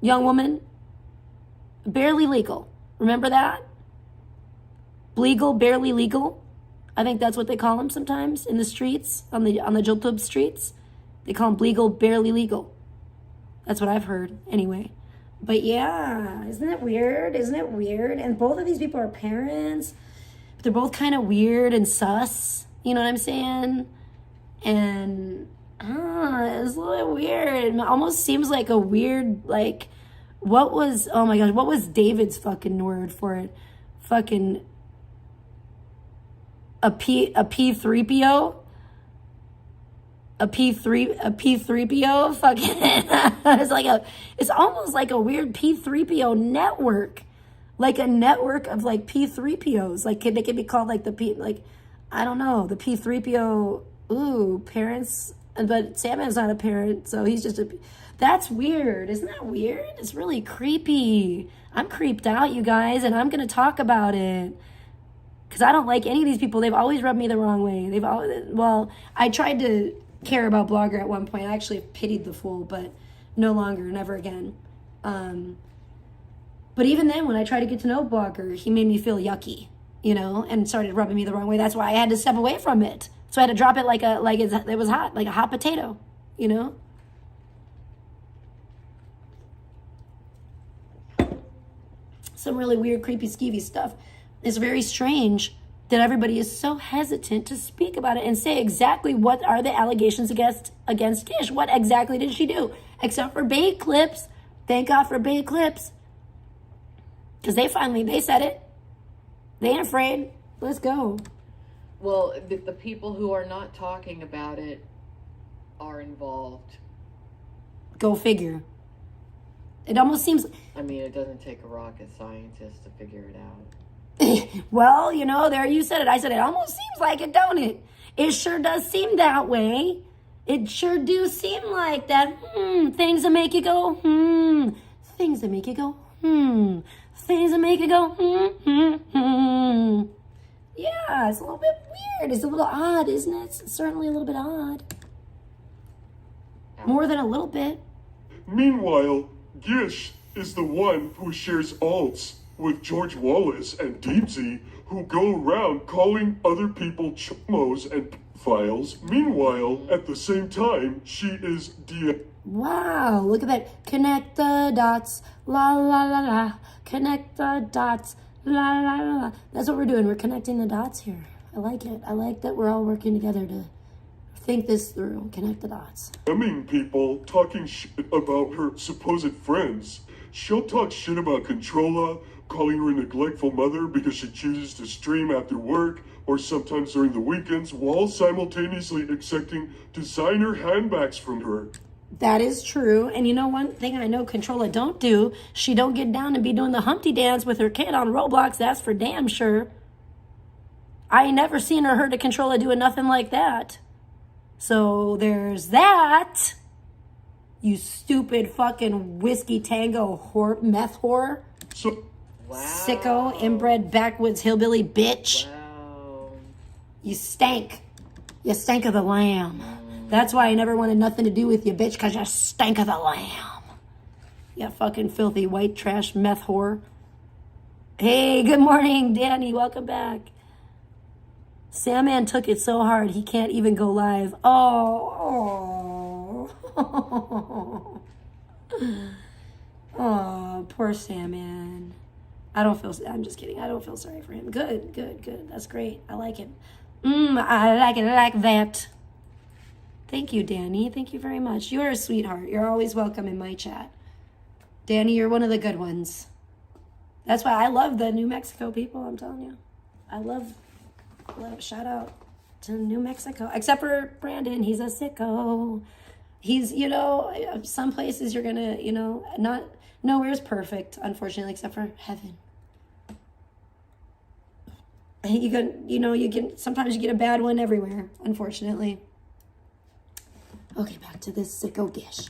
young woman, barely legal. Remember that? Bleagle, barely legal. I think that's what they call him sometimes in the streets, on the YouTube streets. They call him Bleagle, barely legal. That's what I've heard, anyway. But yeah, isn't it weird? Isn't it weird? And both of these people are parents, but they're both kind of weird and sus. You know what I'm saying? And it's a little weird. It almost seems like a weird, like, oh my gosh, what was David's fucking word for it? Fucking a P3PO? A P3PO fucking it's almost like a weird P3PO network. Like a network of like P3POs. Like they could be called like I don't know, the P3PO parents, but Sandman's not a parent, so he's just that's weird. Isn't that weird? It's really creepy. I'm creeped out, you guys, and I'm gonna talk about it. Because I don't like any of these people. They've always rubbed me the wrong way. I tried to care about Blogger at one point. I actually pitied the fool, but no longer, never again. But even then, when I tried to get to know Blogger, he made me feel yucky, you know, and started rubbing me the wrong way. That's why I had to step away from it. So I had to drop it it was hot, like a hot potato, you know. Some really weird, creepy, skeevy stuff. It's very strange that everybody is so hesitant to speak about it and say exactly what are the allegations against Gish. What exactly did she do? Except for Bay Clips. Thank God for Bay Clips. Because they said it. They ain't afraid. Let's go. Well, the people who are not talking about it are involved. Go figure. It almost seems... I mean, it doesn't take a rocket scientist to figure it out. Well, you know, there you said it. I said it almost seems like it, don't it? It sure does seem that way. It sure do seem like that. Things that make you go, Things that make you go, Things that make you go, Yeah, it's a little bit weird. It's a little odd, isn't it? It's certainly a little bit odd. More than a little bit. Meanwhile, Gish is the one who shares alts with George Wallace and Deepsy, who go around calling other people chumos and files. Meanwhile, at the same time, she is Wow, look at that. Connect the dots. La, la, la, la. Connect the dots. La, la, la, la. That's what we're doing. We're connecting the dots here. I like it. I like that we're all working together to think this through. Connect the dots. DMing people, talking shit about her supposed friends. She'll talk shit about Controlla, calling her a neglectful mother because she chooses to stream after work or sometimes during the weekends, while simultaneously accepting designer handbags from her. That is true. And you know one thing I know Controlla don't do? She don't get down and be doing the Humpty dance with her kid on Roblox. That's for damn sure. I ain't never seen or heard of Controlla doing nothing like that. So there's that. You stupid fucking whiskey tango meth whore. So, Wow. Sicko, inbred, backwoods, hillbilly bitch. Wow. You stank. You stank of the lamb. That's why I never wanted nothing to do with you, bitch, because you stank of the lamb. You fucking filthy white trash meth whore. Hey, good morning, Danny. Welcome back. Sandman took it so hard he can't even go live. Oh. Oh, poor Sandman. I'm just kidding. I don't feel sorry for him. Good. That's great. I like it. I like it like that. Thank you, Danny. Thank you very much. You're a sweetheart. You're always welcome in my chat. Danny, you're one of the good ones. That's why I love the New Mexico people, I'm telling you. I love shout out to New Mexico. Except for Brandon, he's a sicko. He's, some places you're gonna, nowhere's perfect, unfortunately, except for heaven. And sometimes you get a bad one everywhere, unfortunately. Okay, back to this sicko Gish.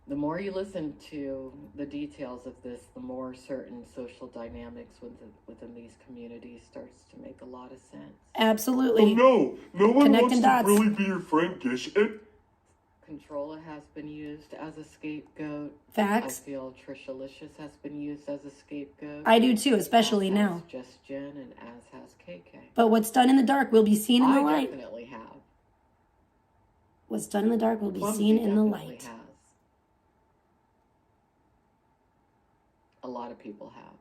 The more you listen to the details of this, the more certain social dynamics within these communities starts to make a lot of sense. Absolutely. Oh no one Connecting wants dots. to really be your friend, Gish. Controlla has been used as a scapegoat. Facts. I feel Tricialicious has been used as a scapegoat. I do too, especially as now. Has Just Jen and as has KK. But what's done in the dark will be seen in the I light. definitely have. What's done in the dark will be Clumsy seen in the definitely light. Has. A lot of people have.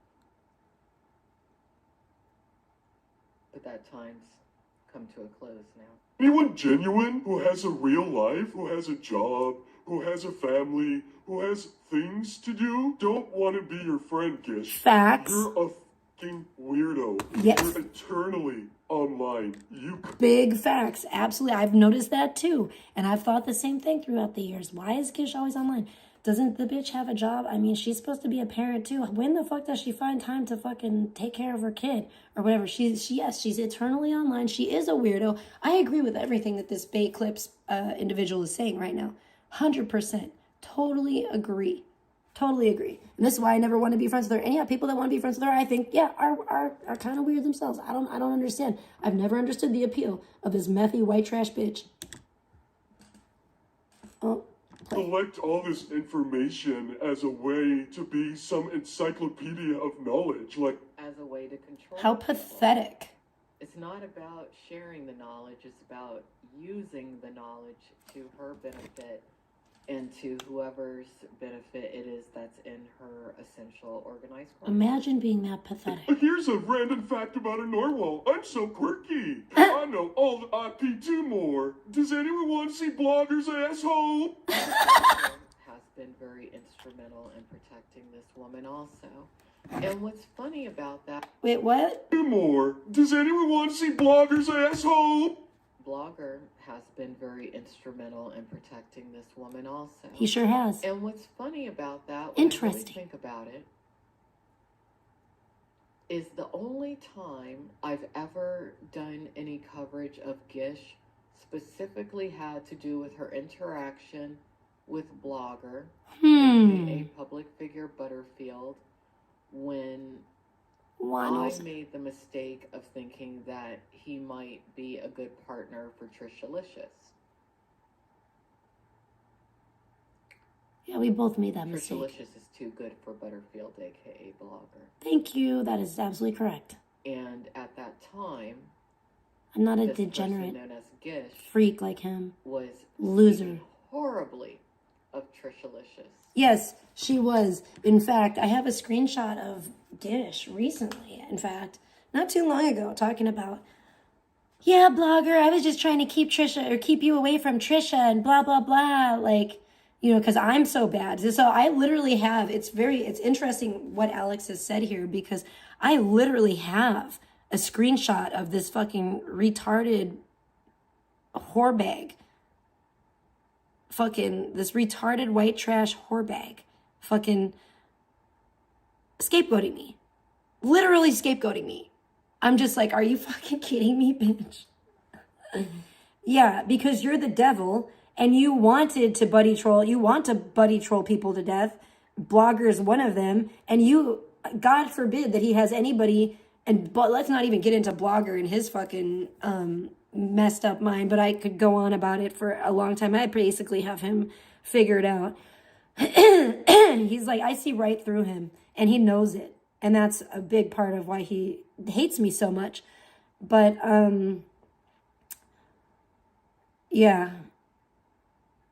But that time's come to a close now. Anyone genuine who has a real life, who has a job, who has a family, who has things to do, don't want to be your friend, Gish. Facts. You're a fucking weirdo. Yes. You're eternally online. Big facts. Absolutely. I've noticed that too. And I've thought the same thing throughout the years. Why is Gish always online? Doesn't the bitch have a job? I mean, she's supposed to be a parent too. When the fuck does she find time to fucking take care of her kid or whatever? She's eternally online. She is a weirdo. I agree with everything that this Bay Clips individual is saying right now. 100%. Totally agree. Totally agree. And this is why I never want to be friends with her. And yeah, people that want to be friends with her, I think, are kind of weird themselves. I don't understand. I've never understood the appeal of this methy white trash bitch. Oh. Collect all this information as a way to be some encyclopedia of knowledge, like As a way to control How people. pathetic. It's not about sharing the knowledge, it's about using the knowledge to her benefit and to whoever's benefit it is that's in her essential organized crime. Imagine being that pathetic. here's a random fact about a narwhal. I'm so quirky. I know all the IP2 more. Does anyone want to see Blogger's asshole? Has been very instrumental in protecting this woman also. And what's funny about that, Wait, what? More. Does anyone want to see Blogger's asshole? Blogger has been very instrumental in protecting this woman also. He sure has. And what's funny about that, when I really Interesting. think about it, is the only time I've ever done any coverage of Gish specifically had to do with her interaction with Blogger, aka public figure Butterfield, when I made the mistake of thinking that he might be a good partner for Tricialicious. Yeah, we both made that mistake. Tricialicious is too good for Butterfield, aka Blogger. Thank you. That is absolutely correct. And at that time, I'm not a this degenerate person known as Gish freak like him. was Loser. speaking horribly of Tricialicious. Yes, she was. In fact, I have a screenshot of Gish recently. In fact, not too long ago, talking about, yeah, Blogger, I was just trying to keep Trisha or keep you away from Trisha and blah, blah, blah. Like, you know, because I'm so bad. So I literally have, it's interesting what Alex has said here, because I literally have a screenshot of this fucking retarded whorebag. Fucking, this retarded white trash whorebag. Fucking scapegoating me. Literally scapegoating me. I'm just like, are you fucking kidding me, bitch? Yeah, because you're the devil and you wanted to buddy troll. You want to buddy troll people to death. Blogger is one of them. And you, God forbid that he has anybody, but let's not even get into Blogger and his fucking messed up mind, but I could go on about it for a long time. I basically have him figured out. He's like, I see right through him and he knows it. And that's a big part of why he hates me so much. But, yeah,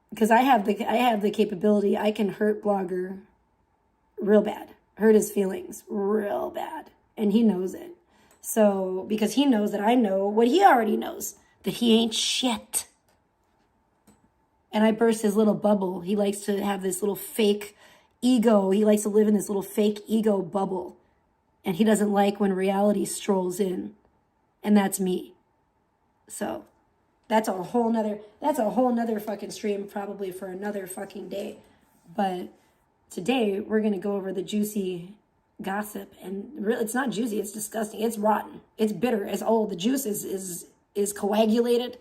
because I have the capability. I can hurt Blogger real bad, hurt his feelings real bad. And he knows it. So, because he knows that I know what he already knows, that he ain't shit. And I burst his little bubble. He likes to have this little fake ego. He likes to live in this little fake ego bubble. And he doesn't like when reality strolls in. And that's me. So, that's a whole nother fucking stream, probably for another fucking day. But today, we're going to go over the juicy gossip. And really, it's not juicy, it's disgusting. It's rotten. It's bitter. It's old. The juice is coagulated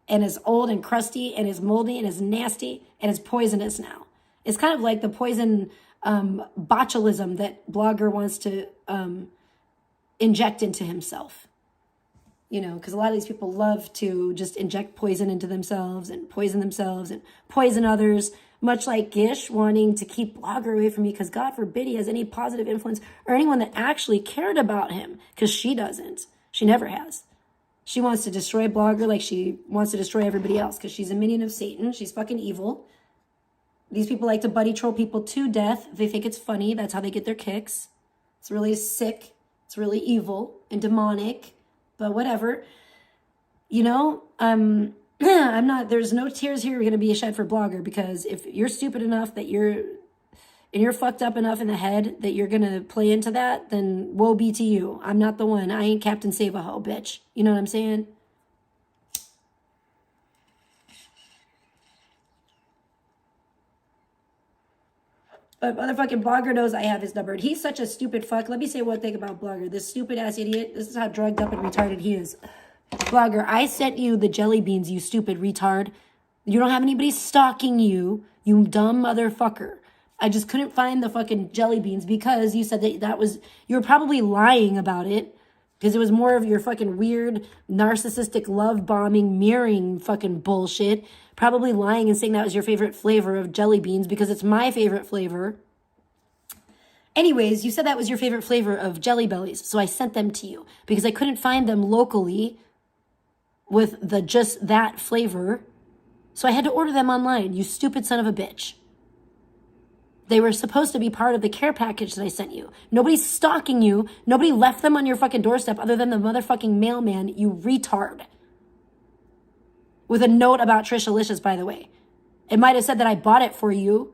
and is old and crusty and is moldy and is nasty and is poisonous now. It's kind of like the poison botulism that Blogger wants to inject into himself. You know, because a lot of these people love to just inject poison into themselves and poison others, much like Gish wanting to keep Blogger away from me because God forbid he has any positive influence or anyone that actually cared about him, because she doesn't. She never has. She wants to destroy Blogger like she wants to destroy everybody else because she's a minion of Satan. She's fucking evil. These people like to buddy troll people to death. They think it's funny. That's how they get their kicks. It's really sick. It's really evil and demonic. But whatever, you know, I'm not, there's no tears here going to be shed for Blogger, because if you're stupid enough that you're fucked up enough in the head that you're going to play into that, then woe be to you. I'm not the one. I ain't Captain Save-A-Ho, bitch. You know what I'm saying? But motherfucking Blogger knows I have his number. And he's such a stupid fuck. Let me say one thing about Blogger. This stupid ass idiot. This is how drugged up and retarded he is. Blogger, I sent you the jelly beans, you stupid retard. You don't have anybody stalking you, you dumb motherfucker. I just couldn't find the fucking jelly beans because you said that was, you were probably lying about it. Because it was more of your fucking weird, narcissistic, love-bombing, mirroring fucking bullshit. Probably lying and saying that was your favorite flavor of jelly beans because it's my favorite flavor. Anyways, you said that was your favorite flavor of Jelly Bellies, so I sent them to you. Because I couldn't find them locally with the just that flavor. So I had to order them online, you stupid son of a bitch. They were supposed to be part of the care package that I sent you. Nobody's stalking you. Nobody left them on your fucking doorstep other than the motherfucking mailman, you retard. With a note about Tricialicious, by the way. It might have said that I bought it for you.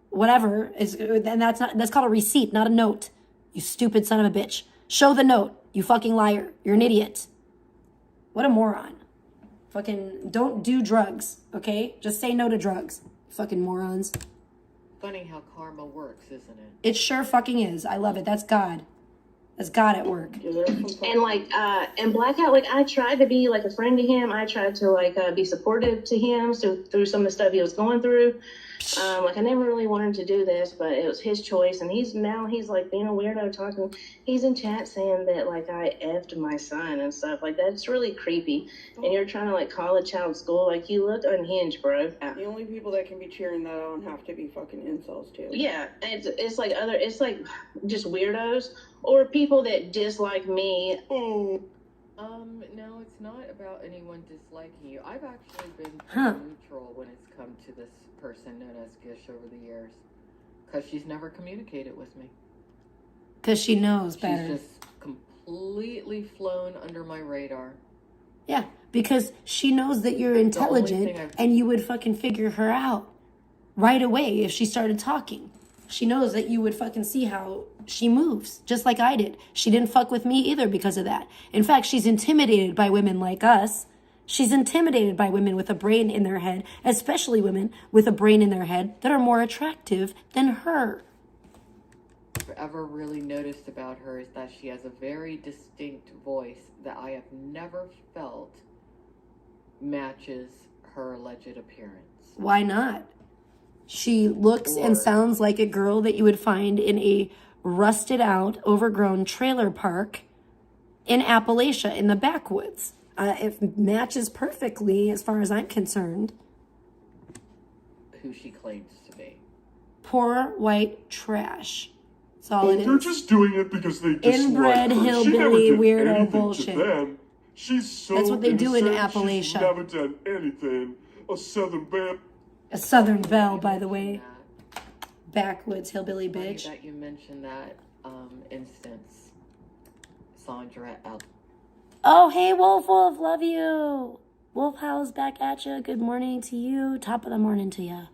Whatever. And that's called a receipt, not a note. You stupid son of a bitch. Show the note, you fucking liar. You're an idiot. What a moron. Fucking don't do drugs, okay? Just say no to drugs. Fucking morons. Funny how karma works, isn't it? It sure fucking is. I love it. That's God. That's God at work. And like, and Blackout, like I tried to be like a friend to him. I tried to like be supportive to him through some of the stuff he was going through. Like I never really wanted to do this, but it was his choice. And he's like being a weirdo talking. He's in chat saying that like I effed my son and stuff like that. It's really creepy. And you're trying to like call a child school. Like you look unhinged, bro. The only people that can be cheering that on have to be fucking incels too. Yeah, it's like just weirdos or people that dislike me. No, it's not about anyone disliking you. I've actually been pretty neutral when it's come to this person known as Gish over the years. Because she's never communicated with me. Because she knows better. She's just completely flown under my radar. Yeah, because she knows that you're intelligent and you would fucking figure her out right away if she started talking. She knows that you would fucking see how she moves, just like I did. She didn't fuck with me either because of that. In fact, she's intimidated by women like us. She's intimidated by women with a brain in their head, especially women with a brain in their head that are more attractive than her. What I've ever really noticed about her is that she has a very distinct voice that I have never felt matches her alleged appearance. Why not? She looks and sounds like a girl that you would find in a rusted out, overgrown trailer park in Appalachia in the backwoods. It matches perfectly as far as I'm concerned. Who she claims to be. Poor white trash. That's all it They're is. just doing it because they dislike Inbred her. hillbilly She never did weirdo anything bullshit. to them. She's so That's what they do in innocent. Appalachia. She's never done anything. A Southern belle. A Southern belle, by the way. That. Backwoods hillbilly Funny bitch. that you mentioned that instance, Sandra. Oh, hey, Wolf, love you. Wolf Howl's back at you. Good morning to you. Top of the morning to you.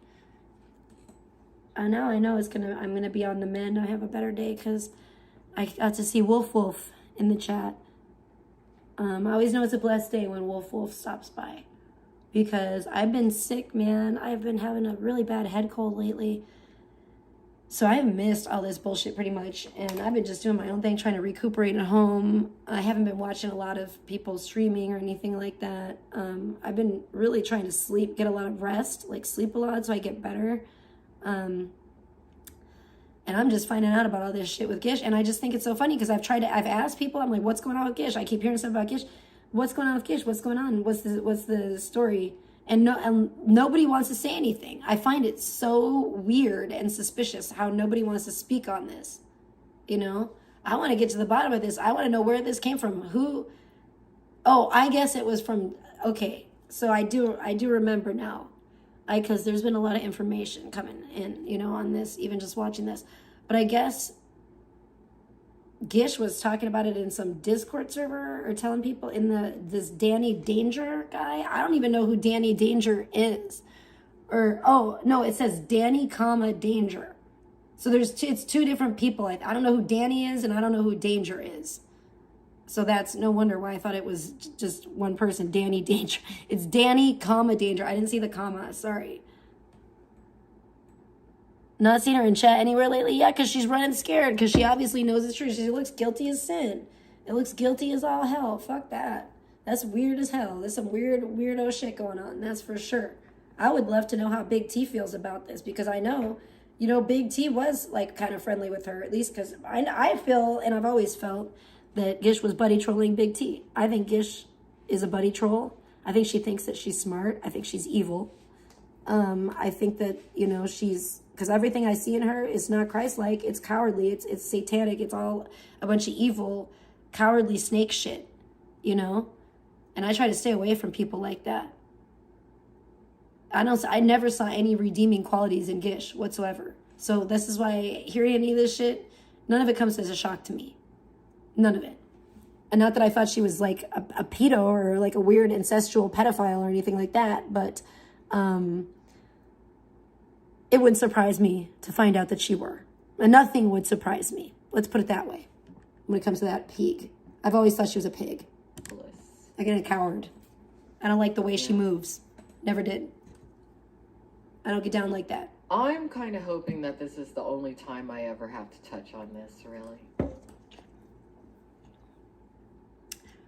I know I'm gonna be on the mend. I have a better day because I got to see Wolf in the chat. I always know it's a blessed day when Wolf stops by because I've been sick, man. I've been having a really bad head cold lately. So I've missed all this bullshit pretty much, and I've been just doing my own thing, trying to recuperate at home. I haven't been watching a lot of people streaming or anything like that. I've been really trying to sleep, get a lot of rest, like sleep a lot so I get better. And I'm just finding out about all this shit with Gish, and I just think it's so funny because I've asked people, I'm like, what's going on with Gish? I keep hearing stuff about Gish. What's going on with Gish? What's going on? What's the story? And nobody wants to say anything. I find it so weird and suspicious how nobody wants to speak on this. You know, I want to get to the bottom of this. I want to know where this came from. Who? Oh, I guess it was from. Okay, so I do remember now, because there's been a lot of information coming in, you know, on this, even just watching this. But I guess Gish was talking about it in some Discord server or telling people in this Danny Danger guy. I don't even know who Danny Danger is. Or, oh, no, it says Danny, Danger. So it's two different people. I don't know who Danny is and I don't know who Danger is. So that's no wonder why I thought it was just one person, Danny Danger. It's Danny, Danger. I didn't see the comma, sorry. Not seen her in chat anywhere lately? Yeah, because she's running scared, because she obviously knows it's true. She looks guilty as sin. It looks guilty as all hell. Fuck that. That's weird as hell. There's some weirdo shit going on, that's for sure. I would love to know how Big T feels about this, because I know, you know, Big T was, like, kind of friendly with her, at least because I feel, and I've always felt, that Gish was buddy trolling Big T. I think Gish is a buddy troll. I think she thinks that she's smart. I think she's evil. I think that, you know, because everything I see in her is not Christ-like. It's cowardly. It's satanic. It's all a bunch of evil, cowardly snake shit, you know? And I try to stay away from people like that. I never saw any redeeming qualities in Gish whatsoever. So this is why hearing any of this shit, none of it comes as a shock to me. None of it. And not that I thought she was like a pedo or like a weird incestual pedophile or anything like that, but it would surprise me to find out that she were. And nothing would surprise me. Let's put it that way. When it comes to that pig. I've always thought she was a pig. I get a coward. I don't like the way she moves. Never did. I don't get down like that. I'm kind of hoping that this is the only time I ever have to touch on this, really.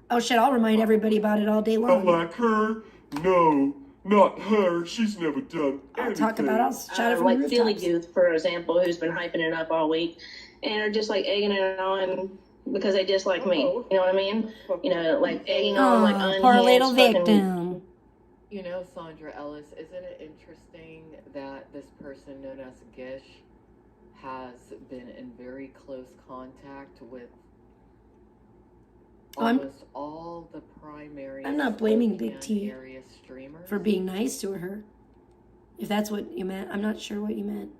Oh shit, I'll remind everybody about it all day I long. like her. No, not her. She's never done anything. I'll talk about it. I'll shout it from Like the Philly rooftops. Youth, for example, who's been hyping it up all week and are just like egging it on because they dislike me. You know what I mean? You know, like egging on like Oh, unhinged poor little fucking- victim. You know, Sandra Ellis, isn't it interesting that this person known as Gish has been in very close contact with almost all the primary I'm not blaming Big T area streamers for being nice to her. If that's what you meant, I'm not sure what you meant.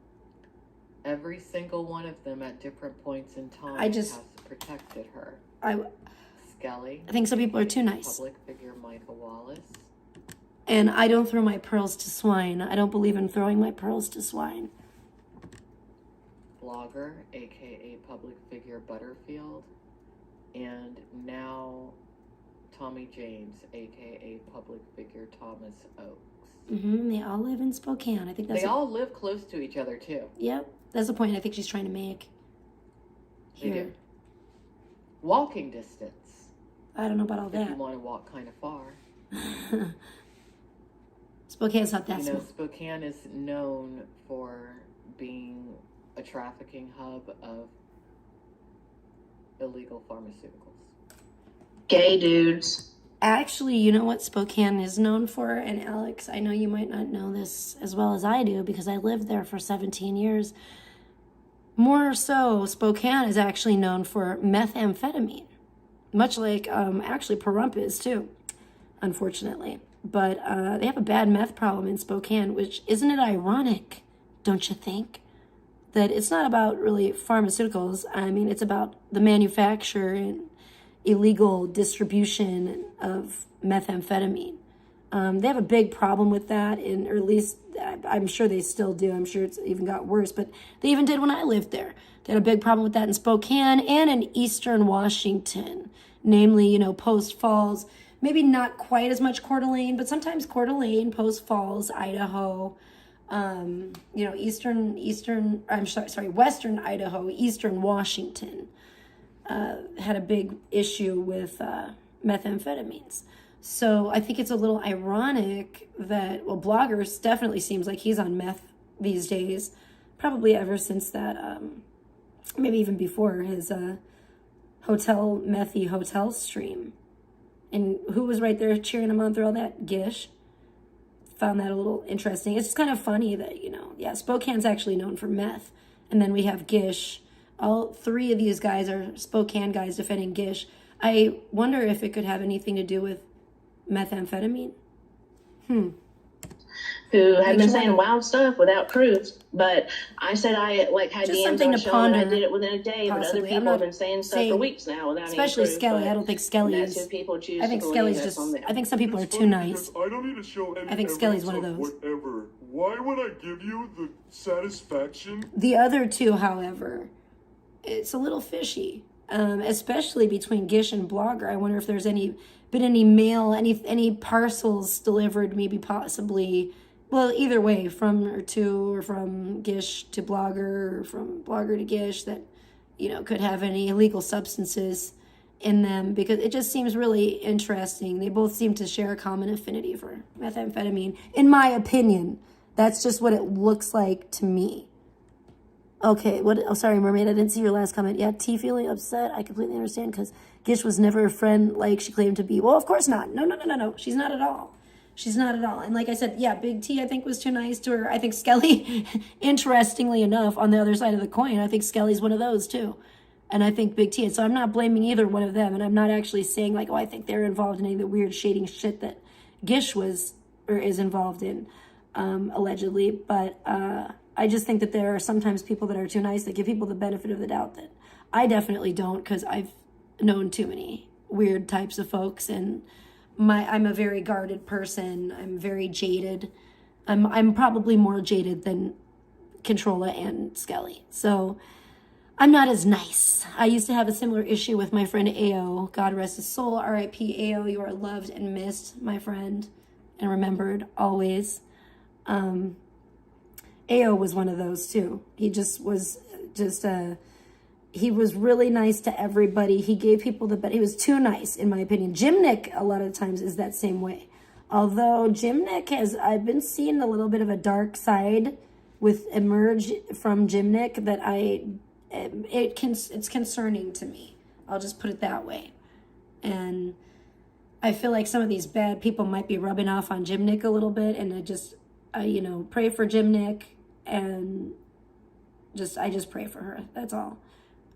Every single one of them at different points in time has protected her. I think some people are too nice. Public figure Michael Wallace. And I don't throw my pearls to swine. I don't believe in throwing my pearls to swine. Blogger, aka public figure Butterfield, and now Tommy James, aka public figure Thomas Oakes. They all live in Spokane. I think that's they all live close to each other too. Yep, that's the point I think she's trying to make. Here. They do. Walking distance. I don't know about all If that. you want to walk kind of far. Spokane's not that You know, small. Spokane is known for being a trafficking hub of illegal pharmaceuticals. Gay dudes. Actually, you know what Spokane is known for? And Alex, I know you might not know this as well as I do because I lived there for 17 years. More so, Spokane is actually known for methamphetamine. Much like, actually, Pahrump is too, unfortunately. But they have a bad meth problem in Spokane, which, isn't it ironic, don't you think? That it's not about really pharmaceuticals. I mean, it's about the manufacture and illegal distribution of methamphetamine. They have a big problem with that, or at least I'm sure they still do. I'm sure it's even got worse, but they even did when I lived there. They had a big problem with that in Spokane and in eastern Washington, namely, you know, Post Falls. Maybe not quite as much Coeur d'Alene, but sometimes Coeur d'Alene, Post Falls, Idaho, you know, western Idaho, eastern Washington, had a big issue with methamphetamines. So I think it's a little ironic that, well, Bloggers definitely seems like he's on meth these days, probably ever since that, maybe even before his methy hotel stream. And who was right there cheering him on through all that? Gish. Found that a little interesting. It's just kind of funny that, you know, yeah, Spokane's actually known for meth. And then we have Gish. All three of these guys are Spokane guys defending Gish. I wonder if it could have anything to do with methamphetamine. Who have been saying wild stuff without proof, but I said I had Just DMs something on to Sean ponder, and I did it within a day, but other possibly. I'm people not have been saying stuff for weeks now without especially any proof. Skelly. but I don't think Skelly that's is. who people choose I think to believe. Skelly's That's on just. them. I think some people are It's too funny nice. because I don't need to show any I think Skelly's one of evidence those. Whatever. Why would I give you the satisfaction? The other two, however, it's a little fishy, especially between Gish and Blogger. I wonder if there's been any mail, any parcels delivered, maybe possibly. Well, either way, from or to, or from Gish to Blogger, or from Blogger to Gish, that, you know, could have any illegal substances in them, because it just seems really interesting. They both seem to share a common affinity for methamphetamine, in my opinion. That's just what it looks like to me. Okay, sorry, Mermaid, I didn't see your last comment. Yeah, T feeling upset. I completely understand, because Gish was never a friend like she claimed to be. Well, of course not. No. She's not at all. She's not at all. And like I said, yeah, Big T, I think, was too nice to her. I think Skelly, interestingly enough, on the other side of the coin, I think Skelly's one of those too. And I think Big T. So I'm not blaming either one of them. And I'm not actually saying like, oh, I think they're involved in any of the weird shading shit that Gish was or is involved in, allegedly. But I just think that there are sometimes people that are too nice that give people the benefit of the doubt that I definitely don't, because I've known too many weird types of folks, and I'm a very guarded person. I'm very jaded. I'm probably more jaded than Controlla and Skelly. So I'm not as nice. I used to have a similar issue with my friend AO. God rest his soul. R.I.P. AO. You are loved and missed, my friend, and remembered always. AO was one of those too. He was really nice to everybody. He gave people the best. He was too nice, in my opinion. Jim Nick, a lot of times, is that same way. Although Jim Nick I've been seeing a little bit of a dark side emerge from Jim Nick that it's concerning to me. I'll just put it that way. And I feel like some of these bad people might be rubbing off on Jim Nick a little bit, and I pray for Jim Nick, and I just pray for her. That's all.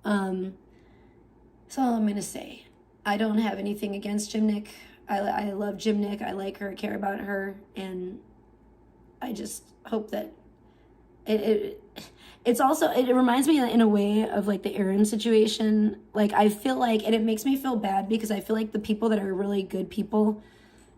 That's all I'm gonna say. I don't have anything against Jim Nick. I love Jim Nick. I like her, care about her, and I just hope that it reminds me in a way of like the Aaron situation. Like I feel like, and it makes me feel bad because I feel like the people that are really good people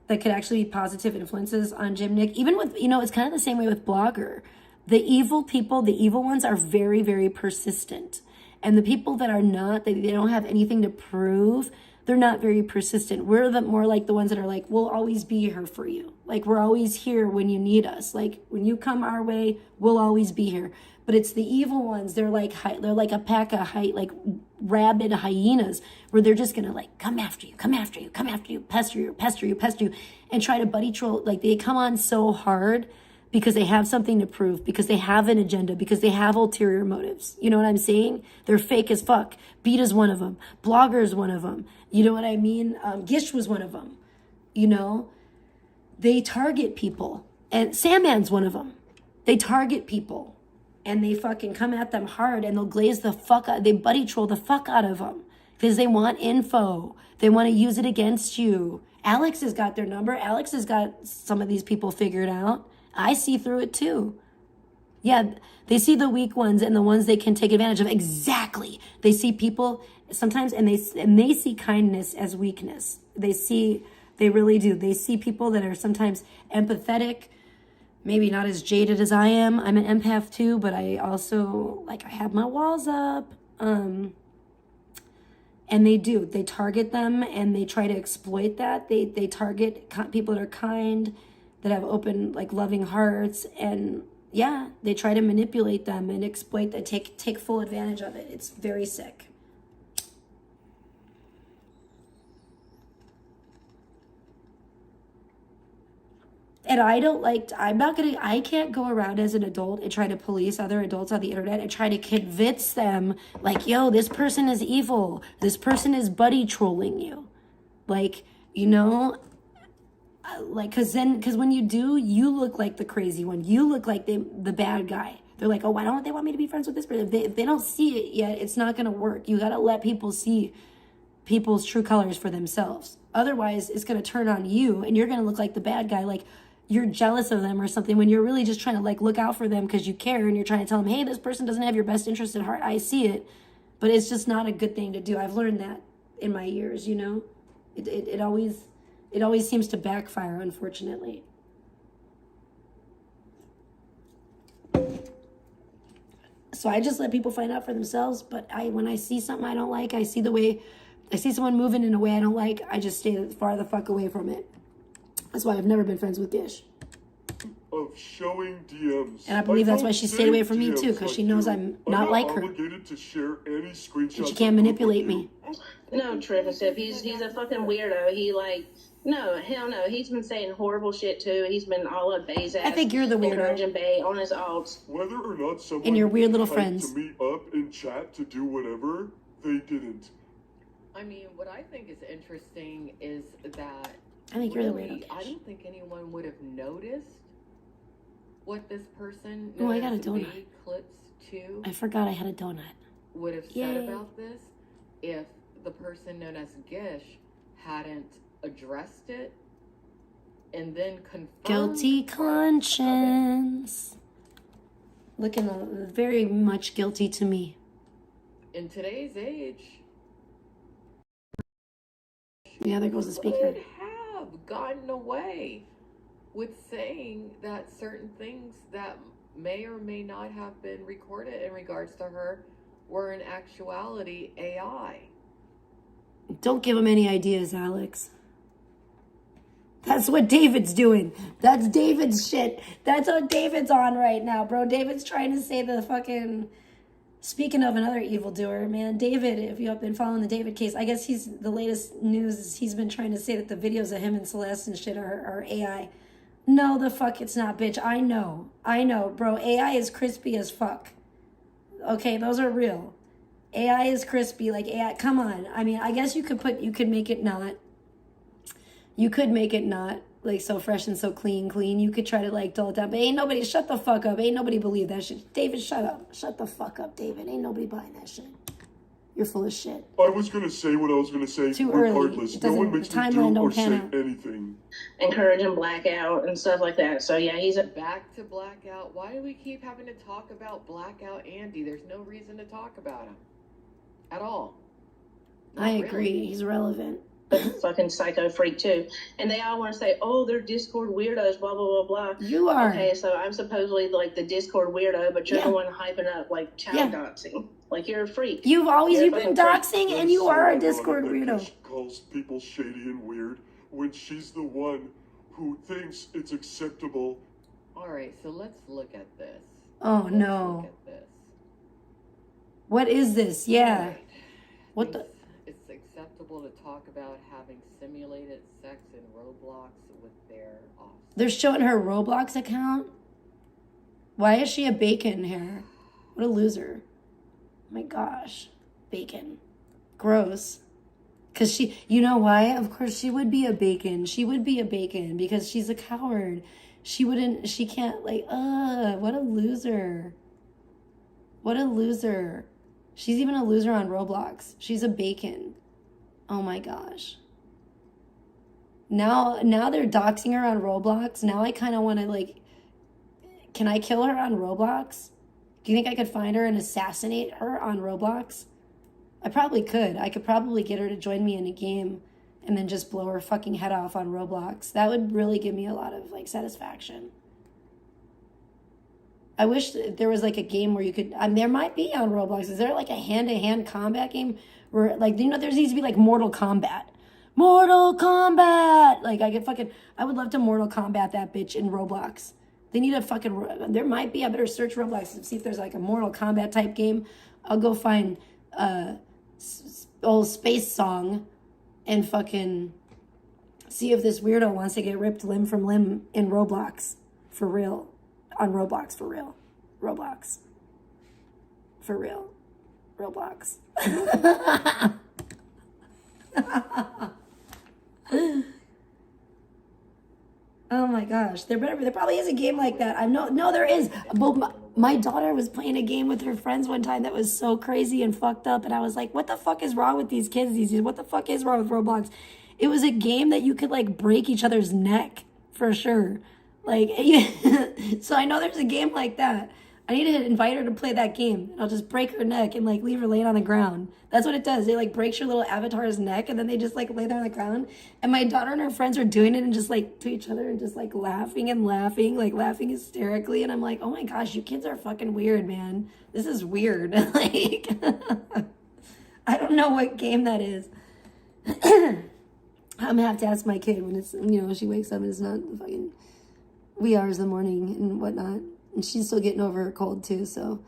that could actually be positive influences on Jim Nick, even with, it's kind of the same way with Blogger. The evil people, the evil ones are very, very persistent. And the people that are not, they don't have anything to prove, they're not very persistent. We're more like the ones that are like, we'll always be here for you. Like, we're always here when you need us. Like, when you come our way, we'll always be here. But it's the evil ones. They're like a pack of rabid hyenas, where they're just gonna like come after you, pester you, and try to buddy troll. Like, they come on so hard because they have something to prove, because they have an agenda, because they have ulterior motives. You know what I'm saying? They're fake as fuck. Beat is one of them. Blogger is one of them. You know what I mean? Gish was one of them. They target people. And Sandman's one of them. They target people. And they fucking come at them hard, and they'll glaze the fuck out. They buddy troll the fuck out of them. Because they want info. They want to use it against you. Alex has got their number. Alex has got some of these people figured out. I see through it too. Yeah, they see the weak ones and the ones they can take advantage of. Exactly. They see people sometimes, and they see kindness as weakness. They really do. They see people that are sometimes empathetic, maybe not as jaded as I am. I'm an empath too, but I also, I have my walls up. And they target them, and they try to exploit that. They target people that are kind, that have open, loving hearts, and yeah, they try to manipulate them and exploit that, take full advantage of it. It's very sick. And I can't go around as an adult and try to police other adults on the internet and try to convince them, yo, this person is evil. This person is buddy trolling you. Because when you do, you look like the crazy one. You look like the bad guy. They're like, oh, why don't they want me to be friends with this person? If they don't see it yet, it's not going to work. You got to let people see people's true colors for themselves. Otherwise, it's going to turn on you, and you're going to look like the bad guy, like you're jealous of them or something, when you're really just trying to look out for them because you care, and you're trying to tell them, hey, this person doesn't have your best interest at heart. I see it, but it's just not a good thing to do. I've learned that in my years, It always seems to backfire, unfortunately. So I just let people find out for themselves. But when I see something I don't like, I see someone moving in a way I don't like, I just stay far the fuck away from it. That's why I've never been friends with Gish. Of showing DMs. And I believe that's why she stayed away from me too, because she knows I'm not like her. To share any screenshots, and she can't manipulate me. No, Tricialicious, he's a fucking weirdo. No, hell no. He's been saying horrible shit too. He's been all up Bay's ass. I think you're the weirdo. Encouraging Bay on his alts. Whether or not someone and your weird little friends to meet up and chat to do whatever, they didn't. I mean, what I think is interesting is that I think you're the weirdo. I don't think anyone would have noticed what this person I got a donut. Clips 2 I forgot I had a donut. Would have said about this if the person known as Gish hadn't addressed it and then confirmed. Guilty conscience. Looking very much guilty to me. In today's age, yeah, there goes the speaker. Would have gotten away with saying that certain things that may or may not have been recorded in regards to her were in actuality AI. Don't give him any ideas, Alex. That's what David's doing. That's David's shit. That's what David's on right now, bro. David's trying to say the fucking... Speaking of another evildoer, man, David, if you have been following the David case, I guess the latest news is he's been trying to say that the videos of him and Celeste and shit are AI. No, the fuck it's not, bitch. I know, bro. AI is crispy as fuck. Okay, those are real. AI is crispy, like AI. Come on. I mean, I guess you could make it not. You could make it not like so fresh and so clean. You could try to like dull it down, but ain't nobody. Shut the fuck up. Ain't nobody believe that shit. David, shut up. Shut the fuck up, David. Ain't nobody buying that shit. You're full of shit. I was gonna say what I was gonna say. Too early. Regardless, It no doesn't- one makes the me timeline do don't or say pan out. anything. Encouraging blackout and stuff like that. So yeah, he's a Back to Blackout. Why do we keep having to talk about Blackout Andy? There's no reason to talk about him at all. Not I really. agree. He's relevant. fucking psycho freak too. And they all want to say, oh, they're Discord weirdos, blah, blah, blah, blah. You are. Okay, so I'm supposedly like the Discord weirdo, but you're Yeah. the one hyping up like child Yeah. doxing. Like you're a freak. You've You're been a fucking doxing, and you So are a ironic Discord that weirdo. Gish calls people shady and weird when she's the one who thinks it's acceptable. Alright, so let's look at this. Oh Let's no. Look at this. What is this? Yeah. Alright. What the? It's acceptable to talk about having simulated sex in Roblox with their offspring. They're showing her Roblox account. Why is she a bacon hair? What a loser. Oh my gosh. Bacon. Gross. Because she, you know why? Of course she would be a bacon. She would be a bacon because she's a coward. She can't like, what a loser. What a loser. She's even a loser on Roblox. She's a bacon. Oh my gosh. Now they're doxing her on Roblox. Now I kind of want to like, can I kill her on Roblox? Do you think I could find her and assassinate her on Roblox? I probably could. I could probably get her to join me in a game and then just blow her fucking head off on Roblox. That would really give me a lot of like satisfaction. I wish there was like a game where you could, there might be on Roblox. Is there like a hand-to-hand combat game where like, there needs to be like Mortal Kombat. Mortal Kombat! Like I would love to Mortal Kombat that bitch in Roblox. They need a fucking, there might be, I better search Roblox and see if there's like a Mortal Kombat type game. I'll go find old Space Song and fucking see if this weirdo wants to get ripped limb from limb in Roblox. For real. On Roblox, for real. Roblox. For real. Roblox. Oh my gosh. There probably is a game like that. No, there is. But my daughter was playing a game with her friends one time that was so crazy and fucked up. And I was like, what the fuck is wrong with these kids these days? What the fuck is wrong with Roblox? It was a game that you could like break each other's neck for sure. Like, so I know there's a game like that. I need to invite her to play that game. I'll just break her neck and like leave her laying on the ground. That's what it does. It like breaks your little avatar's neck and then they just like lay there on the ground. And my daughter and her friends are doing it and just like to each other and just like laughing, like laughing hysterically. And I'm like, oh my gosh, you kids are fucking weird, man. This is weird. Like, I don't know what game that is. I'm gonna have to ask my kid when it's, she wakes up and it's not fucking wee hours in the morning and whatnot. And she's still getting over her cold too, so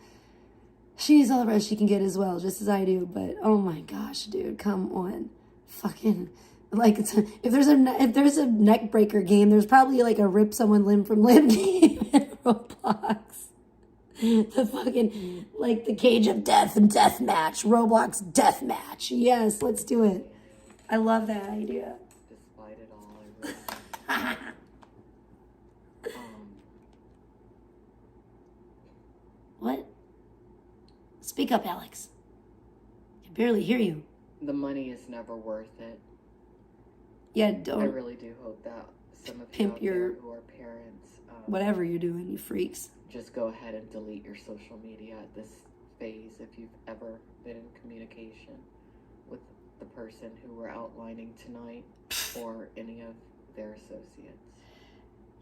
she needs all the rest she can get as well, just as I do. But oh my gosh, dude, come on, fucking like if there's a neck breaker game, there's probably like a rip someone limb from limb game in Roblox. The fucking like the Cage of Death and Death Match, Roblox Death Match. Yes, let's do it. I love that idea. Despite it all, I really What? Speak up, Alex. I can barely hear you. the money is never worth it. Yeah, I don't really do hope that some of you Pimp out your- there who are parents, whatever you're doing, you freaks. just go ahead and delete your social media at this phase if you've ever been in communication with the person who we're outlining tonight or any of their associates.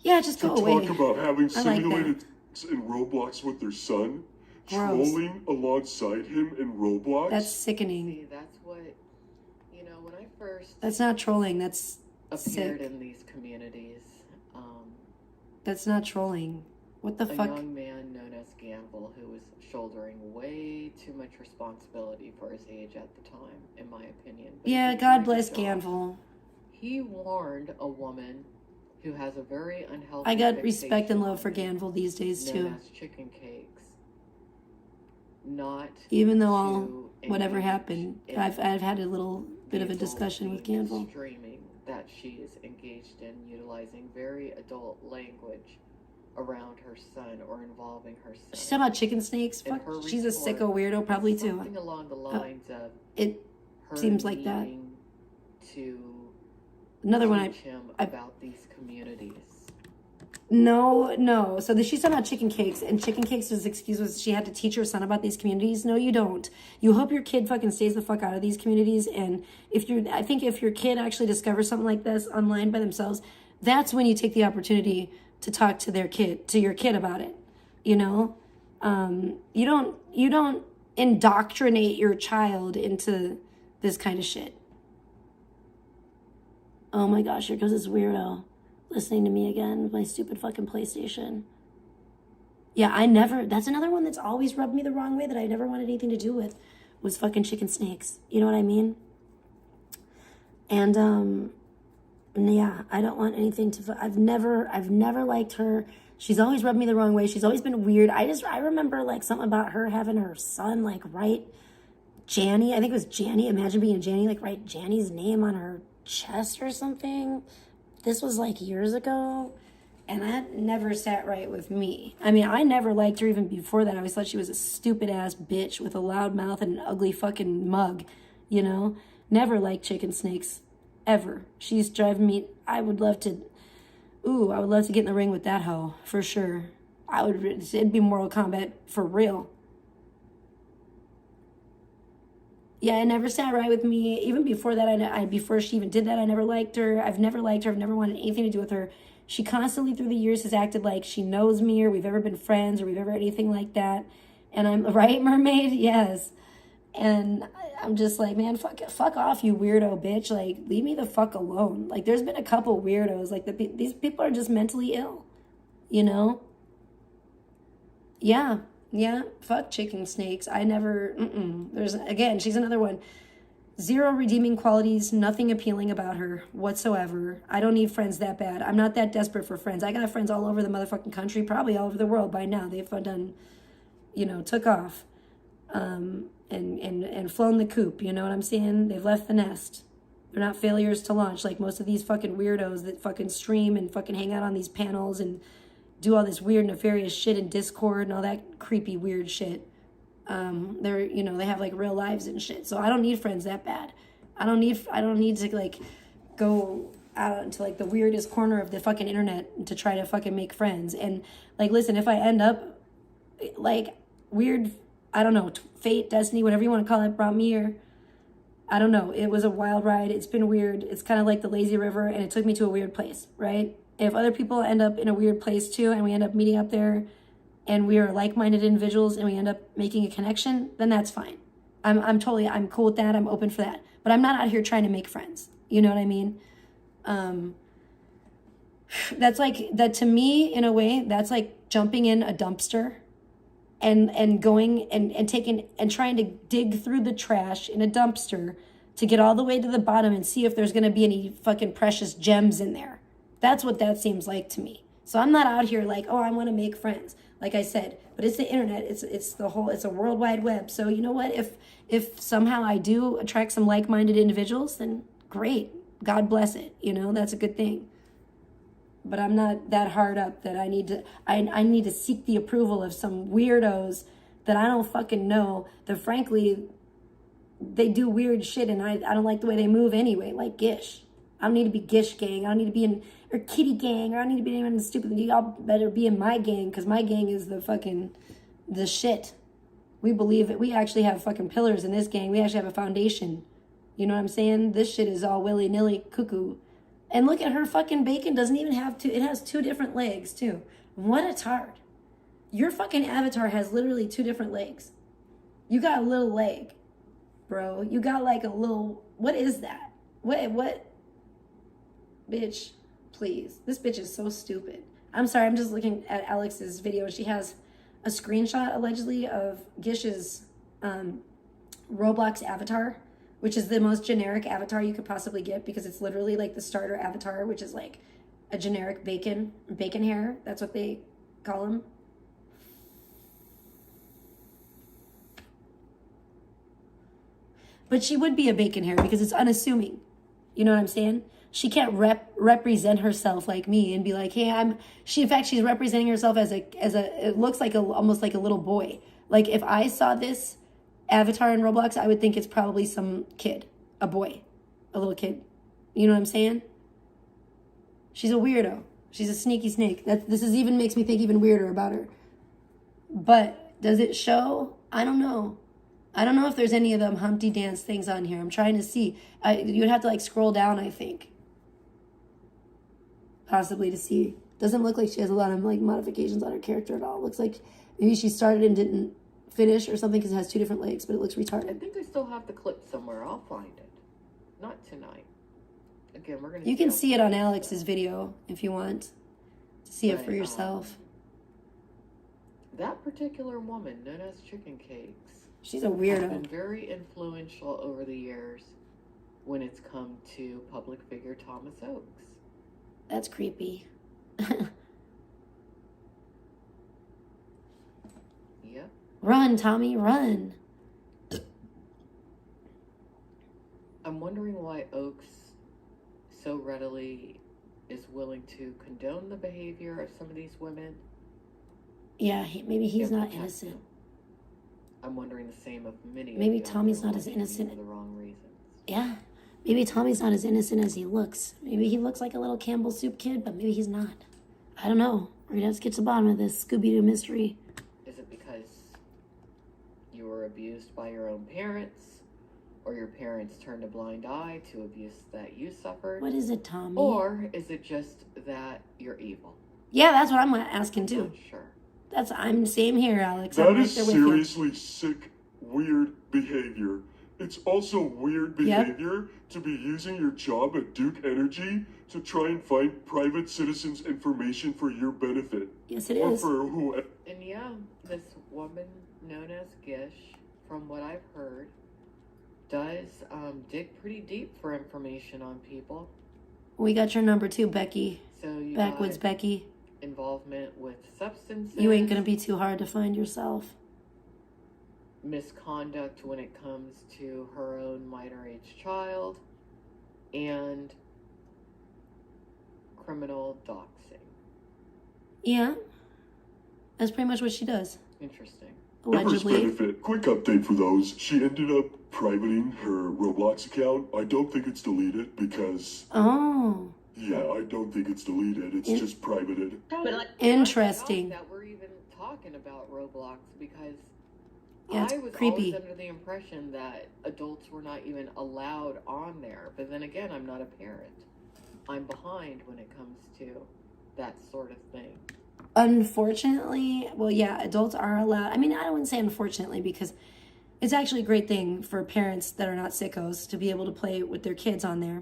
Yeah, just To go away. talk about having I like simulated sex in Roblox with their son, Gross. trolling alongside him in Roblox. That's sickening. See, that's what, when I first That's not trolling. That's appeared sick. in these communities, That's not trolling. What the a fuck? young man known as Gamble, who was shouldering way too much responsibility for his age at the time, in my opinion. But Yeah, he did a God good bless job. Ganville. He warned a woman who has a very unhealthy I got fixation respect and love on for Ganville these days known too. as chicken cakes. Not Even though all to whatever engage happened, in I've had a little bit of a the discussion with adult Ganville. streaming that she is engaged in, utilizing very adult language around her son or involving her son. She's talking about chicken snakes. In Fuck, her she's a report, sicko weirdo probably it's too. something along the lines of It her seems like that. needing to another one. teach him I about these communities. No. So she's talking about chicken cakes, and chicken cakes' excuse was she had to teach her son about these communities. No, you don't. You hope your kid fucking stays the fuck out of these communities. And I think if your kid actually discovers something like this online by themselves, that's when you take the opportunity to talk to your kid about it. You don't indoctrinate your child into this kind of shit. Oh my gosh, here goes this weirdo listening to me again with my stupid fucking PlayStation. Yeah, that's another one that's always rubbed me the wrong way that I never wanted anything to do with, was fucking chicken snakes. You know what I mean? And, yeah, I don't want anything I've never liked her. She's always rubbed me the wrong way. She's always been weird. I remember like something about her having her son like write Janny, I think it was Janny, imagine being a Janny, like write Janny's name on her chest or something. This was like years ago, and that never sat right with me. I mean, I never liked her even before that. I always thought she was a stupid ass bitch with a loud mouth and an ugly fucking mug, Never liked chicken snakes, ever. She's driving me, I would love to get in the ring with that hoe, for sure. It'd be Mortal Kombat for real. Yeah, it never sat right with me. Even before that, before she even did that, I never liked her. I've never liked her. I've never wanted anything to do with her. She constantly through the years has acted like she knows me or we've ever been friends or we've ever anything like that. And I'm right, mermaid? Yes. And I'm just like, man, fuck off, you weirdo bitch. Like, leave me the fuck alone. Like, there's been a couple weirdos. Like, these people are just mentally ill, Yeah, fuck chicken snakes. I never, she's another one. Zero redeeming qualities, nothing appealing about her whatsoever. I don't need friends that bad. I'm not that desperate for friends. I got friends all over the motherfucking country, probably all over the world by now. They've done, took off and flown the coop, you know what I'm saying? They've left the nest. They're not failures to launch like most of these fucking weirdos that fucking stream and fucking hang out on these panels and do all this weird nefarious shit in Discord and all that creepy weird shit. They have like real lives and shit. So I don't need friends that bad. I don't need to like go out into like the weirdest corner of the fucking internet to try to fucking make friends. And like, listen, if I end up like weird, I don't know, fate, destiny, whatever you want to call it, brought me here. I don't know. It was a wild ride. It's been weird. It's kind of like the lazy river, and it took me to a weird place, right? If other people end up in a weird place too, and we end up meeting up there, and we are like-minded individuals, and we end up making a connection, then that's fine. I'm cool with that. I'm open for that. But I'm not out here trying to make friends. You know what I mean? That's like, that to me, in a way, that's like jumping in a dumpster and going and taking and trying to dig through the trash in a dumpster to get all the way to the bottom and see if there's going to be any fucking precious gems in there. That's what that seems like to me. So I'm not out here like, oh, I want to make friends, like I said. But it's the internet. It's a world wide web. So you know what? If somehow I do attract some like-minded individuals, then great. God bless it. That's a good thing. But I'm not that hard up that I need to seek the approval of some weirdos that I don't fucking know, that frankly, they do weird shit and I don't like the way they move anyway, like Gish. I don't need to be Gish gang. I don't need to be in, or Kitty gang, or I don't need to be anyone stupid. Y'all better be in my gang, because my gang is the shit. We believe it. We actually have fucking pillars in this gang. We actually have a foundation. You know what I'm saying? This shit is all willy-nilly cuckoo. And look at her fucking bacon doesn't even have it has 2 different legs too. What a tard. Your fucking avatar has literally 2 different legs. You got a little leg, bro. You got like a little, what is that? What? Bitch, please. This bitch is so stupid. I'm sorry, I'm just looking at Alex's video. She has a screenshot, allegedly, of Gish's Roblox avatar, which is the most generic avatar you could possibly get because it's literally like the starter avatar, which is like a generic bacon hair. That's what they call him. But she would be a bacon hair because it's unassuming. You know what I'm saying? She can't represent herself like me and be like, hey, in fact, she's representing herself as it looks like almost like a little boy. Like if I saw this avatar in Roblox, I would think it's probably some kid, a boy, a little kid. You know what I'm saying? She's a weirdo. She's a sneaky snake. This even makes me think even weirder about her. But does it show? I don't know. I don't know if there's any of them Humpty Dance things on here. I'm trying to see. You'd have to like scroll down, I think. Possibly to see. Doesn't look like she has a lot of like modifications on her character at all. Looks like maybe she started and didn't finish or something because it has 2 different legs, but it looks retarded. I think I still have the clip somewhere. I'll find it. Not tonight. Again, we're gonna. You can see it on Alex's video if you want to see it for yourself. That particular woman, known as Chicken Cakes, she's a has weirdo. been very influential over the years when it's come to public figure Thomas Oakes. That's creepy. Yep. Run, Tommy, run. I'm wondering why Oakes so readily is willing to condone the behavior of some of these women. Yeah, maybe he's and not protect innocent. them. I'm wondering the same of many. Maybe of the Tommy's other not as women innocent. for the wrong reasons. Yeah. Maybe Tommy's not as innocent as he looks. Maybe he looks like a little Campbell soup kid, but maybe he's not. I don't know. We're gonna have to get to the bottom of this Scooby-Doo mystery. Is it because you were abused by your own parents, or your parents turned a blind eye to abuse that you suffered? What is it, Tommy? Or is it just that you're evil? Yeah, that's what I'm asking too. Not sure. I'm same here, Alex. That I'm right is there with you. seriously sick, weird behavior. It's also weird behavior to be using your job at Duke Energy to try and find private citizens' information for your benefit. Yes, it Or is. for who? And yeah, this woman known as Gish, from what I've heard, does dig pretty deep for information on people. We got your number too, Becky. So you Backwoods got Becky. involvement with substances. You ain't gonna be too hard to find yourself. Misconduct when it comes to her own minor age child, and criminal doxing. Yeah. That's pretty much what she does. Interesting. Members Allegedly. benefit. Quick update for those. She ended up privating her Roblox account. I don't think it's deleted because, Oh. yeah, I don't think it's deleted. It's just privated. But like, Interesting. That we're even talking about Roblox, because Yeah, it's I was creepy. always under the impression that adults were not even allowed on there. But then again, I'm not a parent. I'm behind when it comes to that sort of thing. Unfortunately, well, yeah, adults are allowed. I mean, I wouldn't say unfortunately because it's actually a great thing for parents that are not sickos to be able to play with their kids on there.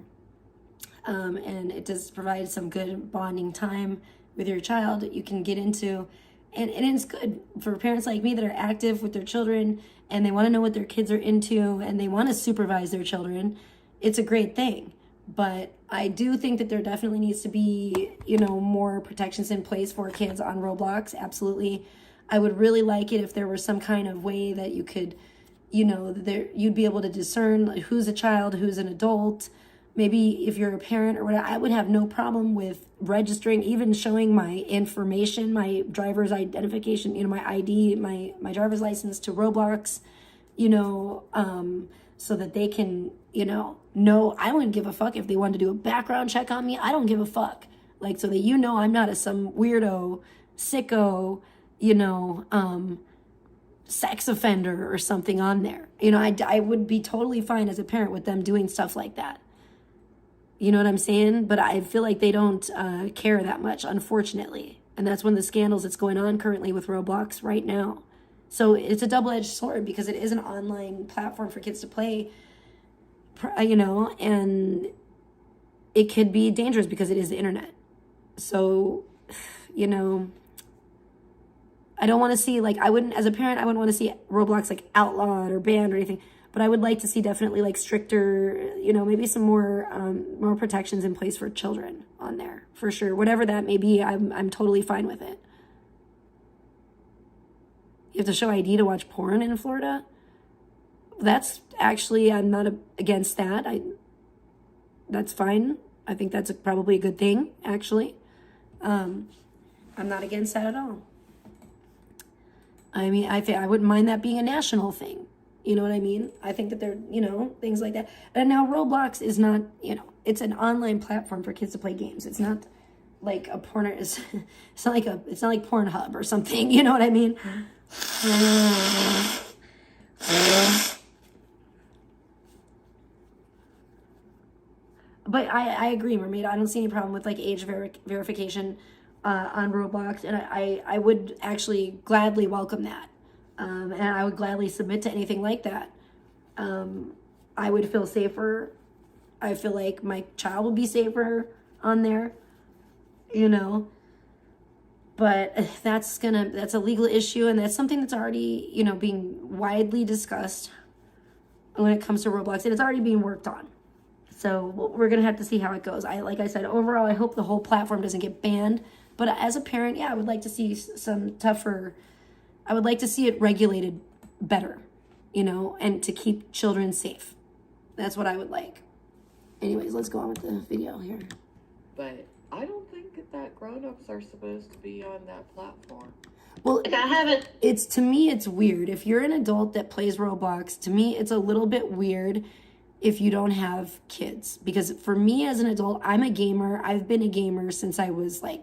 And it does provide some good bonding time with your child that you can get into. And it's good for parents like me that are active with their children and they want to know what their kids are into and they want to supervise their children. It's a great thing. But I do think that there definitely needs to be, more protections in place for kids on Roblox. Absolutely. I would really like it if there were some kind of way that you could, you'd be able to discern who's a child, who's an adult. Maybe if you're a parent or whatever, I would have no problem with registering, even showing my information, my driver's identification, my ID, my driver's license to Roblox, so that they can, know. I wouldn't give a fuck if they wanted to do a background check on me. I don't give a fuck. So that I'm not some weirdo, sicko, sex offender or something on there. I would be totally fine as a parent with them doing stuff like that. You know what I'm saying? But I feel like they don't care that much, unfortunately. And that's one of the scandals that's going on currently with Roblox right now. So it's a double-edged sword because it is an online platform for kids to play, you know, and it could be dangerous because it is the internet. So, you know, I don't want to see, like, I wouldn't, as a parent, I wouldn't want to see Roblox, like, outlawed or banned or anything. But I would like to see definitely, like, stricter, you know, maybe some more protections in place for children on there, for sure. Whatever that may be, I'm totally fine with it. You have to show ID to watch porn in Florida? That's actually, I'm not against that. That's fine. I think that's probably a good thing, actually. I'm not against that at all. I mean, I wouldn't mind that being a national thing. You know what I mean? I think that they're, you know, things like that. And now Roblox is not, you know, it's an online platform for kids to play games. It's not like a porn, it's not like Pornhub or something. You know what I mean? But I agree, Mermaid. I don't see any problem with like age verification on Roblox, and I would actually gladly welcome that, and I would gladly submit to anything like that. I would feel safer. I feel like my child would be safer on there, you know. But that's a legal issue, and that's something that's already, you know, being widely discussed when it comes to Roblox, and it's already being worked on. So we're going to have to see how it goes. Like I said, overall, I hope the whole platform doesn't get banned. But as a parent, yeah, I would like to see I would like to see it regulated better, you know, and to keep children safe. That's what I would like. Anyways, let's go on with the video here. But I don't think that grown-ups are supposed to be on that platform. Well, Like, I haven't. to me, it's weird. If you're an adult that plays Roblox, to me, it's a little bit weird if you don't have kids. Because for me as an adult, I'm a gamer. I've been a gamer since I was like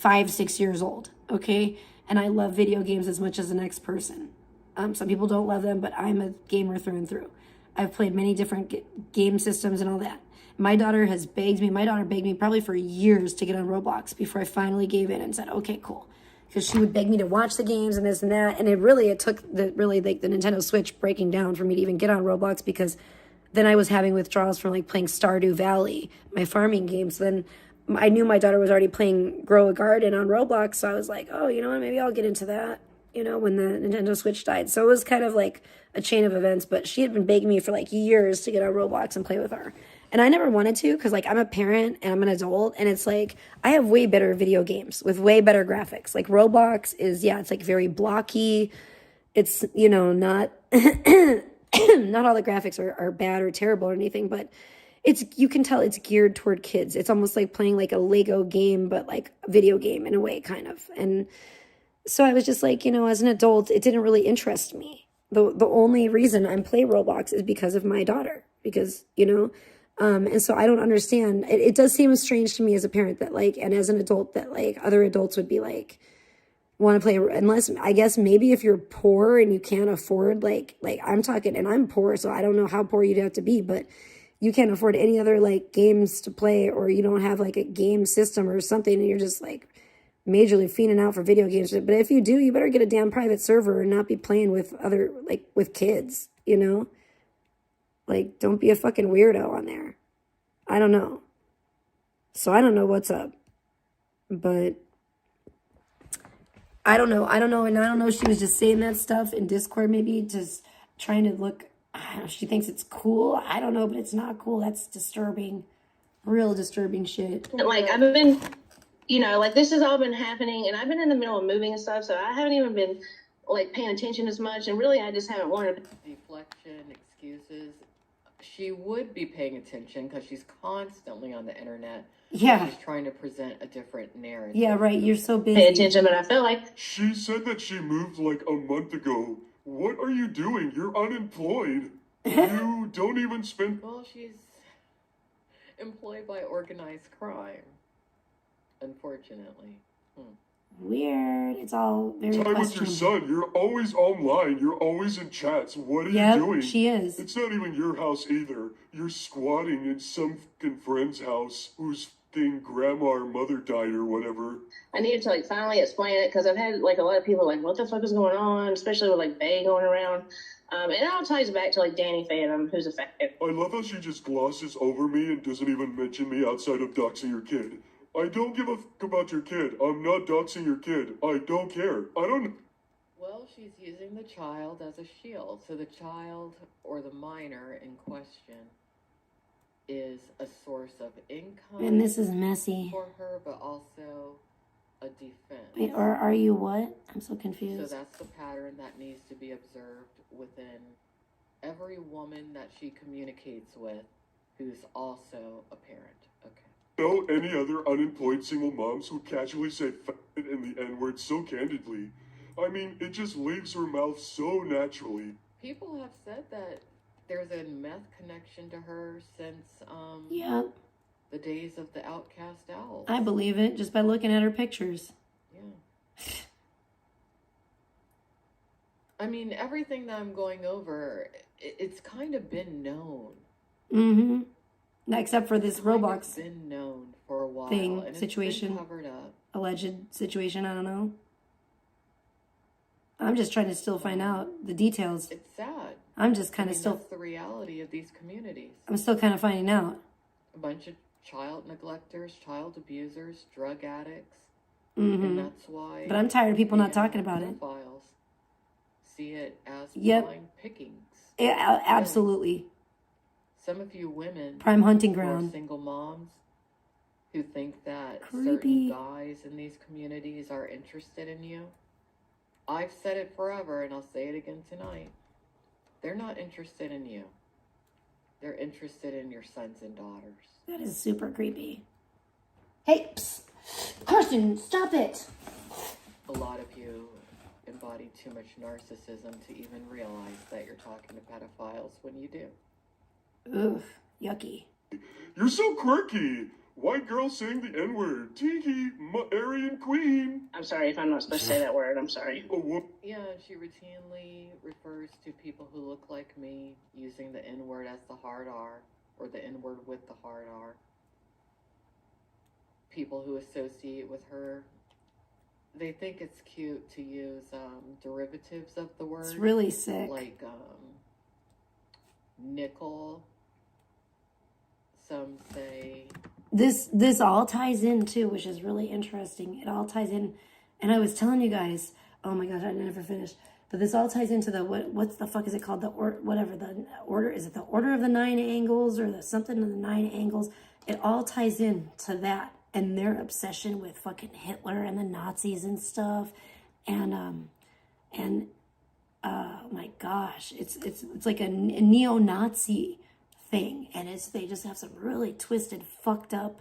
5-6 years old, okay? And I love video games as much as the next person. Some people don't love them, but I'm a gamer through and through. I've played many different game systems and all that. My daughter begged me probably for years to get on Roblox before I finally gave in and said, okay, cool. Because she would beg me to watch the games and this and that. And it took the Nintendo Switch breaking down for me to even get on Roblox, because then I was having withdrawals from like playing Stardew Valley, my farming games. Then I knew my daughter was already playing Grow a Garden on Roblox. So I was like, oh, you know what, maybe I'll get into that, you know, when the Nintendo Switch died. So it was kind of like a chain of events, but she had been begging me for like years to get on Roblox and play with her. And I never wanted to, because like I'm a parent and I'm an adult, and it's like I have way better video games with way better graphics. Like Roblox is, yeah, it's like very blocky. It's, you know, not not all the graphics are bad or terrible or anything, but you can tell it's geared toward kids. It's almost like playing like a Lego game, but like a video game in a way, kind of. And so I was just like, you know, as an adult, it didn't really interest me. The only reason I play Roblox is because of my daughter, because, you know, and so I don't understand. It does seem strange to me as a parent that like, and as an adult, that like other adults would be like, want to play, unless, I guess maybe if you're poor and you can't afford, like I'm talking, and I'm poor, so I don't know how poor you'd have to be, but you can't afford any other like games to play, or you don't have like a game system or something, and you're just like majorly fiending out for video games. But if you do, you better get a damn private server and not be playing with other, like with kids, you know? Like, don't be a fucking weirdo on there. I don't know. So I don't know what's up. But I don't know. And I don't know if she was just saying that stuff in Discord, maybe just trying to look. I don't know, she thinks it's cool. I don't know, but it's not cool. That's disturbing. Real disturbing shit. Like, I've been, you know, like this has all been happening, and I've been in the middle of moving and stuff, so I haven't even been like paying attention as much, and really I just haven't wanted. Deflection, excuses. She would be paying attention because she's constantly on the internet. Yeah. She's trying to present a different narrative. Yeah, right. You're so busy. Pay attention, but I feel like She said that she moved like a month ago. What are you doing? You're unemployed. You don't even spend. Well, she's employed by organized crime, unfortunately. Weird. It's all very Time with your questionable. son. You're always online. You're always in chats. What are you Yep, doing? she is. It's not even your house either. You're squatting in some fucking friend's house who's thing grandma or mother died or whatever. I needed to like finally explain it because I've had like a lot of people like, what the fuck is going on? Especially with like Bay going around. And it all ties back to like Danny Phantom, who's affected. I love how she just glosses over me and doesn't even mention me outside of doxing your kid. I don't give a fuck about your kid. I'm not doxing your kid. I don't care. I don't... Well, she's using the child as a shield. So the child or the minor in question is a source of income. And this is messy. For her, but also a defense. Wait, or are you what? I'm so So confused. that's the pattern that needs to be observed within every woman that she communicates with who's also a parent. Okay. Know any other unemployed single moms who casually say f*** and the N-word so candidly? I mean, it just leaves her mouth so naturally. People have said that there's a meth connection to her since Yep, the days of the Outcast Owls. I believe it just by looking at her pictures. Yeah. I mean, everything that I'm going over, it's kind of been known. Mm-hmm. Except for this It's kind of Roblox been known for a while, thing, and situation. It's been covered up. alleged situation. I don't know. I'm just trying to still find out the details. It's sad. I'm just kind I of mean, still, that's the reality of these communities. I'm still kind of finding out. A bunch of child neglectors, child abusers, drug addicts, Mm-hmm. and that's why. But I'm tired of people not the talking about it. pedophiles see it as Yep. prime pickings. Yeah, absolutely. Some of you women Prime hunting who are ground. single moms who think that Creepy. certain guys in these communities are interested in you. I've said it forever, and I'll say it again tonight. They're not interested in you. They're interested in your sons and daughters. That is super creepy. Hey, psst. Carson, stop it. A lot of you embody too much narcissism to even realize that you're talking to pedophiles when you do. Ugh, yucky. You're so quirky. White girl saying the N-word. Tiki, Aryan queen. I'm sorry if I'm not supposed to say that word. I'm sorry. Oh, what? Yeah, she routinely refers to people who look like me using the N-word as the hard R, or the N-word with the hard R. People who associate with her, they think it's cute to use derivatives of the word. It's really sick. Like nickel. Some say... This all ties in too, which is really interesting. It all ties in, and I was telling you guys, oh my gosh, I never finished. But this all ties into the what's the fuck is it called? The whatever the order is it? The order of the 9 angles or the something of the 9 angles? It all ties in to that and their obsession with fucking Hitler and the Nazis and stuff, and oh my gosh, it's like a neo-Nazi thing, and they just have some really twisted, fucked up.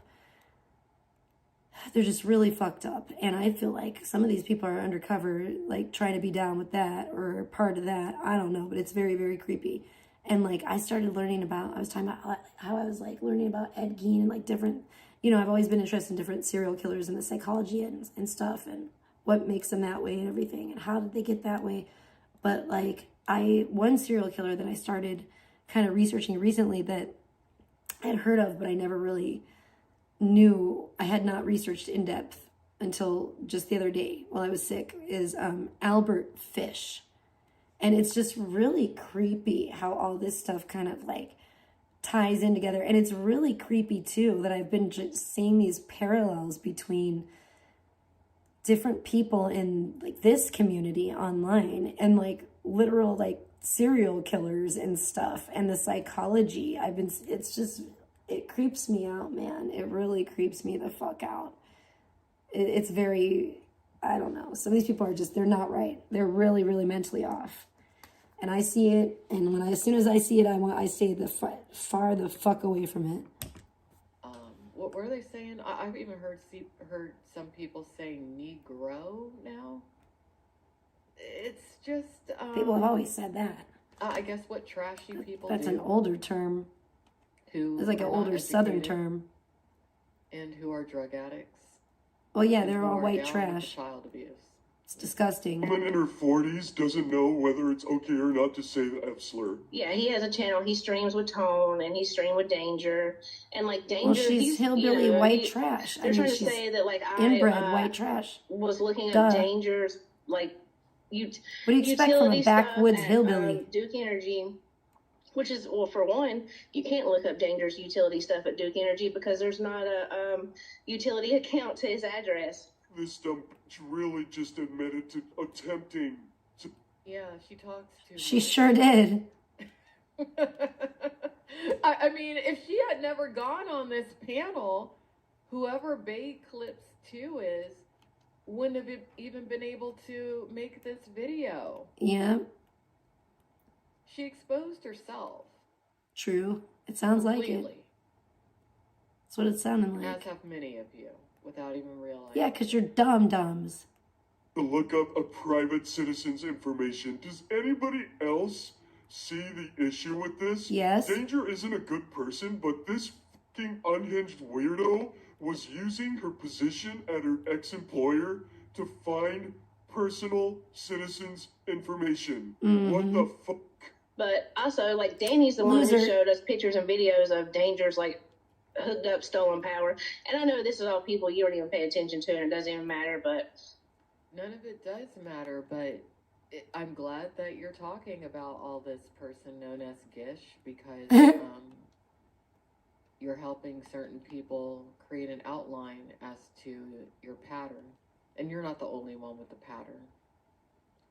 They're just really fucked up, and I feel like some of these people are undercover, like trying to be down with that or part of that. I don't know, but it's very, very creepy. And like I started learning about, I was talking about how I was like learning about Ed Gein and like different, I've always been interested in different serial killers and the psychology and stuff and what makes them that way and everything and how did they get that way. But like one serial killer that I started kind of researching recently that I had heard of, but I never really knew, I had not researched in depth until just the other day while I was sick, is Albert Fish. And it's just really creepy how all this stuff kind of like ties in together. And it's really creepy too that I've been just seeing these parallels between different people in like this community online and like literal like serial killers and stuff and the psychology. It creeps me out, man. It really creeps me the fuck out. It's very, I don't know. Some of these people are just, they're not right. They're really, really mentally off. And I see it, and as soon as I see it, I stay far the fuck away from it. What were they saying? I've even heard some people say Negro now. It's just... people have always said that. I guess what trashy people That's do. an older term. Who It's like an are not older Southern educated term. And who are drug addicts. Well, yeah, and they're who all are white down with trash. Child abuse. It's disgusting. A woman in her 40s doesn't know whether it's okay or not to say the F slur. Yeah, he has a channel. He streams with Tone and he streamed with Danger. And like Danger, Well, she's he's hillbilly white trash. They're trying to say that like inbred white trash. Was looking Duh. at Danger's like What do you expect from a backwoods hillbilly? Duke Energy, which is, well, for one, you can't look up Danger's utility stuff at Duke Energy because there's not a utility account to his address. This dumb bitch really just admitted to attempting to. Yeah, she talks to. She sure did. I mean, if she had never gone on this panel, whoever Bay Clips 2 is wouldn't have even been able to make this video. Yeah. She exposed herself. True. It sounds completely. like it. That's what it sounded like. As have many of you, without even realizing. Yeah, because you're dum-dums. To look up a private citizen's information. Does anybody else see the issue with this? Yes. Danger isn't a good person, but this fucking unhinged weirdo was using her position at her ex-employer to find personal citizens' information. Mm-hmm. What the fuck? But also, like, Danny's the one who showed us pictures and videos of Danger's, like, hooked up stolen power. And I know this is all people you don't even pay attention to, and it doesn't even matter, but... None of it does matter, but I'm glad that you're talking about all this person known as Gish, because you're helping certain people create an outline as to your pattern. And you're not the only one with the pattern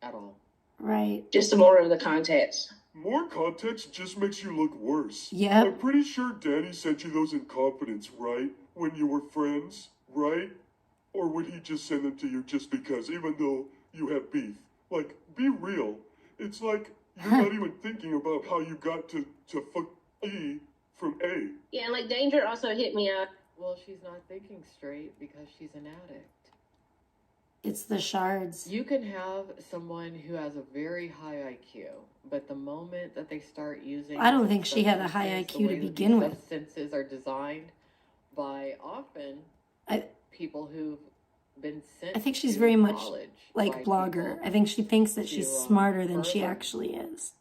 at all. Right. Just some more of the context. More context just makes you look worse. Yep. I'm pretty sure Danny sent you those in confidence, right? When you were friends, right? Or would he just send them to you just because, even though you have beef? Like, be real. It's like you're not even thinking about how you got to fuck E from A. Yeah, and like Danger also hit me up. Well, she's not thinking straight because she's an addict. It's the shards. You can have someone who has a very high IQ, but the moment that they start using... I don't think she had a high IQ to begin with. Substances are designed by often people who've been sent. I think she's to very much college like by blogger. people I think she thinks that she's to, smarter than she further actually is.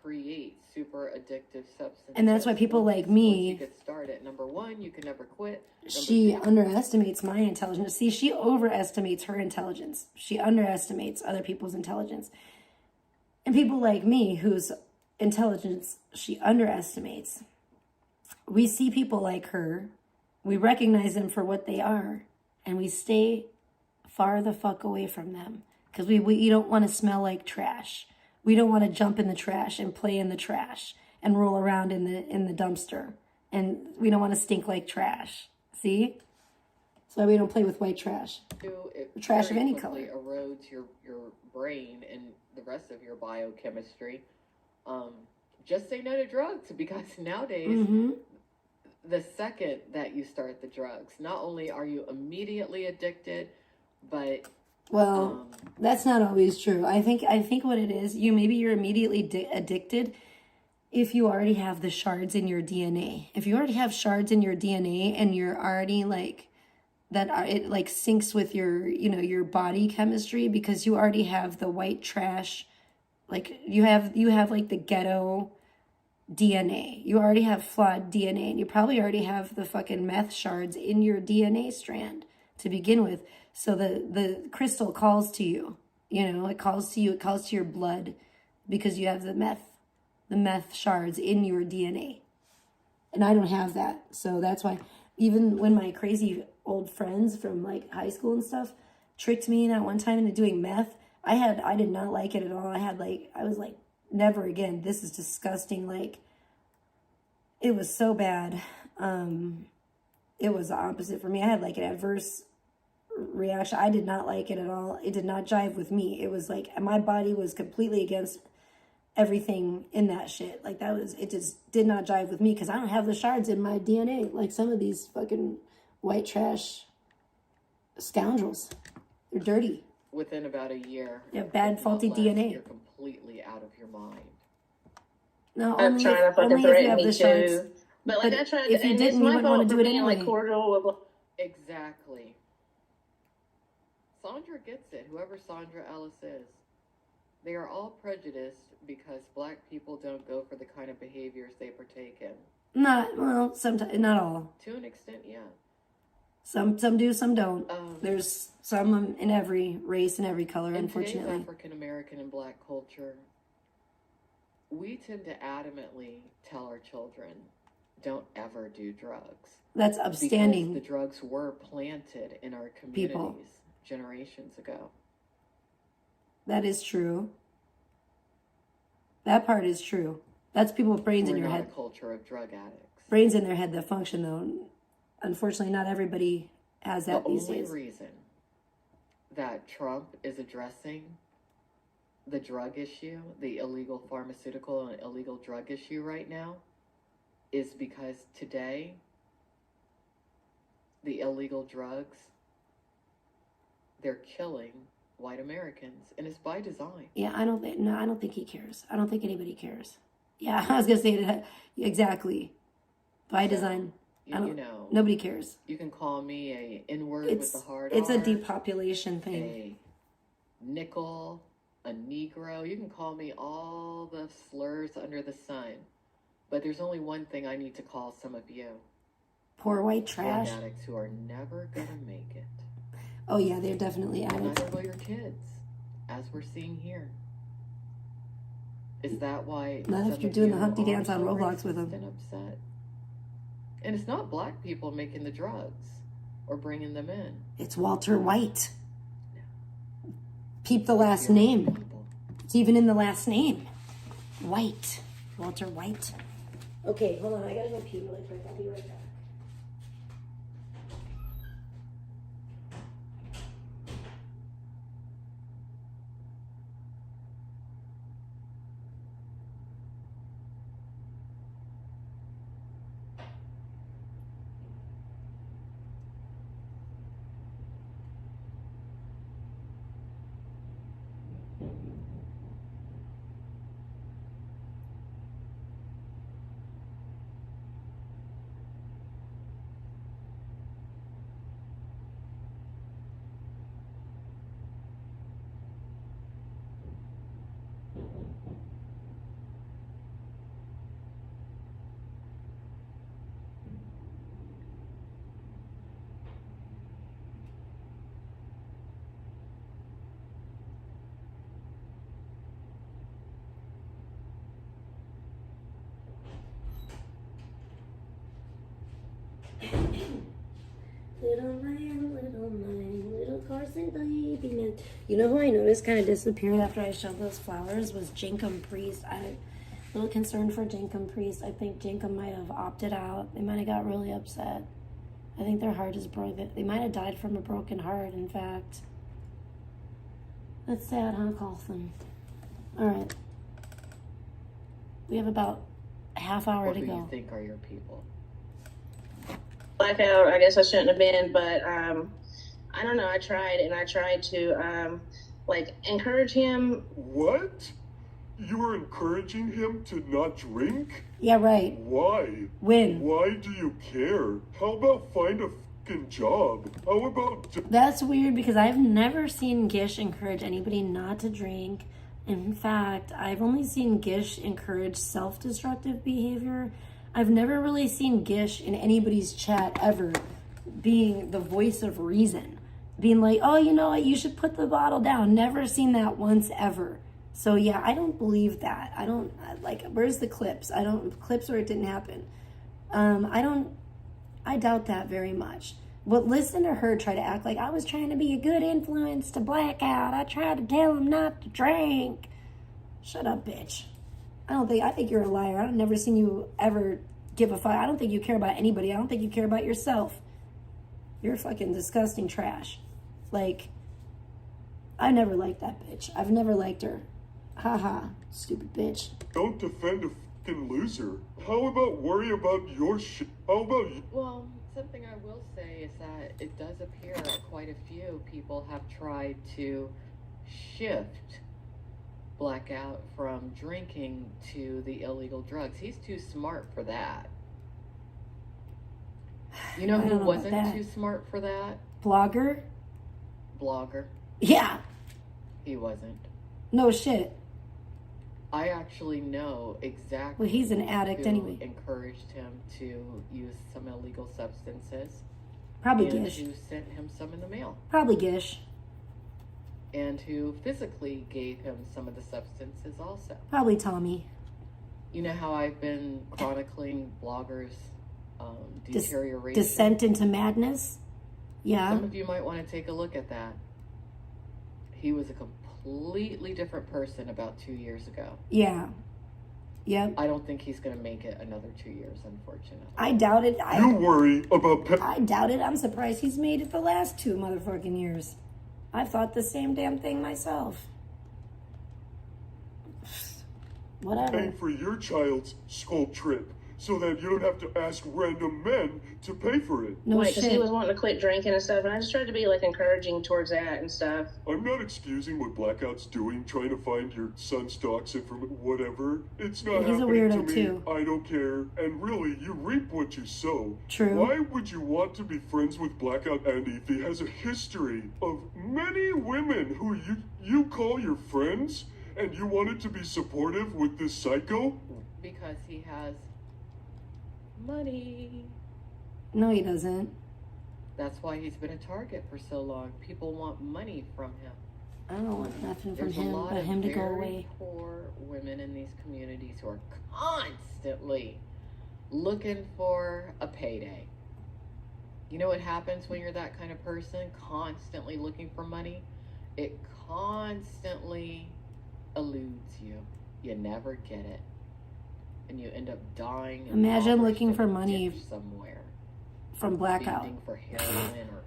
create super addictive substances. And that's why people like me... Once you get started, number one, you can never quit. She Number two, underestimates my intelligence. See, she overestimates her intelligence. She underestimates other people's intelligence. And people like me, whose intelligence she underestimates, we see people like her, we recognize them for what they are, and we stay far the fuck away from them. Because we don't want to smell like trash. We don't want to jump in the trash and play in the trash and roll around in the dumpster. And we don't want to stink like trash. See? That's why we don't play with white trash. Trash of any color. It erodes your brain and the rest of your biochemistry. Just say no to drugs, because nowadays, the second that you start the drugs, not only are you immediately addicted, but well, that's not always true. I think what it is, you're immediately addicted if you already have the shards in your DNA. If you already have shards in your DNA and you're already like that, it like syncs with your, your body chemistry, because you already have the white trash, like you have like the ghetto DNA. You already have flawed DNA, and you probably already have the fucking meth shards in your DNA strand to begin with. So the crystal calls to you, it calls to you, it calls to your blood, because you have the meth shards in your DNA. And I don't have that. So that's why, even when my crazy old friends from like high school and stuff tricked me that one time into doing meth, I did not like it at all. I was like, never again. This is disgusting. Like, it was so bad. It was the opposite for me. I had like an adverse reaction. I did not like it at all. It did not jive with me. It was like my body was completely against everything in that shit. Like it just did not jive with me, because I don't have the shards in my DNA like some of these fucking white trash scoundrels. They're dirty. within about a year, Yeah, bad, faulty less, DNA. you're completely out of your mind. No, I'm only trying to if fucking you threaten have me the shards. too. But like But I tried, if you and didn't, it's you my wouldn't fault want to for do it being anyway. like cordial with. Exactly. It's Sandra gets it, whoever Sandra Ellis is. They are all prejudiced because black people don't go for the kind of behaviors they partake in. Sometimes, not all. To an extent, yeah. Some do, some don't. There's some in every race and every color, In unfortunately. today's African American and black culture, we tend to adamantly tell our children, don't ever do drugs. That's upstanding. Because the drugs were planted in our communities generations ago. That is true. That part is true. That's people with brains in your head. We're not a culture of drug addicts. Brains in their head that function, though. Unfortunately, not everybody has that these days. The only reason that Trump is addressing the drug issue, the illegal pharmaceutical and illegal drug issue right now, is because today, the illegal drugs, they're killing white Americans, and it's by design. Yeah, I don't think he cares. I don't think anybody cares. Yeah, I was gonna say that exactly. By design. Nobody cares. You can call me a N-word with the hard It's R, a depopulation thing. a nickel, a Negro. You can call me all the slurs under the sun. But there's only one thing I need to call some of you. Poor white trash. Drug addicts who are never going to make it. Oh yeah, they're definitely addicts. Neither will your kids, as we're seeing here. Is that why? Not if you're doing the Humpty Dance on Roblox with them. And upset. And it's not black people making the drugs or bringing them in. It's Walter White. Peep the last name. It's even in the last name. White. Walter White. Okay, hold on. I gotta go pee really quick. I'll be right back. Little Carson baby man. You know who I noticed kind of disappeared after I showed those flowers was Jenkum Priest. I'm a little concerned for Jenkum Priest. I think Jenkum might have opted out. They might have got really upset. I think their heart is broken. They might have died from a broken heart, in fact. That's sad, huh, Colson? Alright. We have about a half hour to go. What do you think are your people? Blackout, I guess I shouldn't have been, but I don't know. I tried to encourage him. What? You were encouraging him to not drink? Yeah, right. Why? When? Why do you care? How about find a fucking job? How about... That's weird because I've never seen Gish encourage anybody not to drink. In fact, I've only seen Gish encourage self-destructive behavior. I've never really seen Gish in anybody's chat ever being the voice of reason. Being like, oh, you know what, you should put the bottle down. Never seen that once ever. So yeah, I don't believe that. I don't, where's the clips? Clips where it didn't happen. I doubt that very much. But listen to her try to act like I was trying to be a good influence to Blackout. I tried to tell him not to drink. Shut up, bitch. I think you're a liar. I've never seen you ever give a fuck. I don't think you care about anybody. I don't think you care about yourself. You're fucking disgusting trash. I never liked that bitch. I've never liked her. Haha, stupid bitch. Don't defend a fucking loser. How about worry about your shit? How about you? Well, something I will say is that it does appear that quite a few people have tried to shift Blackout from drinking to the illegal drugs. He's too smart for that. You know who wasn't too smart for that? Blogger? blogger. Yeah. He wasn't. No shit. I actually know exactly. Well, he's an addict who anyway. Encouraged him to use some illegal substances. Probably and Gish. who sent him some in the mail. Probably Gish. And who physically gave him some of the substances also. Probably Tommy. You know how I've been chronicling bloggers' deterioration? Descent into madness? Yeah. Some of you might want to take a look at that. He was a completely different person about 2 years ago. Yeah. Yep. I don't think he's going to make it another 2 years, unfortunately. I doubt it. You worry about I doubt it. I'm surprised he's made it the last 2 motherfucking years. I've thought the same damn thing myself. Whatever. paying for your child's school trip so that you don't have to ask random men to pay for it. No Because he shit. was wanting to quit drinking and stuff, and I just tried to be like encouraging towards that and stuff. I'm not excusing what Blackout's doing, trying to find your son's docs information, whatever. It's not He's a happening weirdo, to me. too. I don't care. And really, you reap what you sow. True. Why would you want to be friends with Blackout and if he has a history of many women who you call your friends, and you wanted to be supportive with this psycho? Because he has money. No, he doesn't. That's why he's been a target for so long. People want money from him. I don't want nothing from There's a him lot but of him to go very away. poor women in these communities who are constantly looking for a payday. You know what happens when you're that kind of person, constantly looking for money? It constantly eludes you. You never get it. And you end up dying. Imagine impoverished looking in for a money ditch somewhere. From Blackout. Spending for heroin or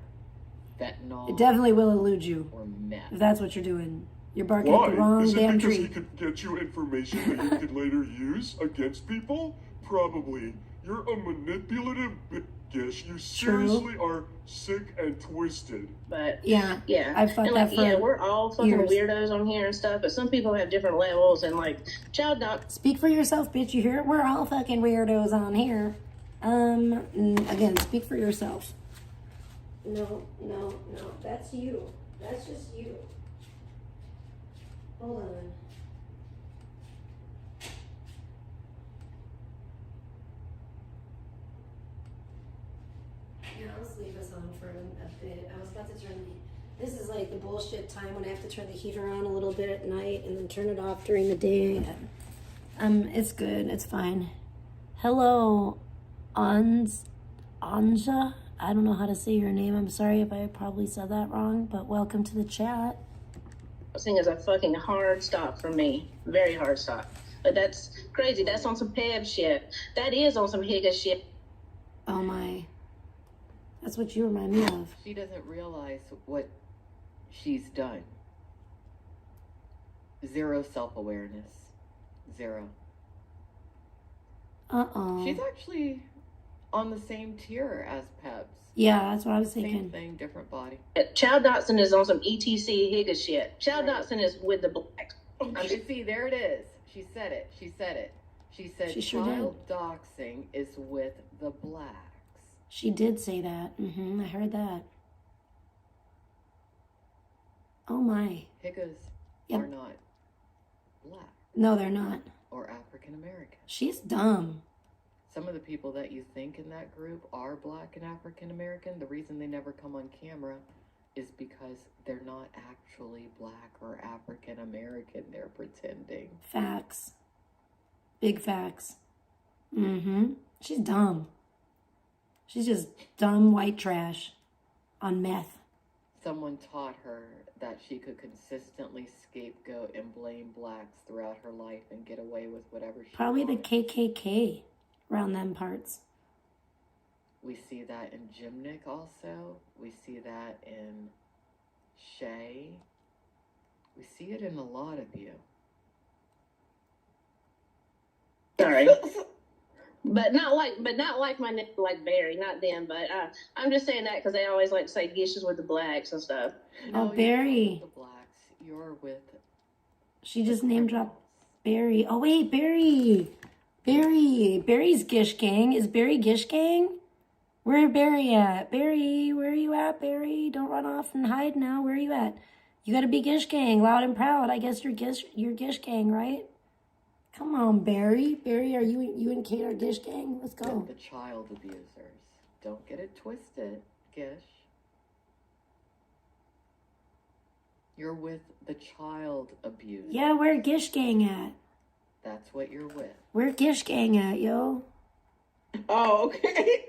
fentanyl It definitely will elude you or meth. if that's what you're doing. You're barking Why? up the wrong Is it damn because tree. he could get you information that you could later use against people? Probably. You're a manipulative bitch. You seriously are sick and twisted. But Yeah. yeah, I've thought and that like for yeah, we're all fucking years. weirdos on here and stuff. But some people have different levels, and like child doc. Speak for yourself, bitch. You hear it? We're all fucking weirdos on here. Again, speak for yourself. No. That's you. That's just you. Hold on. Yeah, let's leave this on for a bit. I was about to turn this is like the bullshit time when I have to turn the heater on a little bit at night and then turn it off during the day. It's good. It's fine. Hello, Anja? I don't know how to say your name. I'm sorry if I probably said that wrong, but welcome to the chat. Thing is a fucking hard stop for me. Very hard stop. But that's crazy. That's on some Peb shit. That is on some Higa shit. Oh my. That's what you remind me of. She doesn't realize what she's done. Zero self-awareness. Zero. Uh-oh. She's actually on the same tier as Peps. Yeah, that's what I was Same thinking. thing, different body. Child Dotson is on some ETC Higa shit. Child Dotson is with the blacks. See, there it is. She said it. She said She sure child doxing is with the blacks. She did say that. I heard that. Oh my. Higgas Yep. are not black No, they're not. or African American. She's dumb. Some of the people that you think in that group are black and African American, the reason they never come on camera is because they're not actually black or African American. They're pretending. Facts. Big facts. She's dumb. She's just dumb white trash on meth. Someone taught her that she could consistently scapegoat and blame blacks throughout her life and get away with whatever she Probably the wanted. KKK around them parts. We see that in Gymnic also. We see that in Shay. We see it in a lot of you. Sorry. But not like my nigga like Barry, not them. But I'm just saying that because they always like to say Gish is with the blacks and stuff. No, Oh, Barry. You're not with the blacks. You're with She just the name criminals. dropped Barry. Oh wait, Barry. Barry's Gish Gang. Is Barry Gish Gang? Where Barry at? Barry, where are you at, Barry? Don't run off and hide now. Where are you at? You gotta be Gish Gang, loud and proud. I guess you're Gish Gang, right? Come on, Barry. Barry, are you and Kate are Gish Gang? Let's go. The child abusers. Don't get it twisted, Gish. You're with the child abusers. Yeah, where Gish Gang at? That's what you're with. Where Gish Gang at, yo? Oh, okay.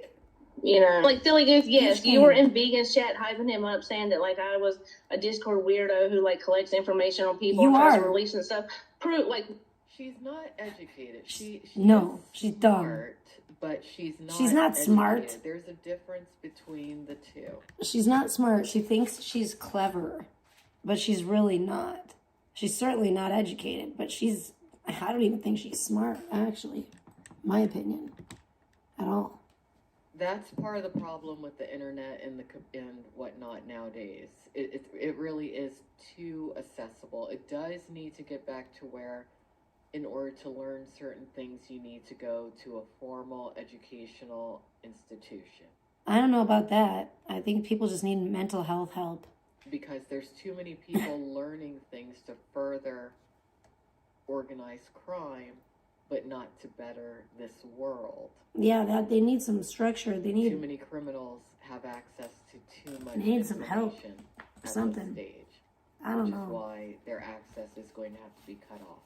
You know, like Silly Goose, yes, Gish you were Gang. in Vegan's chat hyping him up, saying that like I was a Discord weirdo who like collects information on people You and tries are. to release and stuff. Prove like She's not educated. She No, is she's dumb. smart, but she's not. She's not educated. smart. There's a difference between the two. She's not smart. She thinks she's clever, but she's really not. She's certainly not educated, but I don't even think she's smart, actually. My opinion. At all. That's part of the problem with the internet and whatnot nowadays. It really is too accessible. It does need to get back to where, in order to learn certain things, you need to go to a formal educational institution. I don't know about that. I think people just need mental health help. Because there's too many people learning things to further organized crime, but not to better this world. Yeah, that they need some structure. They Too need many criminals have access to too much They need some help. information at Something. this stage. I don't Which know. is why their access is going to have to be cut off.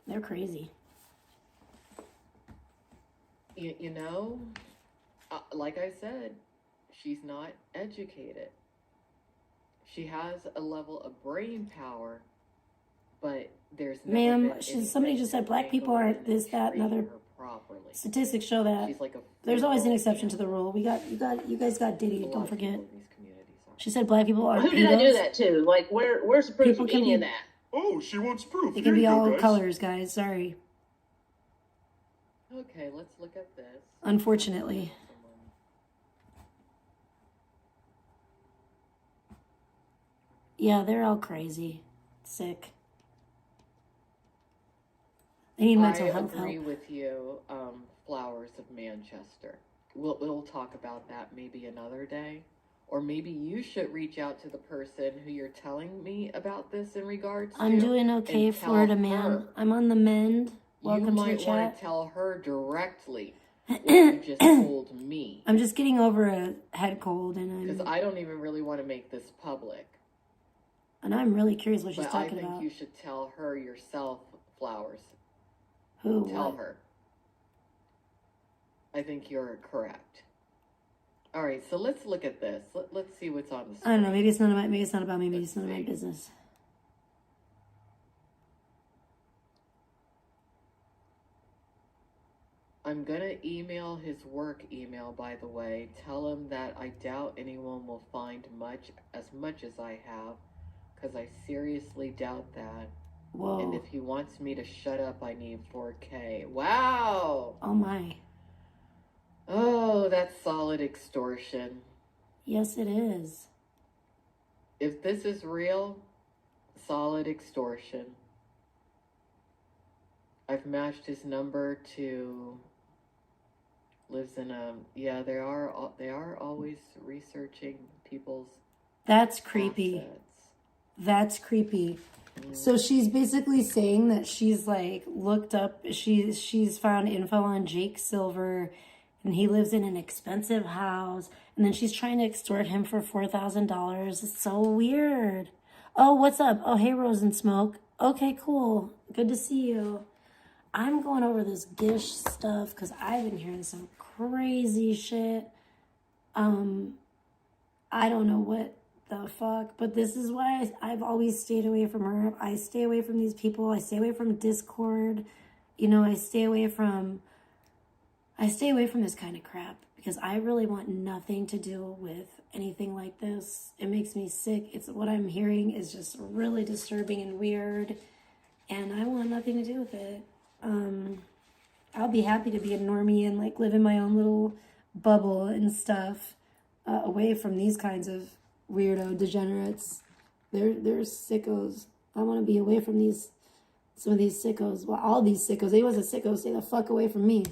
They're crazy. You know, like I said, she's not educated. She has a level of brain power, but there's never Ma'am, been somebody anything just to said black people wrangle aren't and this, that, and train other. her properly. Statistics show that. She's like a There's always an football exception to the champ. rule. You guys got Diddy. A lot Don't of forget. people in these communities are. She said black people aren't who did I do pedos. that to? Like where's the proof People of can any be- of that? Oh, she wants proof. It Here can be you go, all guys. colors, guys. Sorry. Okay, let's look at this. Unfortunately. Yeah, they're all crazy. Sick. They need mental I health agree help. with you, Flowers of Manchester. We'll talk about that maybe another day. Or maybe you should reach out to the person who you're telling me about this in regards to. I'm doing okay, and tell Florida man. her. I'm on the mend. You Welcome to the might want chat. to tell her directly what you just told me. I'm just getting over a head cold, Because and I don't even really want to make this public. I'm really curious what she's But I talking think about. you should tell her yourself, Flowers. Who? Tell What? her. I think you're correct. All right, so let's look at this. Let's see what's on the screen. I don't know. Maybe it's none of my. Maybe it's not about me. Maybe Let's it's none of my see. business. I'm gonna email his work email, by the way. Tell him that I doubt anyone will find as much as I have, because I seriously doubt that. Whoa. And if he wants me to shut up, I need 4K. Wow! Oh my. Oh, that's solid extortion. Yes, it is. If this is real, solid extortion. I've matched his number to... Lives in a... Yeah, they are always researching people's That's creepy. assets. That's creepy. So she's basically saying that she's like looked up. She's found info on Jake Silver, and he lives in an expensive house. And then she's trying to extort him for $4,000. It's so weird. Oh, what's up? Oh, hey, Rose and Smoke. Okay, cool. Good to see you. I'm going over this Gish stuff because I've been hearing some crazy shit. I don't know what the fuck, but this is why I've always stayed away from her. I stay away from these people. I stay away from Discord. You know, I stay away from this kind of crap because I really want nothing to do with anything like this. It makes me sick. It's what I'm hearing is just really disturbing and weird, and I want nothing to do with it. I'll be happy to be a normie and like live in my own little bubble and stuff, away from these kinds of weirdo degenerates. They're sickos. I want to be away from some of these sickos. Well, all these sickos. They was a sicko. Stay the fuck away from me.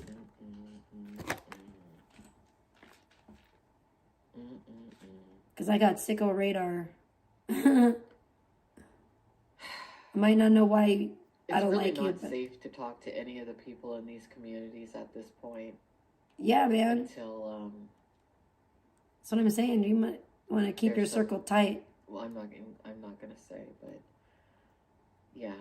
Because I got sicko radar. I might not know why I don't really like you, not but safe to talk to any of the people in these communities at this point. yeah, man. Until That's what I'm saying. You might want to keep your there's some- circle tight. well, I'm not gonna say, but yeah.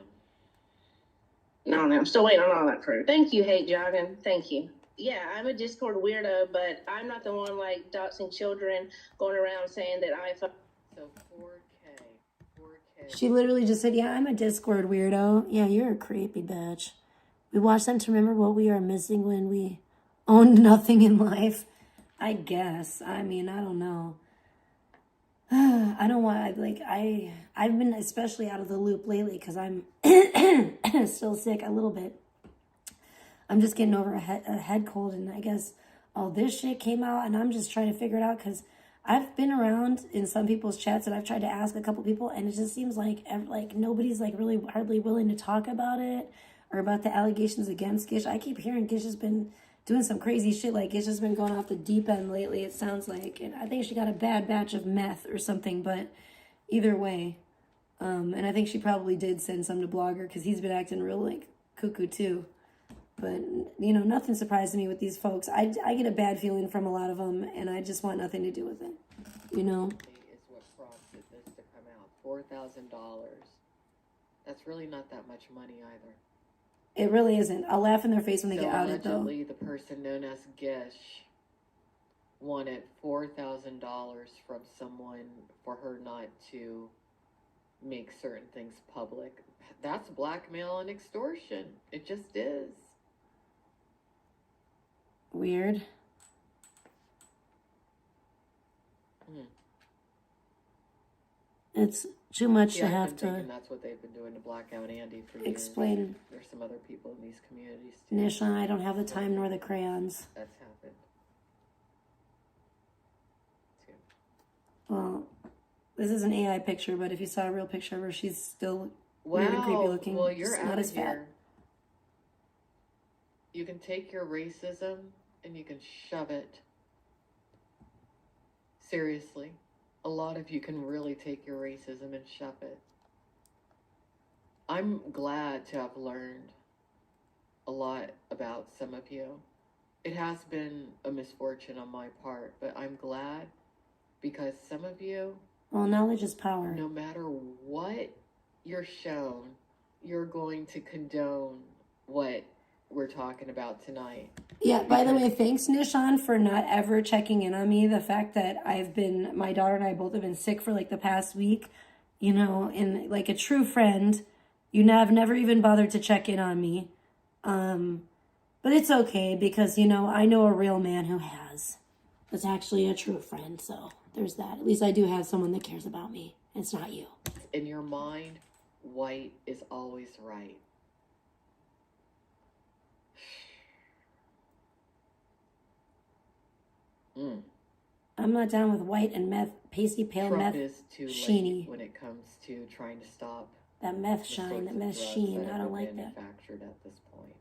No, I'm still waiting on all that proof. Thank you, Hate Jogging. Thank you. Yeah, I'm a Discord weirdo, but I'm not the one like doxing children, going around saying that I fuck. So 4K. She literally just said, yeah, I'm a Discord weirdo. Yeah, you're a creepy bitch. We watch them to remember what we are missing when we owned nothing in life. I guess. I mean, I don't know. I don't want, like, I've been especially out of the loop lately because I'm still sick a little bit. I'm just getting over a head cold, and I guess all this shit came out, and I'm just trying to figure it out because I've been around in some people's chats, and I've tried to ask a couple people, and it just seems like nobody's like really hardly willing to talk about it or about the allegations against Gish. I keep hearing Gish has been doing some crazy shit, like Gish has been going off the deep end lately, it sounds like, and I think she got a bad batch of meth or something, but either way, and I think she probably did send some to Blogger because he's been acting real like cuckoo too. But, you know, nothing surprised me with these folks. I get a bad feeling from a lot of them, and I just want nothing to do with it, you know? Is what prompted this to come out. $4,000. That's really not that much money either. It really isn't. I'll laugh in their face when they So get outed, though. allegedly, the person known as Gish wanted $4,000 from someone for her not to make certain things public. That's blackmail and extortion. It just is. Weird. It's too much to have to That's what they've been doing to Blackout Andy for explain. years. There's some other people in these communities too. Nishan, I don't have the time nor the crayons. That's happened. Too. Well, this is an AI picture, but if you saw a real picture of her, she's still weird and creepy looking. Well, you're Just out not of as fat. here. You can take your racism and you can shove it. Seriously. A lot of you can really take your racism and shove it. I'm glad to have learned a lot about some of you. It has been a misfortune on my part, but I'm glad because some of you, Well, knowledge is power. no matter what you're shown, you're going to condone what we're talking about tonight. Yeah, by the way, thanks, Nishan, for not ever checking in on me. The fact that my daughter and I both have been sick for like the past week, you know, and like a true friend, have never even bothered to check in on me. But it's okay because, you know, I know a real man who has. That's actually a true friend, so there's that. At least I do have someone that cares about me. It's not you. In your mind, white is always right. I'm not down with white and meth, pasty pale Trump meth is too sheeny. late when it comes to trying to stop That meth the shine, sorts that of meth drugs sheen. that I are don't like that. manufactured at this point.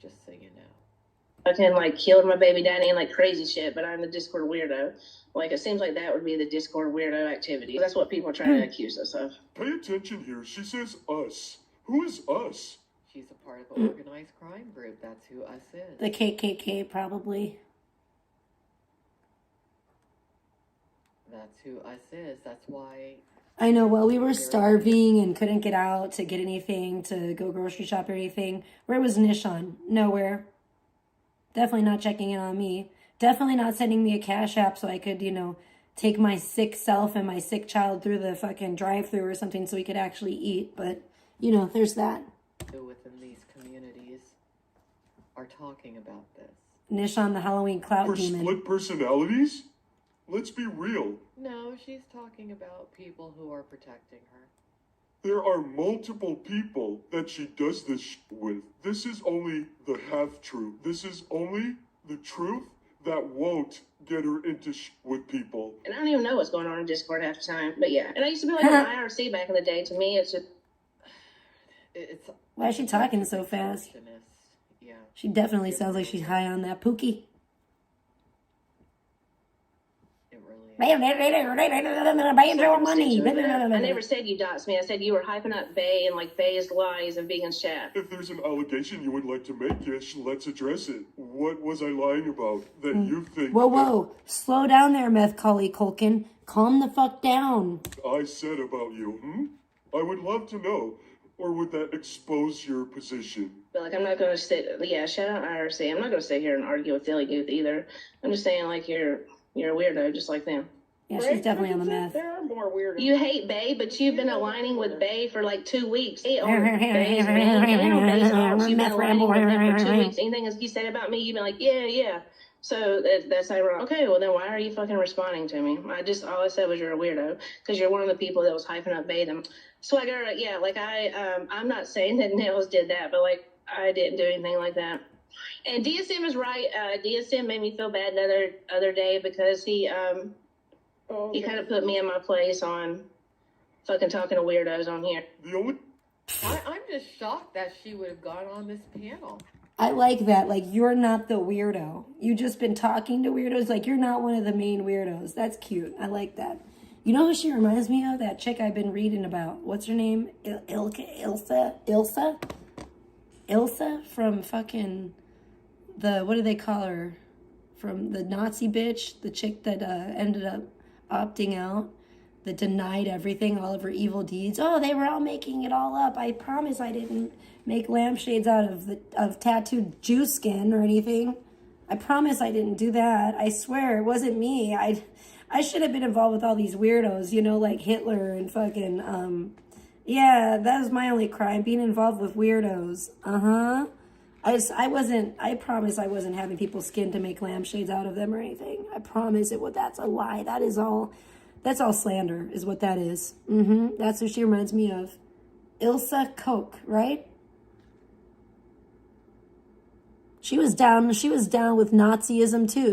Just so you know. Fucking like killed my baby daddy and like crazy shit, but I'm the Discord weirdo. Like it seems like that would be the Discord weirdo activity. That's what people are trying to accuse us of. Pay attention here. She says us. Who is us? She's a part of an organized crime group. That's who us is. The KKK, probably. That's who us is. That's why. I know, well, we were starving and couldn't get out to get anything, to go grocery shop or anything. Where was Nishan? Nowhere. Definitely not checking in on me. Definitely not sending me a cash app so I could, you know, take my sick self and my sick child through the fucking drive-thru or something so we could actually eat. But, you know, there's that. Who within these communities are talking about this. Nishan, the Halloween clout Her demon. split personalities? Let's be real. No, she's talking about people who are protecting her. There are multiple people that she does this with. This is only the half-truth. This is only the truth that won't get her into with people. And I don't even know what's going on in Discord half the time. But yeah. And I used to be like an IRC back in the day. To me, it's just... It's Why is she talking so fast? Yeah. She definitely sounds like she's high on that pookie. It really is. Banjo money. I never said you doxed me. I said you were hyping up Bay and like Bay's lies and vegan chat. If there's an allegation you would like to make, Gish, let's address it. What was I lying about that you think Whoa. Slow down there, Macaulay Culkin. Calm the fuck down. I said about you, I would love to know. Or would that expose your position? But like, I'm not gonna sit. Yeah, shout out IRC. I'm not gonna sit here and argue with Dilly Gooth either. I'm just saying, like, you're a weirdo, just like them. Yeah, she's definitely on the meth. There are more weird. You hate Bay, but you've been aligning with Bay for like 2 weeks. Hey, on Bay's man and on Bay's off. You've been aligning with them for 2 weeks. Anything you said about me, you've been like, yeah. So that's ironic. Okay, well then why are you fucking responding to me? All I said was you're a weirdo because you're one of the people that was hyping up Bay. Swagger, yeah, like I'm not saying that Nails did that, but like I didn't do anything like that. And DSM is right. DSM made me feel bad the other day because he kind of put me in my place on fucking talking to weirdos on here. I'm just shocked that she would have gone on this panel. I like that. Like, you're not the weirdo. You've just been talking to weirdos. Like, you're not one of the main weirdos. That's cute. I like that. You know who she reminds me of? That chick I've been reading about. What's her name? Ilsa from fucking what do they call her? From the Nazi bitch. The chick that ended up opting out. That denied everything, all of her evil deeds. Oh, they were all making it all up. I promise I didn't make lampshades out of tattooed Jew skin or anything. I promise I didn't do that. I swear it wasn't me. I should have been involved with all these weirdos, you know, like Hitler and fucking, yeah, that was my only crime, being involved with weirdos. I promise I wasn't having people's skin to make lampshades out of them or anything. I promise that's a lie. That's all slander is what that is. That's who she reminds me of. Ilsa Koch, right? She was down with Nazism too.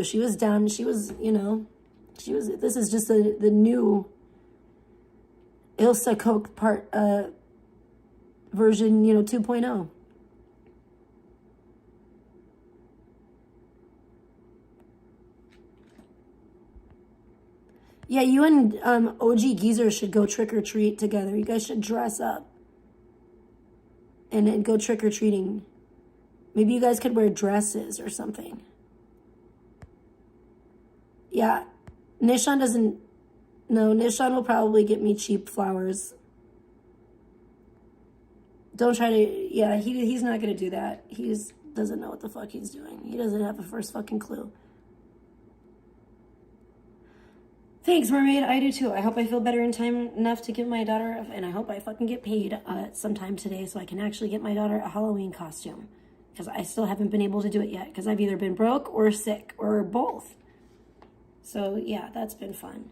This is just the new Ilsa Koch version, 2.0. Yeah, you and OG Geezer should go trick-or-treat together. You guys should dress up and then go trick-or-treating. Maybe you guys could wear dresses or something. Yeah, Nishan will probably get me cheap flowers. Don't try to, yeah, he's not going to do that. He doesn't know what the fuck he's doing. He doesn't have the first fucking clue. Thanks, Mermaid. I do too. I hope I feel better in time enough to give my daughter, and I hope I fucking get paid sometime today so I can actually get my daughter a Halloween costume. Because I still haven't been able to do it yet. Because I've either been broke or sick or both. So, yeah, that's been fun.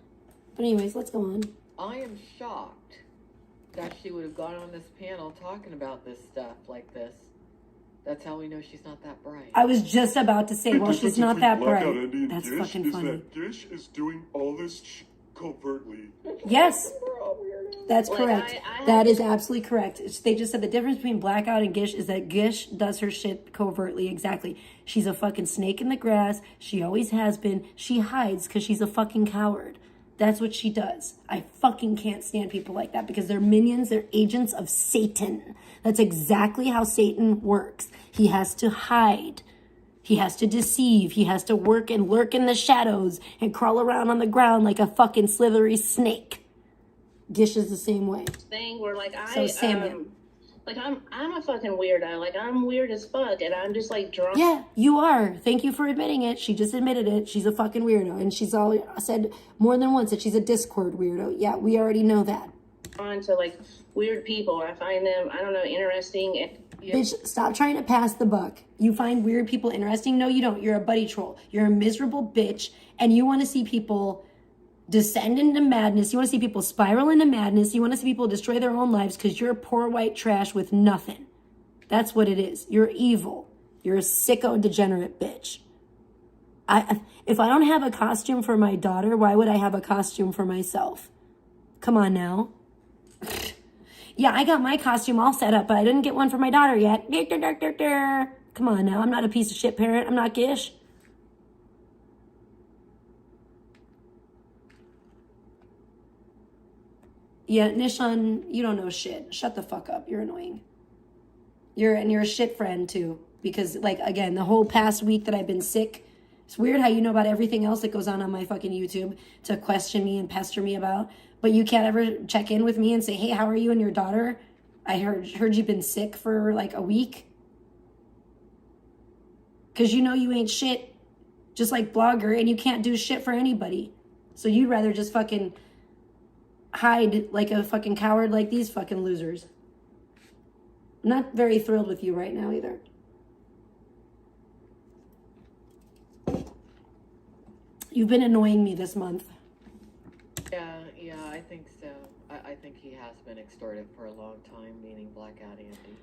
But anyways, let's go on. I am shocked that she would have gone on this panel talking about this stuff like this. That's how we know she's not that bright. I was just about to say, well, she's not that bright. That's Gish fucking funny. That Gish is doing all this covertly. Yes. That's correct. That is absolutely correct. They just said the difference between Blackout and Gish is that Gish does her shit covertly. Exactly. She's a fucking snake in the grass. She always has been. She hides because she's a fucking coward. That's what she does. I fucking can't stand people like that because they're minions. They're agents of Satan. That's exactly how Satan works. He has to hide. He has to deceive. He has to work and lurk in the shadows and crawl around on the ground like a fucking slithery snake. Gish is the same way. Thing where like Like I'm a fucking weirdo. Like I'm weird as fuck, and I'm just like drunk. Yeah, you are. Thank you for admitting it. She just admitted it. She's a fucking weirdo, and she's all said more than once that she's a Discord weirdo. Yeah, we already know that. On to like weird people. I find them, I don't know, interesting. And Bitch, stop trying to pass the buck. You find weird people interesting? No, you don't. You're a buddy troll. You're a miserable bitch, and you want to see people descend into madness. You want to see people spiral into madness. You want to see people destroy their own lives because you're poor white trash with nothing. That's what it is. You're evil. You're a sicko, degenerate bitch. If I don't have a costume for my daughter, why would I have a costume for myself? Come on now. Yeah, I got my costume all set up, but I didn't get one for my daughter yet. Come on now. I'm not a piece of shit parent. I'm not Gish. Yeah, Nishan, you don't know shit. Shut the fuck up. You're annoying. You're a shit friend too. Because like, again, the whole past week that I've been sick, it's weird how you know about everything else that goes on my fucking YouTube to question me and pester me about. But you can't ever check in with me and say, hey, how are you and your daughter? I heard you've been sick for like a week. Because you know you ain't shit. Just like Blogger, and you can't do shit for anybody. So you'd rather just fucking hide like a fucking coward like these fucking losers. I'm not very thrilled with you right now either. You've been annoying me this month. Yeah, I think so. I think he has been extorted for a long time, meaning Blackout Andy.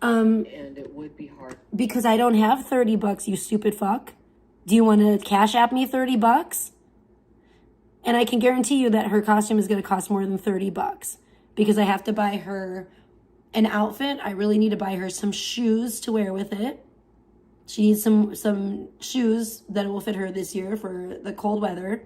And it would be hard. Because I don't have $30, you stupid fuck. Do you want to cash app me $30? And I can guarantee you that her costume is going to cost more than $30 because I have to buy her an outfit. I really need to buy her some shoes to wear with it. She needs some shoes that will fit her this year for the cold weather.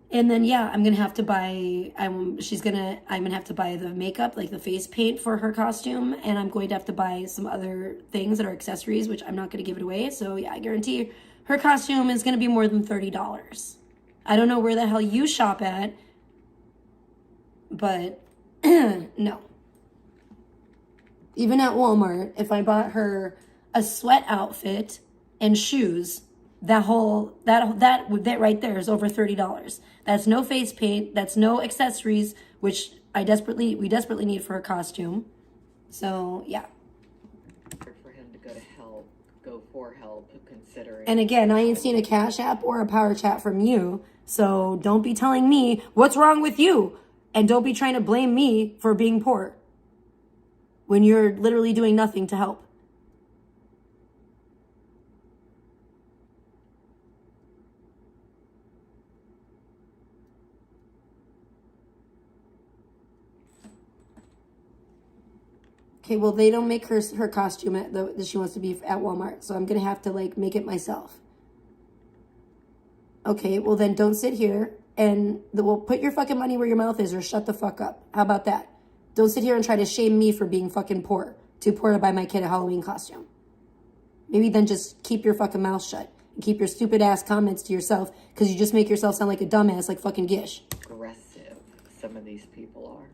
And then yeah, I'm gonna have to buy. I'm gonna have to buy the makeup, like the face paint for her costume, and I'm going to have to buy some other things that are accessories, which I'm not gonna give it away. So yeah, I guarantee you, her costume is gonna be more than $30. I don't know where the hell you shop at, but no. Even at Walmart, if I bought her a sweat outfit and shoes, that right there is over $30. That's no face paint. That's no accessories, which we desperately need for her costume. So yeah. For him to go for help, considering. And again, I ain't seen a Cash App or a Power Chat from you, so don't be telling me what's wrong with you, and don't be trying to blame me for being poor when you're literally doing nothing to help. Okay, well, they don't make her costume that she wants to be at Walmart, so I'm going to have to, like, make it myself. Okay, well, then don't sit here and we'll put your fucking money where your mouth is or shut the fuck up. How about that? Don't sit here and try to shame me for being fucking poor. Too poor to buy my kid a Halloween costume. Maybe then just keep your fucking mouth shut and keep your stupid ass comments to yourself because you just make yourself sound like a dumbass like fucking Gish. Aggressive some of these people are.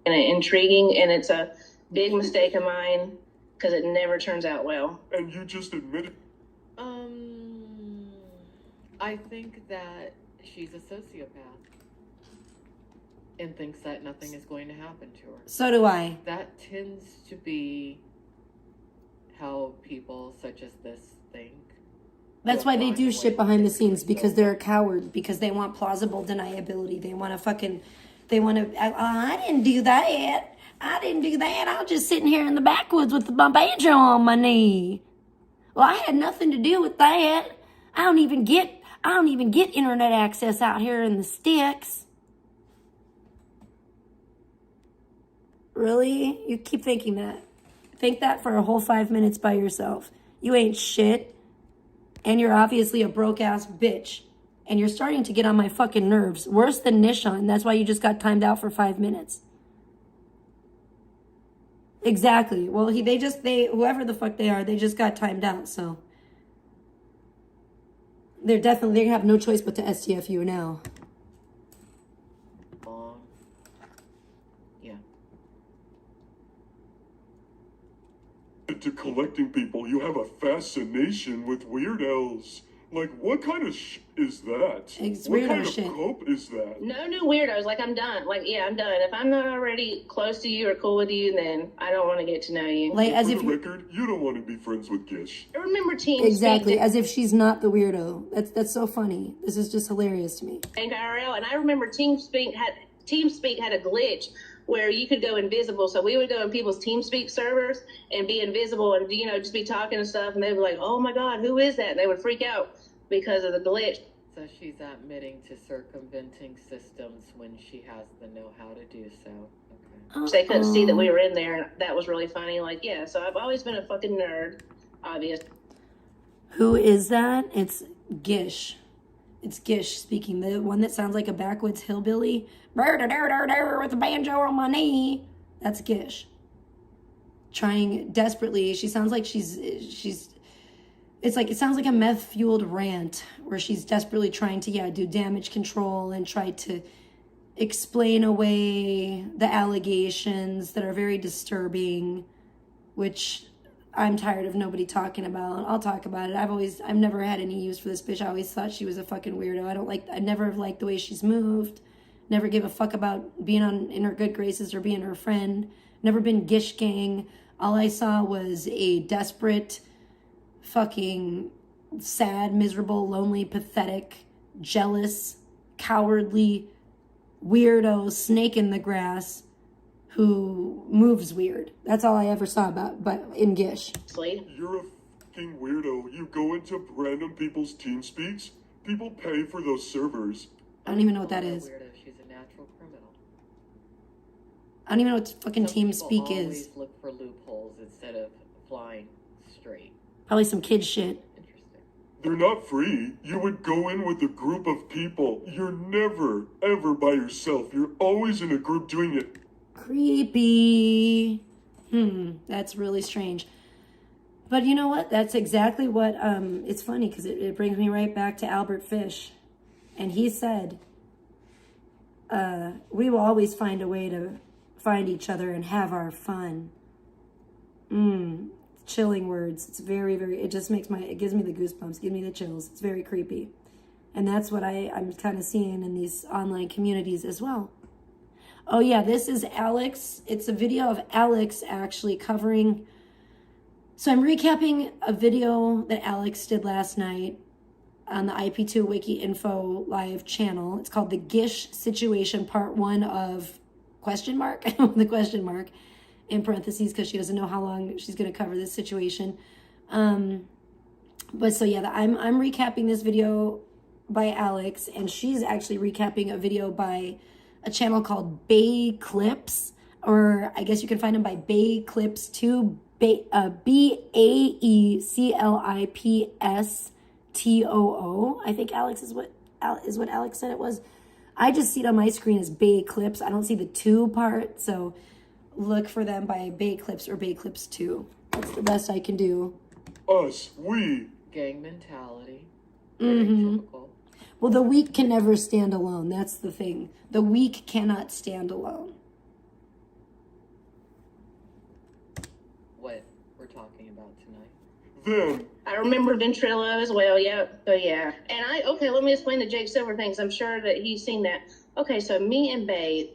And intriguing, and it's a big mistake of mine because it never turns out well. And you just admitted. I think that she's a sociopath and thinks that nothing is going to happen to her. So do I. That tends to be how people such as this think. That's why they do shit behind the scenes, because they're a coward, because they want plausible deniability. They want to I didn't do that. I didn't do that. I was just sitting here in the backwoods with my banjo on my knee. Well, I had nothing to do with that. I don't even get internet access out here in the sticks. Really? You keep thinking that. Think that for a whole 5 minutes by yourself. You ain't shit. And you're obviously a broke-ass bitch. And you're starting to get on my fucking nerves. Worse than Nishan. That's why you just got timed out for 5 minutes. Exactly. Well, whoever the fuck they are, they just got timed out, so. They have no choice but to STF you now. Yeah. To collecting people, you have a fascination with weirdos. Like, what kind of is that? It's what weirdo kind shit. of cope is that? No new weirdos. Like, I'm done. Like, yeah, I'm done. If I'm not already close to you or cool with you, then I don't want to get to know you. Like, as For if the record, you don't want to be friends with Gish. I remember TeamSpeak. exactly, as if she's not the weirdo. That's so funny. This is just hilarious to me. IRL, and I remember TeamSpeak had a glitch where you could go invisible. So we would go in people's TeamSpeak servers and be invisible and, just be talking and stuff. And they'd be like, oh my God, who is that? And they would freak out because of the glitch. So she's admitting to circumventing systems when she has the know-how to do so. Okay. They couldn't see that we were in there, and that was really funny. Like, yeah, so I've always been a fucking nerd, obvious. Who is that? It's Gish. It's Gish speaking, the one that sounds like a backwoods hillbilly. With a banjo on my knee. That's Gish. Trying desperately. She sounds like it sounds like a meth-fueled rant where she's desperately trying to, do damage control and try to explain away the allegations that are very disturbing, which I'm tired of nobody talking about. I'll talk about it. I've never had any use for this bitch. I always thought she was a fucking weirdo. I never have liked the way she's moved. Never give a fuck about being in her good graces or being her friend. Never been Gish gang. All I saw was a desperate, fucking sad, miserable, lonely, pathetic, jealous, cowardly, weirdo snake in the grass who moves weird. That's all I ever saw but in Gish. You're a fucking weirdo. You go into random people's team speaks. People pay for those servers. I don't even know what that is. Weirdo. She's a natural criminal. I don't even know what fucking Some team people speak always is. look for loopholes instead of flying straight. Probably some kid shit. Interesting. They're not free. You would go in with a group of people. You're never, ever by yourself. You're always in a group doing it. Creepy. That's really strange. But you know what? That's exactly what, it's funny because it brings me right back to Albert Fish. And he said, we will always find a way to find each other and have our fun. Chilling words. It's very, very, it gives me the goosebumps, gives me the chills. It's very creepy. And that's what I'm kind of seeing in these online communities as well. Oh yeah, this is Alex. It's a video of Alex actually covering. So I'm recapping a video that Alex did last night on the IP2 Wiki Info live channel. It's called The Gish Situation Part 1 of question mark, the question mark in parentheses because she doesn't know how long she's going to cover this situation. But so yeah, I'm recapping this video by Alex, and she's actually recapping a video by a channel called Bay Clips, or I guess you can find them by Bay Clips 2, BAECLIPSTOO. I think Alex is what Alex said it was. I just see it on my screen as Bay Clips. I don't see the 2 part, so look for them by Bay Clips or Bay Clips 2. That's the best I can do. Us, we. Gang mentality. Very typical. Well, the weak can never stand alone. That's the thing. The weak cannot stand alone. What we're talking about tonight. Them. I remember Ventrilo as well. Yeah. So yeah. And let me explain the Jake Silver things. I'm sure that he's seen that. Okay, so me and Bay,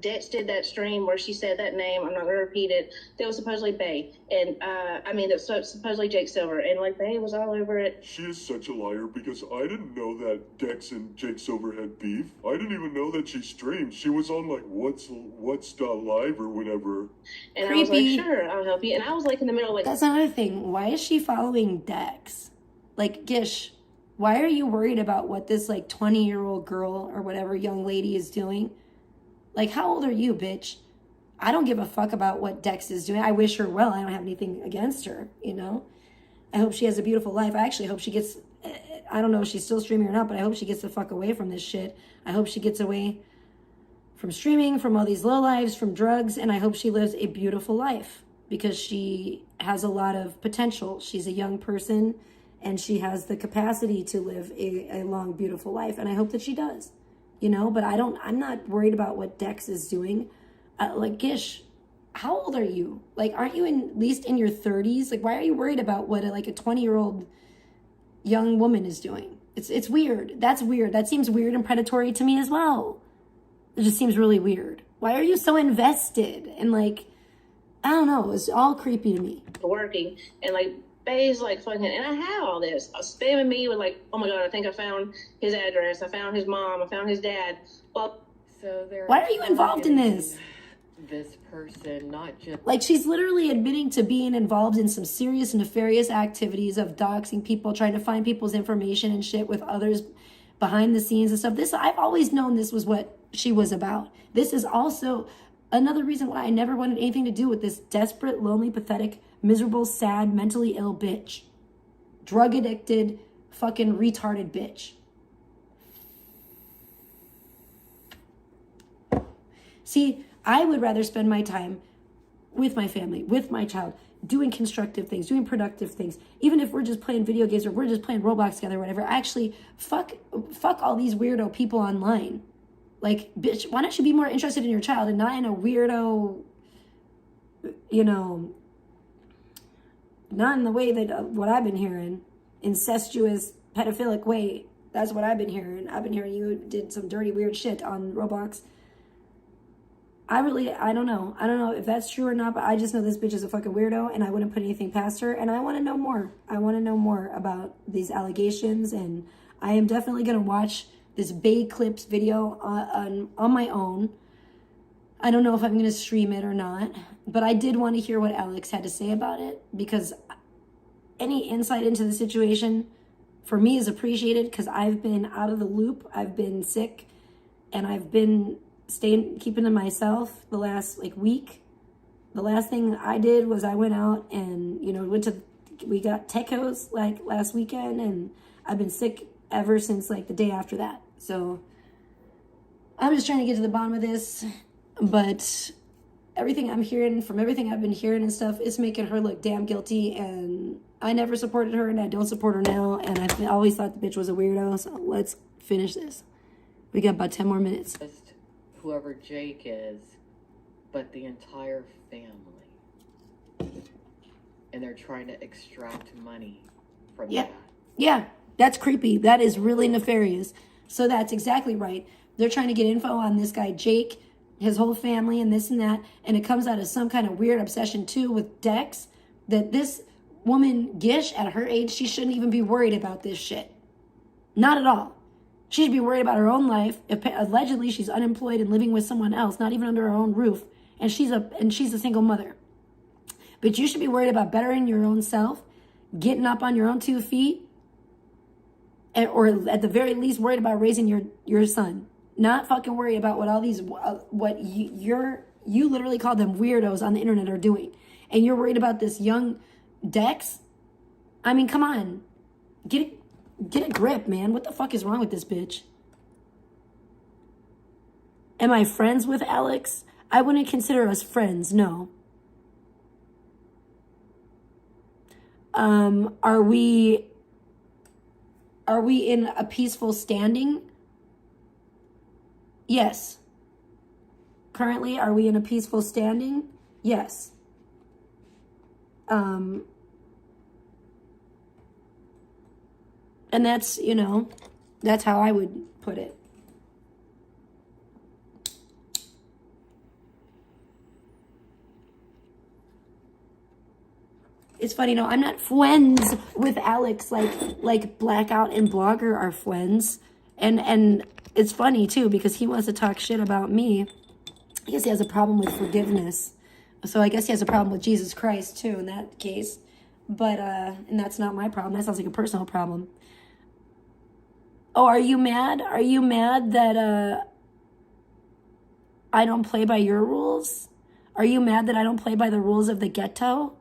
Dex did that stream where she said that name. I'm not going to repeat it. That was supposedly Bay. And, that's supposedly Jake Silver. And, Bay was all over it. She is such a liar because I didn't know that Dex and Jake Silver had beef. I didn't even know that she streamed. She was on, What's Live or whatever. And Creepy. I was like, sure, I'll help you. And I was, in the middle, That's another thing. Why is she following Dex? Gish, why are you worried about what this 20-year-old girl or whatever young lady is doing? How old are you, bitch? I don't give a fuck about what Dex is doing. I wish her well. I don't have anything against her, I hope she has a beautiful life. I actually hope she gets, I don't know if she's still streaming or not, but I hope she gets the fuck away from this shit. I hope she gets away from streaming, from all these lowlives, from drugs, and I hope she lives a beautiful life because she has a lot of potential. She's a young person, and she has the capacity to live a long, beautiful life. And I hope that she does, but I'm not worried about what Dex is doing. Gish, how old are you? Aren't you at least in your 30s? Why are you worried about what a 20-year-old young woman is doing? It's weird. That's weird. That seems weird and predatory to me as well. It just seems really weird. Why are you so invested? And I don't know. It's all creepy to me. Working and Bay's fucking, and I have all this spamming me with oh my god, I think I found his address, I found his mom, I found his dad. Well, so they're why are you involved in this? This person, not just she's literally admitting to being involved in some serious nefarious activities of doxing people, trying to find people's information and shit with others behind the scenes and stuff. I've always known this was what she was about. This is also another reason why I never wanted anything to do with this desperate, lonely, pathetic, miserable, sad, mentally ill bitch. Drug addicted, fucking retarded bitch. See, I would rather spend my time with my family, with my child, doing constructive things, doing productive things. Even if we're just playing video games or we're just playing Roblox together or whatever, actually, fuck all these weirdo people online. Like, bitch, why don't you be more interested in your child and not in a weirdo, you know, not in the way that what I've been hearing, incestuous, pedophilic way. That's what I've been hearing. I've been hearing you did some dirty, weird shit on Roblox. I don't know. I don't know if that's true or not, but I just know this bitch is a fucking weirdo and I wouldn't put anything past her. And I want to know more. I want to know more about these allegations. And I am definitely going to watch this Bay Clips video on my own. I don't know if I'm going to stream it or not, but I did want to hear what Alex had to say about it, because any insight into the situation for me is appreciated, because I've been out of the loop. I've been sick and I've been keeping to myself the last week. The last thing I did was I went out and, we got Tecos last weekend, and I've been sick ever since the day after that. So I'm just trying to get to the bottom of this, but everything I'm hearing from everything I've been hearing and stuff is making her look damn guilty, and I never supported her and I don't support her now, and I've always thought the bitch was a weirdo. So let's finish this. We got about 10 more minutes. Just whoever Jake is, but the entire family. And they're trying to extract money from that. Yeah, that's creepy. That is really nefarious. So that's exactly right. They're trying to get info on this guy, Jake, his whole family, and this and that. And it comes out of some kind of weird obsession, too, with Dex. That this woman, Gish, at her age, she shouldn't even be worried about this shit. Not at all. She'd be worried about her own life. Allegedly, she's unemployed and living with someone else, not even under her own roof. And she's a single mother. But you should be worried about bettering your own self, getting up on your own 2 feet, or at the very least worried about raising your son. Not fucking worried about what all these, you literally call them weirdos on the internet are doing. And you're worried about this young Dex? I mean, come on. Get a grip, man. What the fuck is wrong with this bitch? Am I friends with Alex? I wouldn't consider us friends, no. Are we in a peaceful standing? Yes. Currently, are we in a peaceful standing? Yes. And that's, that's how I would put it. It's funny, I'm not friends with Alex like Blackout and Blogger are friends. And it's funny, too, because he wants to talk shit about me. I guess he has a problem with forgiveness. So I guess he has a problem with Jesus Christ, too, in that case. But, and that's not my problem. That sounds like a personal problem. Oh, are you mad? Are you mad that I don't play by your rules? Are you mad that I don't play by the rules of the ghetto?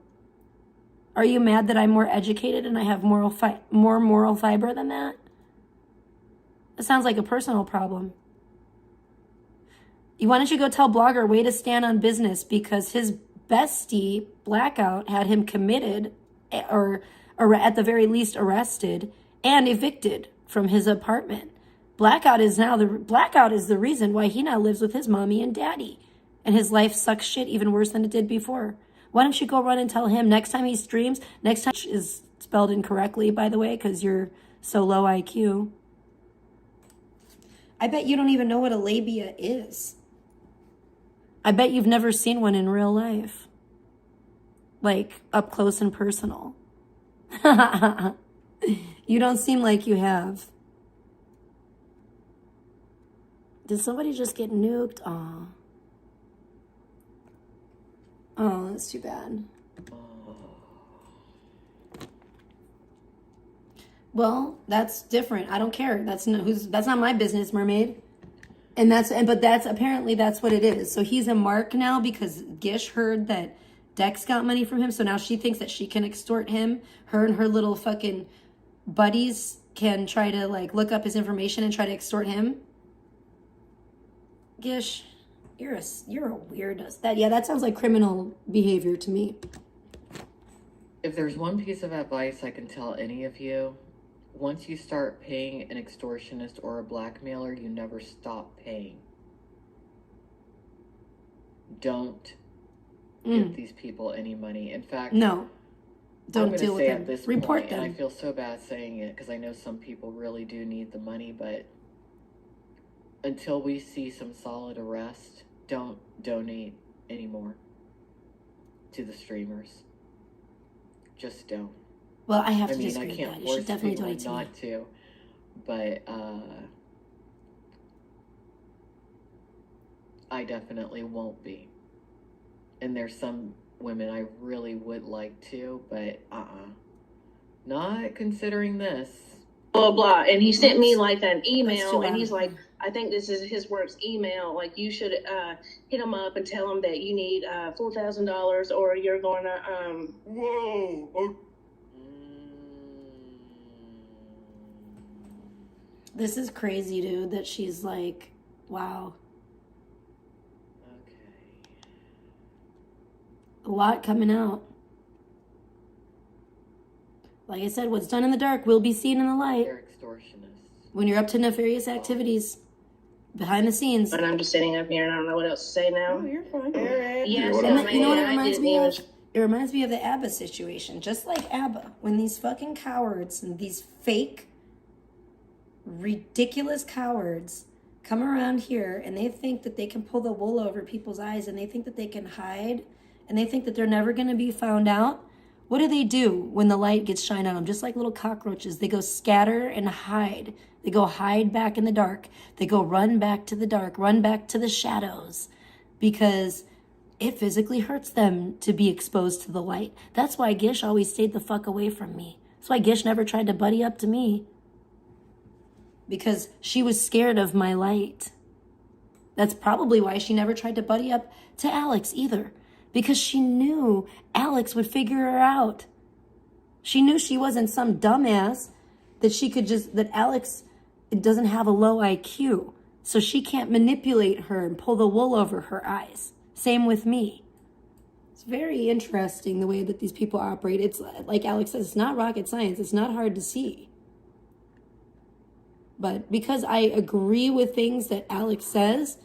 Are you mad that I'm more educated and I have more moral fiber than that? That sounds like a personal problem. Why don't you go tell Blogger way to stand on business, because his bestie, Blackout, had him committed or at the very least arrested and evicted from his apartment. Blackout is the reason why he now lives with his mommy and daddy, and his life sucks shit even worse than it did before. Why don't you go run and tell him next time he streams, next time is spelled incorrectly, by the way, because you're so low IQ. I bet you don't even know what a labia is. I bet you've never seen one in real life. Like, up close and personal. You don't seem like you have. Did somebody just get nuked? Aw. Oh, that's too bad. Well, that's different. I don't care. That's not my business, mermaid. But apparently that's what it is. So he's a mark now because Gish heard that Dex got money from him. So now she thinks that she can extort him. Her and her little fucking buddies can try to look up his information and try to extort him. Gish, you're a weirdo. That sounds like criminal behavior to me. If there's one piece of advice I can tell any of you, once you start paying an extortionist or a blackmailer, you never stop paying. Don't give these people any money. In fact, no, don't deal with them. At this Report point, them. and I feel so bad saying it because I know some people really do need the money, but until we see some solid arrest, don't donate anymore to the streamers. Just don't. Well, I have I to mean, disagree I with can't that. You force should definitely people donate to me. not to, but I definitely won't be. And there's some women I really would like to, but not considering this. Blah blah, and he sent me like an That's email, too and loud. he's like, I think this is his work's email. Like, you should hit him up and tell him that you need $4,000, or you're gonna Whoa! Oh, This is crazy, dude, that she's like, wow. Okay. A lot coming out. Like I said, what's done in the dark will be seen in the light. They're extortionists. When you're up to nefarious activities behind the scenes. But I'm just sitting up here and I don't know what else to say now. Oh, you're fine. Yeah, Yes, what And else? you know what it I reminds didn't me even- of? It reminds me of the ABBA situation. Just like ABBA, when these fucking cowards and these fake, ridiculous cowards come around here and they think that they can pull the wool over people's eyes and they think that they can hide and they think that they're never going to be found out. What do when the light gets shined on them? Just like little cockroaches, they go scatter and hide. They go hide back in the dark. They go run back to the dark, run back to the shadows, because it physically hurts them to be exposed to the light. That's why Gish always stayed the fuck away from me. That's why Gish never tried to buddy up to me, because she was scared of my light. That's probably why she never tried to buddy up to Alex either, because she knew Alex would figure her out. She knew she wasn't some dumbass that Alex doesn't have a low IQ, so she can't manipulate her and pull the wool over her eyes. Same with me. It's very interesting the way that these people operate. It's like Alex says, it's not rocket science. It's not hard to see. But because I agree with things that Alex says,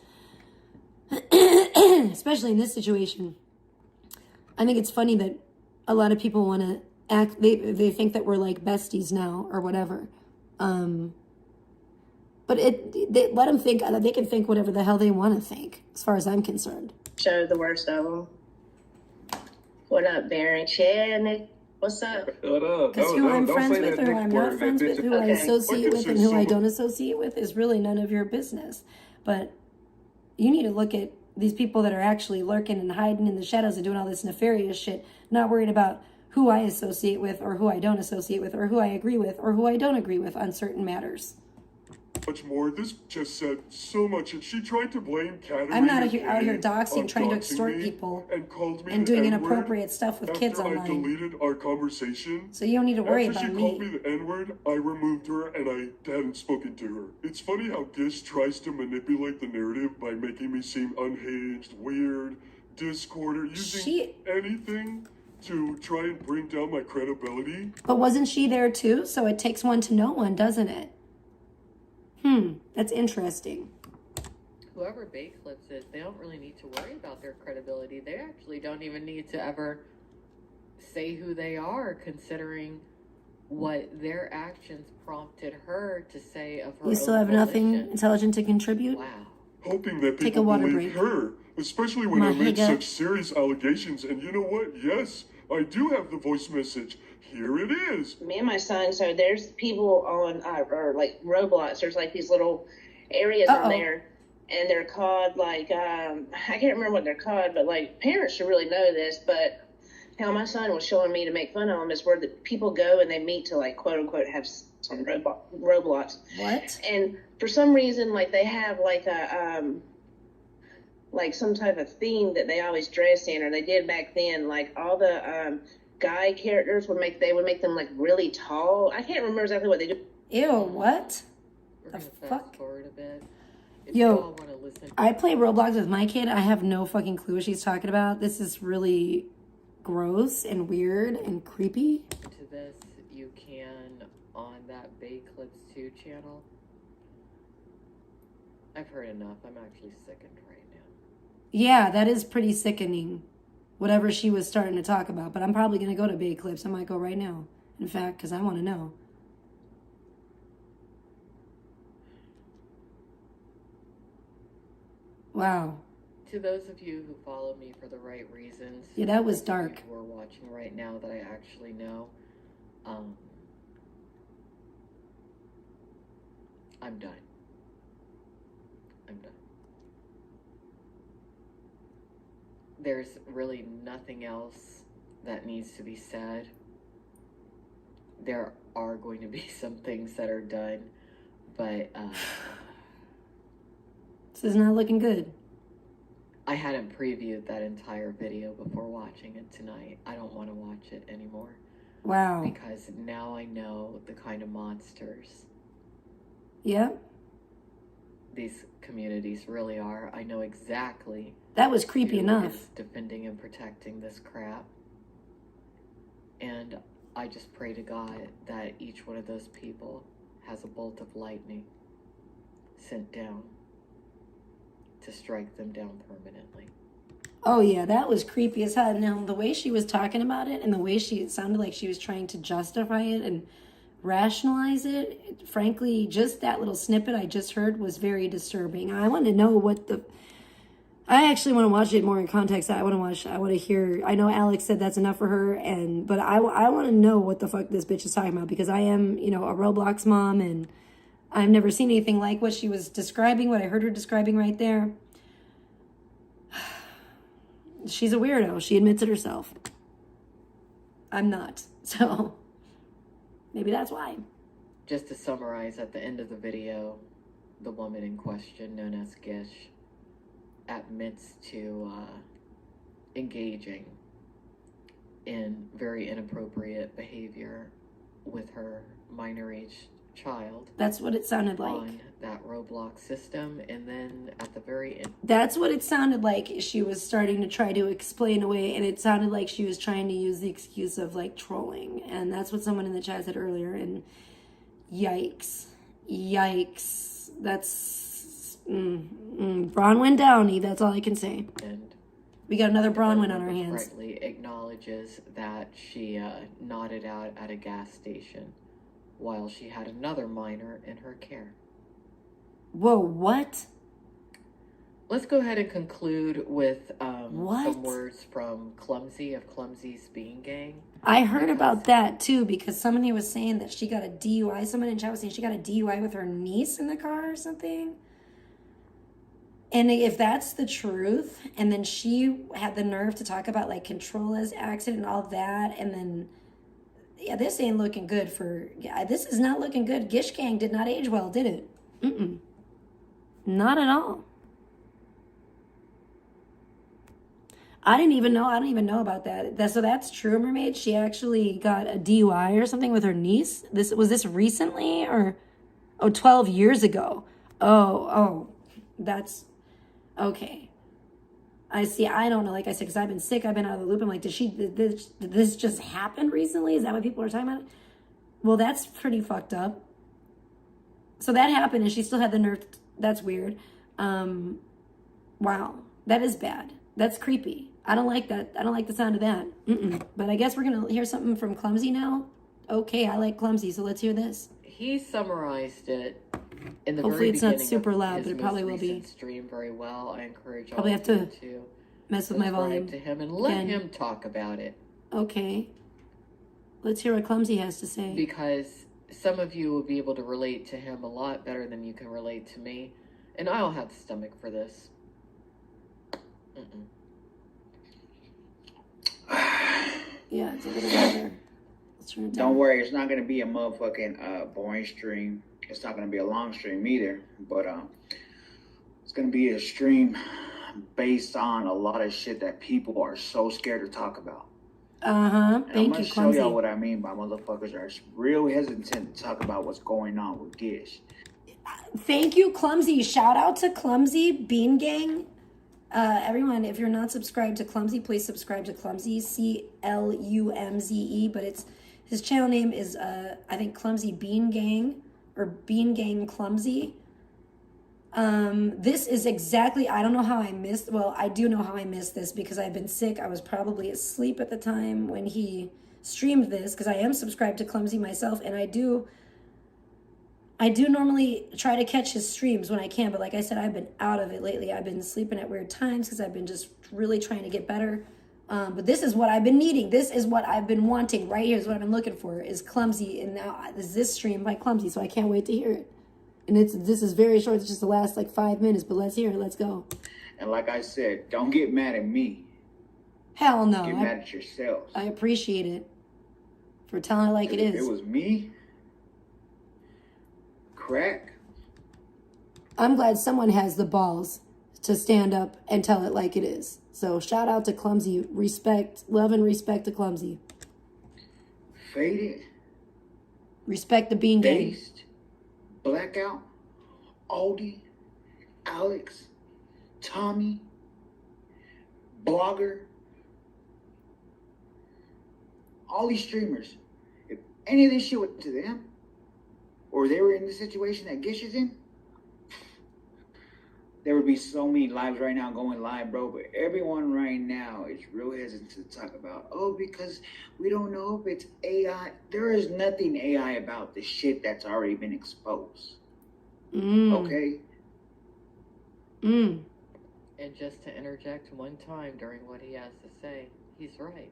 especially in this situation, I think it's funny that a lot of people want to act, they think that we're like besties now or whatever. But they let them think, they can think whatever the hell they want to think, as far as I'm concerned. Show the worst of them. What up, Baron? Nick? What's up? What up? Because who I'm friends with or who I'm not friends with, who I Okay. associate with and who I don't associate with is really none of your business. But you need to look at these people that are actually lurking and hiding in the shadows and doing all this nefarious shit, not worried about who I associate with or who I don't associate with or who I agree with or who I don't agree with on certain matters. Much more. This just said so much, and she tried to blame Kat. I'm not out here doxing, trying to extort people and called me and the doing N-word inappropriate stuff with kids after I online. deleted our conversation. So you don't need to worry After about she called me. me the N-word, I removed her and I hadn't spoken to her. It's funny how Gish tries to manipulate the narrative by making me seem unhinged, weird, Discorder, using anything to try and bring down my credibility. But wasn't she there too? So it takes one to know one, doesn't it? That's interesting. Whoever Bake Clips is, they don't really need to worry about their credibility. They actually don't even need to ever say who they are, considering what their actions prompted her to say of her You still own have nothing volition. intelligent to contribute? Wow. Hoping that Take a people water believe break. her, especially when I made Mahiga. such serious allegations. And you know what? Yes, I do have the voice message. Here it is. Me and my son, so there's people on, or like Roblox, there's like these little areas on there, and they're called like, I can't remember what they're called, but like parents should really know this, but how my son was showing me to make fun of them is where the people go and they meet to like quote unquote have sex on Roblox. What? And for some reason, like they have like a, like some type of theme that they always dress in, or they did back then, like all the, guy characters would make them like really tall. I can't remember exactly what they do. Ew, what? We're The gonna fuck? fast forward a bit. If Yo. you all want to listen listen I play Roblox with my kid. I have no fucking clue what she's talking about. This is really gross and weird and creepy. to this, you can on that Bay Clips 2 channel. I've heard enough. I'm actually sickened right now. Yeah, that is pretty sickening. Whatever she was starting to talk about. But I'm probably going to go to Bay Clips. I might go right now. In fact, because I want to know. Wow. To those of you who follow me for the right reasons, Yeah, that was those of you dark. who are watching right now that I actually know, I'm done. I'm done. There's really nothing else that needs to be said. There are going to be some things that are done, but This is not looking good. I hadn't previewed that entire video before watching it tonight. I don't want to watch it anymore. Wow. Because now I know the kind of monsters Yep. these communities really are. I know exactly That was creepy who enough. is defending and protecting this crap. And I just pray to God that each one of those people has a bolt of lightning sent down to strike them down permanently. Oh yeah, that was creepy as hell. Now the way she was talking about it and the way it sounded like she was trying to justify it and rationalize it, frankly, just that little snippet I just heard was very disturbing. I want to know what the... I actually want to watch it more in context. I want to hear... I know Alex said that's enough for her, but I want to know what the fuck this bitch is talking about, because I am, a Roblox mom, and I've never seen anything like what she was describing, what I heard her describing right there. She's a weirdo. She admits it herself. I'm not. So, maybe that's why. Just to summarize, at the end of the video, the woman in question, known as Gish, admits to engaging in very inappropriate behavior with her minor-aged child. That's what it sounded like. On that Roblox system, and then at the very end... That's what it sounded like. She was starting to try to explain away, and it sounded like she was trying to use the excuse of, trolling. And that's what someone in the chat said earlier, and yikes. Yikes. That's... Bronwyn Downey, that's all I can say. And we got another Bronwyn on our hands. Correctly acknowledges that she nodded out at a gas station while she had another minor in her care. Whoa, what? Let's go ahead and conclude with What? some words from Clumsy of Clumsy's Bean Gang. I heard about that too, because somebody was saying that she got a DUI. Someone in chat was saying she got a DUI with her niece in the car or something. And if that's the truth, and then she had the nerve to talk about Controla's accident and all that, and then, yeah, this ain't looking good for, this is not looking good. Gish Gang did not age well, did it? Mm-mm. Not at all. I don't even know about that. So that's true, Mermaid? She actually got a DUI or something with her niece? Was this recently, or 12 years ago? Oh, that's okay. I see. I don't know. Like I said, because I've been sick, I've been out of the loop. I'm like, did this just happen recently? Is that what people are talking about? Well, that's pretty fucked up. So that happened, and she still had the nerve. That's weird. Wow, that is bad. That's creepy. I don't like that. I don't like the sound of that. But I guess we're gonna hear something from Clumsy now. Okay, I like Clumsy, so let's hear this. He summarized it in the Hopefully very it's not beginning super of loud, his but it probably most will be. recent stream very well. I encourage Probably all have of to you to mess with my subscribe volume. to him and let Again. him talk about it. Okay. Let's hear what Clumsy has to say. Because some of you will be able to relate to him a lot better than you can relate to me. And I don't have the stomach for this. Yeah, it's a little louder. Let's turn it down. Don't worry, it's not gonna be a motherfucking boring stream. It's not gonna be a long stream either. But it's gonna be a stream based on a lot of shit that people are so scared to talk about. Uh-huh. And I'm Thank gonna you, show Clumsy. y'all what I mean by motherfuckers are real hesitant to talk about what's going on with Gish. Thank you, Clumsy. Shout out to Clumsy Bean Gang. Everyone, if you're not subscribed to Clumsy, please subscribe to Clumsy, Clumze. But his channel name is I think Clumsy Bean Gang or Bean Gang Clumsy. This is exactly, I don't know how I missed, well, I do know how I missed this because I've been sick. I was probably asleep at the time when he streamed this because I am subscribed to Clumsy myself, and I do normally try to catch his streams when I can, but like I said, I've been out of it lately. I've been sleeping at weird times because I've been just really trying to get better. But this is what I've been needing. This is what I've been wanting. Right here is what I've been looking for, is Clumsy, and now this stream by Clumsy, so I can't wait to hear it. And this is very short. It's just the last like 5 minutes, but let's hear it. Let's go. And like I said, don't get mad at me. Hell no. Get mad at yourselves. I appreciate it for telling it like it is. If it was me, crack. I'm glad someone has the balls to stand up and tell it like it is. So shout out to Clumsy. Respect, love and respect to Clumsy. Faded. Respect the Bean Gang. Based. Blackout, Aldi, Alex, Tommy, Blogger, all these streamers. If any of this shit went to them, or they were in the situation that Gish is in, there would be so many lives right now going live, bro. But everyone right now is real hesitant to talk about, because we don't know if it's AI. There is nothing AI about the shit that's already been exposed. Okay? And just to interject one time during what he has to say, he's right.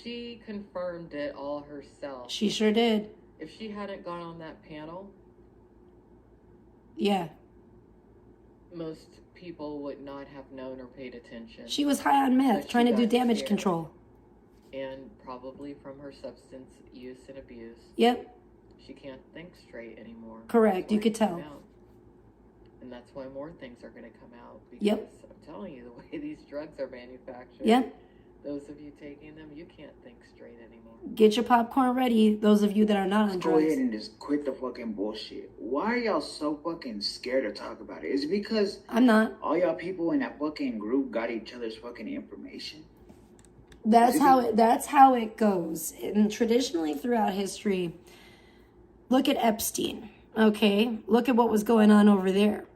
She confirmed it all herself. She sure did. If she hadn't gone on that panel, yeah, most people would not have known or paid attention. She was high on meth, trying to do damage scared. control. And probably from her substance use and abuse. Yep. She can't think straight anymore. Correct, you could tell. And that's why more things are going to come out. Because yep. I'm telling you, the way these drugs are manufactured, yep. Those of you taking them, you can't think straight anymore. Get your popcorn ready, those of you that are not on drugs. Go ahead and just quit the fucking bullshit. Why are y'all so fucking scared to talk about it? Is it because I'm not. All y'all people in that fucking group got each other's fucking information? That's how it goes. And traditionally throughout history, look at Epstein, okay? Look at what was going on over there.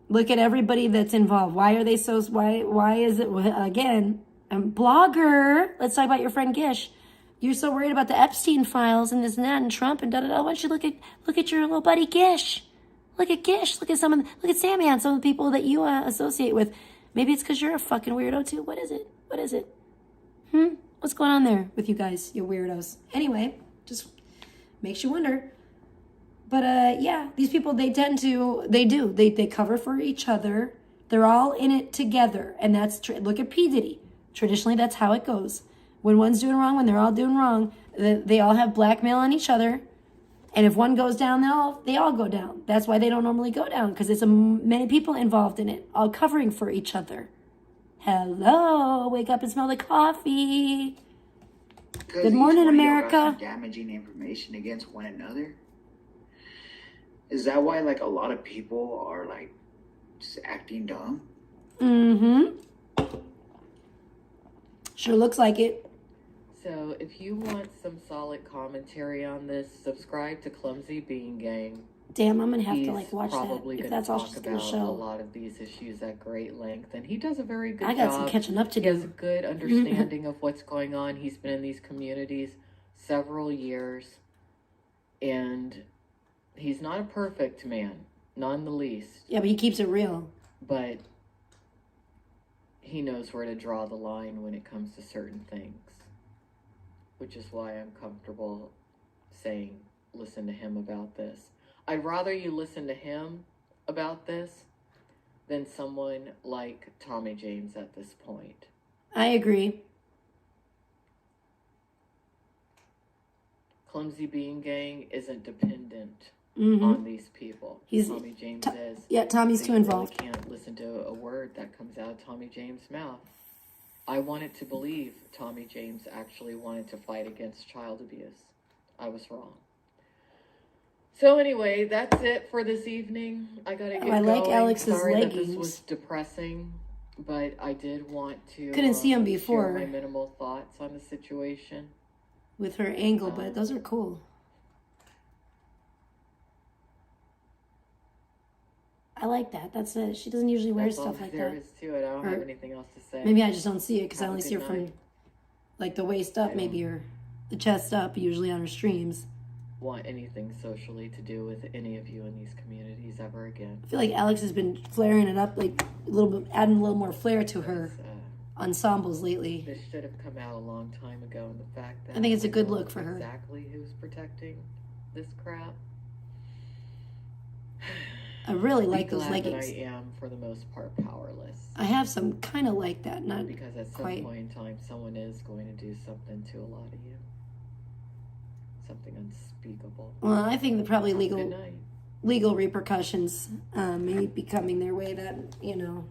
Look at everybody that's involved. Why are they so, why is it, again, blogger, let's talk about your friend Gish. You're so worried about the Epstein files and this and that and Trump and da-da-da. Why don't you look at your little buddy Gish? Look at Gish. Look at Sammy and some of the people that you associate with. Maybe it's because you're a fucking weirdo too. What is it? What's going on there with you guys, you weirdos? Anyway, just makes you wonder. But yeah, these people, they cover for each other. They're all in it together. And that's, look at P. Diddy. Traditionally, that's how it goes. When one's doing wrong, when they're all doing wrong, they all have blackmail on each other. And if one goes down, they all go down. That's why they don't normally go down, because there's many people involved in it, all covering for each other. Hello, wake up and smell the coffee. Good morning, America. Got some damaging information against one another. Is that why, like, a lot of people are like just acting dumb? Sure looks like it. So if you want some solid commentary on this, subscribe to Clumsy Bean Gang. Damn, I'm gonna have to like watch that if that's all she's gonna show. A lot of these issues at great length, and he does a very good job. I got some catching up to do. He has a good understanding of what's going on. He's been in these communities several years, and he's not a perfect man, not in the least. Yeah, but he keeps it real. But he knows where to draw the line when it comes to certain things, which is why I'm comfortable saying, listen to him about this. I'd rather you listen to him about this than someone like Tommy James at this point. I agree. Clumsy Bean Gang isn't dependent on these people. Tommy James is. Yeah, Tommy's too involved. You can't listen to a word that comes out of Tommy James' mouth. I wanted to believe Tommy James actually wanted to fight against child abuse. I was wrong. So anyway, that's it for this evening. I gotta get I like going. Alex's Sorry that this leggings. was depressing, but I did want to Couldn't see 'em share before. my minimal thoughts on the situation. With her angle, but those are cool. I like that. That's it. She doesn't usually wear That's all stuff like there that. is to it. I don't Or have anything else to say. Maybe I just don't see it because I Have a only see her good from night. like the waist up, maybe, or the chest up, usually on her streams. Want anything socially to do with any of you in these communities ever again. I feel like Alex has been flaring it up, like a little bit, adding a little more flair to her ensembles lately. This should have come out a long time ago, and the fact that I think it's a good know look for her. Exactly who's protecting this crap. I really like Be those glad leggings. That I am, for the most part, powerless. I have some kind of like that, not Because at some quite. point in time, someone is going to do something to a lot of you. Something unspeakable. Well, I think that probably Have a good legal night. repercussions may be coming their way. That, you know.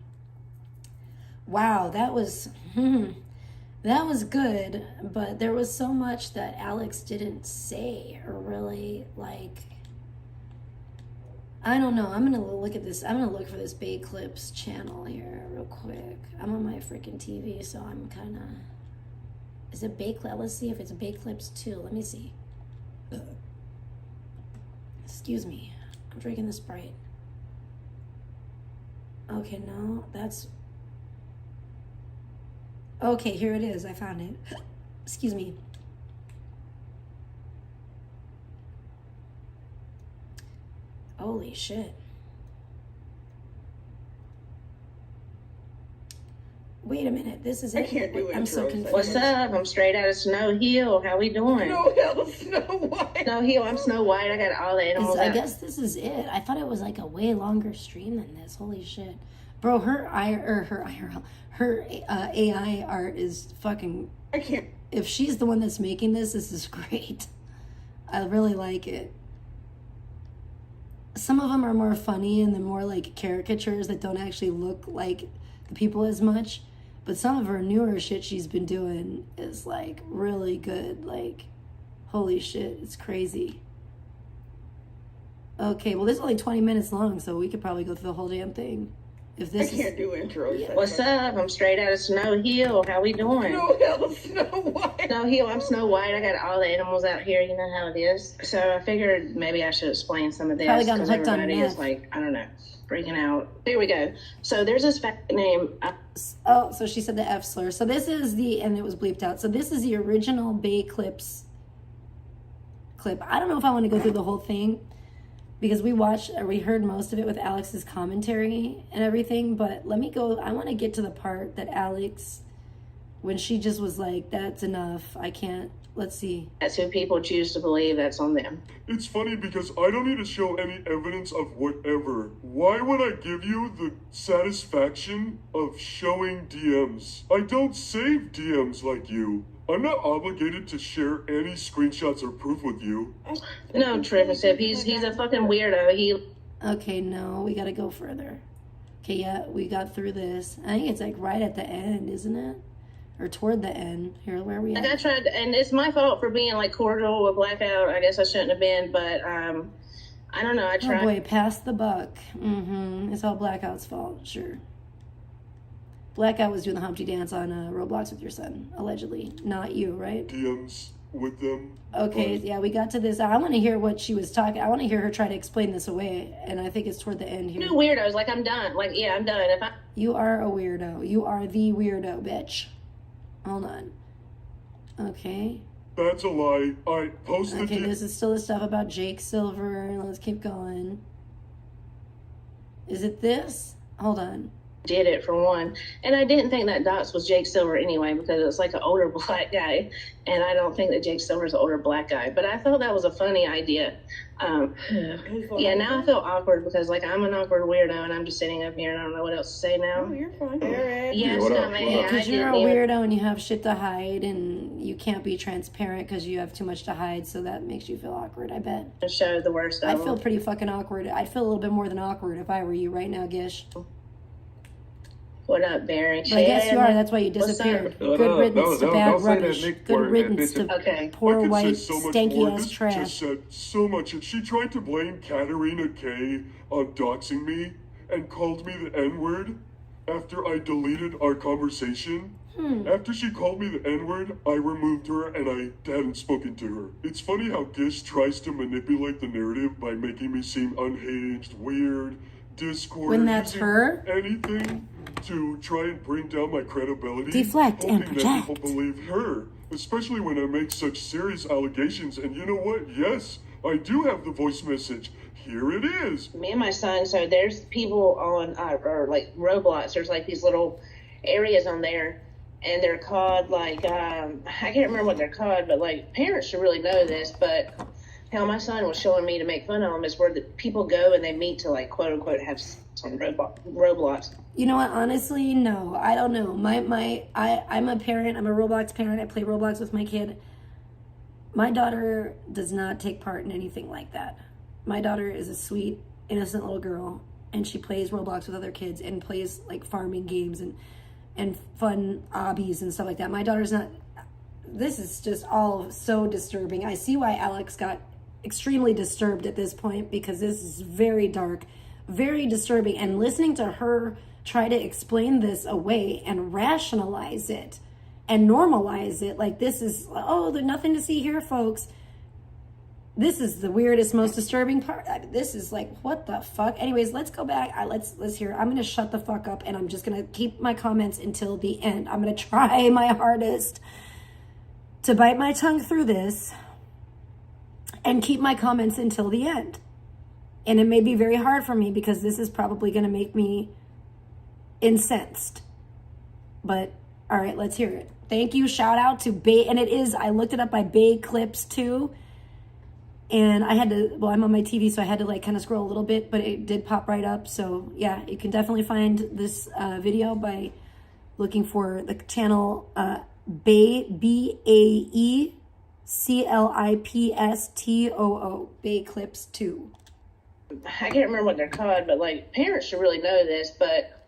Wow, that was good, but there was so much that Alex didn't say or really like. I don't know. I'm gonna look at this. I'm gonna look for this Bay Clips channel here real quick. I'm on my freaking TV, so I'm kind of. Is it Bay Clips? Let's see if it's Bay Clips 2. Let me see. Excuse me. I'm drinking the Sprite. Okay, no, that's. Okay, here it is. I found it. Excuse me. Holy shit. Wait a minute. This is I it. can't do I'm so intros. confused. What's up? I'm straight out of Snow Hill. How we doing? No hell, Snow White. Snow Hill. I'm Snow White. I got all the animals. I out. guess this is it. I thought it was like a way longer stream than this. Holy shit. Bro, her AI art is fucking. I can't. If she's the one that's making this is great. I really like it. Some of them are more funny and they're more like caricatures that don't actually look like the people as much. But some of her newer shit she's been doing is like really good. Like, holy shit, it's crazy. Okay, well, this is only 20 minutes long, so we could probably go through the whole damn thing. If I this can't do intros. Yeah. What's up? I'm straight out of Snow Hill. How we doing? No hell, Snow White. Snow Hill. I'm Snow White. I got all the animals out here. You know how it is. So I figured maybe I should explain some of this Probably got because hooked on everybody is meth. like, I don't know, freaking out. Here we go. So there's this fact name. Oh, so she said the F slur. So this is and it was bleeped out. So this is the original Bay Clips clip. I don't know if I want to go through the whole thing because we heard most of it with Alex's commentary and everything. But let me go. I want to get to the part that Alex, when she just was like, that's enough. I can't. Let's see. That's who people choose to believe. That's on them. It's funny because I don't need to show any evidence of whatever. Why would I give you the satisfaction of showing DMs? I don't save DMs like you. I'm not obligated to share any screenshots or proof with you. No, Travis, he's a fucking weirdo. Okay, no, we got to go further. Okay, yeah, we got through this. I think it's like right at the end, isn't it? Or toward the end. Here, where are we at? Like I tried, and it's my fault for being like cordial with Blackout. I guess I shouldn't have been, but I don't know. I Oh tried. boy, pass the buck. It's all Blackout's fault, sure. Blackout was doing the Humpty dance on Roblox with your son, allegedly. Not you, right? DMs with them. Okay, yeah, we got to this. I want to hear what she was talking. I want to hear her try to explain this away, and I think it's toward the end here. You weirdos, like I'm done. Like, yeah, I'm done. If I You are a weirdo. You are the weirdo, bitch. Hold on. Okay. That's a lie. I posted Okay, it. this is still the stuff about Jake Silver. Let's keep going. Is it this? Hold on. did it for one, and I didn't think that Dots was Jake Silver anyway because it was like an older black guy, and I don't think that Jake Silver's an older black guy. But I thought that was a funny idea. Yeah, now I feel awkward because like I'm an awkward weirdo, and I'm just sitting up here and I don't know what else to say now. Oh, you're fine. Eric. Yes, what up? no, man, What up? I Because you're a didn't even- weirdo and you have shit to hide and you can't be transparent because you have too much to hide, so that makes you feel awkward, I bet. show the worst I of feel them. pretty fucking awkward. I'd feel a little bit more than awkward if I were you right now, Gish. What up, Barry? But I guess you are. That's why you What's disappeared. up? Shut Good up. riddance to Don't bad say that rubbish. Nick Good word, that riddance bitch. to Okay. poor I could white say so much stanky more. ass This trash. just said so much, and she tried to blame Katarina K on doxing me and called me the N-word after I deleted our conversation. After she called me the N-word, I removed her and I hadn't spoken to her. It's funny how Gish tries to manipulate the narrative by making me seem unhinged, weird, Discord, When that's using her? anything to try and bring down my credibility, Deflect and hoping that people project. believe her, especially when I make such serious allegations. And you know what? Yes, I do have the voice message. Here it is. Me and my son, so there's people on, or like Roblox, there's like these little areas on there, and they're called like, I can't remember what they're called, but like parents should really know this, but how my son was showing me to make fun of them is where the people go and they meet to like quote unquote have sex on Roblox. You know what? Honestly, no. I don't know. I'm a parent. I'm a Roblox parent. I play Roblox with my kid. My daughter does not take part in anything like that. My daughter is a sweet, innocent little girl, and she plays Roblox with other kids and plays like farming games and fun obbies and stuff like that. My daughter's not. This is just all so disturbing. I see why Alex got extremely disturbed at this point, because this is very dark, very disturbing. And listening to her try to explain this away and rationalize it and normalize it like this is, oh, there's nothing to see here, folks. This is the weirdest, most disturbing part. This is like, what the fuck? Anyways, let's go back. Let's hear. I'm gonna shut the fuck up and I'm just gonna keep my comments until the end. I'm gonna try my hardest to bite my tongue through this and keep my comments until the end. And it may be very hard for me because this is probably gonna make me incensed. But all right, let's hear it. Thank you. Shout out to Bay, and it is, I looked it up by Bay Clips too. And I had to, well, I'm on my TV, so I had to like kind of scroll a little bit, but it did pop right up. So yeah, you can definitely find this video by looking for the channel Bay, BAECLIPSTOO, Bay Clips 2. I can't remember what they're called, but like parents should really know this, but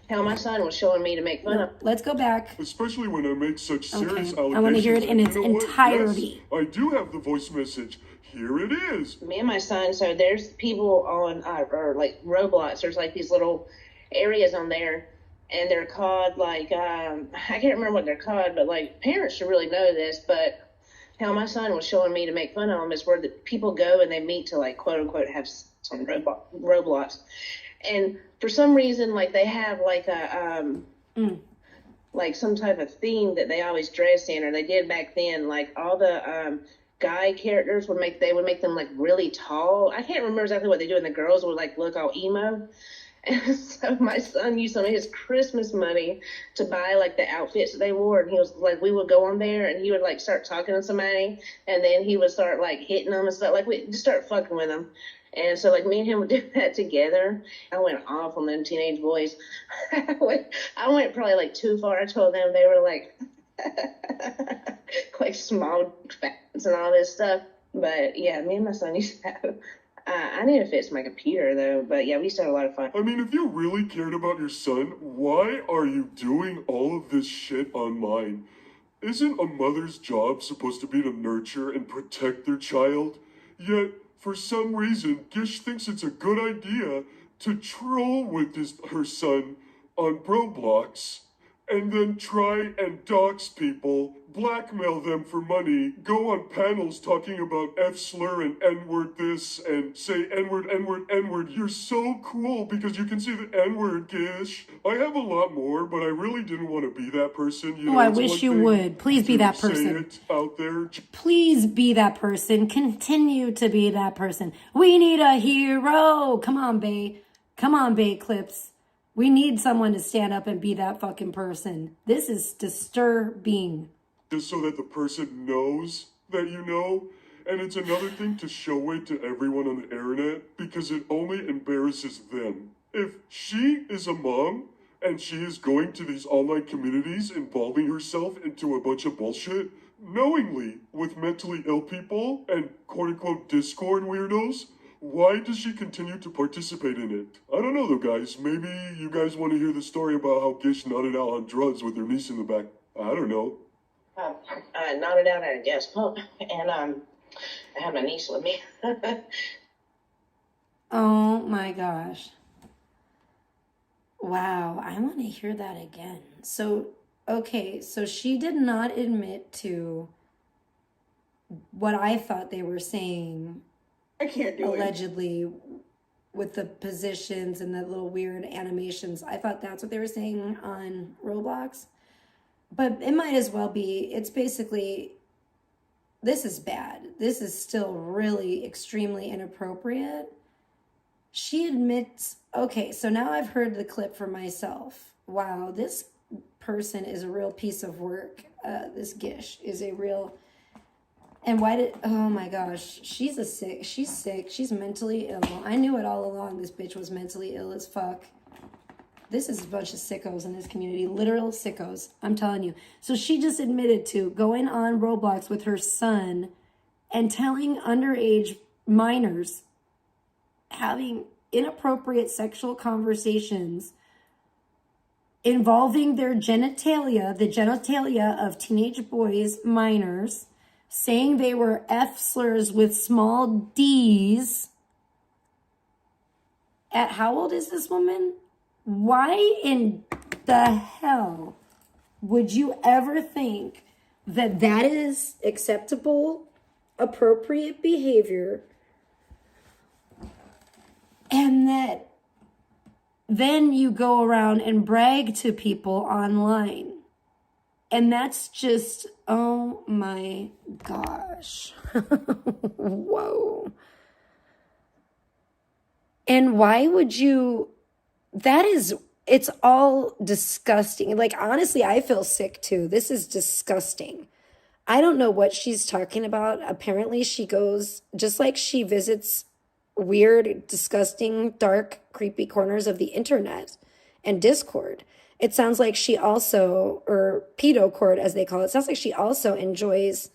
how my son was showing me to make fun of. Let's go back. Especially when I make such serious Okay, allegations. I want to hear it in And its you know what? entirety. Yes, I do have the voice message. Here it is. Me and my son, so there's people on, or like Roblox, there's like these little areas on there, and they're called like, I can't remember what they're called, but like parents should really know this, but how my son was showing me to make fun of them is where the people go and they meet to like quote unquote have sex on Roblox. And for some reason, like they have like a, like some type of theme that they always dress in, or they did back then, like all the, guy characters would make them like really tall. I can't remember exactly what they do, and the girls would like look all emo. And so my son used some of his Christmas money to buy like the outfits that they wore, and he was like, we would go on there and he would like start talking to somebody, and then he would start like hitting them and stuff, like we just start fucking with them. And so like me and him would do that together. I went off on them teenage boys. I went probably like too far. I told them they were like like small fats and all this stuff. But yeah, me and my son used to have, I need to fix my computer though, but yeah, we used to have a lot of fun. I mean, if you really cared about your son, why are you doing all of this shit online? Isn't a mother's job supposed to be to nurture and protect their child? Yet, for some reason, Gish thinks it's a good idea to troll with her son on Roblox, and then try and dox people, blackmail them for money, go on panels talking about F-slur and N-word this, and say N-word, N-word, N-word. You're so cool because you can see the N-word, Gish. I have a lot more, but I really didn't want to be that person. You know, I it's wish one you thing would. Please be to that say person. it out there. Please be that person. Continue to be that person. We need a hero. Come on, Bay. Come on, Bay Clips. We need someone to stand up and be that fucking person. This is disturbing. Just so that the person knows that you know. And it's another thing to show it to everyone on the internet because it only embarrasses them. If she is a mom and she is going to these online communities involving herself into a bunch of bullshit, knowingly with mentally ill people and quote-unquote Discord weirdos, why does she continue to participate in it? I don't know though, guys. Maybe you guys want to hear the story about how Gish nodded out on drugs with her niece in the back. I don't know. I nodded out at a gas pump, and I had my niece with me. Oh my gosh. Wow, I want to hear that again. So, okay, so she did not admit to what I thought they were saying I can't do it. allegedly with the positions and the little weird animations. I thought that's what they were saying on Roblox. But it might as well be. It's basically, this is bad. This is still really extremely inappropriate. She admits, okay, so now I've heard the clip for myself. Wow, this person is a real piece of work. This Gish is a real, and why did, oh my gosh, she's sick, she's mentally ill. I knew it all along, this bitch was mentally ill as fuck. This is a bunch of sickos in this community, literal sickos, I'm telling you. So she just admitted to going on Roblox with her son and telling underage minors, having inappropriate sexual conversations involving their genitalia, the genitalia of teenage boys, minors, saying they were F slurs with small D's. At how old is this woman? Why in the hell would you ever think that that is acceptable, appropriate behavior, and that then you go around and brag to people online? And that's just, oh my gosh. Whoa. And why would you, it's all disgusting. Like, honestly, I feel sick too. This is disgusting. I don't know what she's talking about. Apparently she goes, just like she visits weird, disgusting, dark, creepy corners of the internet and Discord. It sounds like she also, or pedocord as they call it, sounds like she also enjoys,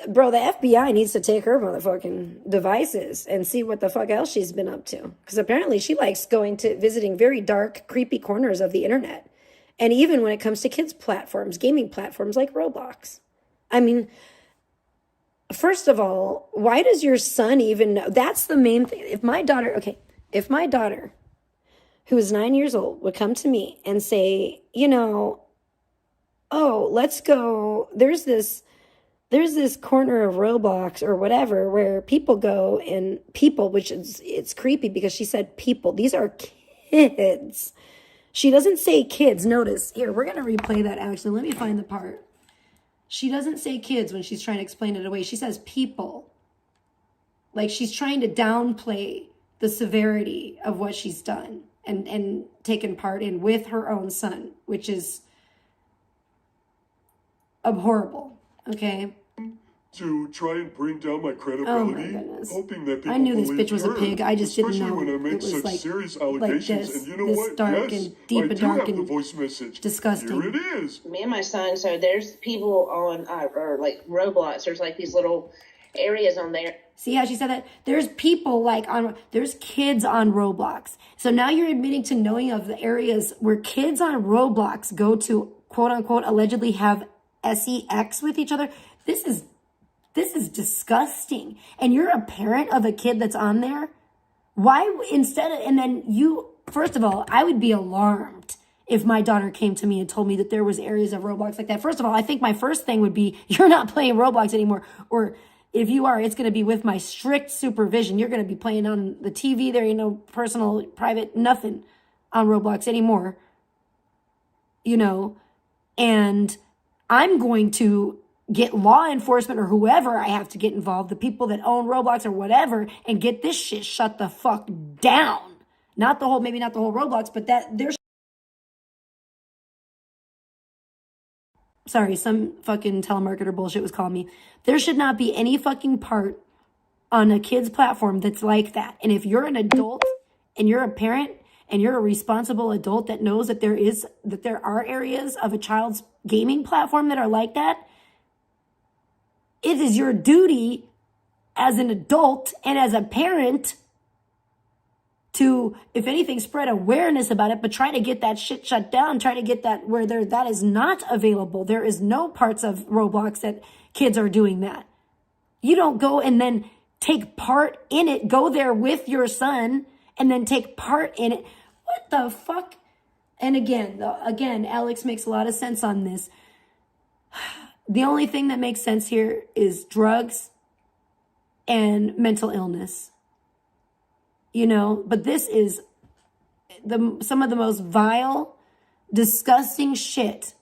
bro, the FBI needs to take her motherfucking devices and see what the fuck else she's been up to. Because apparently she likes visiting very dark, creepy corners of the internet. And even when it comes to kids' platforms, gaming platforms like Roblox. I mean, first of all, why does your son even know? That's the main thing. If my daughter, who is 9 years old, would come to me and say, oh, let's go, there's this corner of Roblox or whatever where people go, and people, it's creepy because she said people. These are kids. She doesn't say kids. Notice, here, we're going to replay that actually. Let me find the part. She doesn't say kids when she's trying to explain it away. She says people. Like she's trying to downplay the severity of what she's done and taken part in with her own son, which is abhorrible. Okay? To try and bring down my credibility, goodness. hoping that people I knew this believe bitch was a her, pig. I just didn't know especially when I make it was such like, serious allegations. this, and you know this what? dark Yes, and deep I and do dark have the and voice message. disgusting. Here it is. Me and my son, so there's people on, or like Roblox, there's like these little areas on there. See how she said that? There's people there's kids on Roblox. So now you're admitting to knowing of the areas where kids on Roblox go to, quote unquote, allegedly have sex with each other. This is disgusting. And you're a parent of a kid that's on there. Why and then you, first of all, I would be alarmed if my daughter came to me and told me that there was areas of Roblox like that. First of all, I think my first thing would be, you're not playing Roblox anymore. Or if you are, it's going to be with my strict supervision. You're going to be playing on the TV. There ain't no personal, private, nothing on Roblox anymore. And I'm going to get law enforcement or whoever I have to get involved, the people that own Roblox or whatever, and get this shit shut the fuck down. Maybe not the whole Roblox, but sorry, some fucking telemarketer bullshit was calling me. There should not be any fucking part on a kid's platform that's like that. And if you're an adult and you're a parent and you're a responsible adult that knows that there are areas of a child's gaming platform that are like that, it is your duty as an adult and as a parent to, if anything, spread awareness about it, but try to get that shit shut down, try to get that where that is not available. There is no parts of Roblox that kids are doing that. You don't go and then take part in it, go there with your son and then take part in it. What the fuck? And again, Alex makes a lot of sense on this. The only thing that makes sense here is drugs and mental illness. You know, but this is some of the most vile, disgusting shit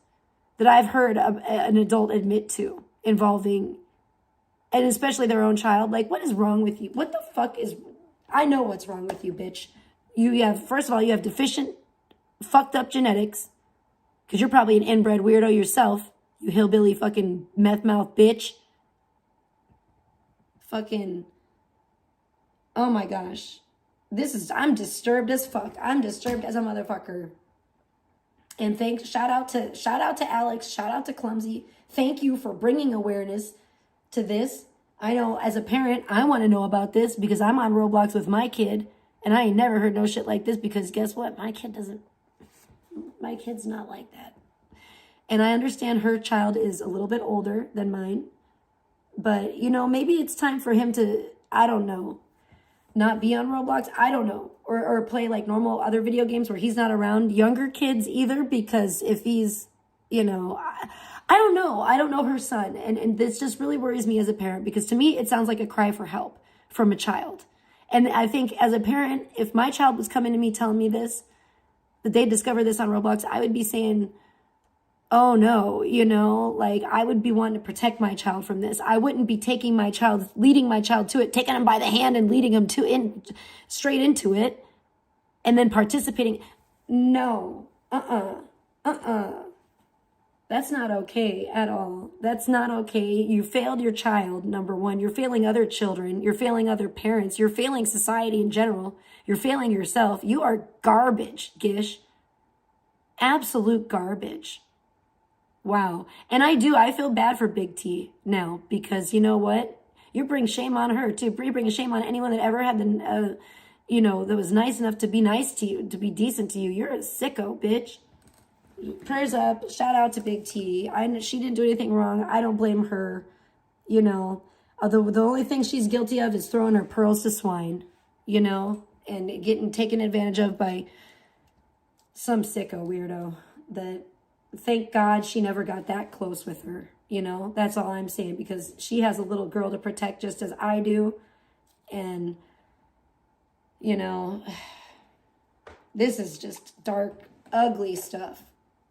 that I've heard an adult admit to involving, and especially their own child. Like, what is wrong with you? What the fuck is, I know what's wrong with you, bitch. You have, first of all, you have deficient, fucked up genetics, because you're probably an inbred weirdo yourself, you hillbilly fucking meth mouth bitch. Fucking, oh my gosh. I'm disturbed as fuck. I'm disturbed as a motherfucker. And shout out to Alex, shout out to Clumsy. Thank you for bringing awareness to this. I know as a parent, I want to know about this because I'm on Roblox with my kid and I ain't never heard no shit like this because guess what? My kid's not like that. And I understand her child is a little bit older than mine, but you know, maybe it's time for him to, I don't know, not be on Roblox. I don't know. Or play like normal other video games where he's not around younger kids either, because if he's, you know, I don't know. I don't know her son. And this just really worries me as a parent because to me, it sounds like a cry for help from a child. And I think as a parent, if my child was coming to me telling me this, that they discovered this on Roblox, I would be saying, oh no, you know, like I would be wanting to protect my child from this. I wouldn't be taking my child, leading my child to it, taking him by the hand and leading him straight into it and then participating. No, That's not okay at all. That's not okay. You failed your child, number one. You're failing other children. You're failing other parents. You're failing society in general. You're failing yourself. You are garbage, Gish. Absolute garbage. Wow. And I feel bad for Big T now because you know what? You bring shame on her too. You bring shame on anyone that ever had that was nice enough to be nice to you, to be decent to you. You're a sicko, bitch. Prayers up. Shout out to Big T. She didn't do anything wrong. I don't blame her. You know, although the only thing she's guilty of is throwing her pearls to swine, you know, and getting taken advantage of by some sicko weirdo that, thank God she never got that close with her. You know, that's all I'm saying, because she has a little girl to protect just as I do. And, you know, this is just dark, ugly stuff.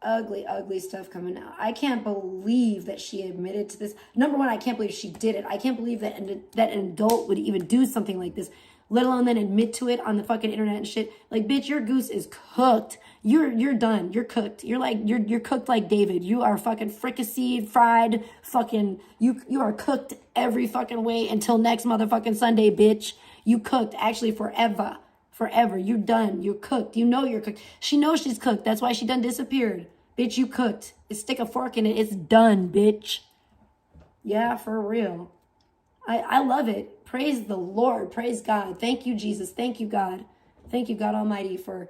Ugly stuff coming out. I can't believe that she admitted to this. Number one, I can't believe she did it. I can't believe that an adult would even do something like this, let alone then admit to it on the fucking internet and shit. Like, bitch, your goose is cooked. You're done. You're cooked. You're cooked like David. You are fucking fricasseed, fried, fucking, you are cooked every fucking way until next motherfucking Sunday, bitch. You cooked actually forever. Forever. You're done. You're cooked. You know you're cooked. She knows she's cooked. That's why she done disappeared. Bitch, you cooked. Stick a fork in it. It's done, bitch. Yeah, for real. I love it. Praise the Lord. Praise God. Thank you, Jesus. Thank you, God. Thank you, God Almighty, for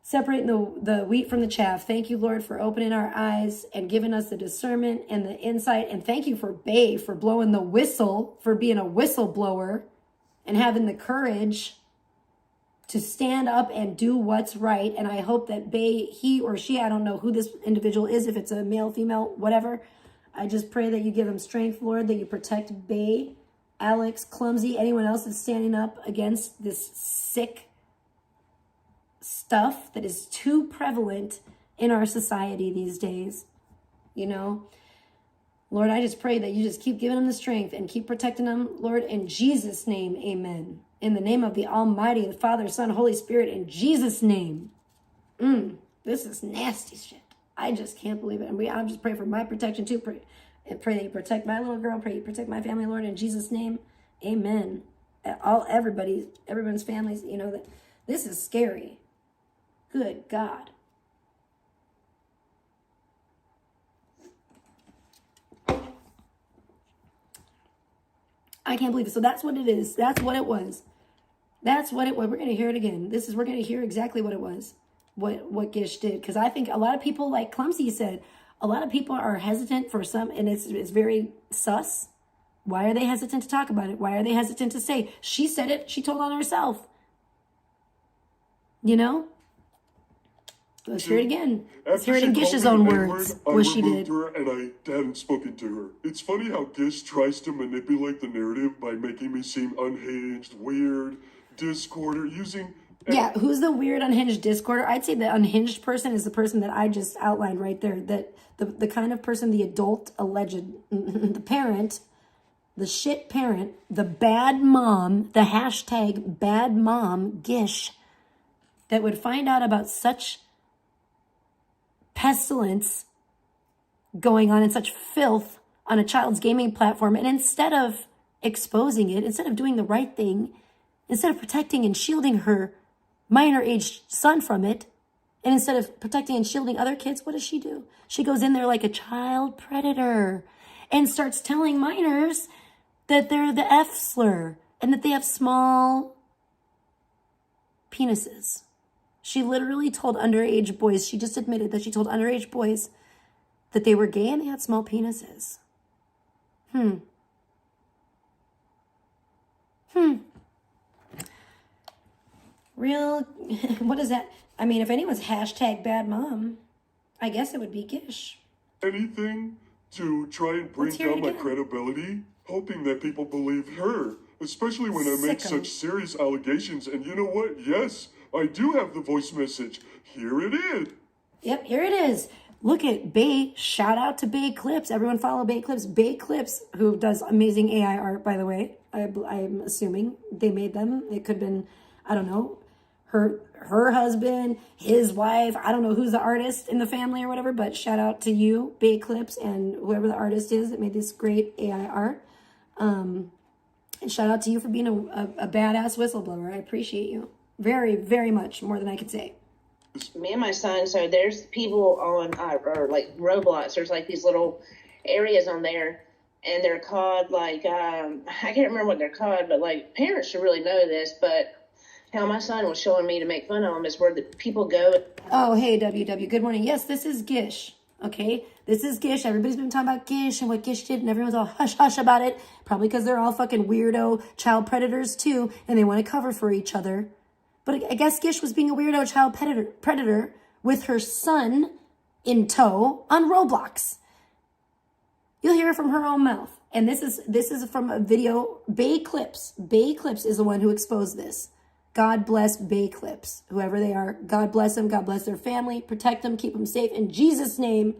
separating the wheat from the chaff. Thank you, Lord, for opening our eyes and giving us the discernment and the insight. And thank you for Bae for blowing the whistle, for being a whistleblower and having the courage to stand up and do what's right. And I hope that Bae, he or she, I don't know who this individual is, if it's a male, female, whatever. I just pray that you give him strength, Lord, that you protect Bae, Alex, Clumsy, anyone else that's standing up against this sick stuff that is too prevalent in our society these days. You know, Lord, I just pray that you just keep giving them the strength and keep protecting them, Lord, in Jesus' name, amen. In the name of the Almighty, the Father, Son, Holy Spirit, in Jesus' name. This is nasty shit. I just can't believe it. And I'm just praying for my protection too. Pray that you protect my little girl. Pray you protect my family, Lord, in Jesus' name. Amen. Everyone's families, you know, that this is scary. Good God. I can't believe it. So that's what it is. That's what it was. That's what it was. We're going to hear it again. We're going to hear exactly what it was, what Gish did. Because I think a lot of people, like Clumsy said, a lot of people are hesitant for some, and it's very sus. Why are they hesitant to talk about it? Why are they hesitant to say? She said it. She told on herself. You know? Let's hear it again. Let's hear it in Gish's own words, what she did. Her and I hadn't spoken to her. It's funny how Gish tries to manipulate the narrative by making me seem unhinged, weird, discorder, using... Yeah, who's the weird, unhinged discorder? I'd say the unhinged person is the person that I just outlined right there. That the kind of person, the adult, alleged, the parent, the shit parent, the bad mom, the hashtag bad mom, Gish, that would find out about such pestilence going on and such filth on a child's gaming platform, and instead of exposing it, instead of doing the right thing, instead of protecting and shielding her minor-aged son from it, and instead of protecting and shielding other kids, what does she do? She goes in there like a child predator and starts telling minors that they're the F slur and that they have small penises. She literally told underage boys, she just admitted that she told underage boys that they were gay and they had small penises. Real, what is that? I mean, if anyone's hashtag bad mom, I guess it would be Gish. Anything to try and bring Let's hear it down my again. credibility, hoping that people believe her, especially when I make Sicko. such serious allegations. And you know what? Yes, I do have the voice message. Here it is. Yep, here it is. Look at Bay. Shout out to Bay Clips. Everyone follow Bay Clips. Bay Clips, who does amazing AI art, by the way. I'm assuming they made them. It could have been, I don't know, her husband, his wife. I don't know who's the artist in the family or whatever, but shout out to you, Bay Clips, and whoever the artist is that made this great AI art. And shout out to you for being a badass whistleblower. I appreciate you very, very much, more than I could say. Me and my son, so there's people on or like Roblox, there's like these little areas on there, and they're called like I can't remember what they're called, but like parents should really know this, but how my son was showing me to make fun of them is where the people go. Oh, hey, WW. Good morning. Yes, this is Gish. Okay? This is Gish. Everybody's been talking about Gish and what Gish did, and everyone's all hush-hush about it. Probably because they're all fucking weirdo child predators, too, and they want to cover for each other. But I guess Gish was being a weirdo child predator with her son in tow on Roblox. You'll hear it from her own mouth. And this is from a video. Bay Clips. Bay Clips is the one who exposed this. God bless Bay Clips, whoever they are. God bless them. God bless their family. Protect them. Keep them safe in Jesus' name.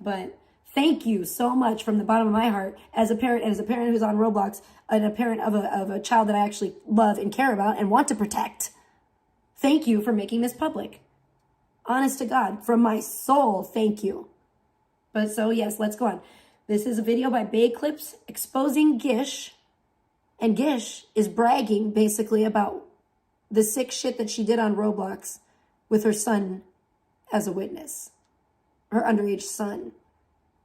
But thank you so much from the bottom of my heart as a parent who's on Roblox and a parent of a child that I actually love and care about and want to protect. Thank you for making this public. Honest to God, from my soul, thank you. But so, yes, let's go on. This is a video by Bay Clips exposing Gish. And Gish is bragging basically about the sick shit that she did on Roblox with her son as a witness. Her underage son.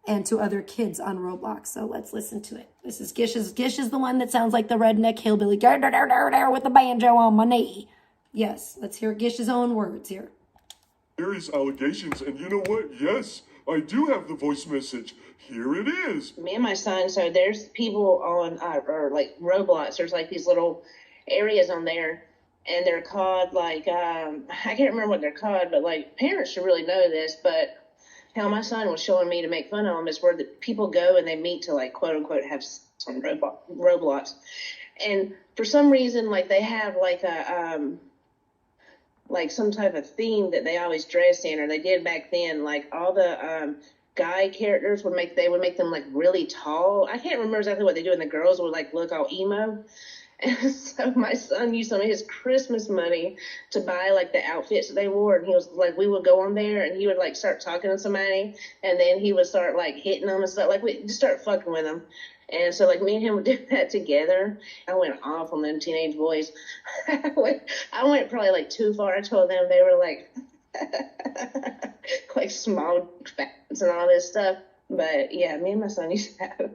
And to other kids on Roblox. So let's listen to it. This is Gish. Gish is the one that sounds like the redneck hillbilly with the banjo on my knee. Yes, let's hear Gish's own words here. Various allegations, and you know what? Yes, I do have the voice message. Here it is. Me and my son, so there's people on or like Roblox, there's like these little areas on there, and they're called like I can't remember what they're called, but like parents should really know this, but how my son was showing me to make fun of them is where the people go and they meet to like quote unquote have sex on Roblox. And for some reason, like they have like a like some type of theme that they always dress in, or they did back then. Like all the guy characters would make them like really tall. I can't remember exactly what they do, and the girls would like look all emo. And so my son used some of his Christmas money to buy like the outfits that they wore, and he was like, we would go on there and he would like start talking to somebody, and then he would start like hitting them and stuff, like we just start fucking with them. And so like me and him would do that together. I went off on them teenage boys. I went probably like too far. I told them they were like like small fats and all this stuff. But yeah, me and my son used to have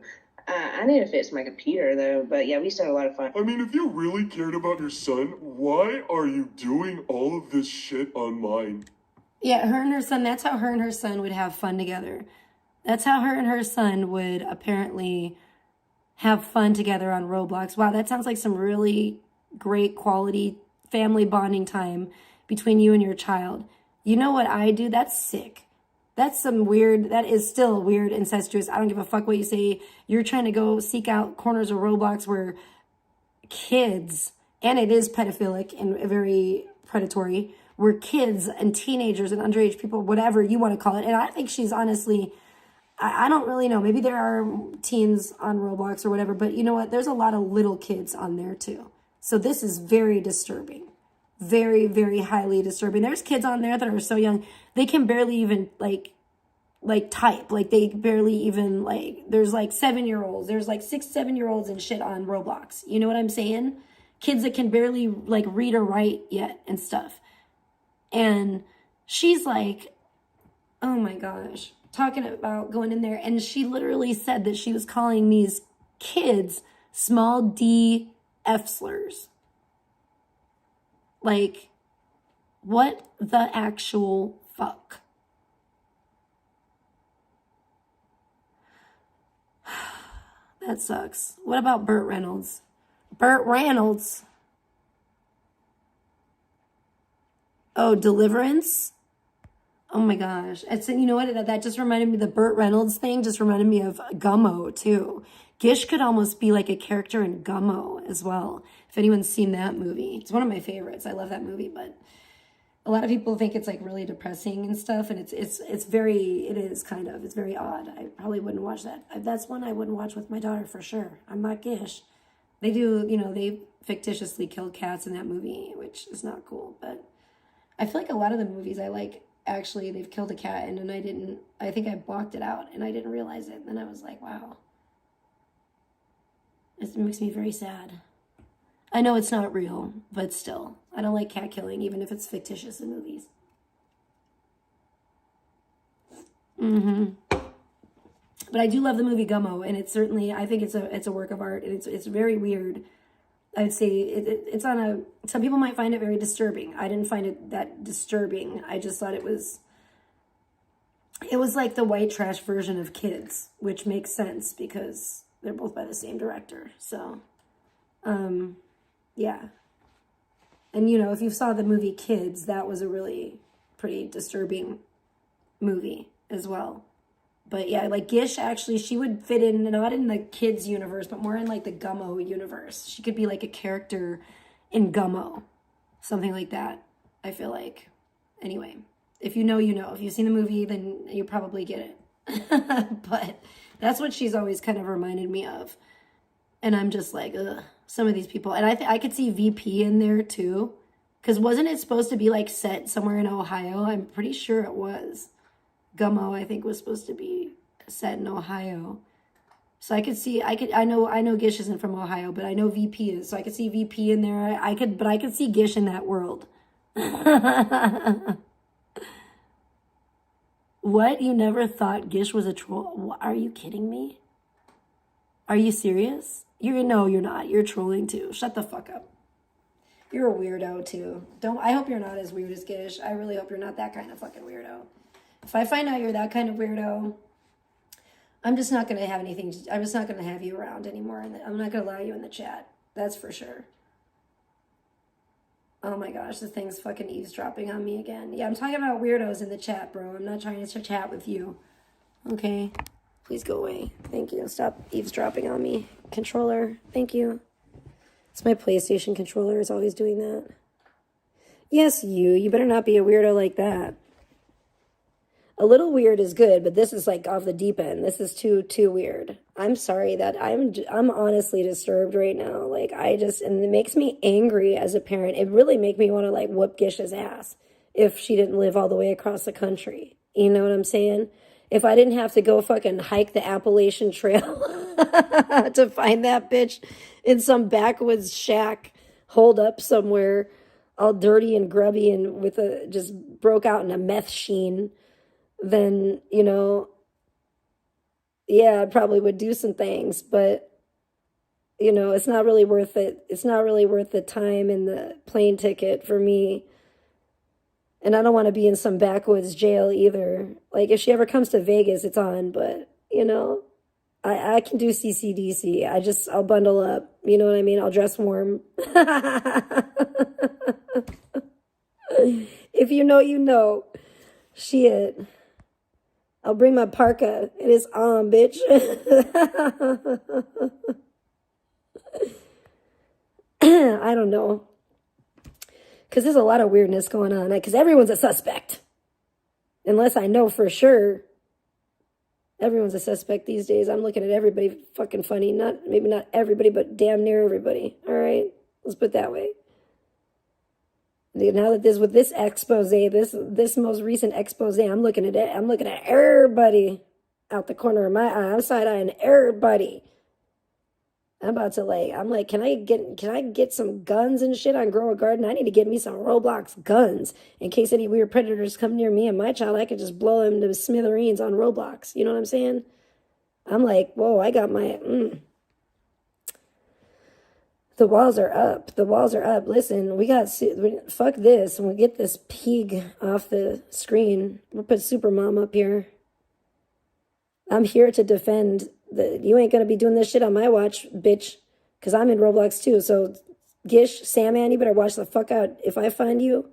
I need to fix my computer though, but yeah, we used to have a lot of fun. I mean, if you really cared about your son, why are you doing all of this shit on mine? Yeah, her and her son, that's how her and her son would have fun together. That's how her and her son would apparently have fun together on Roblox. Wow, that sounds like some really great quality family bonding time between you and your child. You know what I do? That's sick. That's some weird, that is still weird, incestuous. I don't give a fuck what you say. You're trying to go seek out corners of Roblox where kids, and it is pedophilic and very predatory, where kids and teenagers and underage people, whatever you want to call it. And I think she's honestly, I don't really know. Maybe there are teens on Roblox or whatever, but you know what? There's a lot of little kids on there too. So this is very disturbing. Very, very highly disturbing. There's kids on there that are so young, they can barely even like type. Like they barely even there's like 7-year-olds. There's like 6, 7-year-olds and shit on Roblox. You know what I'm saying? Kids that can barely like read or write yet and stuff. And she's like, oh my gosh, talking about going in there. And she literally said that she was calling these kids small d F slurs. Like, what the actual fuck? That sucks. What about Burt Reynolds? Burt Reynolds. Oh, Deliverance? Oh my gosh. It's, you know what? That just reminded me, the Burt Reynolds thing just reminded me of Gummo too. Gish could almost be like a character in Gummo as well. If anyone's seen that movie. It's one of my favorites. I love that movie, but a lot of people think it's like really depressing and stuff. And it is kind of, it's very odd. I probably wouldn't watch that. That's one I wouldn't watch with my daughter for sure. I'm not Gish. They do, they fictitiously killed cats in that movie, which is not cool. But I feel like a lot of the movies I like, actually, they've killed a cat and I think I blocked it out and I didn't realize it. And then I was like, wow. It makes me very sad. I know it's not real, but still. I don't like cat killing, even if it's fictitious in movies. But I do love the movie Gummo, and it's certainly, I think it's a work of art, and it's very weird. I would say it's on a, some people might find it very disturbing. I didn't find it that disturbing. I just thought it was like the white trash version of Kids, which makes sense because they're both by the same director. So, yeah. And, if you saw the movie Kids, that was a really pretty disturbing movie as well. But yeah, like Gish, actually, she would fit in, not in the Kids universe, but more in like the Gummo universe. She could be like a character in Gummo. Something like that, I feel like. Anyway, if you know, you know. If you've seen the movie, then you probably get it. But that's what she's always kind of reminded me of. And I'm just like, ugh, some of these people. And I could see VP in there too. Because wasn't it supposed to be like set somewhere in Ohio? I'm pretty sure it was. Gummo, I think, was supposed to be set in Ohio. So I could see, I know Gish isn't from Ohio, but I know VP is. So I could see VP in there. I could see Gish in that world. What? You never thought Gish was a troll? Are you kidding me? Are you serious? No, you're not. You're trolling too. Shut the fuck up. You're a weirdo too. I hope you're not as weird as Gish. I really hope you're not that kind of fucking weirdo. If I find out you're that kind of weirdo, I'm just not going to have anything. I'm just not going to have you around anymore. And I'm not going to allow you in the chat. That's for sure. Oh my gosh, the thing's fucking eavesdropping on me again. Yeah, I'm talking about weirdos in the chat, bro. I'm not trying to chat with you. Okay? Please go away. Thank you. Stop eavesdropping on me. Controller, thank you. It's my PlayStation controller is always doing that. Yes, you better not be a weirdo like that. A little weird is good, but this is like off the deep end. This is too weird. I'm sorry that I'm honestly disturbed right now. Like and it makes me angry as a parent. It really make me want to like whoop Gish's ass if she didn't live all the way across the country. You know what I'm saying? If I didn't have to go fucking hike the Appalachian Trail to find that bitch in some backwoods shack holed up somewhere, all dirty and grubby and just broke out in a meth sheen, then, yeah, I probably would do some things, but you know, it's not really worth it. It's not really worth the time and the plane ticket for me. And I don't want to be in some backwoods jail either. Like, if she ever comes to Vegas, it's on, but, you know, I can do CCDC. I'll bundle up. You know what I mean? I'll dress warm. If you know, you know. Shit. I'll bring my parka. It is on, bitch. I don't know. Because there's a lot of weirdness going on. Because everyone's a suspect. Unless I know for sure. Everyone's a suspect these days. I'm looking at everybody fucking funny. Maybe not everybody, but damn near everybody. All right? Let's put it that way. Now that with this expose, this most recent expose, I'm looking at it. I'm looking at everybody out the corner of my eye. I'm side-eyeing everybody. I'm like, can I get some guns and shit on Grow a Garden? I need to get me some Roblox guns in case any weird predators come near me and my child. I could just blow them to smithereens on Roblox. You know what I'm saying? I'm like, whoa, I got my, The walls are up. The walls are up. Listen, fuck this. We'll get this pig off the screen. We'll put Supermom up here. I'm here to defend you ain't gonna be doing this shit on my watch, bitch. Because I'm in Roblox too. So, Gish, Sandman, you better watch the fuck out. If I find you,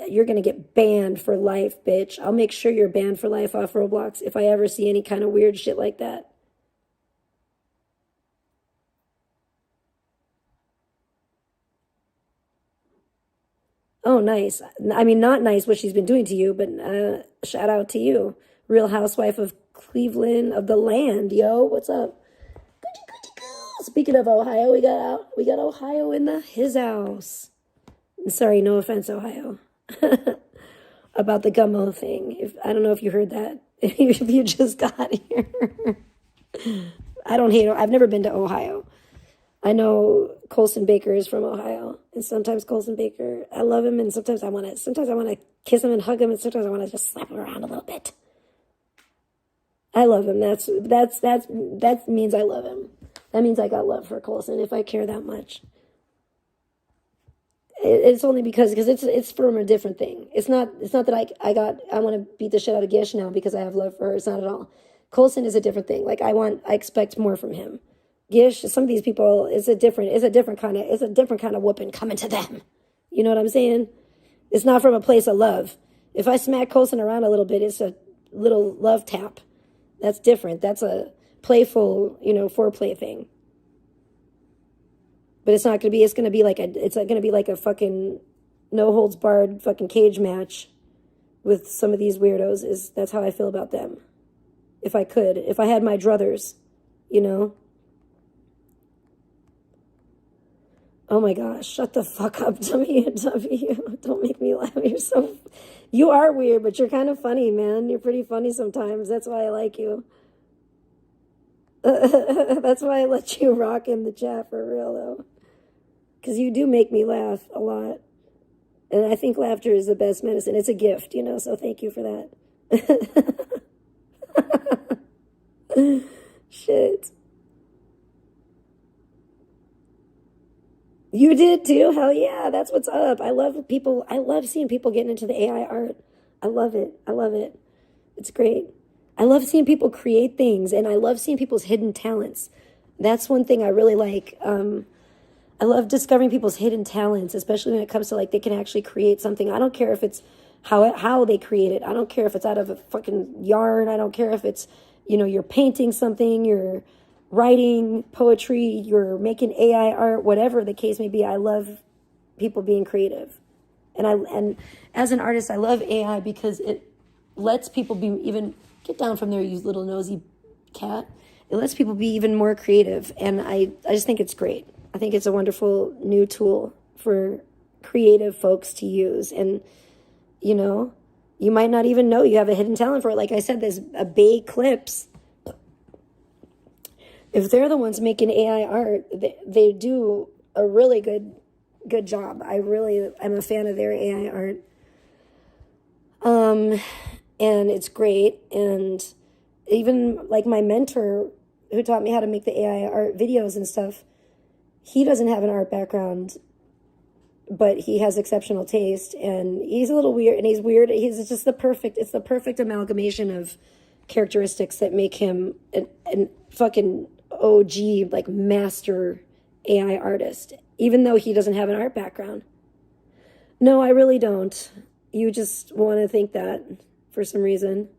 you're gonna get banned for life, bitch. I'll make sure you're banned for life off Roblox if I ever see any kind of weird shit like that. Oh, nice. I mean, not nice what she's been doing to you, but shout out to you. Real Housewife of Cleveland, of the land, yo. What's up? Speaking of Ohio, we got Ohio in his house. Sorry, no offense, Ohio. About the gummo thing. I don't know if you heard that. If you just got here. I don't hate it. I've never been to Ohio. I know Colson Baker is from Ohio, and sometimes Colson Baker, I love him, and sometimes I want to kiss him and hug him, and sometimes I want to just slap him around a little bit. I love him. That means I love him. That means I got love for Colson if I care that much. It's only because it's from a different thing. It's not that I want to beat the shit out of Gish now because I have love for her. It's not at all. Colson is a different thing. Like I expect more from him. Gish, some of these people, it's a different kind of whooping coming to them. You know what I'm saying? It's not from a place of love. If I smack Colson around a little bit, it's a little love tap. That's different. That's a playful, foreplay thing. But it's not going to be, it's going to be like a fucking no holds barred fucking cage match with some of these weirdos. That's how I feel about them. If I had my druthers, Oh my gosh, shut the fuck up, W. Don't make me laugh. You are weird, but you're kind of funny, man. You're pretty funny sometimes. That's why I like you. That's why I let you rock in the chat for real, though. Because you do make me laugh a lot. And I think laughter is the best medicine. It's a gift, so thank you for that. Shit. You did too? Hell yeah, that's what's up. I love seeing people getting into the AI art. I love it. It's great. I love seeing people create things, and I love seeing people's hidden talents. That's one thing I really like. I love discovering people's hidden talents, especially when it comes to they can actually create something. I don't care if it's how they create it. I don't care if it's out of a fucking yarn. I don't care if it's, you're painting something, you're writing poetry, you're making AI art, whatever the case may be. I love people being creative. And as an artist, I love AI because it lets people be even, get down from there, you little nosy cat. It lets people be even more creative. And I just think it's great. I think it's a wonderful new tool for creative folks to use. And, you might not even know you have a hidden talent for it. Like I said, there's a Bay Clips. If they're the ones making AI art, they do a really good job. I'm a fan of their AI art. And it's great. And even like my mentor who taught me how to make the AI art videos and stuff, he doesn't have an art background, but he has exceptional taste, and he's a little weird, and he's weird. It's the perfect amalgamation of characteristics that make him an fucking OG, like, master AI artist, even though he doesn't have an art background. No, I really don't. You just want to think that for some reason.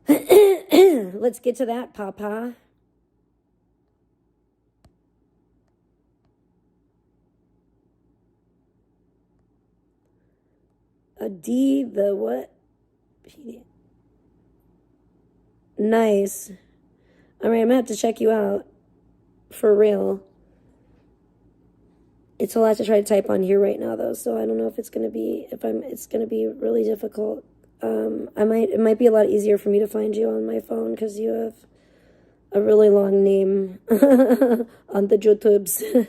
Let's get to that, Papa. A D, the what? Nice. All right, I'm gonna have to check you out. For real. It's a lot to try to type on here right now, though, so I don't know if it's gonna be really difficult. It might be a lot easier for me to find you on my phone because you have a really long name on the YouTubes.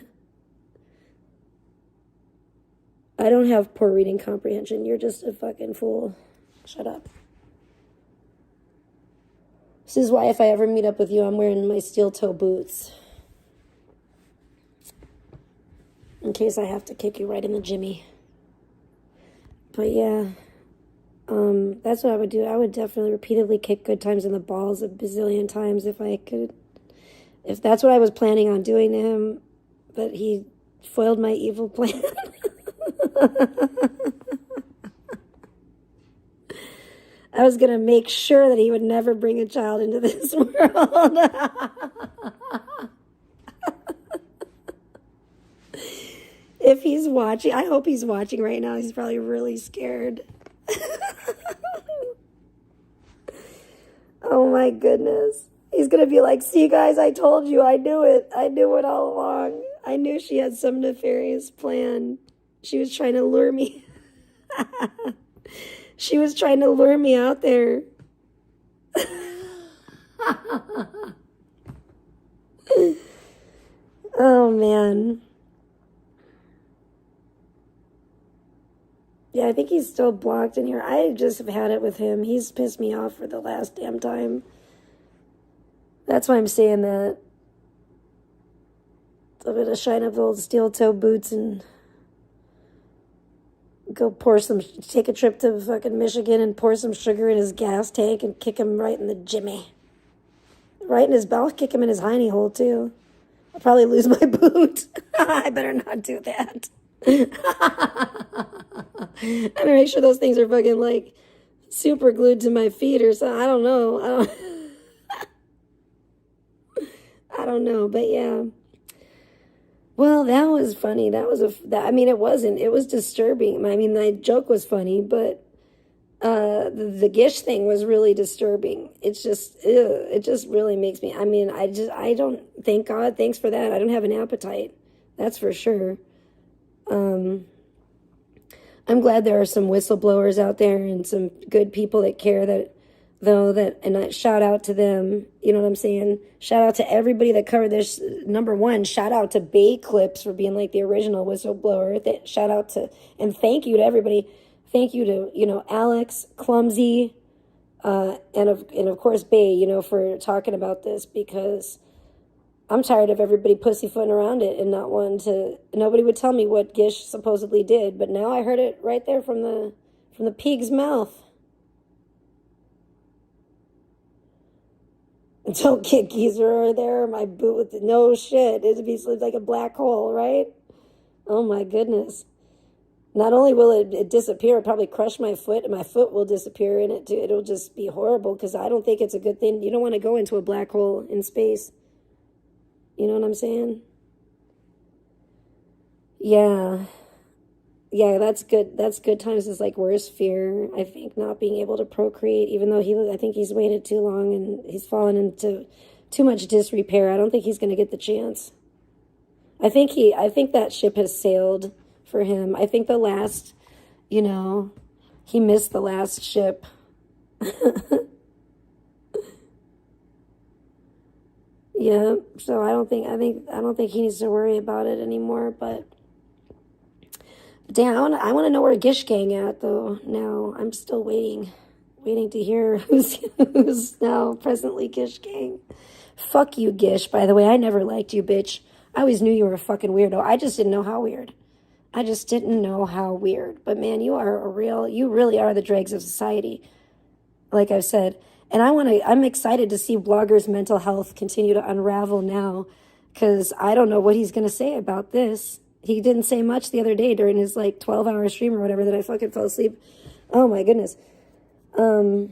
I don't have poor reading comprehension. You're just a fucking fool. Shut up. This is why if I ever meet up with you, I'm wearing my steel toe boots. In case I have to kick you right in the jimmy. But yeah, that's what I would do. I would definitely repeatedly kick Good Times in the balls a bazillion times if I could. If that's what I was planning on doing to him, but he foiled my evil plan. I was going to make sure that he would never bring a child into this world. If he's watching, I hope he's watching right now. He's probably really scared. Oh my goodness. He's going to be like, see guys, I told you, I knew it. I knew it all along. I knew she had some nefarious plan. She was trying to lure me. She was trying to lure me out there. Oh, man. Yeah, I think he's still blocked in here. I just have had it with him. He's pissed me off for the last damn time. That's why I'm saying that. I'm going to shine up old steel toe boots and go take a trip to fucking Michigan and pour some sugar in his gas tank and kick him right in the jimmy. Right in his belt, kick him in his hiney hole too. I'll probably lose my boot. I better not do that. I'm gonna make sure those things are fucking like super glued to my feet or something. I don't know. I don't know, but yeah. Well, that was funny. It wasn't. It was disturbing. I mean, the joke was funny, but the Gish thing was really disturbing. It's just, it just really makes me, I don't, thank God, thanks for that. I don't have an appetite. That's for sure. I'm glad there are some whistleblowers out there and some good people that care and I shout out to them, you know what I'm saying? Shout out to everybody that covered this. Number one, shout out to Bay Clips for being like the original whistleblower. Shout out to, and thank you to everybody. Thank you to, Alex, Clumsy, and of course Bay, for talking about this, because I'm tired of everybody pussyfooting around it and not wanting to, nobody would tell me what Gish supposedly did, but now I heard it right there from the pig's mouth. Don't get Geezer there, my boot with no shit. It'd be like a black hole, right? Oh my goodness. Not only will it disappear, it'll probably crush my foot, and my foot will disappear in it too. It'll just be horrible, because I don't think it's a good thing. You don't want to go into a black hole in space. You know what I'm saying? Yeah. Yeah, that's good. That's Good Times is like worst fear. I think not being able to procreate, even though I think he's waited too long and he's fallen into too much disrepair. I don't think he's going to get the chance. I think that ship has sailed for him. I think the last, he missed the last ship. Yeah, so I don't think he needs to worry about it anymore, but damn, I want to know where Gishgate at though. Now I'm still waiting. waiting to hear who's now presently Gish Gang. Fuck you, Gish. By the way, I never liked you, bitch. I always knew you were a fucking weirdo. I just didn't know how weird. I just didn't know how weird. But man, you really are the dregs of society. Like I've said. And I'm excited to see bloggers' mental health continue to unravel now, because I don't know what he's going to say about this. He didn't say much the other day during his like 12-hour stream or whatever that I fucking fell asleep. Oh my goodness. But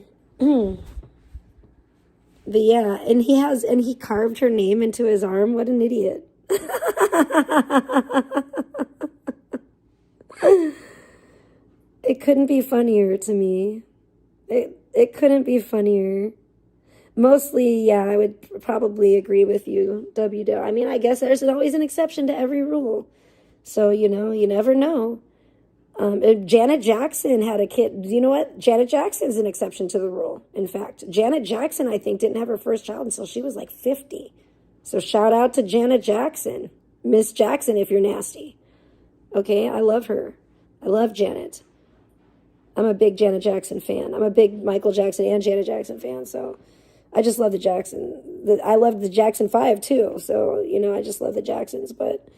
yeah, and he carved her name into his arm. What an idiot. It couldn't be funnier to me. It couldn't be funnier. Mostly, yeah, I would probably agree with you, W. I mean, I guess there's always an exception to every rule. So, you never know. Janet Jackson had a kid. You know what? Janet Jackson's an exception to the rule. In fact, Janet Jackson, I think, didn't have her first child until she was like 50. So shout out to Janet Jackson. Miss Jackson, if you're nasty. Okay, I love her. I love Janet. I'm a big Janet Jackson fan. I'm a big Michael Jackson and Janet Jackson fan. So I just love the Jackson. I love the Jackson 5 too. So, I just love the Jacksons. But,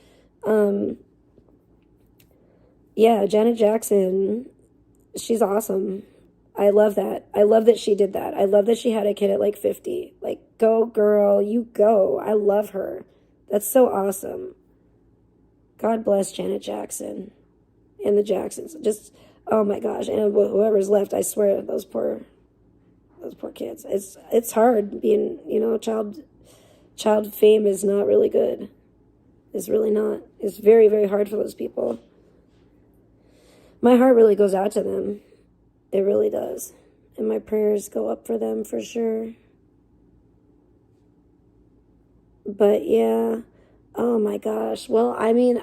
yeah, Janet Jackson, she's awesome. I love that. I love that she did that. I love that she had a kid at like 50. Like, go girl, you go. I love her. That's so awesome. God bless Janet Jackson and the Jacksons. Just, oh my gosh. And whoever's left, I swear, those poor kids. It's hard being, child fame is not really good. It's really not. It's very, very hard for those people. My heart really goes out to them. It really does. And my prayers go up for them for sure. But yeah. Oh my gosh. Well, I mean,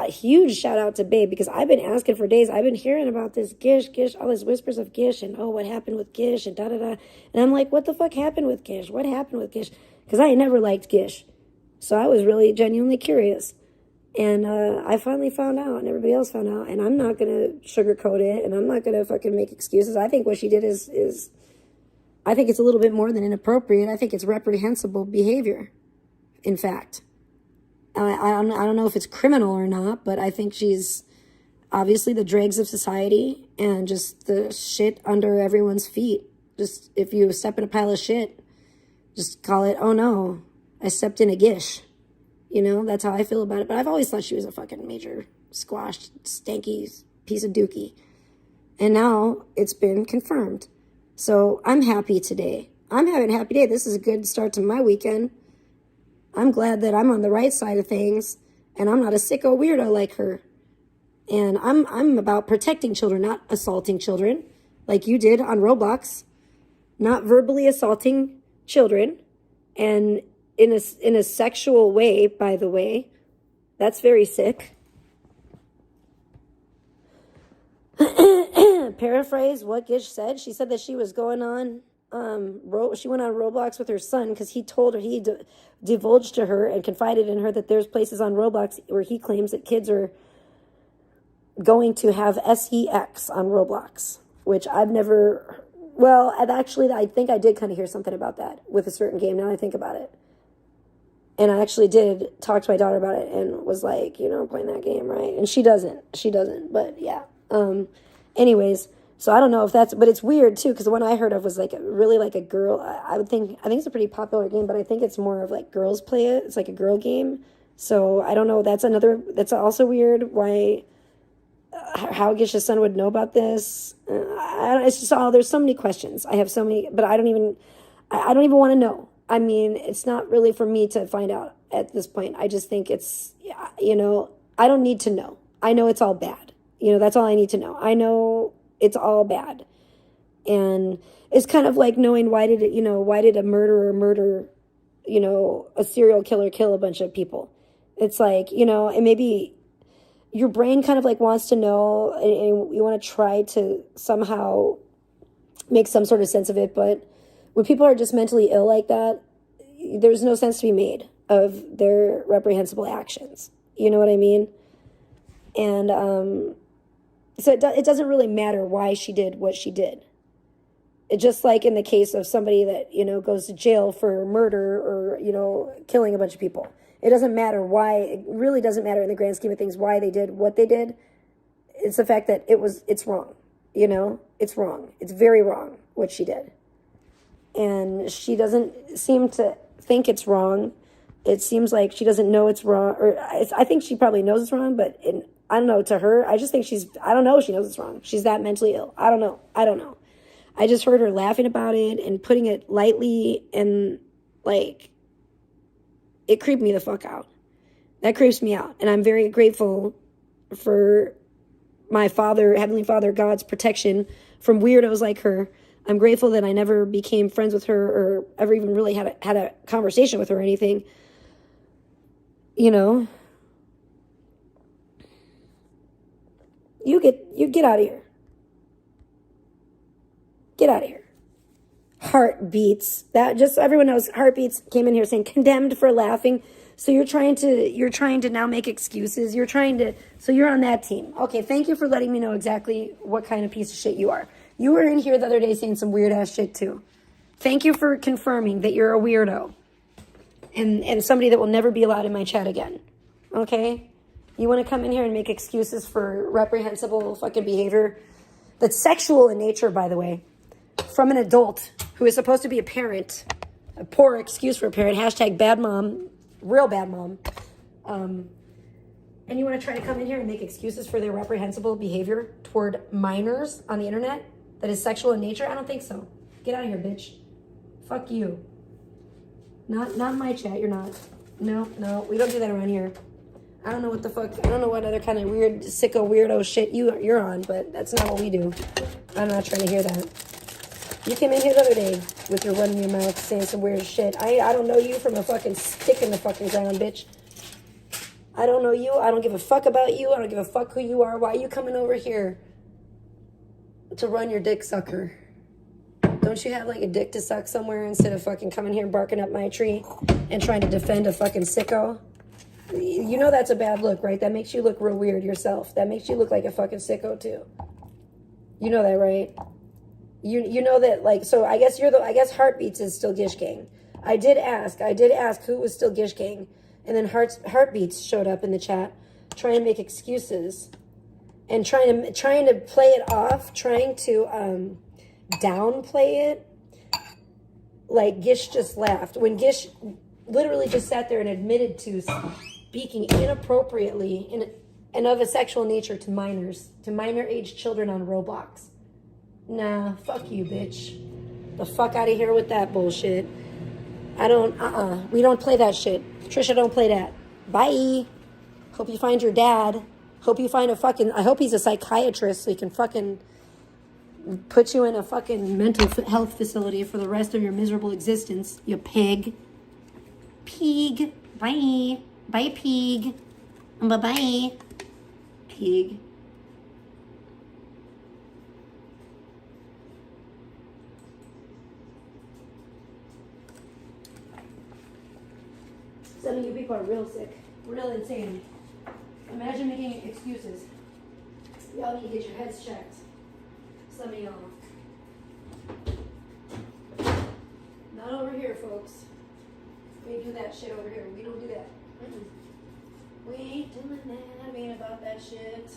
huge shout out to Babe, because I've been asking for days. I've been hearing about this Gish, all these whispers of Gish, and what happened with Gish, and da-da-da. And I'm like, what the fuck happened with Gish? What happened with Gish? Because I never liked Gish. So I was really genuinely curious. And I finally found out, and everybody else found out, and I'm not going to sugarcoat it, and I'm not going to fucking make excuses. I think what she did is I think it's a little bit more than inappropriate. I think it's reprehensible behavior, in fact. I don't know if it's criminal or not, but I think she's obviously the dregs of society and just the shit under everyone's feet. Just, if you step in a pile of shit, just call it, oh no, I stepped in a Gish. That's how I feel about it. But I've always thought she was a fucking major squashed, stanky piece of dookie. And now it's been confirmed. So I'm happy today. I'm having a happy day. This is a good start to my weekend. I'm glad that I'm on the right side of things and I'm not a sicko weirdo like her. And I'm about protecting children, not assaulting children like you did on Roblox. Not verbally assaulting children, and in a sexual way, by the way. That's very sick. Paraphrase what Gish said. She said that she was going on she went on Roblox with her son because he told her, he divulged to her and confided in her that there's places on Roblox where he claims that kids are going to have sex on Roblox, which I've never, well, I think I did kind of hear something about that with a certain game, now I think about it. And I actually did talk to my daughter about it and was like, playing that game, right? And she doesn't, but yeah. Anyways, so I don't know if that's, but it's weird too, because the one I heard of was like really like a girl. I think it's a pretty popular game, but I think it's more of like girls play it. It's like a girl game. So I don't know. That's also weird. Why, how Gish's son would know about this. It's just there's so many questions. I have so many, but I don't even want to know. I mean, it's not really for me to find out at this point. I just think it's, I don't need to know. I know it's all bad. That's all I need to know. I know it's all bad. And it's kind of like knowing why did a murderer murder, a serial killer kill a bunch of people. It's like, and maybe your brain kind of like wants to know and you want to try to somehow make some sort of sense of it. But when people are just mentally ill like that, there's no sense to be made of their reprehensible actions. You know what I mean? And, so it doesn't really matter why she did what she did. just like in the case of somebody that, you know, goes to jail for murder or, you know, killing a bunch of people. It doesn't matter why. It really doesn't matter in the grand scheme of things why they did what they did. It's the fact that it's wrong. You know, it's wrong. It's very wrong what she did. And she doesn't seem to think it's wrong. It seems like she doesn't know it's wrong. Or I think she probably knows it's wrong, but I don't know, to her, I just think I don't know, she knows it's wrong. She's that mentally ill. I don't know. I just heard her laughing about it and putting it lightly, and like, it creeped me the fuck out. That creeps me out. And I'm very grateful for my Father, Heavenly Father, God's protection from weirdos like her. I'm grateful that I never became friends with her or ever even really had a conversation with her or anything. You know, you get out of here. Get out of here. Heartbeats. That, just so everyone knows, Heartbeats came in here saying condemned for laughing. So you're trying to now make excuses. So you're on that team. Okay, thank you for letting me know exactly what kind of piece of shit you are. You were in here the other day saying some weird ass shit too. Thank you for confirming that you're a weirdo. And somebody that will never be allowed in my chat again. Okay? You want to come in here and make excuses for reprehensible fucking behavior that's sexual in nature, by the way, from an adult who is supposed to be a parent. A poor excuse for a parent. Hashtag bad mom. Real bad mom. And you want to try to come in here and make excuses for their reprehensible behavior toward minors on the internet that is sexual in nature? I don't think so. Get out of here, bitch. Fuck you. Not in my chat, you're not. No, we don't do that around here. I don't know what the fuck, I don't know what other kind of weird, sicko, weirdo shit you're on, but that's not what we do. I'm not trying to hear that. You came in here the other day with your running your mouth saying some weird shit. I don't know you from a fucking stick in the fucking ground, bitch. I don't know you. I don't give a fuck about you. I don't give a fuck who you are. Why are you coming over here to run your dick sucker? Don't you have like a dick to suck somewhere instead of fucking coming here and barking up my tree and trying to defend a fucking sicko? You know that's a bad look, right? That makes you look real weird yourself. That makes you look like a fucking sicko too. You know that, right? You know that, like, so I guess I guess Heartbeats is still Gish Gang. I did ask who was still Gish Gang, and then Heartbeats showed up in the chat trying to make excuses and trying to play it off, trying to downplay it like Gish just laughed when Gish literally just sat there and admitted to speaking inappropriately and of a sexual nature to minor age children on Roblox. Nah, fuck you, bitch. The fuck out of here with that bullshit. We don't play that shit. Trisha, don't play that. Bye. Hope you find your dad. I hope he's a psychiatrist so he can fucking put you in a fucking mental health facility for the rest of your miserable existence, you pig. Pig. Bye. Bye, pig. Bye-bye. Pig. Some of you people are real sick. Real insane. Imagine making excuses. Y'all need to get your heads checked. Some of y'all. Not over here, folks. We do that shit over here. We don't do that. We ain't doing that. We ain't about that shit.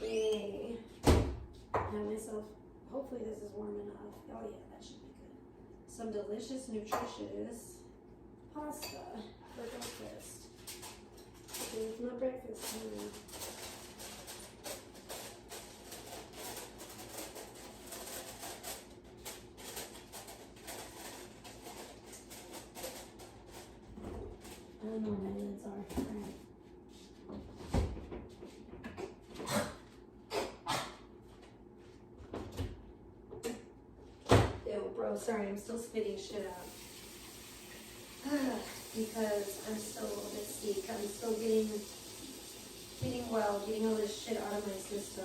Hey. Have myself. Hopefully this is warm enough. Oh yeah, that should be good. Some delicious, nutritious pasta for breakfast. It's not breakfast time. I don't know where my lids are. Alright. Ew, bro, sorry, I'm still spitting shit out. Because I'm still a little bit sick. I'm still getting all this shit out of my system.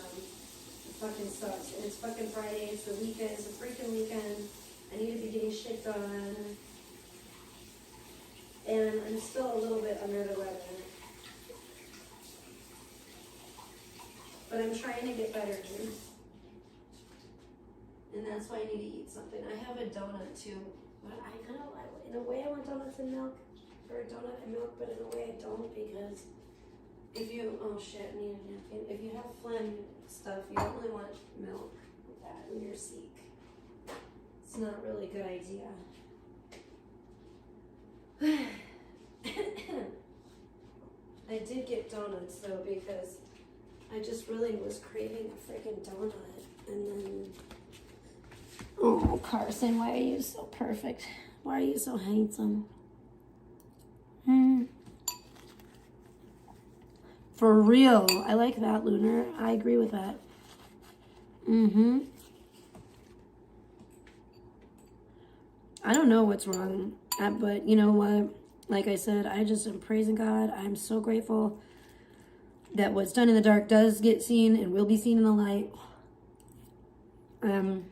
It fucking sucks. And it's fucking Friday, it's the weekend, it's a freaking weekend. I need to be getting shit done. And I'm still a little bit under the weather. But I'm trying to get better, Jim. And that's why I need to eat something. I have a donut too, but I kind of, in a way I want donuts and milk, or a donut and milk, but in a way I don't, because if you, oh shit, I need a napkin. If you have phlegm stuff, you don't really want milk with that when you're sick. It's not really a good idea. I did get donuts though, because I just really was craving a freaking donut, and then, oh Carson, why are you so perfect? Why are you so handsome? For real, I like that, Lunar. I agree with that. I don't know what's wrong, but you know what? Like I said, I just am praising God. I'm so grateful that what's done in the dark does get seen and will be seen in the light. I'm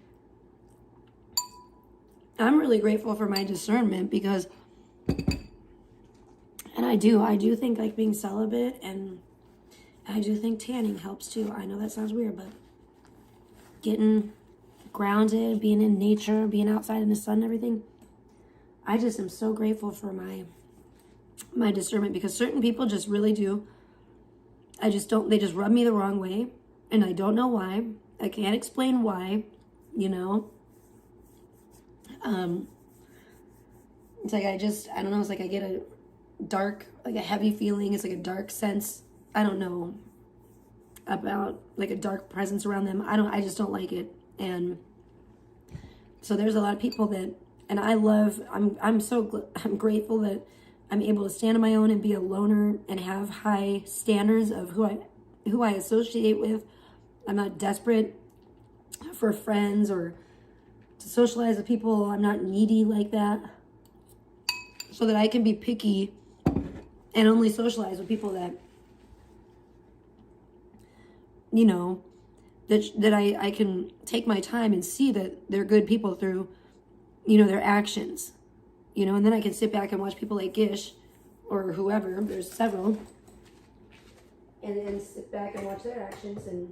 really grateful for my discernment, because, and I do think like being celibate, and I do think tanning helps too. I know that sounds weird, but getting grounded, being in nature, being outside in the sun and everything, I just am so grateful for my discernment, because certain people just really do. They just rub me the wrong way, and I don't know why. I can't explain why, you know. It's like I don't know, it's like I get a dark, like a heavy feeling. It's like a dark sense. I don't know about like a dark presence around them. I just don't like it. And so there's a lot of people that, and I'm grateful that I'm able to stand on my own and be a loner and have high standards of who I associate with. I'm not desperate for friends or to socialize with people. I'm not needy like that. So that I can be picky and only socialize with people that, you know, that I can take my time and see that they're good people through, you know, their actions, you know, and then I can sit back and watch people like Gish or whoever, there's several, and then sit back and watch their actions and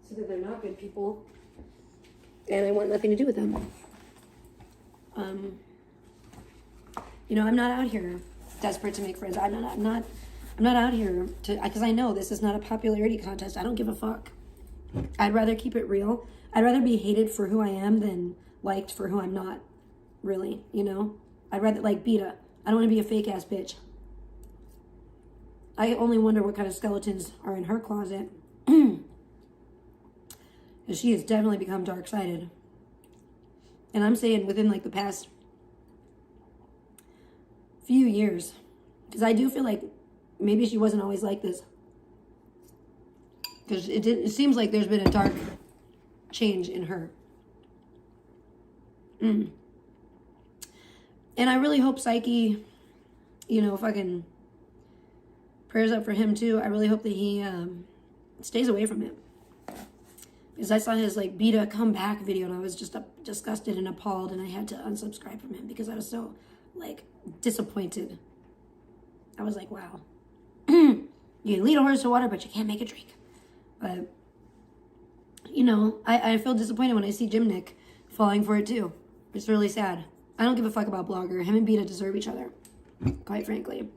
see that they're not good people, and I want nothing to do with them. You know, I'm not out here desperate to make friends. I'm not out here to, because I know this is not a popularity contest. I don't give a fuck. I'd rather keep it real. I'd rather be hated for who I am than liked for who I'm not, really, you know? I'd rather, like Beta. I don't want to be a fake ass bitch. I only wonder what kind of skeletons are in her closet. Because she has definitely become dark-sided. And I'm saying within like the past few years, because I do feel like maybe she wasn't always like this, because it seems like there's been a dark change in her. And I really hope Psyche, you know, fucking prayers up for him too. I really hope that he stays away from it, because I saw his like Beta comeback video and I was just disgusted and appalled, and I had to unsubscribe from him because I was so like disappointed. I was like, wow. You can lead a horse to water, but you can't make it drink. But, you know, I feel disappointed when I see Jim Nick falling for it too. It's really sad. I don't give a fuck about Blogger. Him and Beta deserve each other, quite frankly.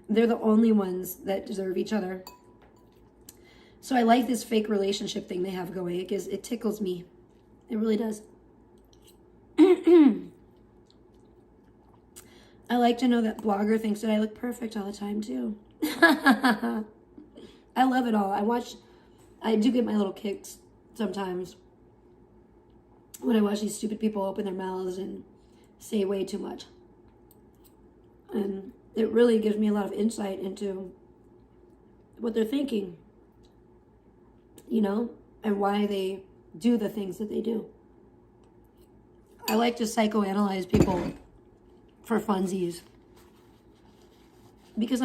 They're the only ones that deserve each other. So I like this fake relationship thing they have going. It tickles me. It really does. I like to know that Blogger thinks that I look perfect all the time too. I love it all. I do get my little kicks sometimes when I watch these stupid people open their mouths and say way too much. And it really gives me a lot of insight into what they're thinking, you know, and why they do the things that they do. I like to psychoanalyze people for funsies, because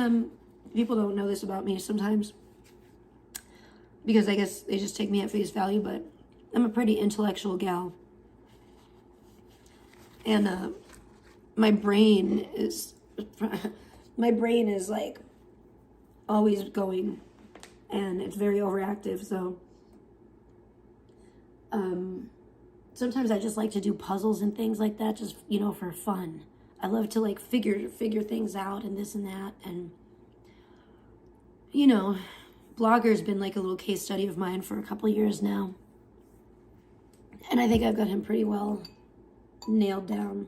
people don't know this about me sometimes, because I guess they just take me at face value, but I'm a pretty intellectual gal, and my brain is like always going and it's very overactive. So sometimes I just like to do puzzles and things like that, just, you know, for fun. I love to like figure things out and this and that. And, you know, Blogger's been like a little case study of mine for a couple of years now. And I think I've got him pretty well nailed down.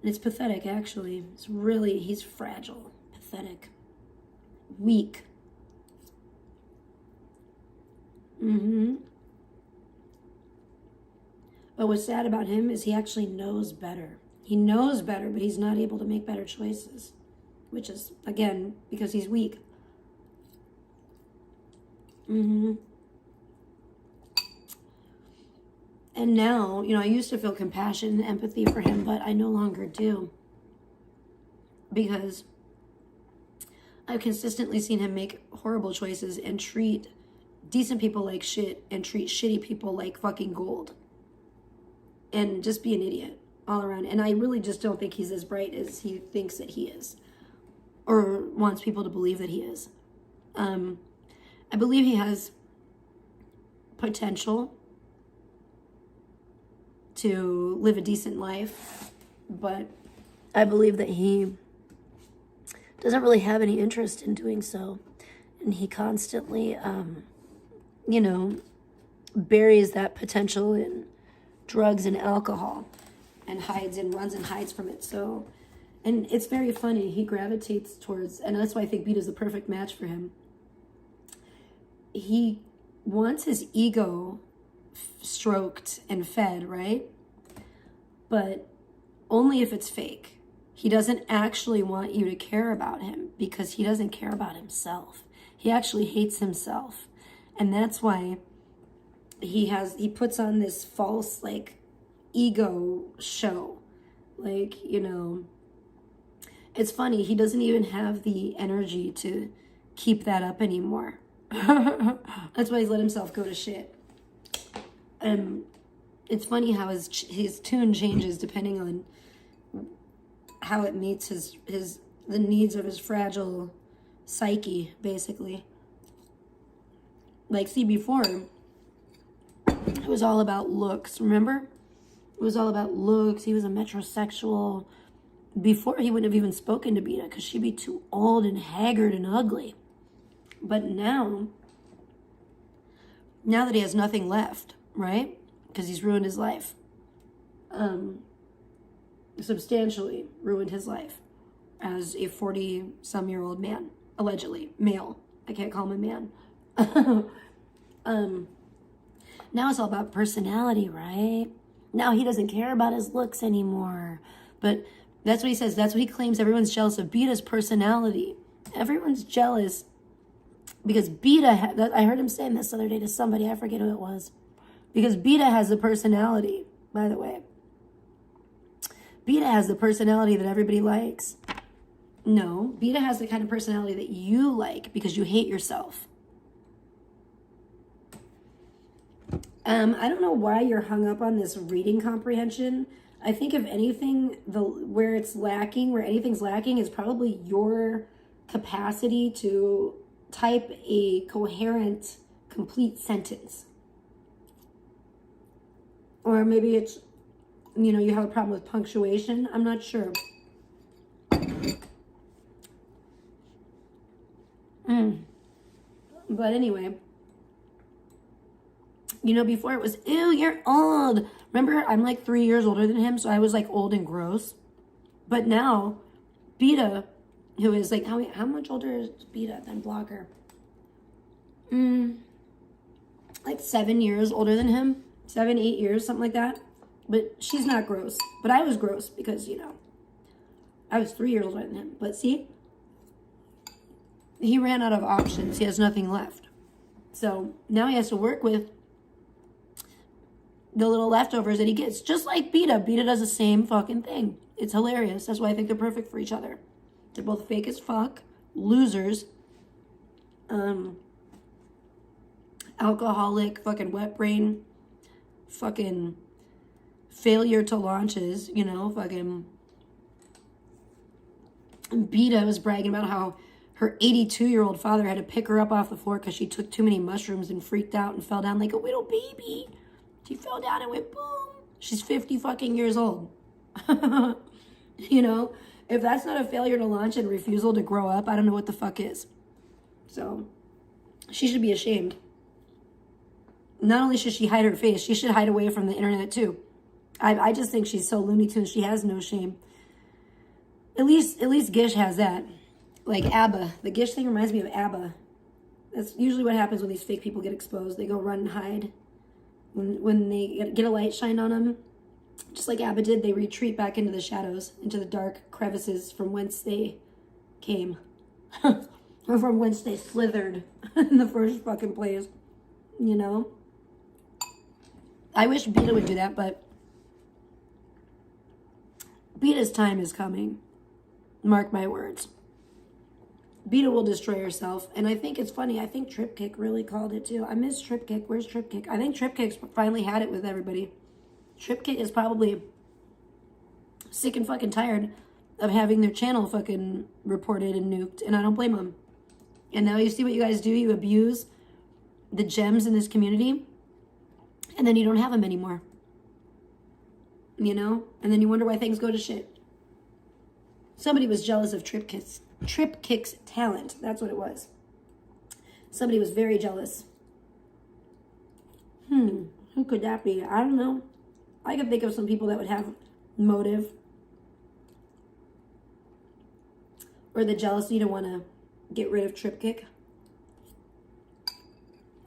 And it's pathetic, actually. It's really, he's fragile, pathetic, weak. But what's sad about him is he actually knows better. He knows better, but he's not able to make better choices, which is, again, because he's weak. And now, you know, I used to feel compassion and empathy for him, but I no longer do. Because I've consistently seen him make horrible choices and treat decent people like shit and treat shitty people like fucking gold. And just be an idiot all around. And I really just don't think he's as bright as he thinks that he is. Or wants people to believe that he is. I believe he has potential to live a decent life. But I believe that he doesn't really have any interest in doing so. And he constantly, you know, buries that potential in drugs and alcohol and runs and hides from it. So, and it's very funny. He gravitates towards, and that's why I think Beat is the perfect match for him. He wants his ego stroked and fed, right? But only if it's fake. He doesn't actually want you to care about him because he doesn't care about himself. He actually hates himself. And that's why he puts on this false, like, ego show. Like, you know, it's funny. He doesn't even have the energy to keep that up anymore. That's why he's let himself go to shit. It's funny how his tune changes depending on how it meets the needs of his fragile psyche, basically. Like, see, before, it was all about looks, remember? It was all about looks. He was a metrosexual. Before, he wouldn't have even spoken to Beta because she'd be too old and haggard and ugly. But now that he has nothing left, right? Because he's ruined his life. Substantially ruined his life as a 40-some-year-old man, allegedly male. I can't call him a man. Now it's all about personality, right? Now he doesn't care about his looks anymore. But that's what he says. That's what he claims. Everyone's jealous of Beta's personality. Everyone's jealous because Beta, I heard him saying this the other day to somebody, I forget who it was. Because Beta has the personality, by the way. Beta has the personality that everybody likes. No, Beta has the kind of personality that you like because you hate yourself. I don't know why you're hung up on this reading comprehension. I think if anything, where anything's lacking is probably your capacity to type a coherent, complete sentence. Or maybe it's, you know, you have a problem with punctuation. I'm not sure. But anyway, you know, before it was, ew, you're old. Remember, I'm like 3 years older than him, so I was like old and gross. But now, Beta, who is like, how much older is Beta than Blogger? Like 7 years older than him. 7, 8 years, something like that. But she's not gross. But I was gross because, you know, I was 3 years older than him. But see, he ran out of options. He has nothing left. So now he has to work with the little leftovers that he gets. Just like Beta. Beta does the same fucking thing. It's hilarious. That's why I think they're perfect for each other. They're both fake as fuck. Losers. Alcoholic. Fucking wet brain. Fucking failure to launches. You know, fucking Beta was bragging about how Her 82-year-old father had to pick her up off the floor because she took too many mushrooms and freaked out and fell down like a little baby. She fell down and went boom. She's 50 fucking years old. You know, if that's not a failure to launch and refusal to grow up, I don't know what the fuck is. So, she should be ashamed. Not only should she hide her face, she should hide away from the internet too. I just think she's so Looney Tunes. She has no shame. At least Gish has that. Like ABBA. The Gish thing reminds me of ABBA. That's usually what happens when these fake people get exposed. They go run and hide. When they get a light shined on them, just like ABBA did, they retreat back into the shadows, into the dark crevices from whence they came. Or from whence they slithered in the first fucking place. You know? I wish Beta would do that, but Beta's time is coming. Mark my words. Beta will destroy herself. And I think it's funny. I think Tripkick really called it too. I miss Tripkick. Where's Tripkick? I think Tripkick's finally had it with everybody. Tripkick is probably sick and fucking tired of having their channel fucking reported and nuked. And I don't blame them. And now you see what you guys do. You abuse the gems in this community. And then you don't have them anymore. You know? And then you wonder why things go to shit. Somebody was jealous of Tripkick's talent. That's what it was. Somebody was very jealous. Who could that be? I don't know. I could think of some people that would have motive. Or the jealousy to want to get rid of Tripkick.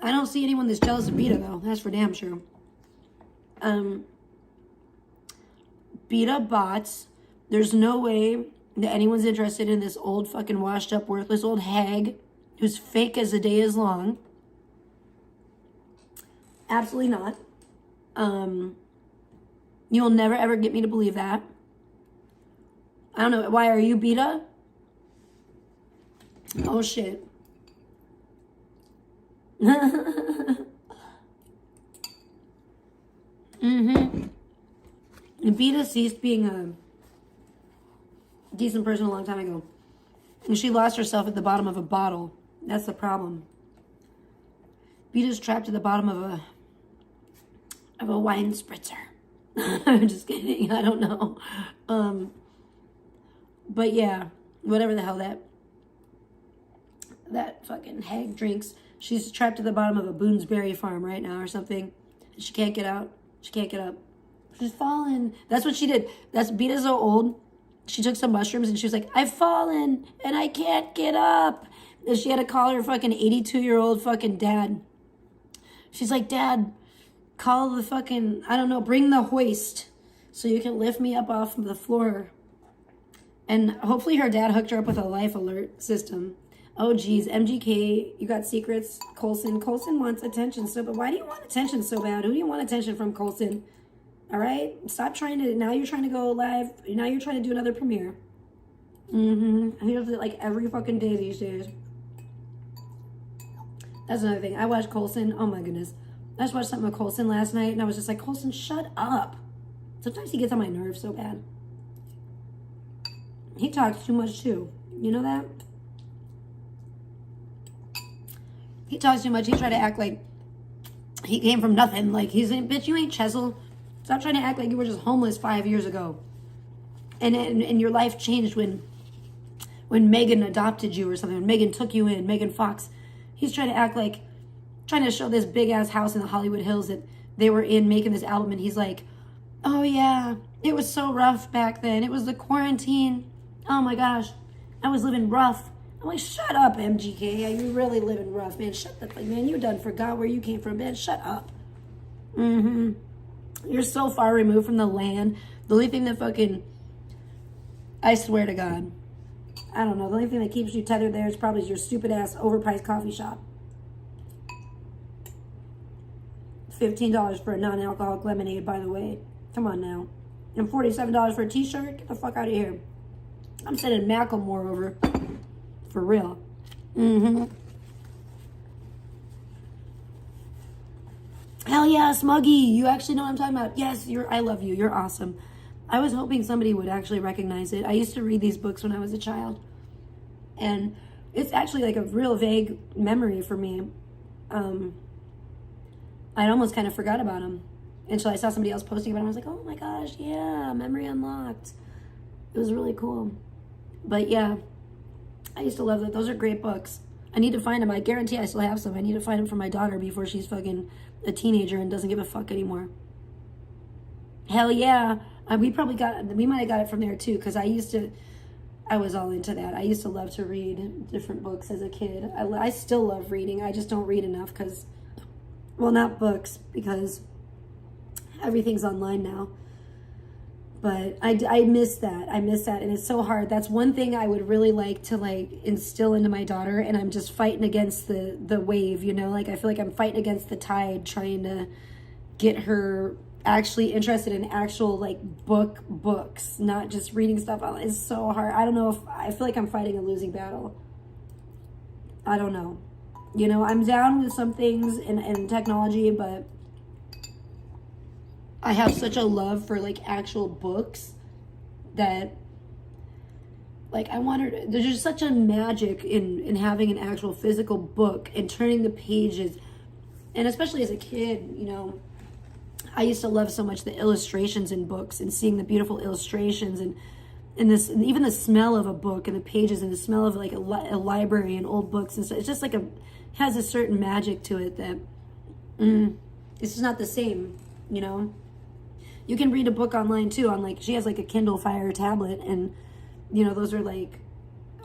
I don't see anyone that's jealous of Beta, though. That's for damn sure. Beta bots. There's no way that anyone's interested in this old fucking washed up, worthless old hag who's fake as the day is long. Absolutely not. You'll never ever get me to believe that. I don't know. Why are you Beta? Oh shit. Beta ceased being a decent person a long time ago. And she lost herself at the bottom of a bottle. That's the problem. Beta's trapped at the bottom of a wine spritzer. I'm just kidding. I don't know. But yeah, whatever the hell that fucking hag drinks. She's trapped at the bottom of a Boonesberry farm right now or something. And she can't get out. She can't get up. She's fallen. That's what she did. Beta's so old. She took some mushrooms and she was like, I've fallen and I can't get up. And she had to call her fucking 82-year-old fucking dad. She's like, Dad, call the fucking, I don't know, bring the hoist so you can lift me up off of the floor. And hopefully her dad hooked her up with a life alert system. Oh, geez, MGK, you got secrets. Coulson wants attention so, but why do you want attention so bad? Who do you want attention from, Coulson? All right? Stop trying to, now you're trying to go live. Now you're trying to do another premiere. He does it like every fucking day these days. That's another thing. I watched Coulson. Oh my goodness. I just watched something with Coulson last night and I was just like, Coulson, shut up. Sometimes he gets on my nerves so bad. He talks too much too. You know that? He talks too much. He tried to act like he came from nothing. Like, he's like, bitch, you ain't Chesil. Stop trying to act like you were just homeless 5 years ago. And your life changed when Megan adopted you or something. When Megan took you in, Megan Fox. He's trying to act like, trying to show this big-ass house in the Hollywood Hills that they were in making this album. And he's like, oh, yeah, it was so rough back then. It was the quarantine. Oh, my gosh. I was living rough. I'm like, shut up, MGK. Yeah, you really living rough, man. Shut the fuck, man. You done forgot where you came from, man. Shut up. You're so far removed from the land. The only thing that fucking, I swear to God, I don't know. The only thing that keeps you tethered there is probably your stupid ass overpriced coffee shop. $15 for a non-alcoholic lemonade, by the way. Come on now. And $47 for a t-shirt? Get the fuck out of here. I'm sending Macklemore over. For real. Hell yeah, Smuggy. You actually know what I'm talking about. Yes, I love you. You're awesome. I was hoping somebody would actually recognize it. I used to read these books when I was a child. And It's actually like a real vague memory for me. I'd almost kind of forgot about them until I saw somebody else posting about it. I was like, oh my gosh, yeah, memory unlocked. It was really cool. But yeah, I used to love that. Those are great books. I need to find them. I guarantee I still have some. I need to find them for my daughter before she's fucking a teenager and doesn't give a fuck anymore. Hell yeah. We might have got it from there too, because I was all into that. I used to love to read different books as a kid. I still love reading. I just don't read enough because, well, not books, because everything's online now. But I miss that. I miss that. And it's so hard. That's one thing I would really like to instill into my daughter. And I'm just fighting against the wave, you know? Like, I feel like I'm fighting against the tide, trying to get her actually interested in actual books, not just reading stuff. It's so hard. I don't know I feel like I'm fighting a losing battle. I don't know. You know, I'm down with some things in technology, but I have such a love for actual books that I want her to, there's just such a magic in having an actual physical book and turning the pages. And especially as a kid, you know, I used to love so much the illustrations in books and seeing the beautiful illustrations and even the smell of a book and the pages and the smell of a library and old books and stuff. It's just has a certain magic to it that it's just not the same, you know. You can read a book online too on she has a Kindle Fire tablet, and you know, those are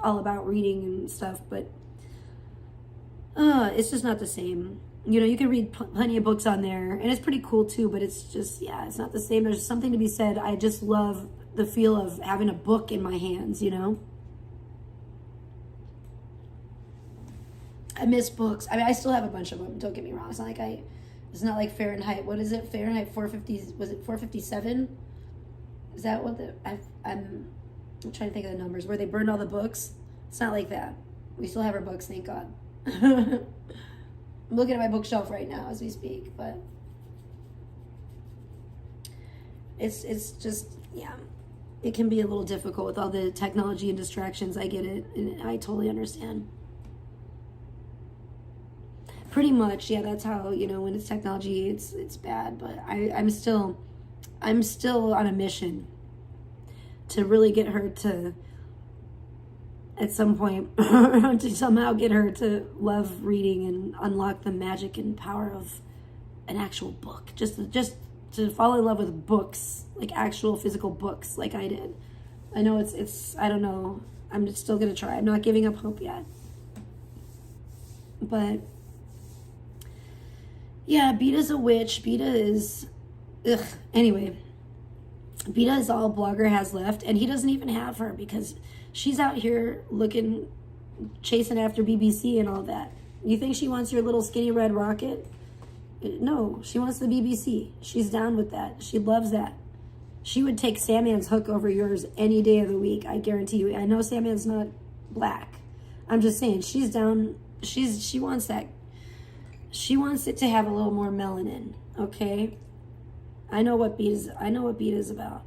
all about reading and stuff, but it's just not the same. You know, you can read plenty of books on there, and it's pretty cool too, but it's just, yeah, it's not the same. There's something to be said. I just love the feel of having a book in my hands, you know? I miss books. I mean, I still have a bunch of them, don't get me wrong. It's not like Fahrenheit. What is it? Fahrenheit 450, was it 457? Is that what I'm trying to think of the numbers, where they burned all the books? It's not like that. We still have our books, thank God. I'm looking at my bookshelf right now as we speak, but it's just, yeah, it can be a little difficult with all the technology and distractions. I get it, and I totally understand. Pretty much, yeah, that's how, you know, when it's technology, it's bad, but I'm still on a mission to really get her to, at some point, to somehow get her to love reading and unlock the magic and power of an actual book. Just to fall in love with books, actual physical books, like I did. I know it's I don't know. I'm just still gonna try. I'm not giving up hope yet. But yeah, Beta's a witch. Beta is, ugh. Anyway, Beta is all Blogger has left, and he doesn't even have her because she's out here chasing after BBC and all that. You think she wants your little skinny red rocket? No, she wants the BBC. She's down with that. She loves that. She would take Sandman's hook over yours any day of the week, I guarantee you. I know Sandman's not black. I'm just saying, she's down. She wants that. She wants it to have a little more melanin, okay? I know what Beta's about.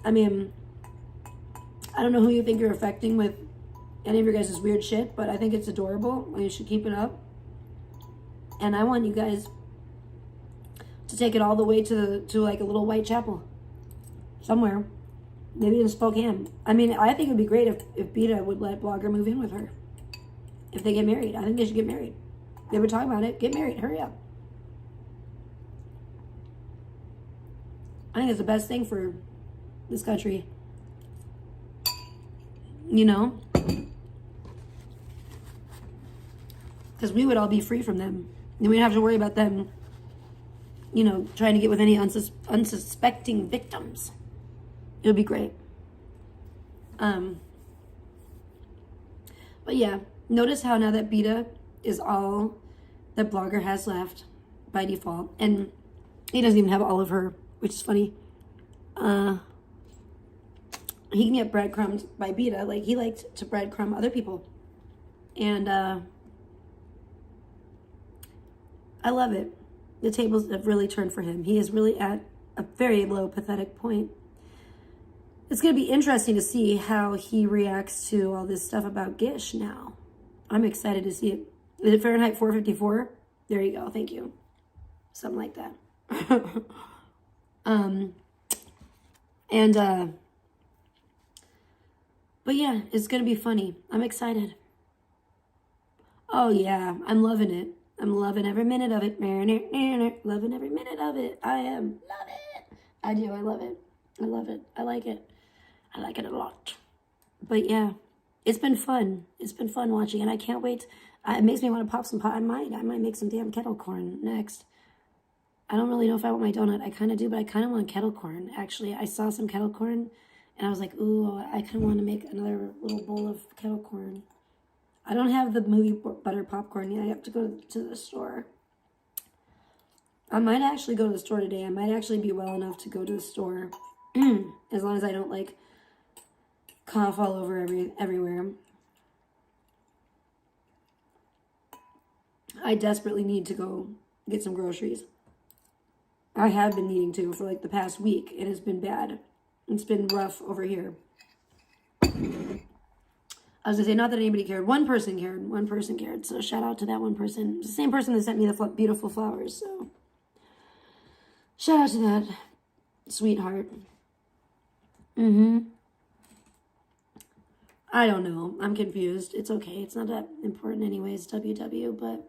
I mean, I don't know who you think you're affecting with any of your guys' weird shit, but I think it's adorable. You should keep it up. And I want you guys to take it all the way to a little white chapel. Somewhere. Maybe in Spokane. I mean, I think it would be great if Beta would let Blogger move in with her. If they get married. I think they should get married. They were talking about it. Get married. Hurry up. I think it's the best thing for this country. You know? Because we would all be free from them. And we don't have to worry about them, you know, trying to get with any unsuspecting victims. It would be great. But yeah, notice how now that Beta is all that Blogger has left by default. And he doesn't even have all of her, which is funny. He can get breadcrumbed by Beta. He liked to breadcrumb other people. And I love it. The tables have really turned for him. He is really at a very low, pathetic point. It's going to be interesting to see how he reacts to all this stuff about Gish now. I'm excited to see it. Is it Fahrenheit 454? There you go. Thank you. Something like that. But yeah, it's going to be funny. I'm excited. Oh yeah, I'm loving it. I'm loving every minute of it. Loving every minute of it. I am. Love it. I do. I love it. I love it. I like it. I like it a lot. But yeah, it's been fun. It's been fun watching, and I can't wait. It makes me want to pop some pot. I might make some damn kettle corn next. I don't really know if I want my donut. I kind of do, but I kind of want kettle corn. Actually, I saw some kettle corn, and I was like, ooh, I kind of want to make another little bowl of kettle corn. I don't have the movie butter popcorn yet. I have to go to the store. I might actually go to the store today. I might actually be well enough to go to the store. As long as I don't, like, cough all over everywhere. I desperately need to go get some groceries. I have been needing to for, like, the past week. It has been bad. It's been rough over here. I was going to say, not that anybody cared. One person cared. One person cared. So shout out to that one person. It's the same person that sent me the beautiful flowers. So shout out to that sweetheart. I don't know. I'm confused. It's okay. It's not that important anyways, WW. But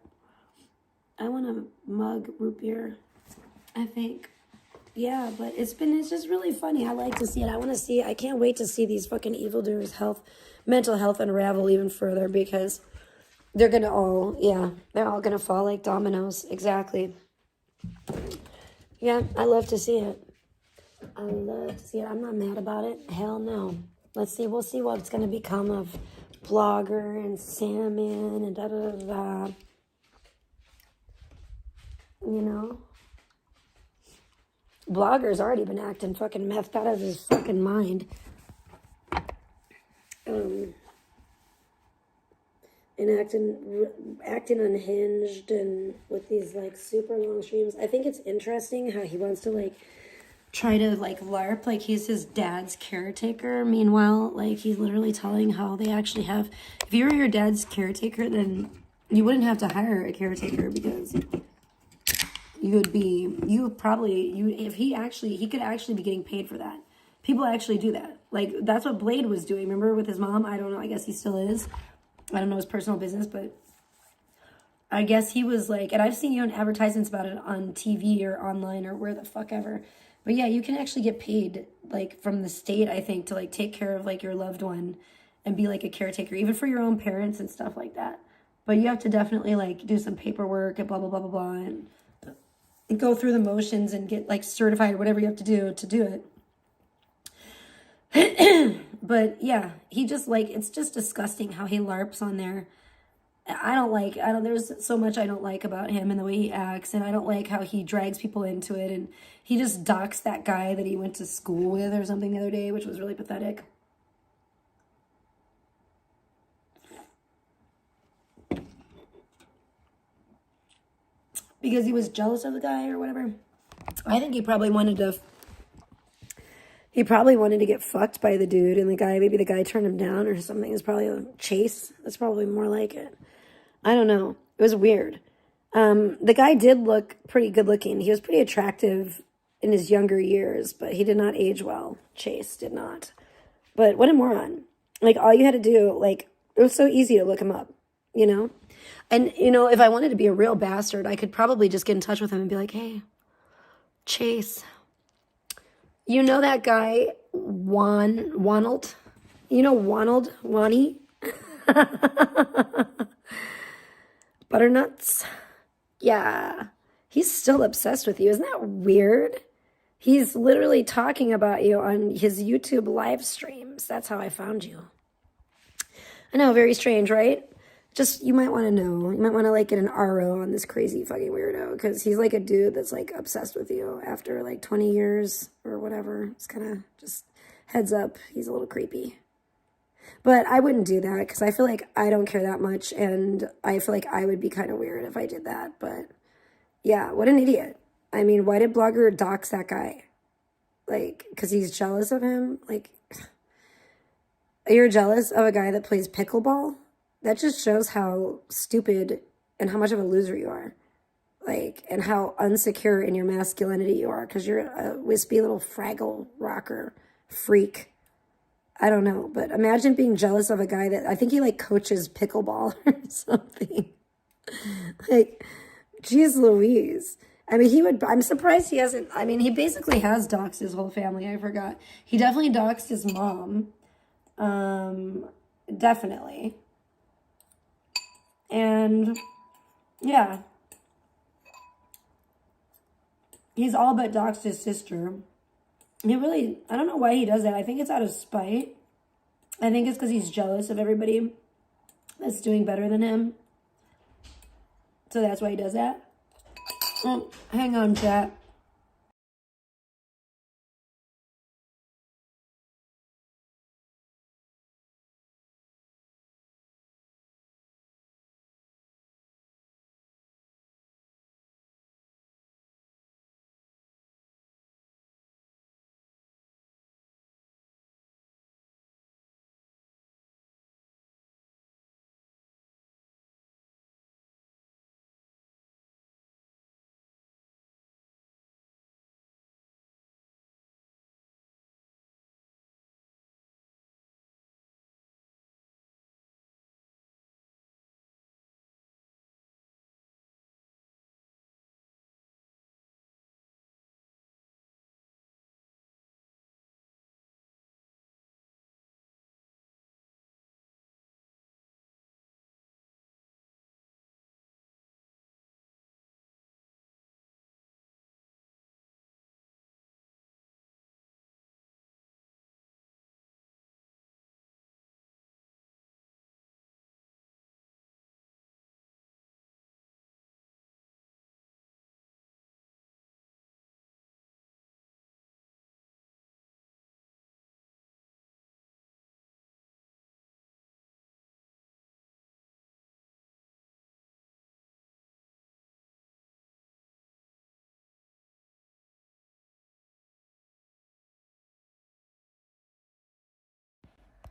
I want a mug root beer, I think. Yeah, but it's just really funny. I like to see it. I can't wait to see these fucking evildoers' mental health unravel even further, because they're all gonna fall like dominoes. Exactly. Yeah, I love to see it. I'm not mad about it. Hell no. We'll see what's gonna become of Blogger and Salmon and da-da-da-da. You know? Blogger's already been acting fucking methed out of his fucking mind. And acting unhinged and with these, like, super long streams. I think it's interesting how he wants to, like, try to, like, LARP like he's his dad's caretaker. Meanwhile, like, he's literally telling how they actually have... If you were your dad's caretaker, then you wouldn't have to hire a caretaker, because he could actually be getting paid for that. People actually do that. Like, that's what Blade was doing. Remember with his mom? I don't know. I guess he still is. I don't know his personal business, but I guess he was like, and I've seen advertisements about it on TV or online or where the fuck ever. But yeah, you can actually get paid, like, from the state, I think, to, like, take care of, like, your loved one and be, like, a caretaker, even for your own parents and stuff like that. But you have to definitely, like, do some paperwork and blah, blah, blah, blah, blah, and go through the motions and get, like, certified or whatever you have to do it. But yeah, he just, like, it's just disgusting how he LARPs on there. There's so much I don't like about him and the way he acts, and I don't like how he drags people into it, and he just doxed that guy that he went to school with or something the other day, which was really pathetic. Because he was jealous of the guy or whatever. I think he probably wanted to get fucked by the dude, and maybe the guy turned him down or something. It's probably a chase. That's probably more like it. I don't know. It was weird. The guy did look pretty good looking. He was pretty attractive in his younger years, but he did not age well. Chase did not. But what a moron. Like, all you had to do, like, it was so easy to look him up, you know? And, you know, if I wanted to be a real bastard, I could probably just get in touch with him and be like, hey, Chase, you know that guy, Wonald? You know Wonald? Wani? Butternuts? Yeah. He's still obsessed with you. Isn't that weird? He's literally talking about you on his YouTube live streams. That's how I found you. I know, very strange, right? Just, you might want to know. You might want to, like, get an RO on this crazy fucking weirdo, because he's, like, a dude that's, like, obsessed with you after, like, 20 years or whatever. It's kind of just heads up. He's a little creepy. But I wouldn't do that, because I feel like I don't care that much, and I feel like I would be kind of weird if I did that. But, yeah, what an idiot. I mean, why did Blogger dox that guy? like, because he's jealous of him. Like, you're jealous of a guy that plays pickleball? That just shows how stupid and how much of a loser you are. Like, and how unsecure in your masculinity you are, because you're a wispy little Fraggle rocker freak. I don't know, but imagine being jealous of a guy that, I think he like coaches pickleball or something. Like, geez Louise. I mean, I'm surprised he hasn't, I mean, he basically has doxed his whole family, I forgot. He definitely doxed his mom. Definitely. And, yeah. He's all but doxed his sister. He really, I don't know why he does that. I think it's out of spite. I think it's because he's jealous of everybody that's doing better than him. So that's why he does that. Oh, hang on, chat.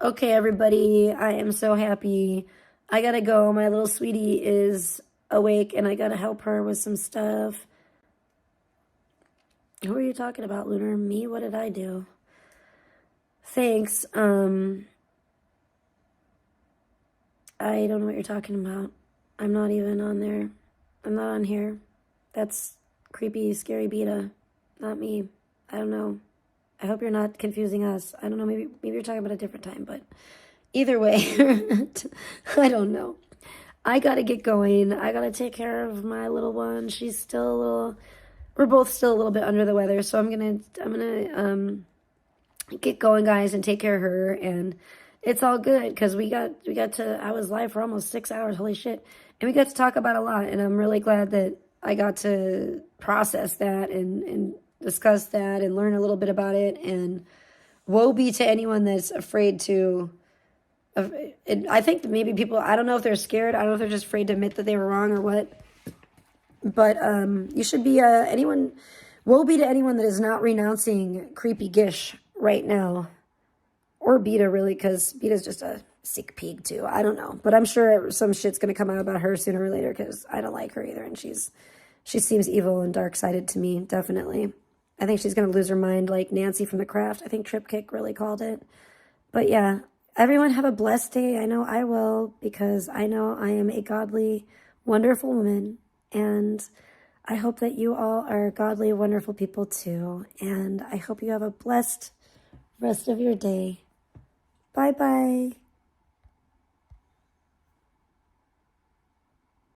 Okay, everybody, I am so happy. I gotta go. My little sweetie is awake and I gotta help her with some stuff. Who are you talking about, Lunar? Me? What did I do? Thanks. I don't know what you're talking about. I'm not even on there. I'm not on here. That's creepy, scary Beta. Not me. I don't know. I hope you're not confusing us. I don't know. Maybe you're talking about a different time, but either way, I don't know. I gotta get going. I gotta take care of my little one. She's still a little. We're both still a little bit under the weather, so I'm gonna get going, guys, and take care of her. And it's all good because we got to. I was live for almost 6 hours. Holy shit! And we got to talk about a lot. And I'm really glad that I got to process that and discuss that and learn a little bit about it. And woe be to anyone that's afraid to. I think that maybe people. I don't know if they're scared. I don't know if they're just afraid to admit that they were wrong or what. But you should be anyone. Woe be to anyone that is not renouncing creepy Gish right now, or Beta really, because Beta's just a sick pig too. I don't know, but I'm sure some shit's gonna come out about her sooner or later because I don't like her either, and she seems evil and dark-sided to me. Definitely, I think she's gonna lose her mind like Nancy from The Craft. I think Trip Kick really called it. But yeah, everyone have a blessed day. I know I will because I know I am a godly, wonderful woman. And I hope that you all are godly, wonderful people too. And I hope you have a blessed rest of your day. Bye-bye.